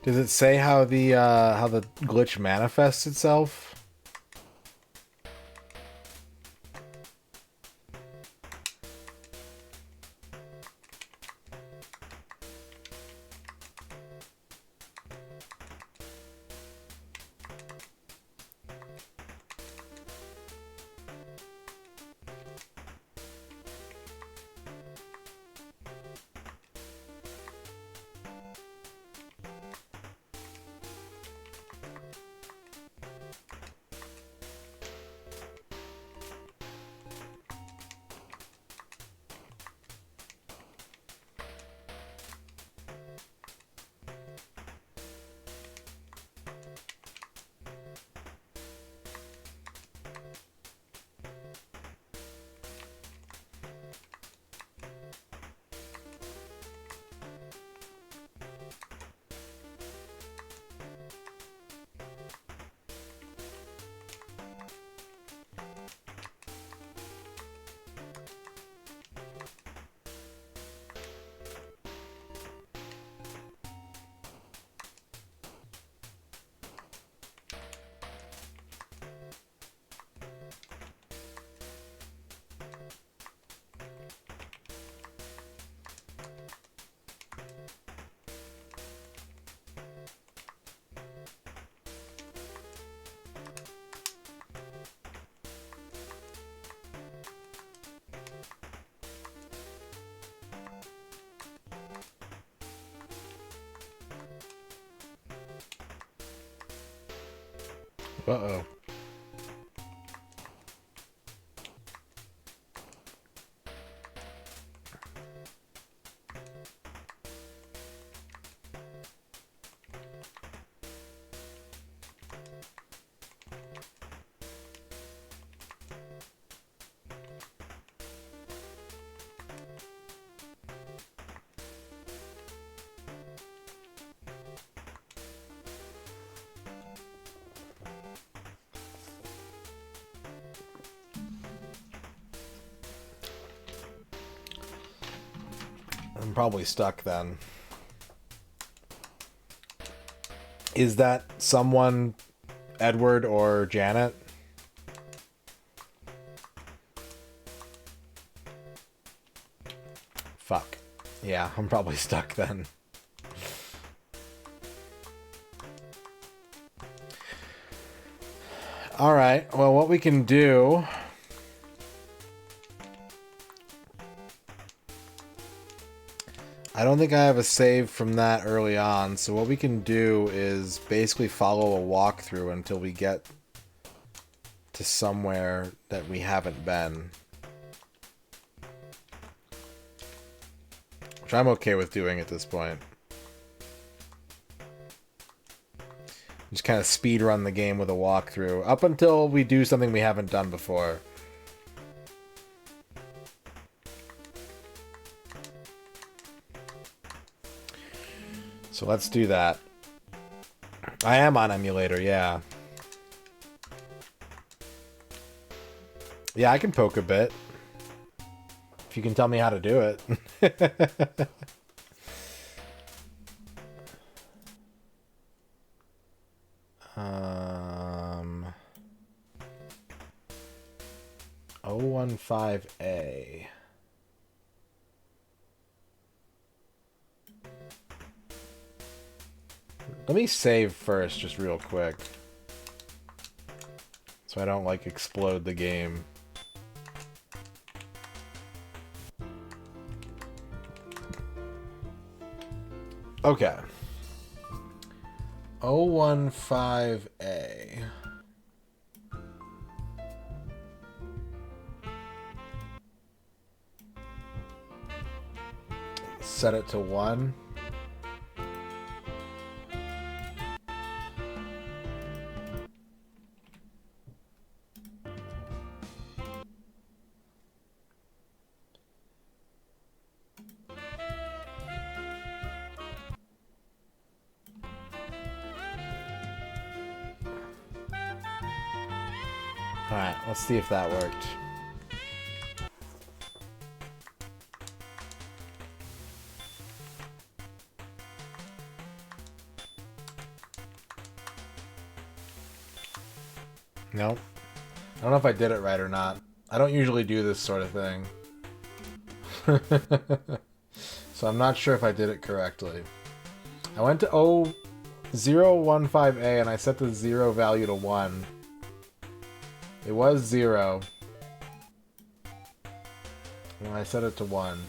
Does it say how the glitch manifests itself? Uh-oh. I'm probably stuck then. Is that someone Edward or Janet? Fuck. Yeah, I'm probably stuck then. Alright, well, what we can do... I don't think I have a save from that early on, so what we can do is basically follow a walkthrough until we get to somewhere that we haven't been. Which I'm okay with doing at this point. Just kind of speed run the game with a walkthrough, up until we do something we haven't done before. So let's do that. I am on emulator, yeah. Yeah, I can poke a bit. If you can tell me how to do it. 015A. Let me save first, just real quick. So I don't, like, explode the game. Okay. 015A. Set it to 1. Alright, let's see if that worked. Nope. I don't know if I did it right or not. I don't usually do this sort of thing. So I'm not sure if I did it correctly. I went to 015A and I set the 0 value to 1. It was 0. And I set it to 1.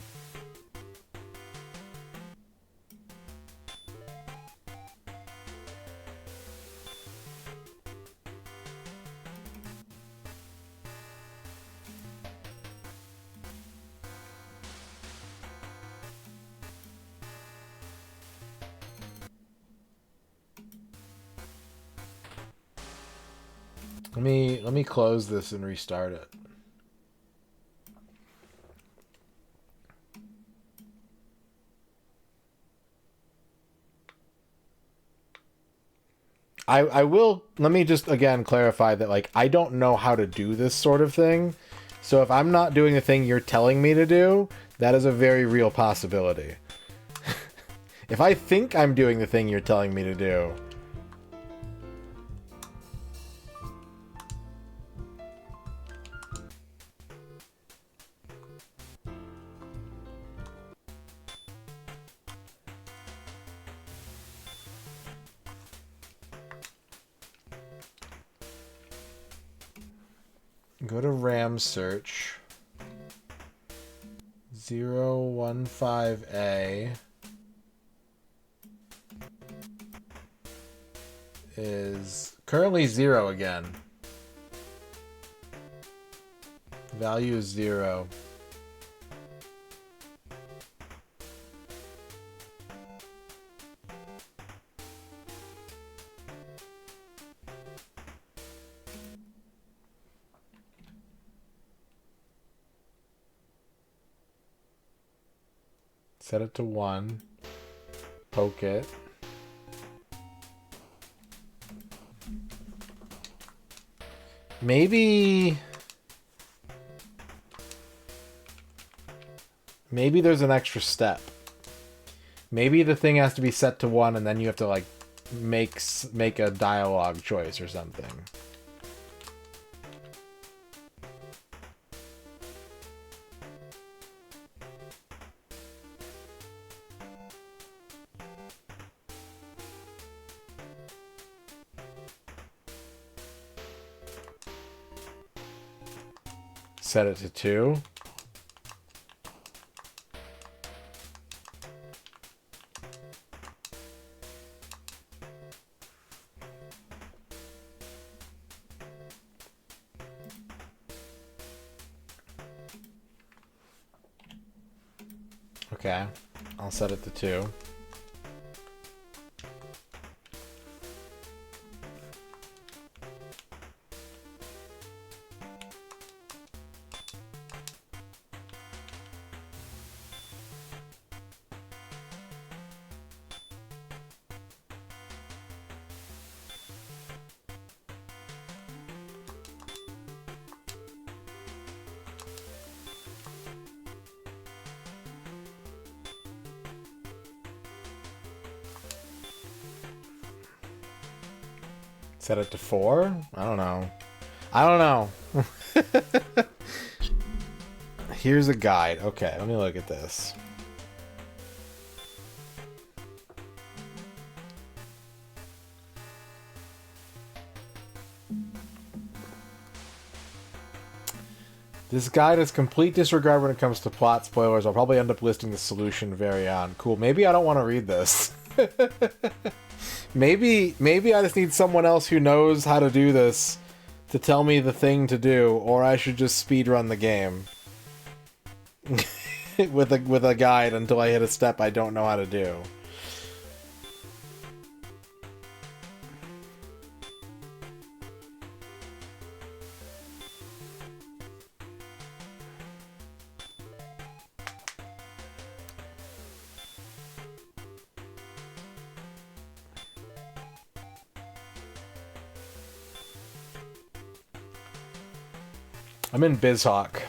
Let me close this and restart it. I will, let me just again clarify that, like, I don't know how to do this sort of thing. So if I'm not doing the thing you're telling me to do, that is a very real possibility. If I think I'm doing the thing you're telling me to do, Go to RAM search. 015A is currently 0 again. Value is 0. Set it to 1. Poke it. Maybe there's an extra step. Maybe the thing has to be set to 1 and then you have to like make a dialogue choice or something. Set it to 2. Okay, I'll set it to 2. Set it to 4? I don't know. I don't know. Here's a guide. Okay, let me look at this. This guide is complete disregard when it comes to plot spoilers. I'll probably end up listing the solution very on. Cool. Maybe I don't want to read this. Maybe I just need someone else who knows how to do this to tell me the thing to do, or I should just speedrun the game with a guide until I hit a step I don't know how to do. I'm in BizHawk.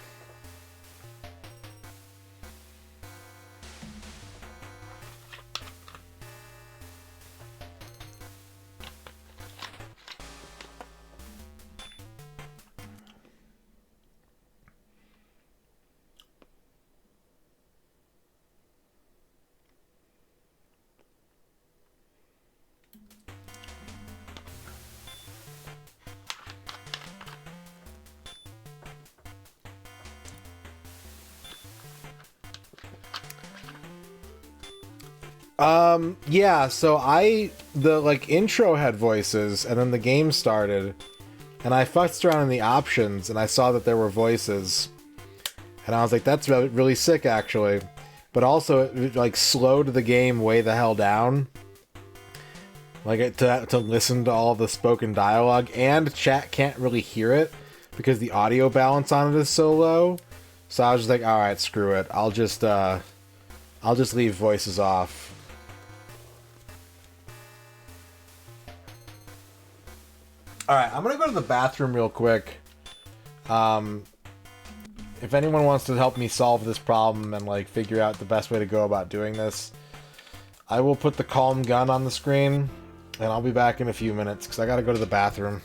Yeah, so the intro had voices, and then the game started, and I futzed around in the options, and I saw that there were voices, and I was like, that's really sick, actually. But also, it slowed the game way the hell down. To listen to all the spoken dialogue, and chat can't really hear it, because the audio balance on it is so low. So I was just like, alright, screw it. I'll just leave voices off. Alright, I'm gonna go to the bathroom real quick. If anyone wants to help me solve this problem and figure out the best way to go about doing this, I will put the calm gun on the screen, and I'll be back in a few minutes, because I gotta go to the bathroom.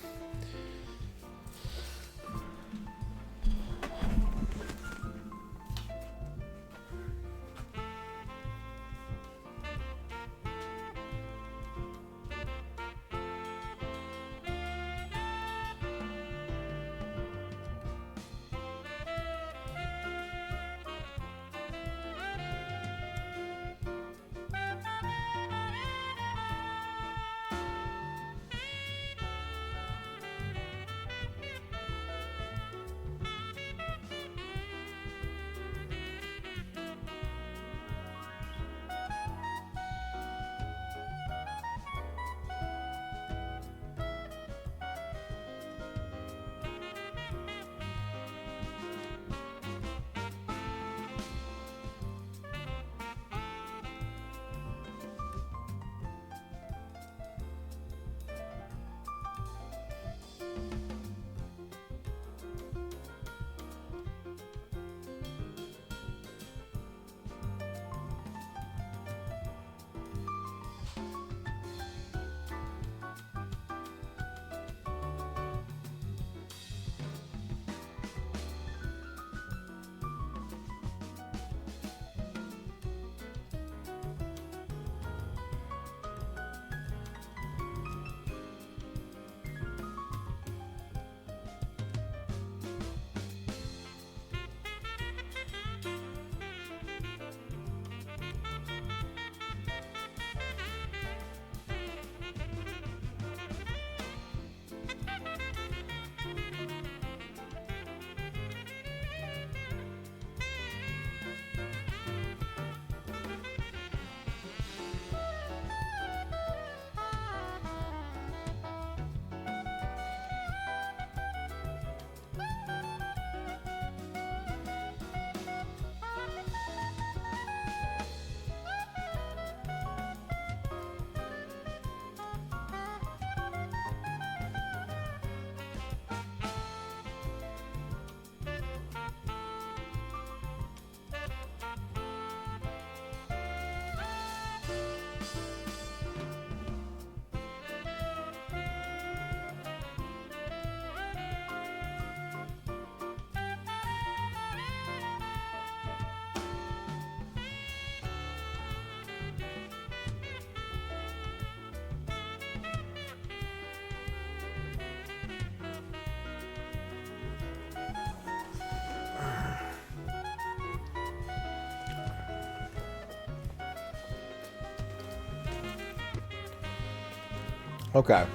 Okay.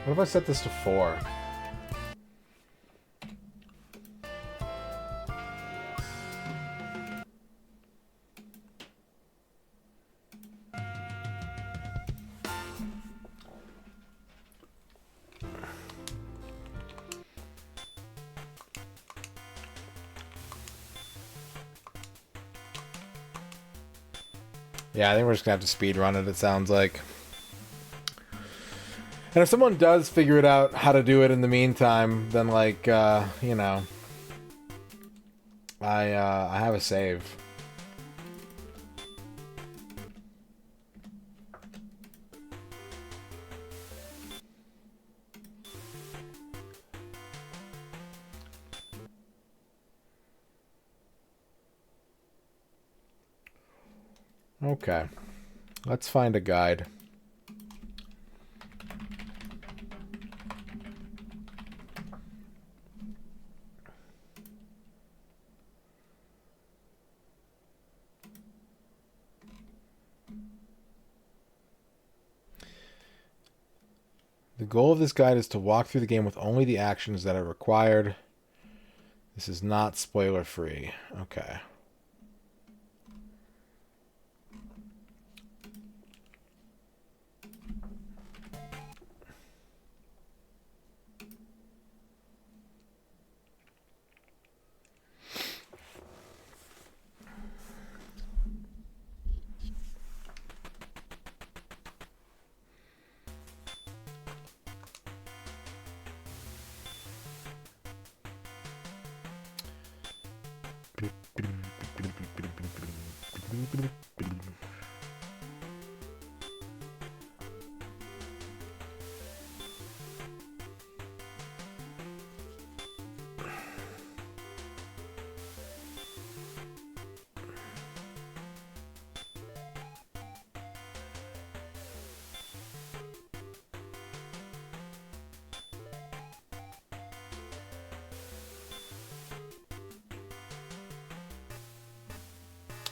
What if I set this to 4? Yeah, I think we're just gonna have to speed run it, it sounds like. And if someone does figure it out how to do it in the meantime, then like you know, I have a save. Okay. Let's find a guide. The goal of this guide is to walk through the game with only the actions that are required. This is not spoiler free. Okay.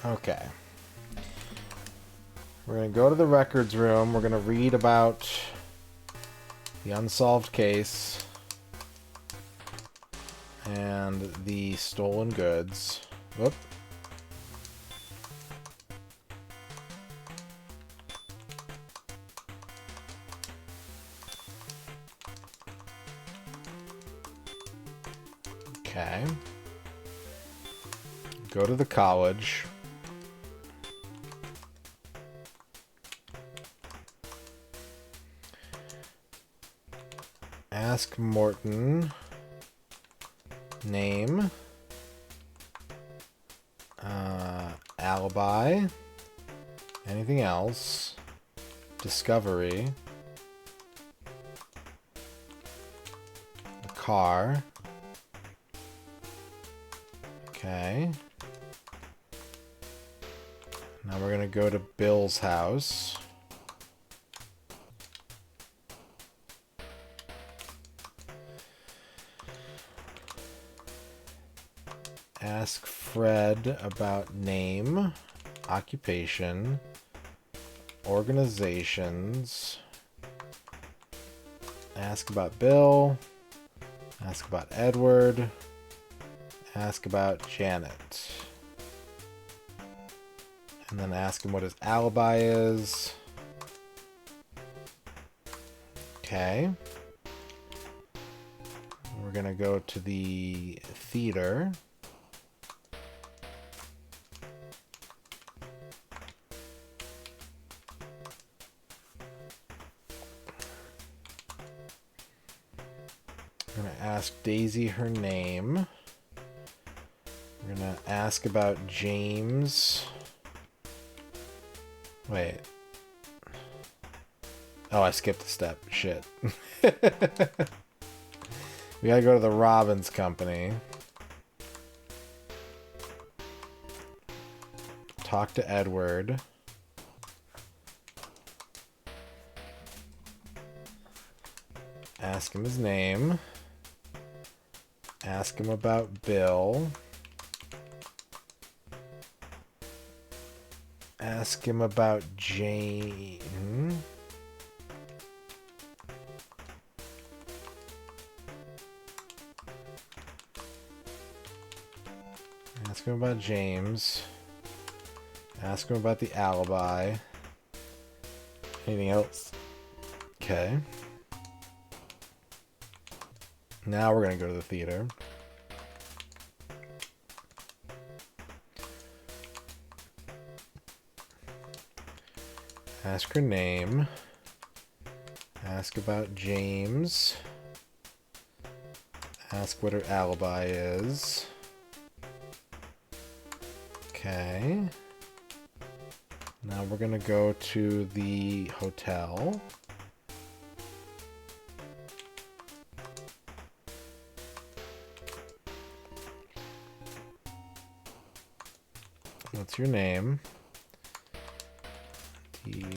Okay. We're going to go to the records room. We're going to read about the unsolved case and the stolen goods. Whoop. Okay. Go to the college. Ask Morton. Name. Alibi. Anything else? Discovery. A car. Okay. Now we're gonna go to Bill's house. Ask Fred about name, occupation, organizations. Ask about Bill. Ask about Edward. Ask about Janet. And then ask him what his alibi is. Okay. We're gonna go to the theater. We're gonna ask Daisy her name. We're gonna ask about James. Wait. Oh, I skipped a step. Shit. We gotta go to the Robbins Company. Talk to Edward. Ask him his name. Ask him about Bill. Ask him about Jane. Ask him about James. Ask him about the alibi. Anything else? Okay. Now we're gonna go to the theater. Ask her name. Ask about James. Ask what her alibi is. Okay. Now we're gonna go to the hotel. What's your name?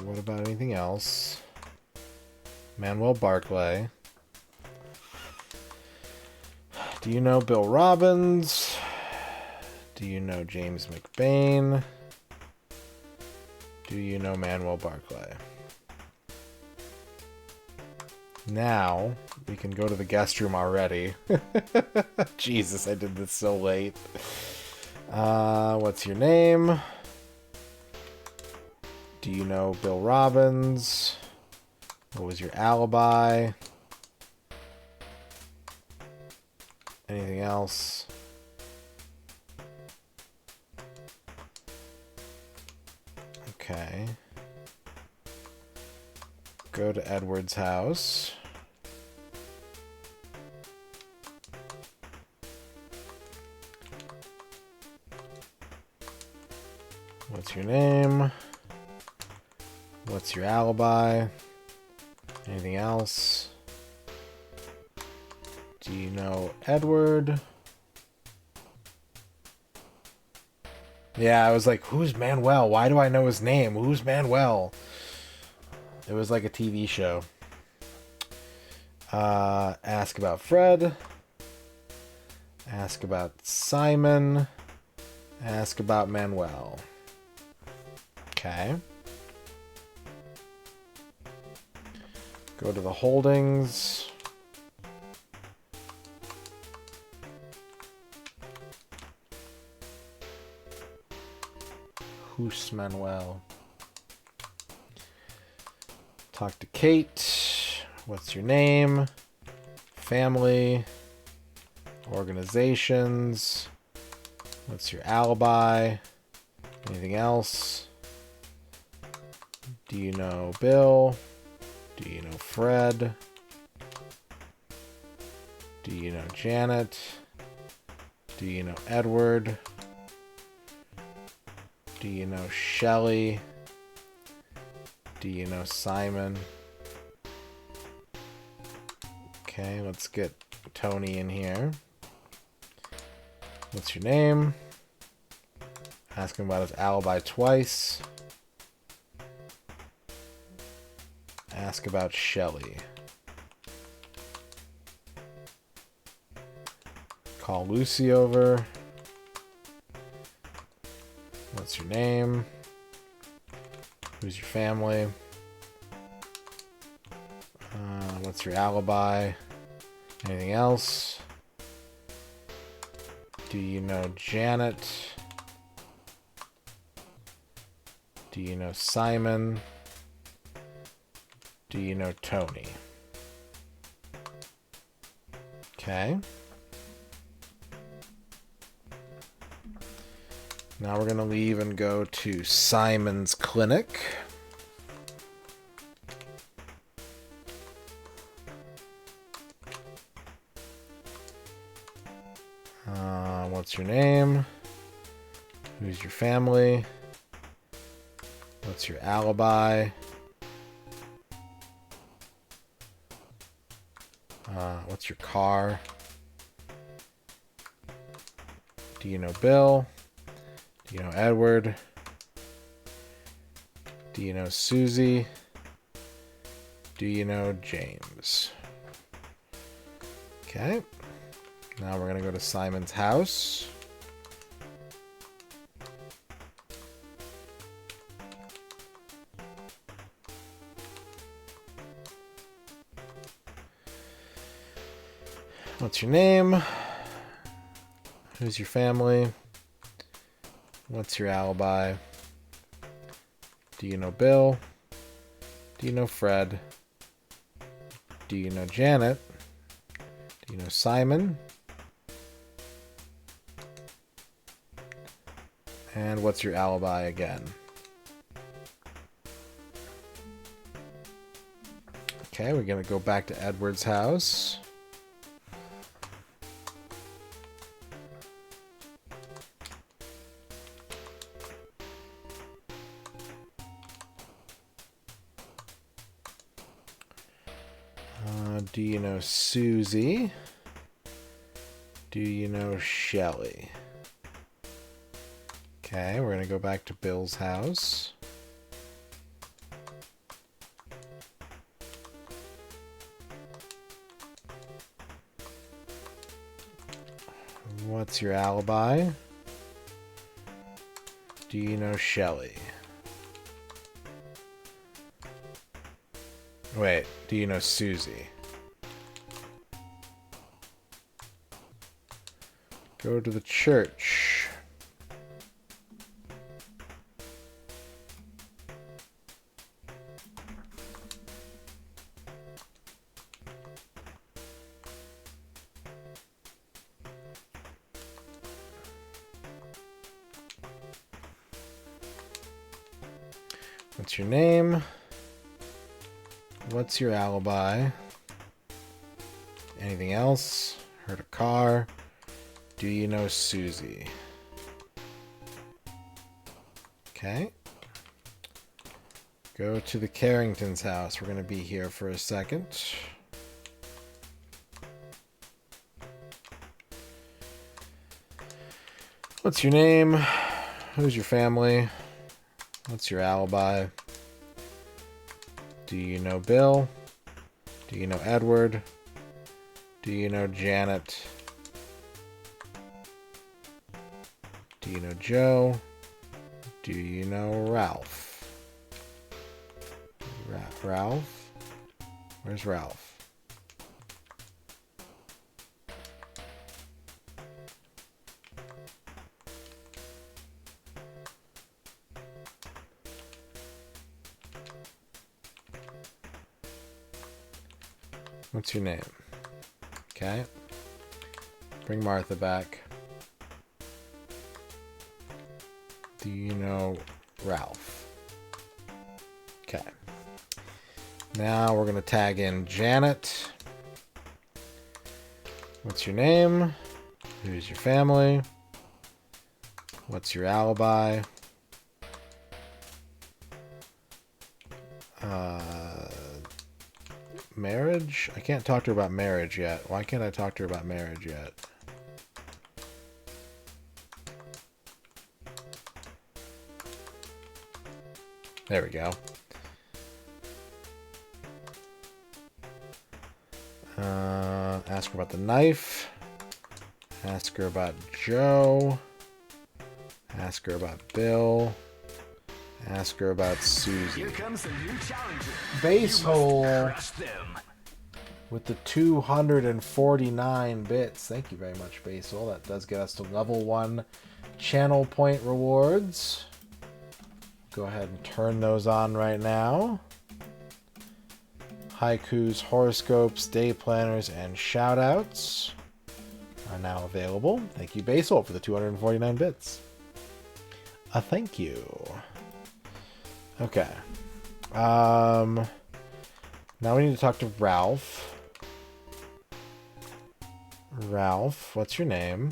What about anything else? Manuel Barclay. Do you know Bill Robbins? Do you know James McBain? Do you know Manuel Barclay? Now, we can go to the guest room already. Jesus, I did this so late. What's your name? Do you know Bill Robbins? What was your alibi? Anything else? Okay. Go to Edward's house. What's your name? What's your alibi? Anything else? Do you know Edward? Yeah, I was like, who's Manuel? Why do I know his name? Who's Manuel? It was like a TV show. Ask about Fred. Ask about Simon. Ask about Manuel. Okay. Go to the holdings. Who's Manuel? Talk to Kate. What's your name? Family. Organizations. What's your alibi? Anything else? Do you know Bill? Do you know Fred? Do you know Janet? Do you know Edward? Do you know Shelley? Do you know Simon? Okay, let's get Tony in here. What's your name? Ask him about his alibi twice. Ask about Shelley. Call Lucy over. What's your name? Who's your family? What's your alibi? Anything else? Do you know Janet? Do you know Simon? Do you know Tony? Okay. Now we're going to leave and go to Simon's clinic. What's your name? Who's your family? What's your alibi? What's your car? Do you know Bill? Do you know Edward? Do you know Susie? Do you know James? Okay. Now we're going to go to Simon's house. What's your name? Who's your family? What's your alibi? Do you know Bill? Do you know Fred? Do you know Janet? Do you know Simon? And what's your alibi again? Okay, we're going to go back to Edward's house. Do you know Susie? Do you know Shelley? Okay, we're going to go back to Bill's house. What's your alibi? Do you know Shelley? Wait, do you know Susie? Go to the church. What's your name? What's your alibi? Anything else? Heard a car? Do you know Susie? Okay. Go to the Carrington's house. We're going to be here for a second. What's your name? Who's your family? What's your alibi? Do you know Bill? Do you know Edward? Do you know Janet? Do you know Joe? Do you know Ralph? Ralph? Where's Ralph? What's your name? Okay. Bring Martha back. Do you know Ralph? Okay. Now we're going to tag in Janet. What's your name? Who's your family? What's your alibi? Marriage? I can't talk to her about marriage yet. Why can't I talk to her about marriage yet? There we go. Ask her about the knife. Ask her about Joe. Ask her about Bill. Ask her about Susie. Here comes a new challenger. Base hole Crush them. with the 249 bits. Thank you very much, Basil. That does get us to level 1 channel point rewards. Go ahead and turn those on right now. Haikus, horoscopes, day planners, and shoutouts are now available. Thank you, Basil, for the 249 bits. Thank you. Okay. Now we need to talk to Ralph. Ralph, what's your name?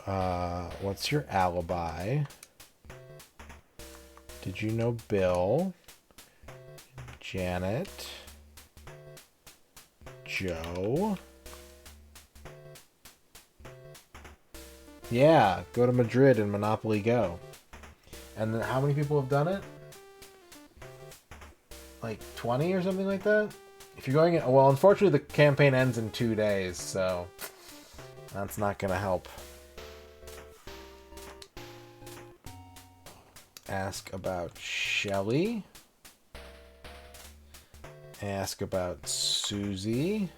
What's your alibi? Did you know Bill? Janet? Joe? Yeah, go to Madrid and Monopoly Go. And then how many people have done it? Like 20 or something like that? If you're going... Well, unfortunately, the campaign ends in 2 days, so... That's not going to help. Ask about Shelly. Ask about Susie.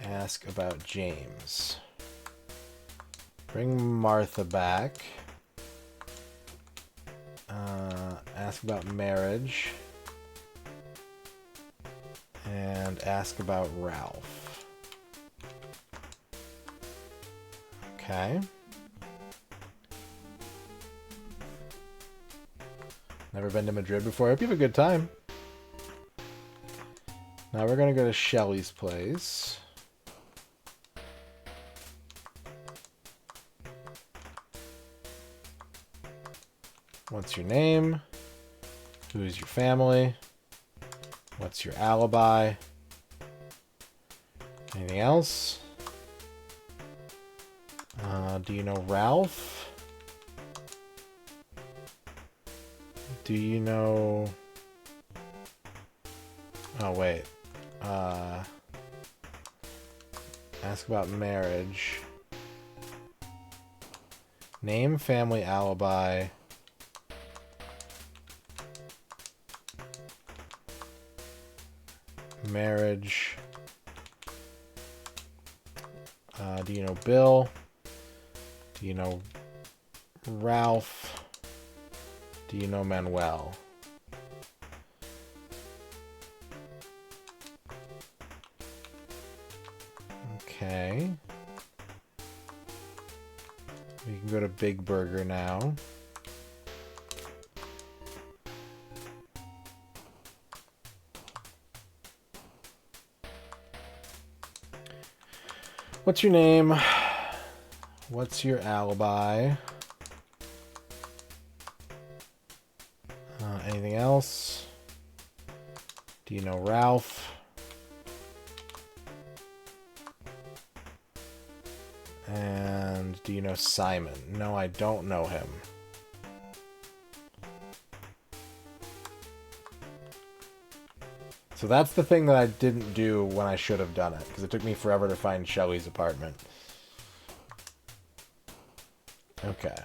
Ask about James. Bring Martha back. Ask about marriage. And ask about Ralph. Okay. Never been to Madrid before. I hope you have a good time. Now we're going to go to Shelly's place. What's your name? Who's your family? What's your alibi? Anything else? Do you know Ralph? Do you know... Oh, wait. Ask about marriage. Name, family, alibi. Marriage. Do you know Bill? Do you know Ralph? Do you know Manuel? Okay. We can go to Big Burger now. What's your name? What's your alibi? Anything else? Do you know Ralph? And do you know Simon? No, I don't know him. So that's the thing that I didn't do when I should have done it, because it took me forever to find Shelly's apartment. Okay.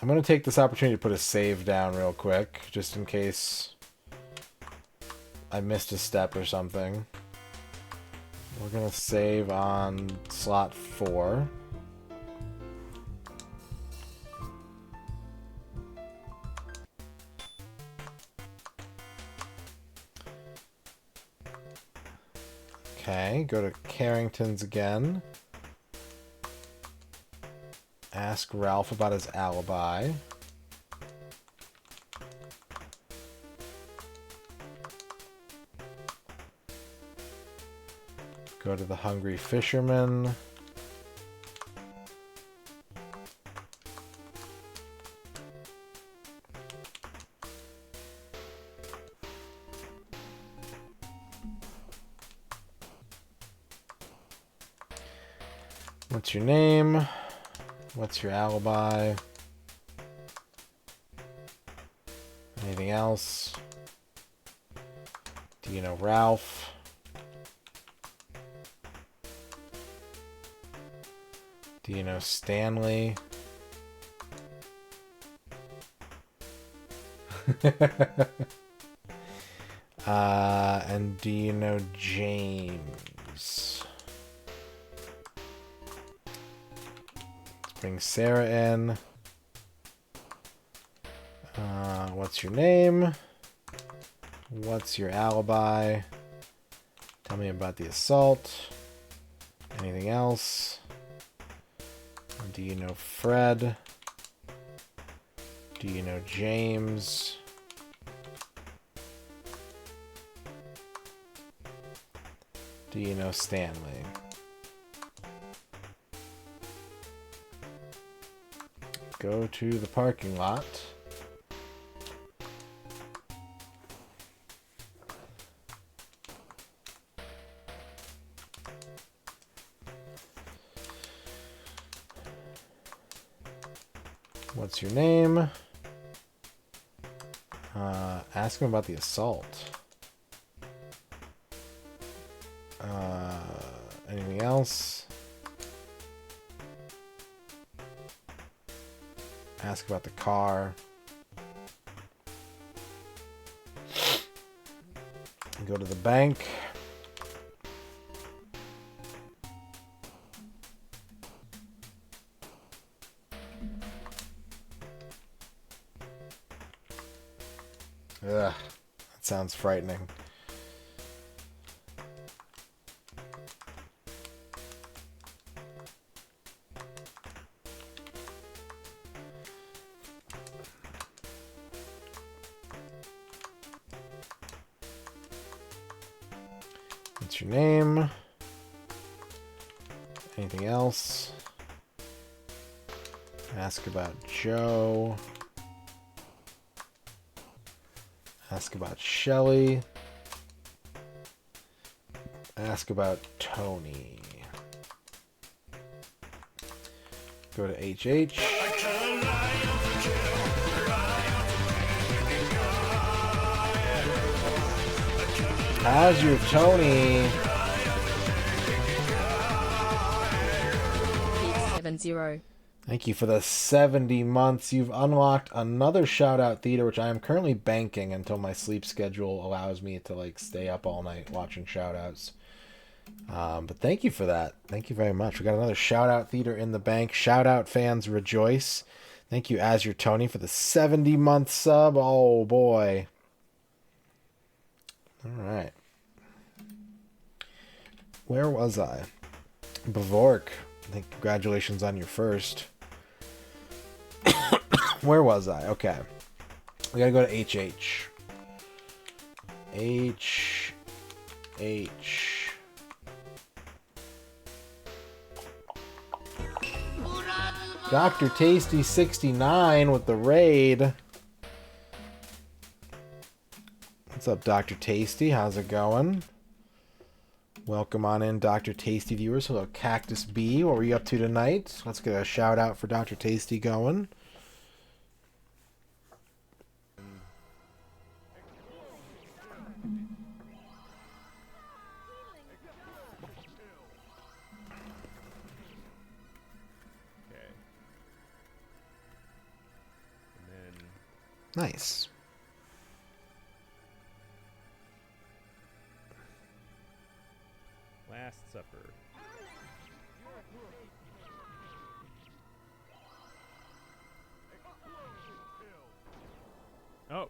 I'm going to take this opportunity to put a save down real quick, just in case I missed a step or something. We're going to save on slot 4. Okay, go to Carrington's again. Ask Ralph about his alibi. Go to the Hungry Fisherman. What's your name? What's your alibi? Anything else? Do you know Ralph? Do you know Stanley? And do you know James? Let's bring Sarah in. What's your name? What's your alibi? Tell me about the assault. Anything else? Do you know Fred? Do you know James? Do you know Stanley? Go to the parking lot. What's your name? Ask him about the assault. Anything else? Ask about the car. Go to the bank. Ugh, that sounds frightening. What's your name? Anything else? Ask about Joe. Ask about Shelly. Ask about Tony. Go to HH. How's your Tony? 70. Thank you for the 70 months. You've unlocked another shout-out theater, which I am currently banking until my sleep schedule allows me to like stay up all night watching shout-outs. But thank you for that. Thank you very much. We got another shout-out theater in the bank. Shout-out fans rejoice. Thank you, As Your Tony, for the 70-month sub. Oh, boy. All right. Where was I? Bavork. I think congratulations on your first. Where was I? Okay. We gotta go to HH. H. Dr. Tasty 69 with the raid. What's up, Dr. Tasty? How's it going? Welcome on in, Dr. Tasty viewers. Hello, Cactus B. What were you up to tonight? Let's get a shout out for Dr. Tasty going. Nice. Last Supper. Oh,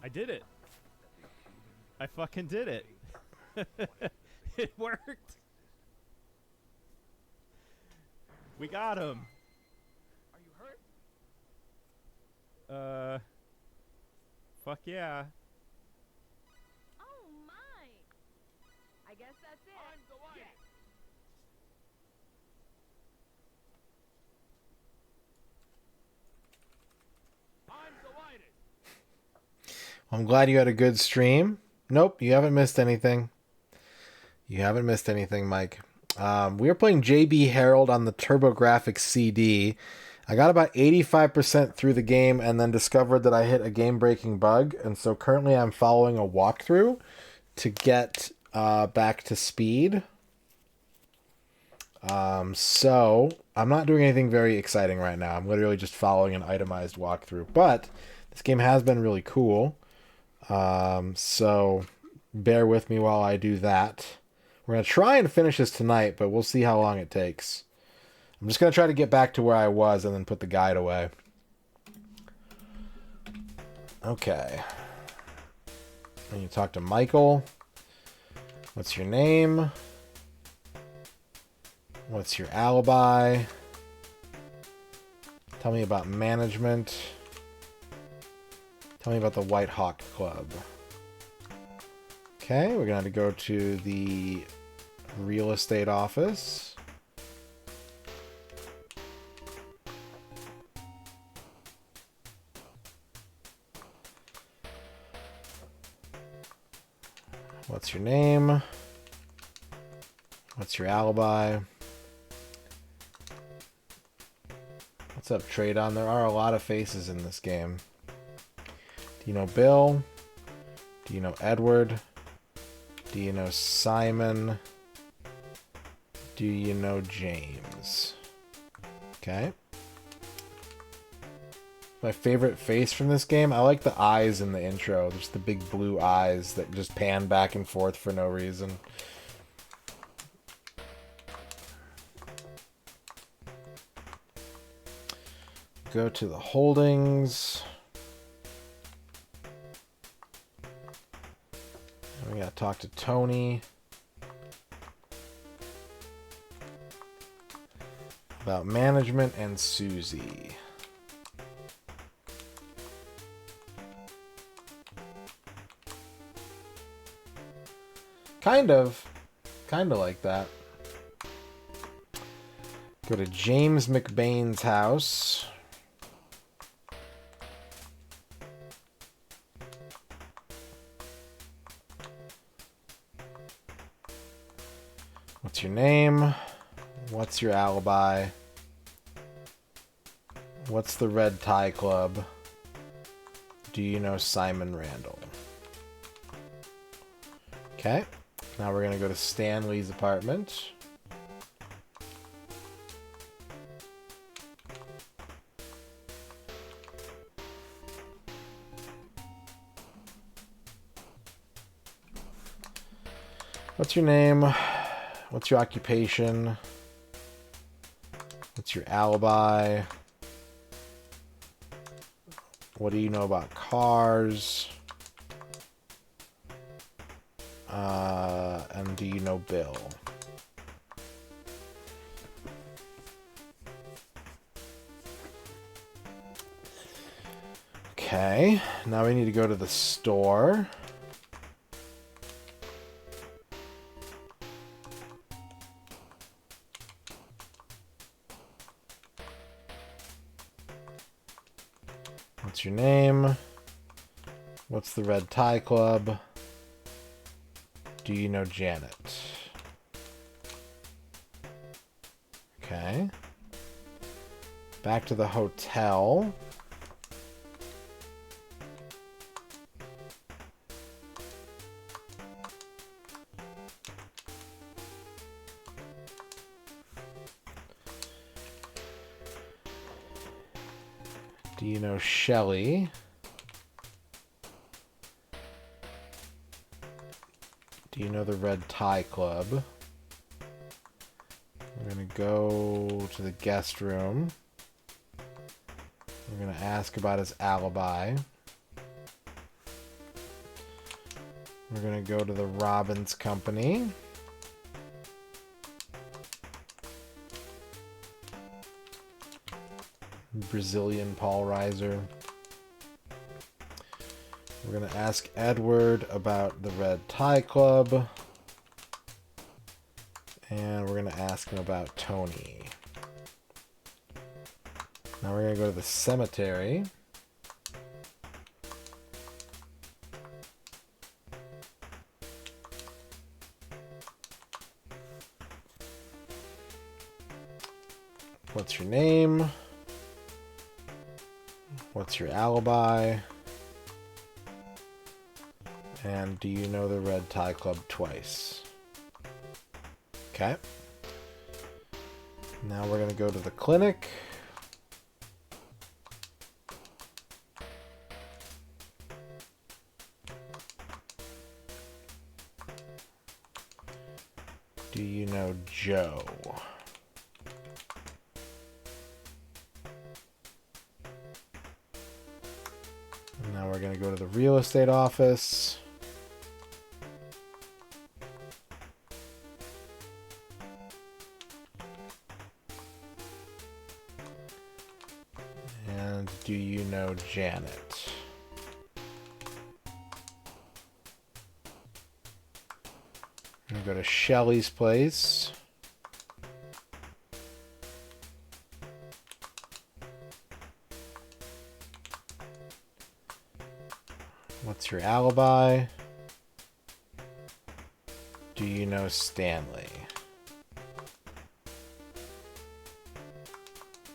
I did it. I fucking did it. It worked. We got him. Are you hurt? Fuck yeah. Oh my! I guess that's it. I'm delighted. I'm delighted. I'm glad you had a good stream. Nope, you haven't missed anything. You haven't missed anything, Mike. We were playing JB Harold on the TurboGrafx-CD. I got about 85% through the game and then discovered that I hit a game-breaking bug. And so currently I'm following a walkthrough to get back to speed. So I'm not doing anything very exciting right now. I'm literally just following an itemized walkthrough. But this game has been really cool. So bear with me while I do that. We're going to try and finish this tonight, but we'll see how long it takes. I'm just going to try to get back to where I was and then put the guide away. Okay. And you talk to Michael. What's your name? What's your alibi? Tell me about management. Tell me about the White Hawk Club. Okay, we're going to go to the real estate office. What's your name? What's your alibi? What's up, Tradon? There are a lot of faces in this game. Do you know Bill? Do you know Edward? Do you know Simon? Do you know James? Okay. My favorite face from this game? I like the eyes in the intro. There's the big blue eyes that just pan back and forth for no reason. Go to the holdings. We gotta talk to Tony about management and Susie. Kind of like that. Go to James McBain's house. What's your name? What's your alibi? What's the Red Tie Club? Do you know Simon Randall? Okay. Now we're going to go to Stanley's apartment. What's your name? What's your occupation? What's your alibi? What do you know about cars? And do you know Bill? Okay, now we need to go to the store. What's your name? What's the Red Tie Club? Do you know Janet? Okay. Back to the hotel. Do you know Shelley? Do you know the Red Tie Club? We're going to go to the guest room. We're going to ask about his alibi. We're going to go to the Robbins Company. Brazilian Paul Reiser. We're going to ask Edward about the Red Tie Club. And we're going to ask him about Tony. Now we're going to go to the cemetery. What's your name? What's your alibi? And do you know the Red Tie Club twice? Okay. Now we're going to go to the clinic. Do you know Joe? And now we're going to go to the real estate office. And do you know Janet? I'm going to go to Shelley's place. What's your alibi? Do you know Stanley?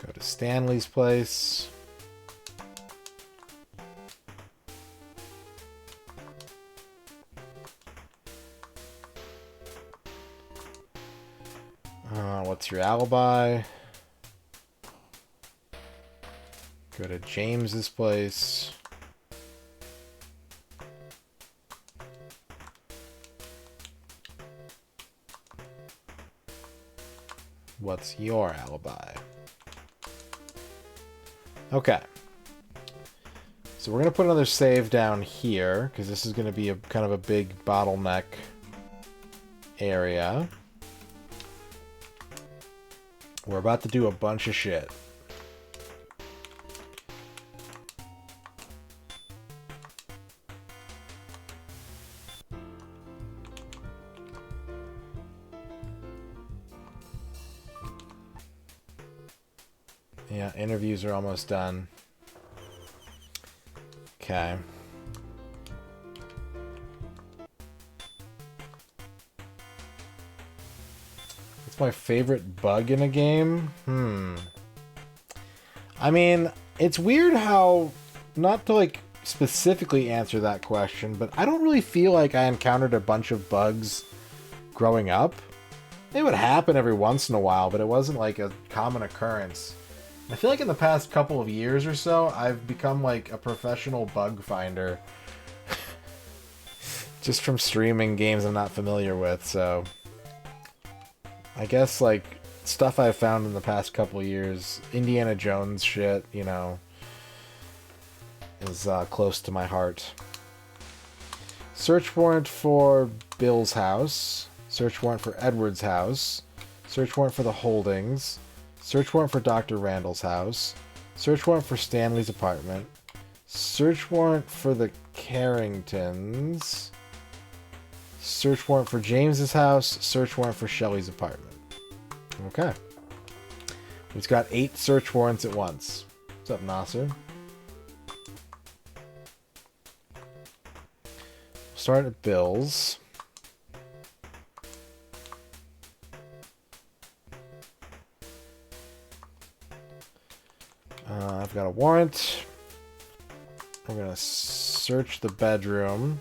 Go to Stanley's place. What's your alibi? Go to James's place. What's your alibi? Okay. So we're going to put another save down here, because this is going to be a kind of a big bottleneck area. We're about to do a bunch of shit. Yeah, interviews are almost done. Okay. What's my favorite bug in a game? I mean, it's weird how, not to like specifically answer that question, but I don't really feel like I encountered a bunch of bugs growing up. It would happen every once in a while, but it wasn't like a common occurrence. I feel like in the past couple of years or so, I've become like a professional bug finder. Just from streaming games I'm not familiar with, so... I guess like stuff I've found in the past couple of years, Indiana Jones shit, you know, is close to my heart. Search warrant for Bill's house. Search warrant for Edward's house. Search warrant for the Holdings. Search warrant for Dr. Randall's house. Search warrant for Stanley's apartment. Search warrant for the Carringtons. Search warrant for James's house. Search warrant for Shelley's apartment. Okay. We've got 8 search warrants at once. What's up, Nasser? Start at Bill's. I've got a warrant. We're going to search the bedroom.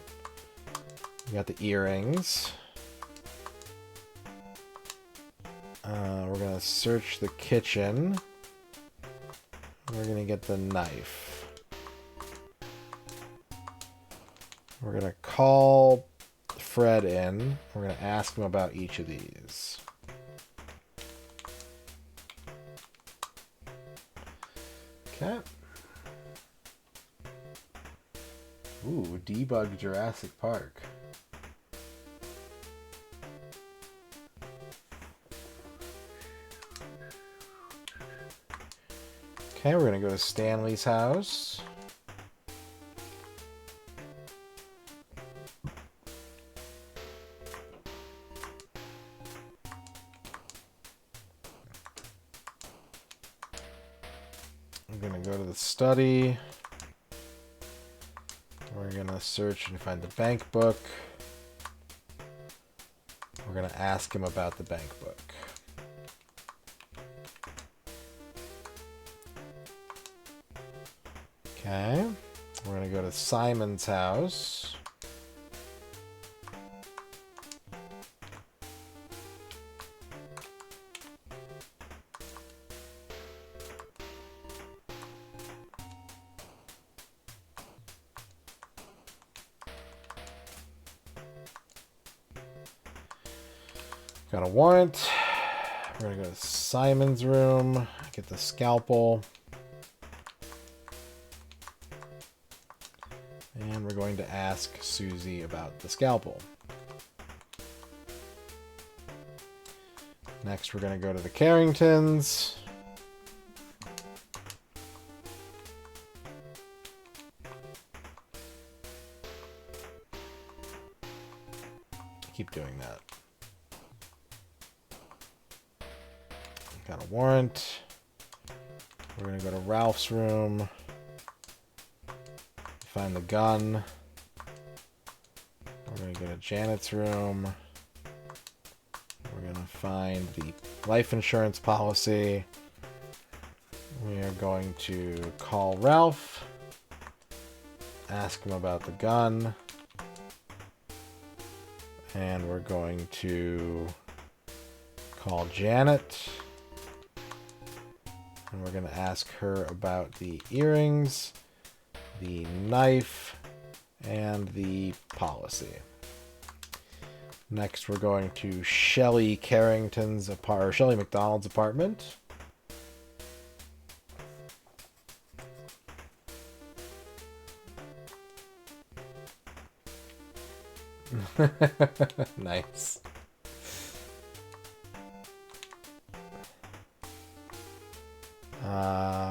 We got the earrings. We're going to search the kitchen. We're going to get the knife. We're going to call Fred in. We're going to ask him about each of these. Okay. Ooh, debug Jurassic Park. Okay, we're gonna go to Stanley's house. I'm gonna go to the study. We're gonna search and find the bank book. We're gonna ask him about the bank book. Okay, we're gonna go to Simon's house. Got a warrant. We're gonna go to Simon's room, get the scalpel. And we're going to ask Susie about the scalpel. Next, we're going to go to the Carringtons. Keep doing that. Got a warrant. We're going to go to Ralph's room. Find the gun. We're going to go to Janet's room. We're going to find the life insurance policy. We are going to call Ralph. Ask him about the gun. And we're going to call Janet. And we're going to ask her about the earrings, the knife, and the policy. Next, we're going to Shelley Shelley McDonald's apartment. Nice.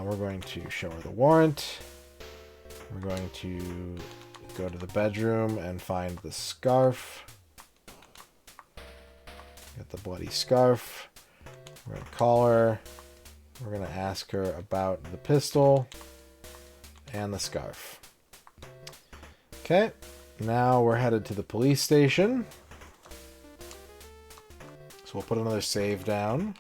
We're going to show her the warrant. We're going to go to the bedroom and find the scarf. Get the bloody scarf. We're going to call her. We're going to ask her about the pistol and the scarf. Okay, now we're headed to the police station. So we'll put another save down.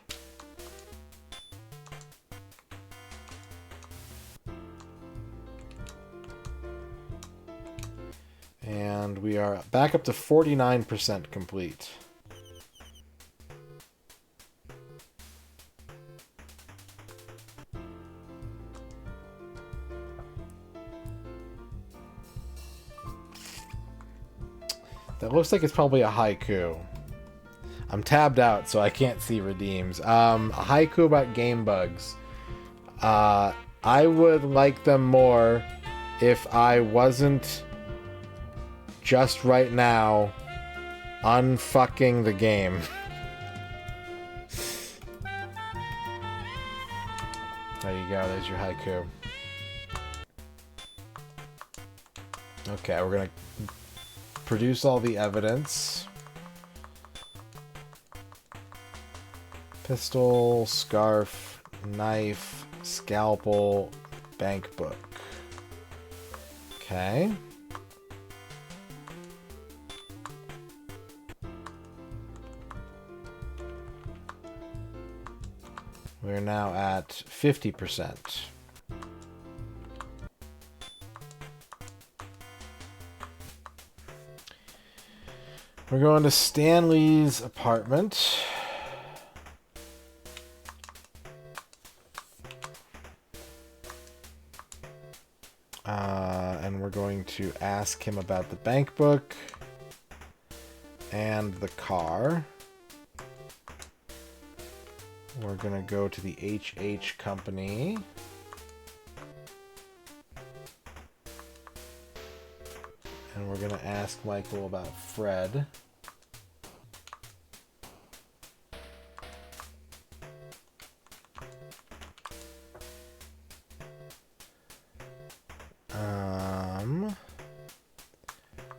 And we are back up to 49% complete. That looks like it's probably a haiku. I'm tabbed out, so I can't see redeems. A haiku about game bugs. I would like them more if I wasn't just right now unfucking the game. There you go, there's your haiku. Okay, we're gonna produce all the evidence. Pistol, scarf, knife, scalpel, bank book. Okay. We're now at 50%. We're going to Stanley's apartment. And we're going to ask him about the bank book and the car. We're going to go to the HH company. And we're going to ask Michael about Fred.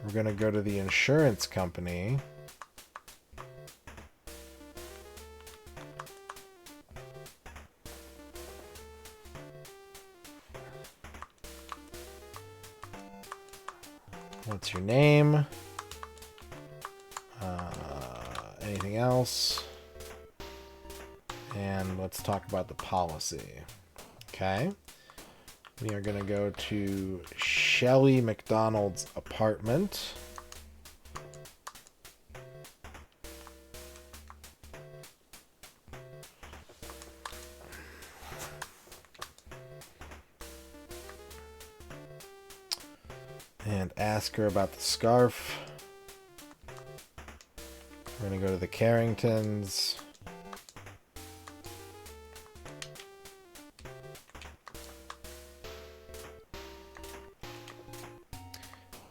We're going to go to the insurance company. What's your name? Anything else? And let's talk about the policy. Okay. We are going to go to Shelley McDonald's apartment. And ask her about the scarf. We're going to go to the Carringtons.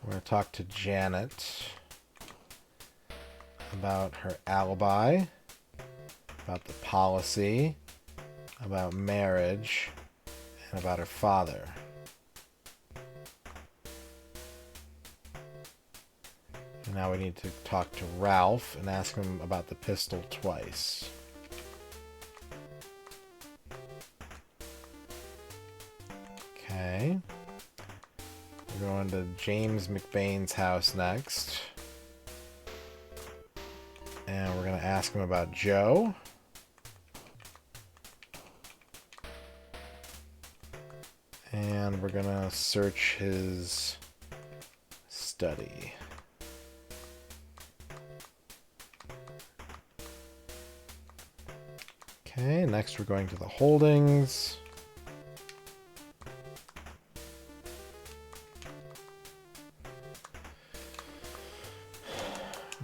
We're going to talk to Janet about her alibi, about the policy, about marriage, and about her father. And now we need to talk to Ralph and ask him about the pistol twice. Okay. We're going to James McBain's house next. And we're going to ask him about Joe. And we're going to search his study. Okay, next we're going to the holdings.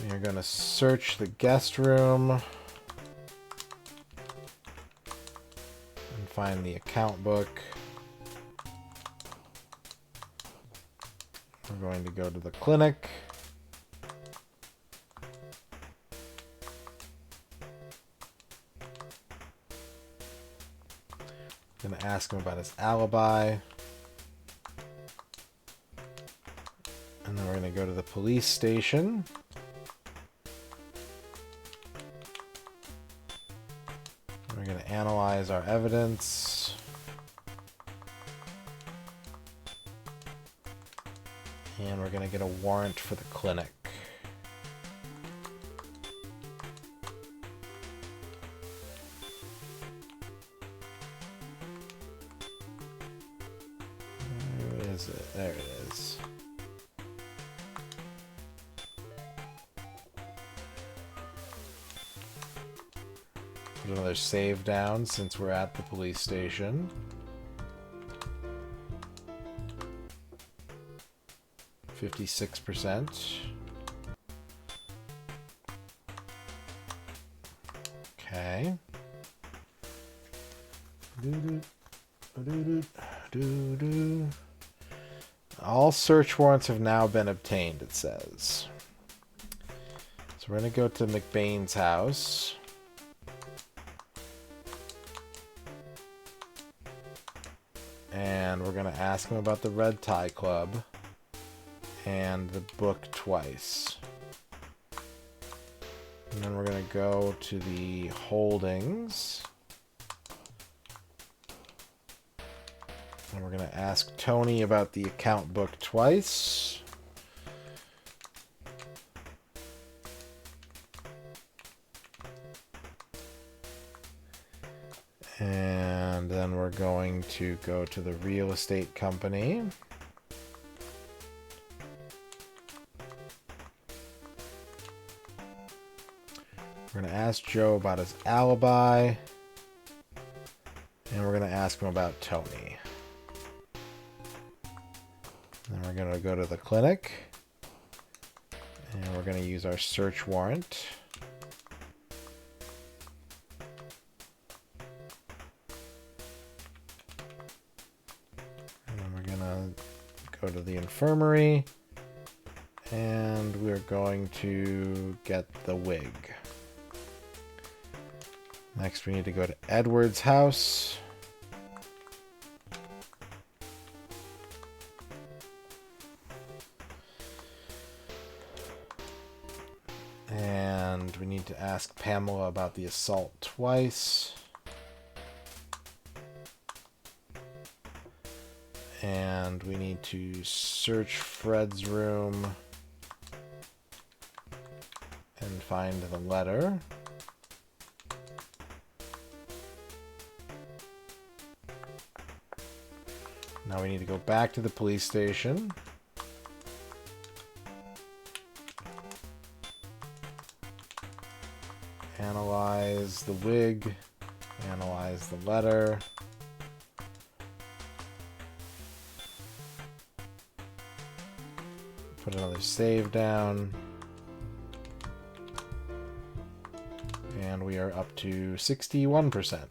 We are going to search the guest room and find the account book. We're going to go to the clinic. Going to ask him about his alibi. And then we're going to go to the police station. We're going to analyze our evidence. And we're going to get a warrant for the clinic. Where is it? There it is. Put another save down since we're at the police station. %56. Okay. All search warrants have now been obtained, it says. So we're going to go to McBain's house. And we're going to ask him about the Red Tie Club and the book twice. And then we're going to go to the holdings. And we're going to ask Tony about the account book twice. And then we're going to go to the real estate company. We're going to ask Joe about his alibi. And we're going to ask him about Tony. Then we're going to go to the clinic. And we're going to use our search warrant. And then we're going to go to the infirmary. And we're going to get the wig. Next, we need to go to Edward's house. And we need to ask Pamela about the assault twice. And we need to search Fred's room and find the letter. Now we need to go back to the police station. Analyze the wig. Analyze the letter. Put another save down. And we are up to 61%.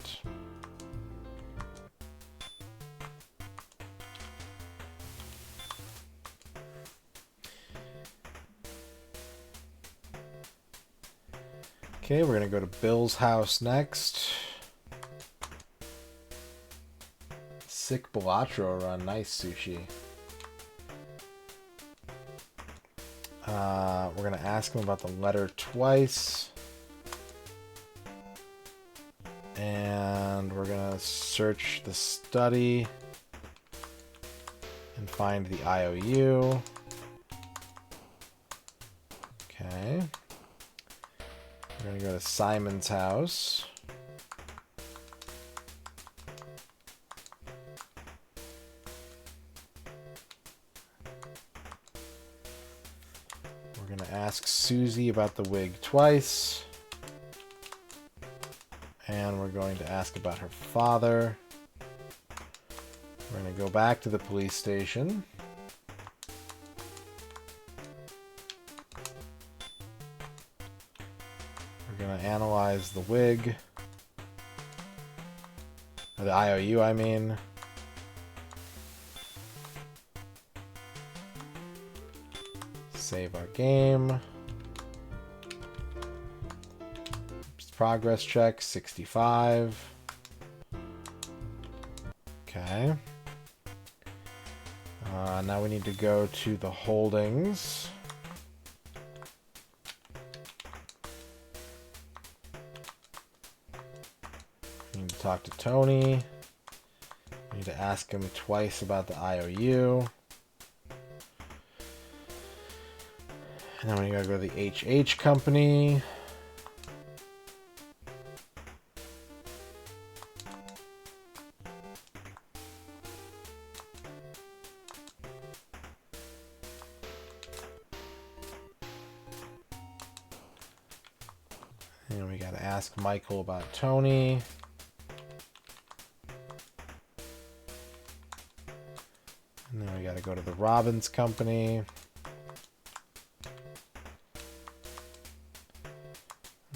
Okay, we're going to go to Bill's house next. Sick Balatro run. Nice sushi. We're going to ask him about the letter twice. And we're going to search the study and find the IOU. Okay. We're going to go to Simon's house. We're going to ask Susie about the wig twice. And we're going to ask about her father. We're going to go back to the police station. We're going to analyze the wig. Or the IOU, I mean. Save our game. Progress check, 65. Okay. Now we need to go to the holdings. We need to talk to Tony. We need to ask him twice about the IOU. And then we gotta go to the HH company. And we gotta ask Michael about Tony. And then we gotta go to the Robbins company.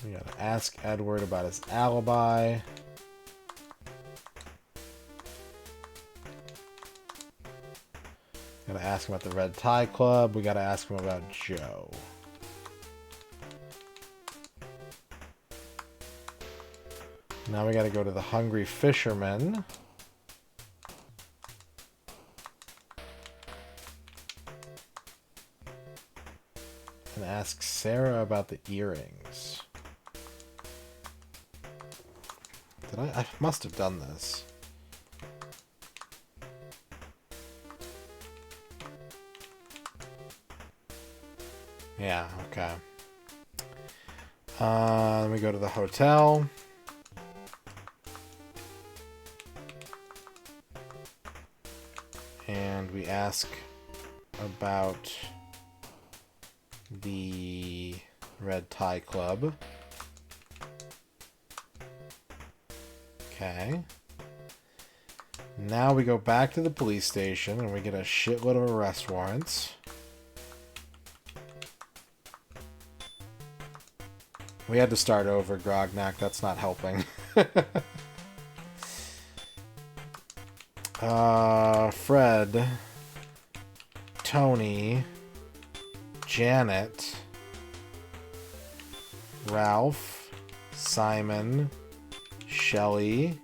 We gotta ask Edward about his alibi. Gotta ask him about the Red Tie Club. We gotta ask him about Joe. Now we gotta go to the Hungry Fisherman. And ask Sarah about the earrings. Did I must have done this. Yeah, okay. Then we go to the hotel. And we ask about the Red Tie Club. Okay. Now we go back to the police station and we get a shitload of arrest warrants. We had to start over, Grognak. That's not helping. Fred, Tony, Janet, Ralph, Simon, Shelley,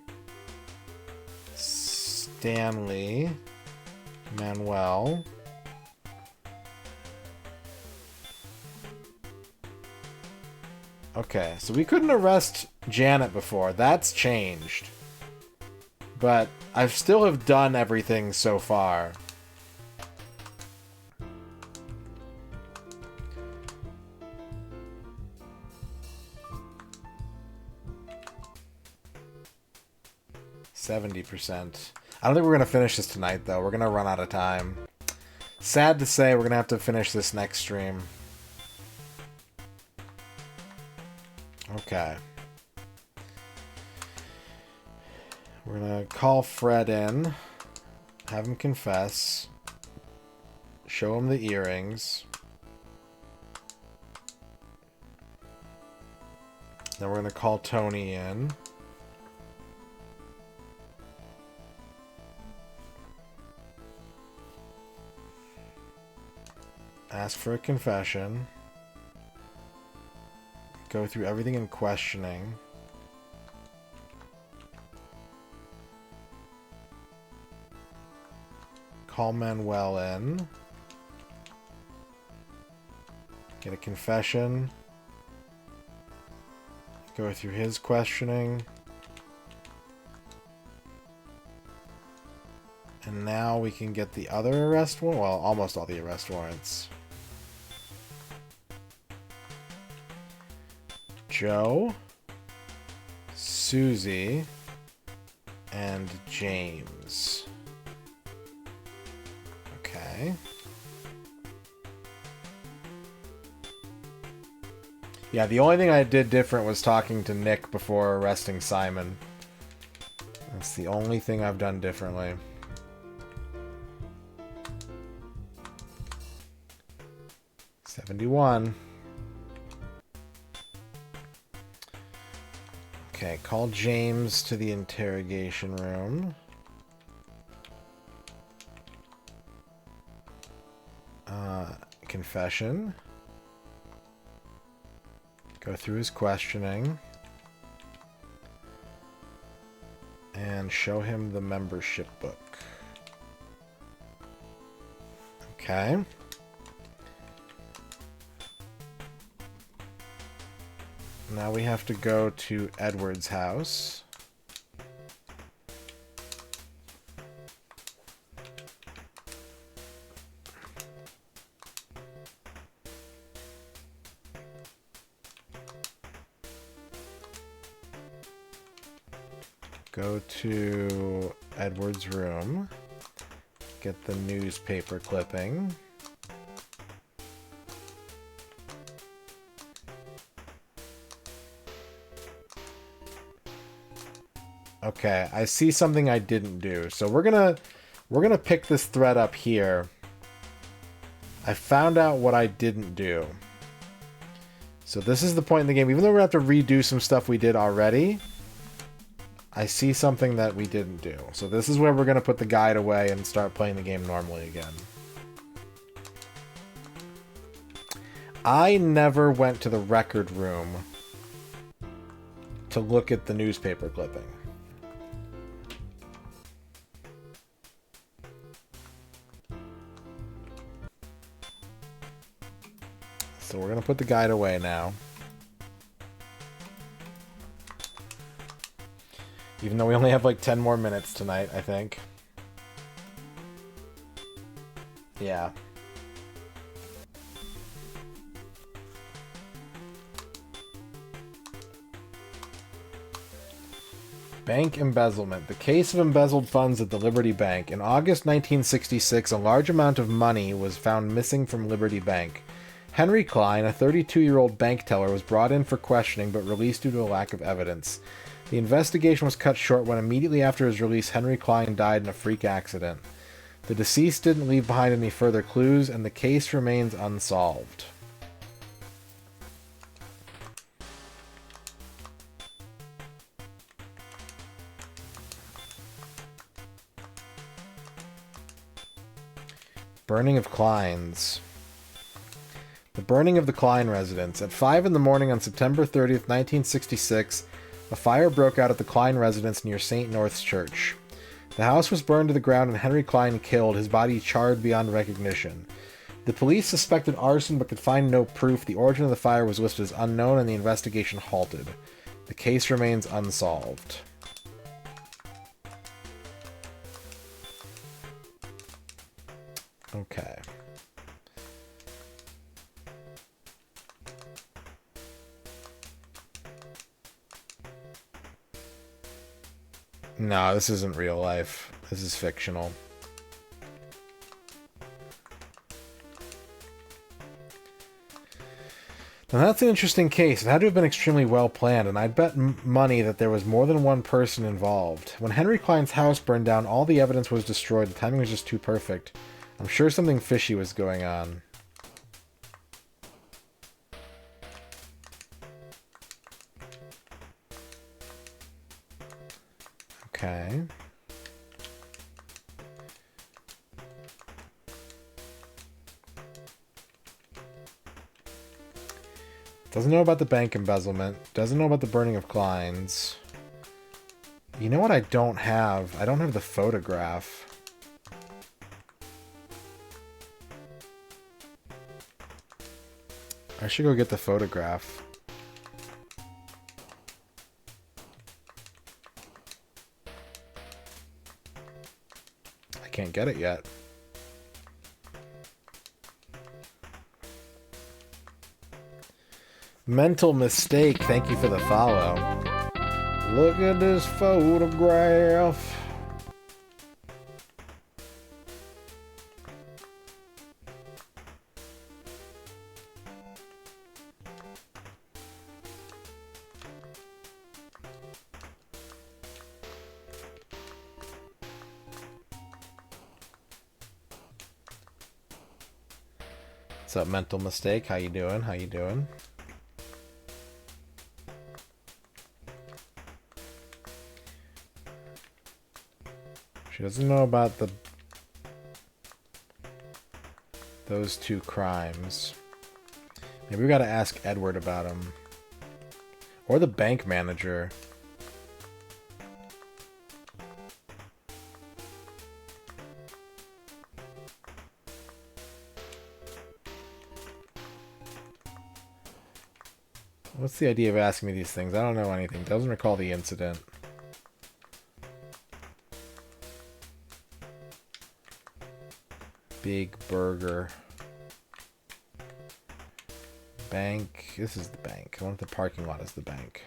Stanley, Manuel, okay, so we couldn't arrest Janet before. That's changed. But I still have done everything so far. %. I don't think we're going to finish this tonight, though. We're going to run out of time. Sad to say, we're going to have to finish this next stream. Okay. We're going to call Fred in. Have him confess. Show him the earrings. Then we're going to call Tony in. Ask for a confession. Go through everything in questioning. Call Manuel in. Get a confession. Go through his questioning. And now we can get the other arrest warrant. Well, almost all the arrest warrants. Joe, Susie, and James. Okay. Yeah, the only thing I did different was talking to Nick before arresting Simon. That's the only thing I've done differently. $71. Okay, call James to the interrogation room. Confession. Go through his questioning. And show him the membership book. Okay. Now we have to go to Edward's house. Go to Edward's room. Get the newspaper clipping. Okay, I see something I didn't do. So we're gonna pick this thread up here. I found out what I didn't do. So this is the point in the game. Even though we're gonna have to redo some stuff we did already, I see something that we didn't do. So this is where we're gonna put the guide away and start playing the game normally again. I never went to the record room to look at the newspaper clipping. So we're going to put the guide away now. Even though we only have like 10 more minutes tonight, I think. Yeah. Bank embezzlement. The case of embezzled funds at the Liberty Bank. In August 1966, a large amount of money was found missing from Liberty Bank. Henry Klein, a 32-year-old bank teller, was brought in for questioning but released due to a lack of evidence. The investigation was cut short when immediately after his release, Henry Klein died in a freak accident. The deceased didn't leave behind any further clues, and the case remains unsolved. Burning of Klein's. The burning of the Klein residence. At 5 in the morning on September 30th, 1966, a fire broke out at the Klein residence near St. North's Church. The house was burned to the ground and Henry Klein killed, his body charred beyond recognition. The police suspected arson but could find no proof. The origin of the fire was listed as unknown and the investigation halted. The case remains unsolved. Okay. No, this isn't real life. This is fictional. Now that's an interesting case. It had to have been extremely well planned, and I'd bet money that there was more than one person involved. When Henry Klein's house burned down, all the evidence was destroyed. The timing was just too perfect. I'm sure something fishy was going on. Okay. Doesn't know about the bank embezzlement. Doesn't know about the burning of Klein's. You know what I don't have? I don't have the photograph. I should go get the photograph. I can't get it yet. Mental mistake. Thank you for the follow. Look at this photograph. What's up, Mental Mistake? How you doing? How you doing? She doesn't know about those two crimes. Maybe we gotta ask Edward about them. Or the bank manager. What's the idea of asking me these things? I don't know anything. Doesn't recall the incident. Big Burger. Bank. This is the bank. I want the parking lot as the bank.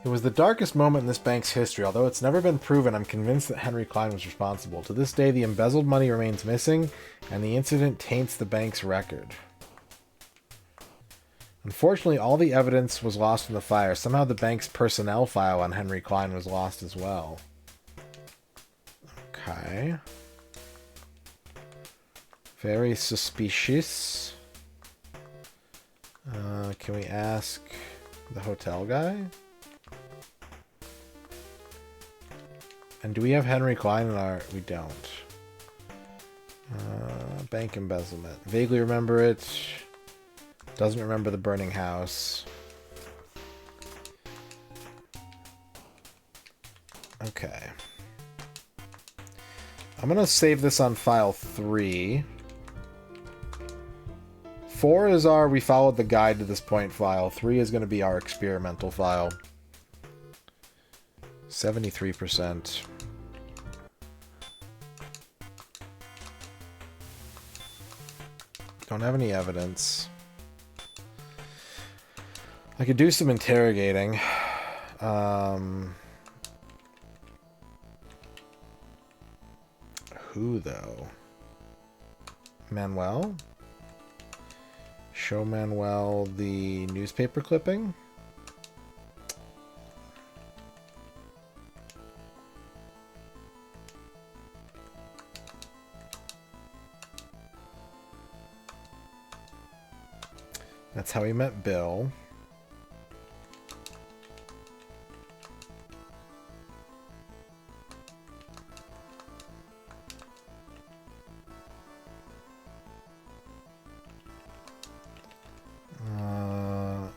It was the darkest moment in this bank's history. Although it's never been proven, I'm convinced that Henry Klein was responsible. To this day, the embezzled money remains missing, and the incident taints the bank's record. Unfortunately, all the evidence was lost in the fire. Somehow the bank's personnel file on Henry Klein was lost as well. Okay. Very suspicious. Can we ask the hotel guy? And do we have Henry Klein in our... We don't. Bank embezzlement. Vaguely remember it. Doesn't remember the burning house. Okay. I'm going to save this on file 3. 4 is our we followed the guide to this point file. 3 is going to be our experimental file. 73%. Don't have any evidence. I could do some interrogating. Who, though? Manuel? Show Manuel the newspaper clipping? That's how he met Bill.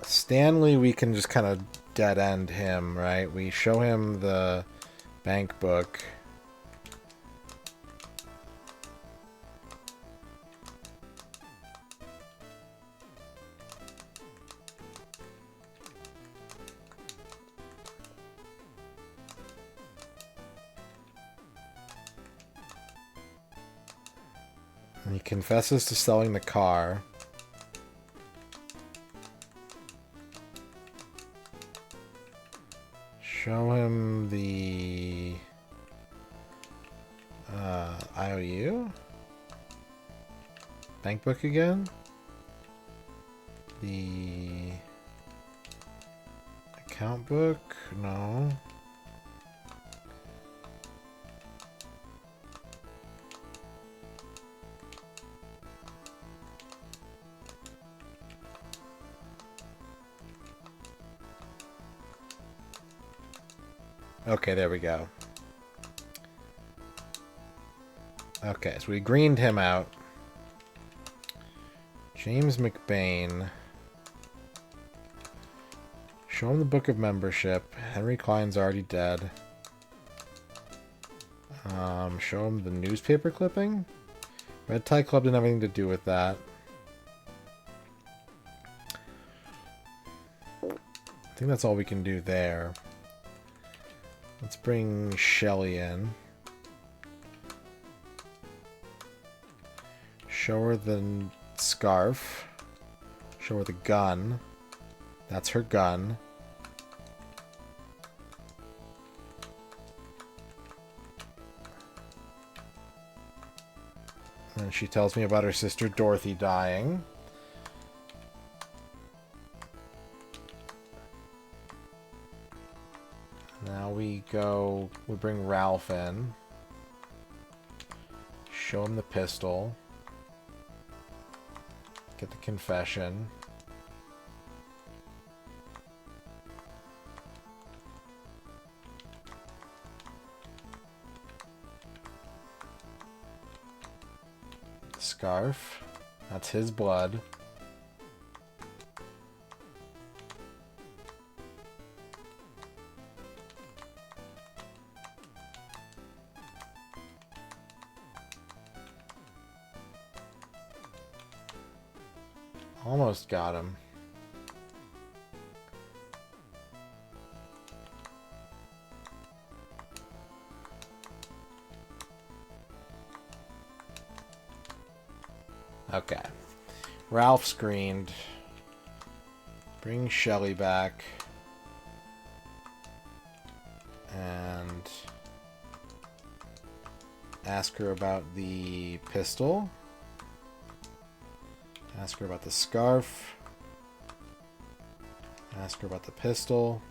Stanley, we can just kind of dead end him, right? We show him the bank book. And he confesses to selling the car. Show him the IOU? Bank book again? The account book? No. Okay, there we go. Okay, so we greened him out. James McBain. Show him the book of membership. Henry Klein's already dead. Show him the newspaper clipping. Red Tie Club didn't have anything to do with that. I think that's all we can do there. Let's bring Shelly in. Show her the scarf. Show her the gun. That's her gun. And she tells me about her sister Dorothy dying. Now we bring Ralph in. Show him the pistol. Get the confession. Scarf. That's his blood. Almost got him. Okay. Ralph screened. Bring Shelly back. And ask her about the pistol. Ask her about the scarf. Ask her about the pistol.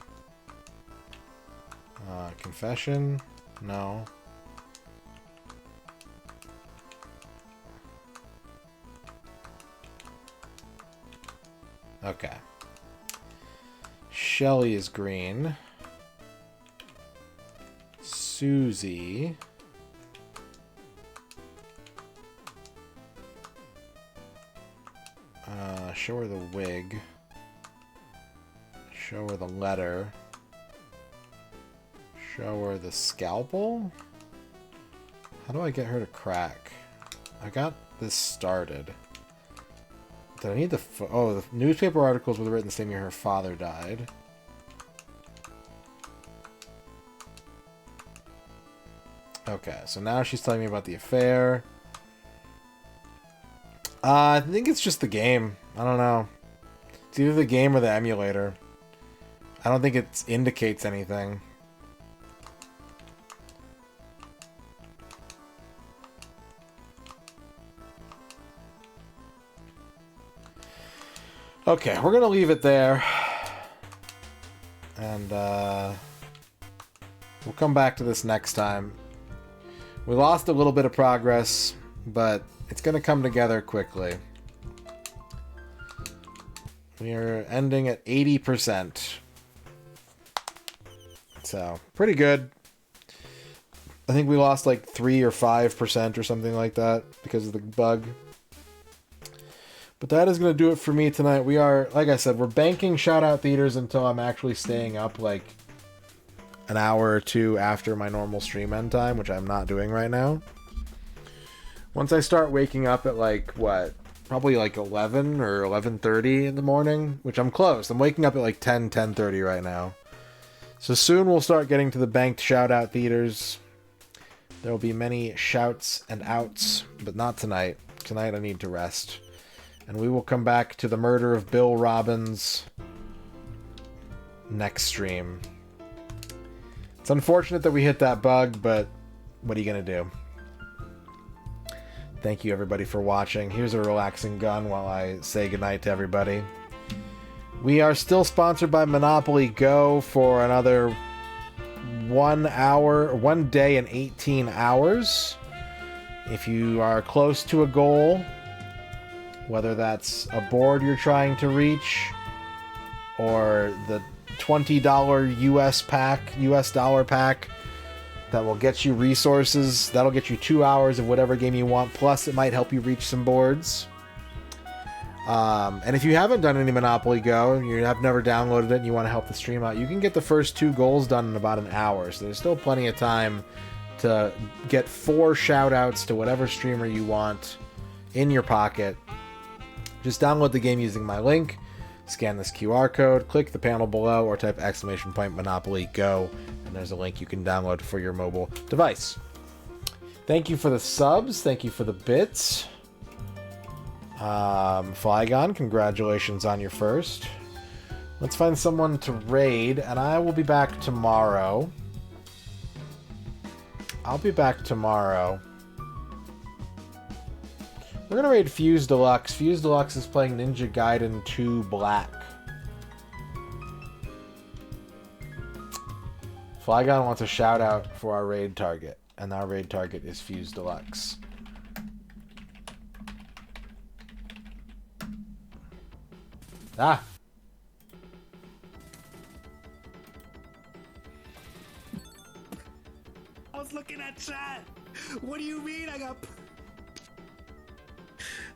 Confession? No. Okay. Shelly is green. Susie. Show her the wig. Show her the letter. Show her the scalpel? How do I get her to crack? I got this started. Did I need the... Oh, the newspaper articles were written the same year her father died. Okay, so now she's telling me about the affair. I think it's just the game. I don't know. It's either the game or the emulator. I don't think it indicates anything. Okay, we're gonna leave it there. And we'll come back to this next time. We lost a little bit of progress, but it's gonna come together quickly. We are ending at 80%. So, pretty good. I think we lost like 3 or 5% or something like that because of the bug. But that is going to do it for me tonight. We are, like I said, we're banking Shoutout Theaters until I'm actually staying up like an hour or two after my normal stream end time, which I'm not doing right now. Once I start waking up at like, what, probably like 11 or 11:30 in the morning, which I'm close. I'm waking up at like 10:30 right now. So soon we'll start getting to the banked Shoutout Theaters. There will be many shouts and outs, but not tonight. Tonight I need to rest. And we will come back to the murder of Bill Robbins next stream. It's unfortunate that we hit that bug, but what are you going to do? Thank you, everybody, for watching. Here's a relaxing gun while I say goodnight to everybody. We are still sponsored by Monopoly Go for another 1 day and 18 hours. If you are close to a goal, whether that's a board you're trying to reach or the $20 US dollar pack that will get you resources, that'll get you 2 hours of whatever game you want, plus it might help you reach some boards. And if you haven't done any Monopoly Go, you have never downloaded it and you want to help the stream out, you can get the first 2 goals done in about an hour, so there's still plenty of time to get 4 shoutouts to whatever streamer you want in your pocket. Just download the game using my link, scan this QR code, click the panel below, or type !Monopoly Go, and there's a link you can download for your mobile device. Thank you for the subs, thank you for the bits. Flygon, congratulations on your first. Let's find someone to raid, and I will be back tomorrow. I'll be back tomorrow. We're gonna raid Fuse Deluxe. Fuse Deluxe is playing Ninja Gaiden 2 Black. Flygon wants a shout out for our raid target, and our raid target is Fuse Deluxe. Ah! I was looking at chat. What do you mean I got...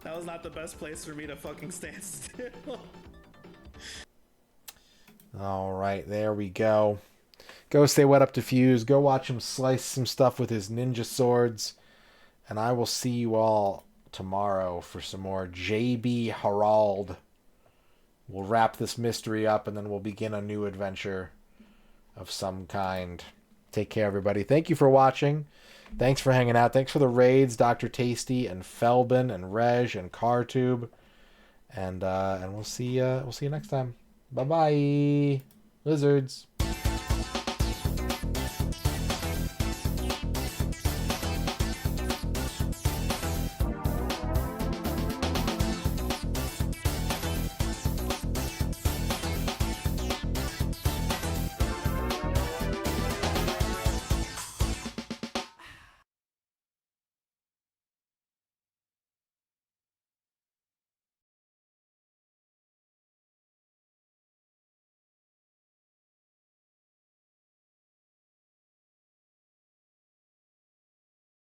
That was not the best place for me to fucking stand still. Alright, there we go. Go stay wet up to Fuse. Go watch him slice some stuff with his ninja swords. And I will see you all tomorrow for some more JB Harald. We'll wrap this mystery up and then we'll begin a new adventure of some kind. Take care, everybody. Thank you for watching. Thanks for hanging out. Thanks for the raids, Dr. Tasty and Felbin and Reg and CarTube. And we'll see you next time. Bye-bye, lizards.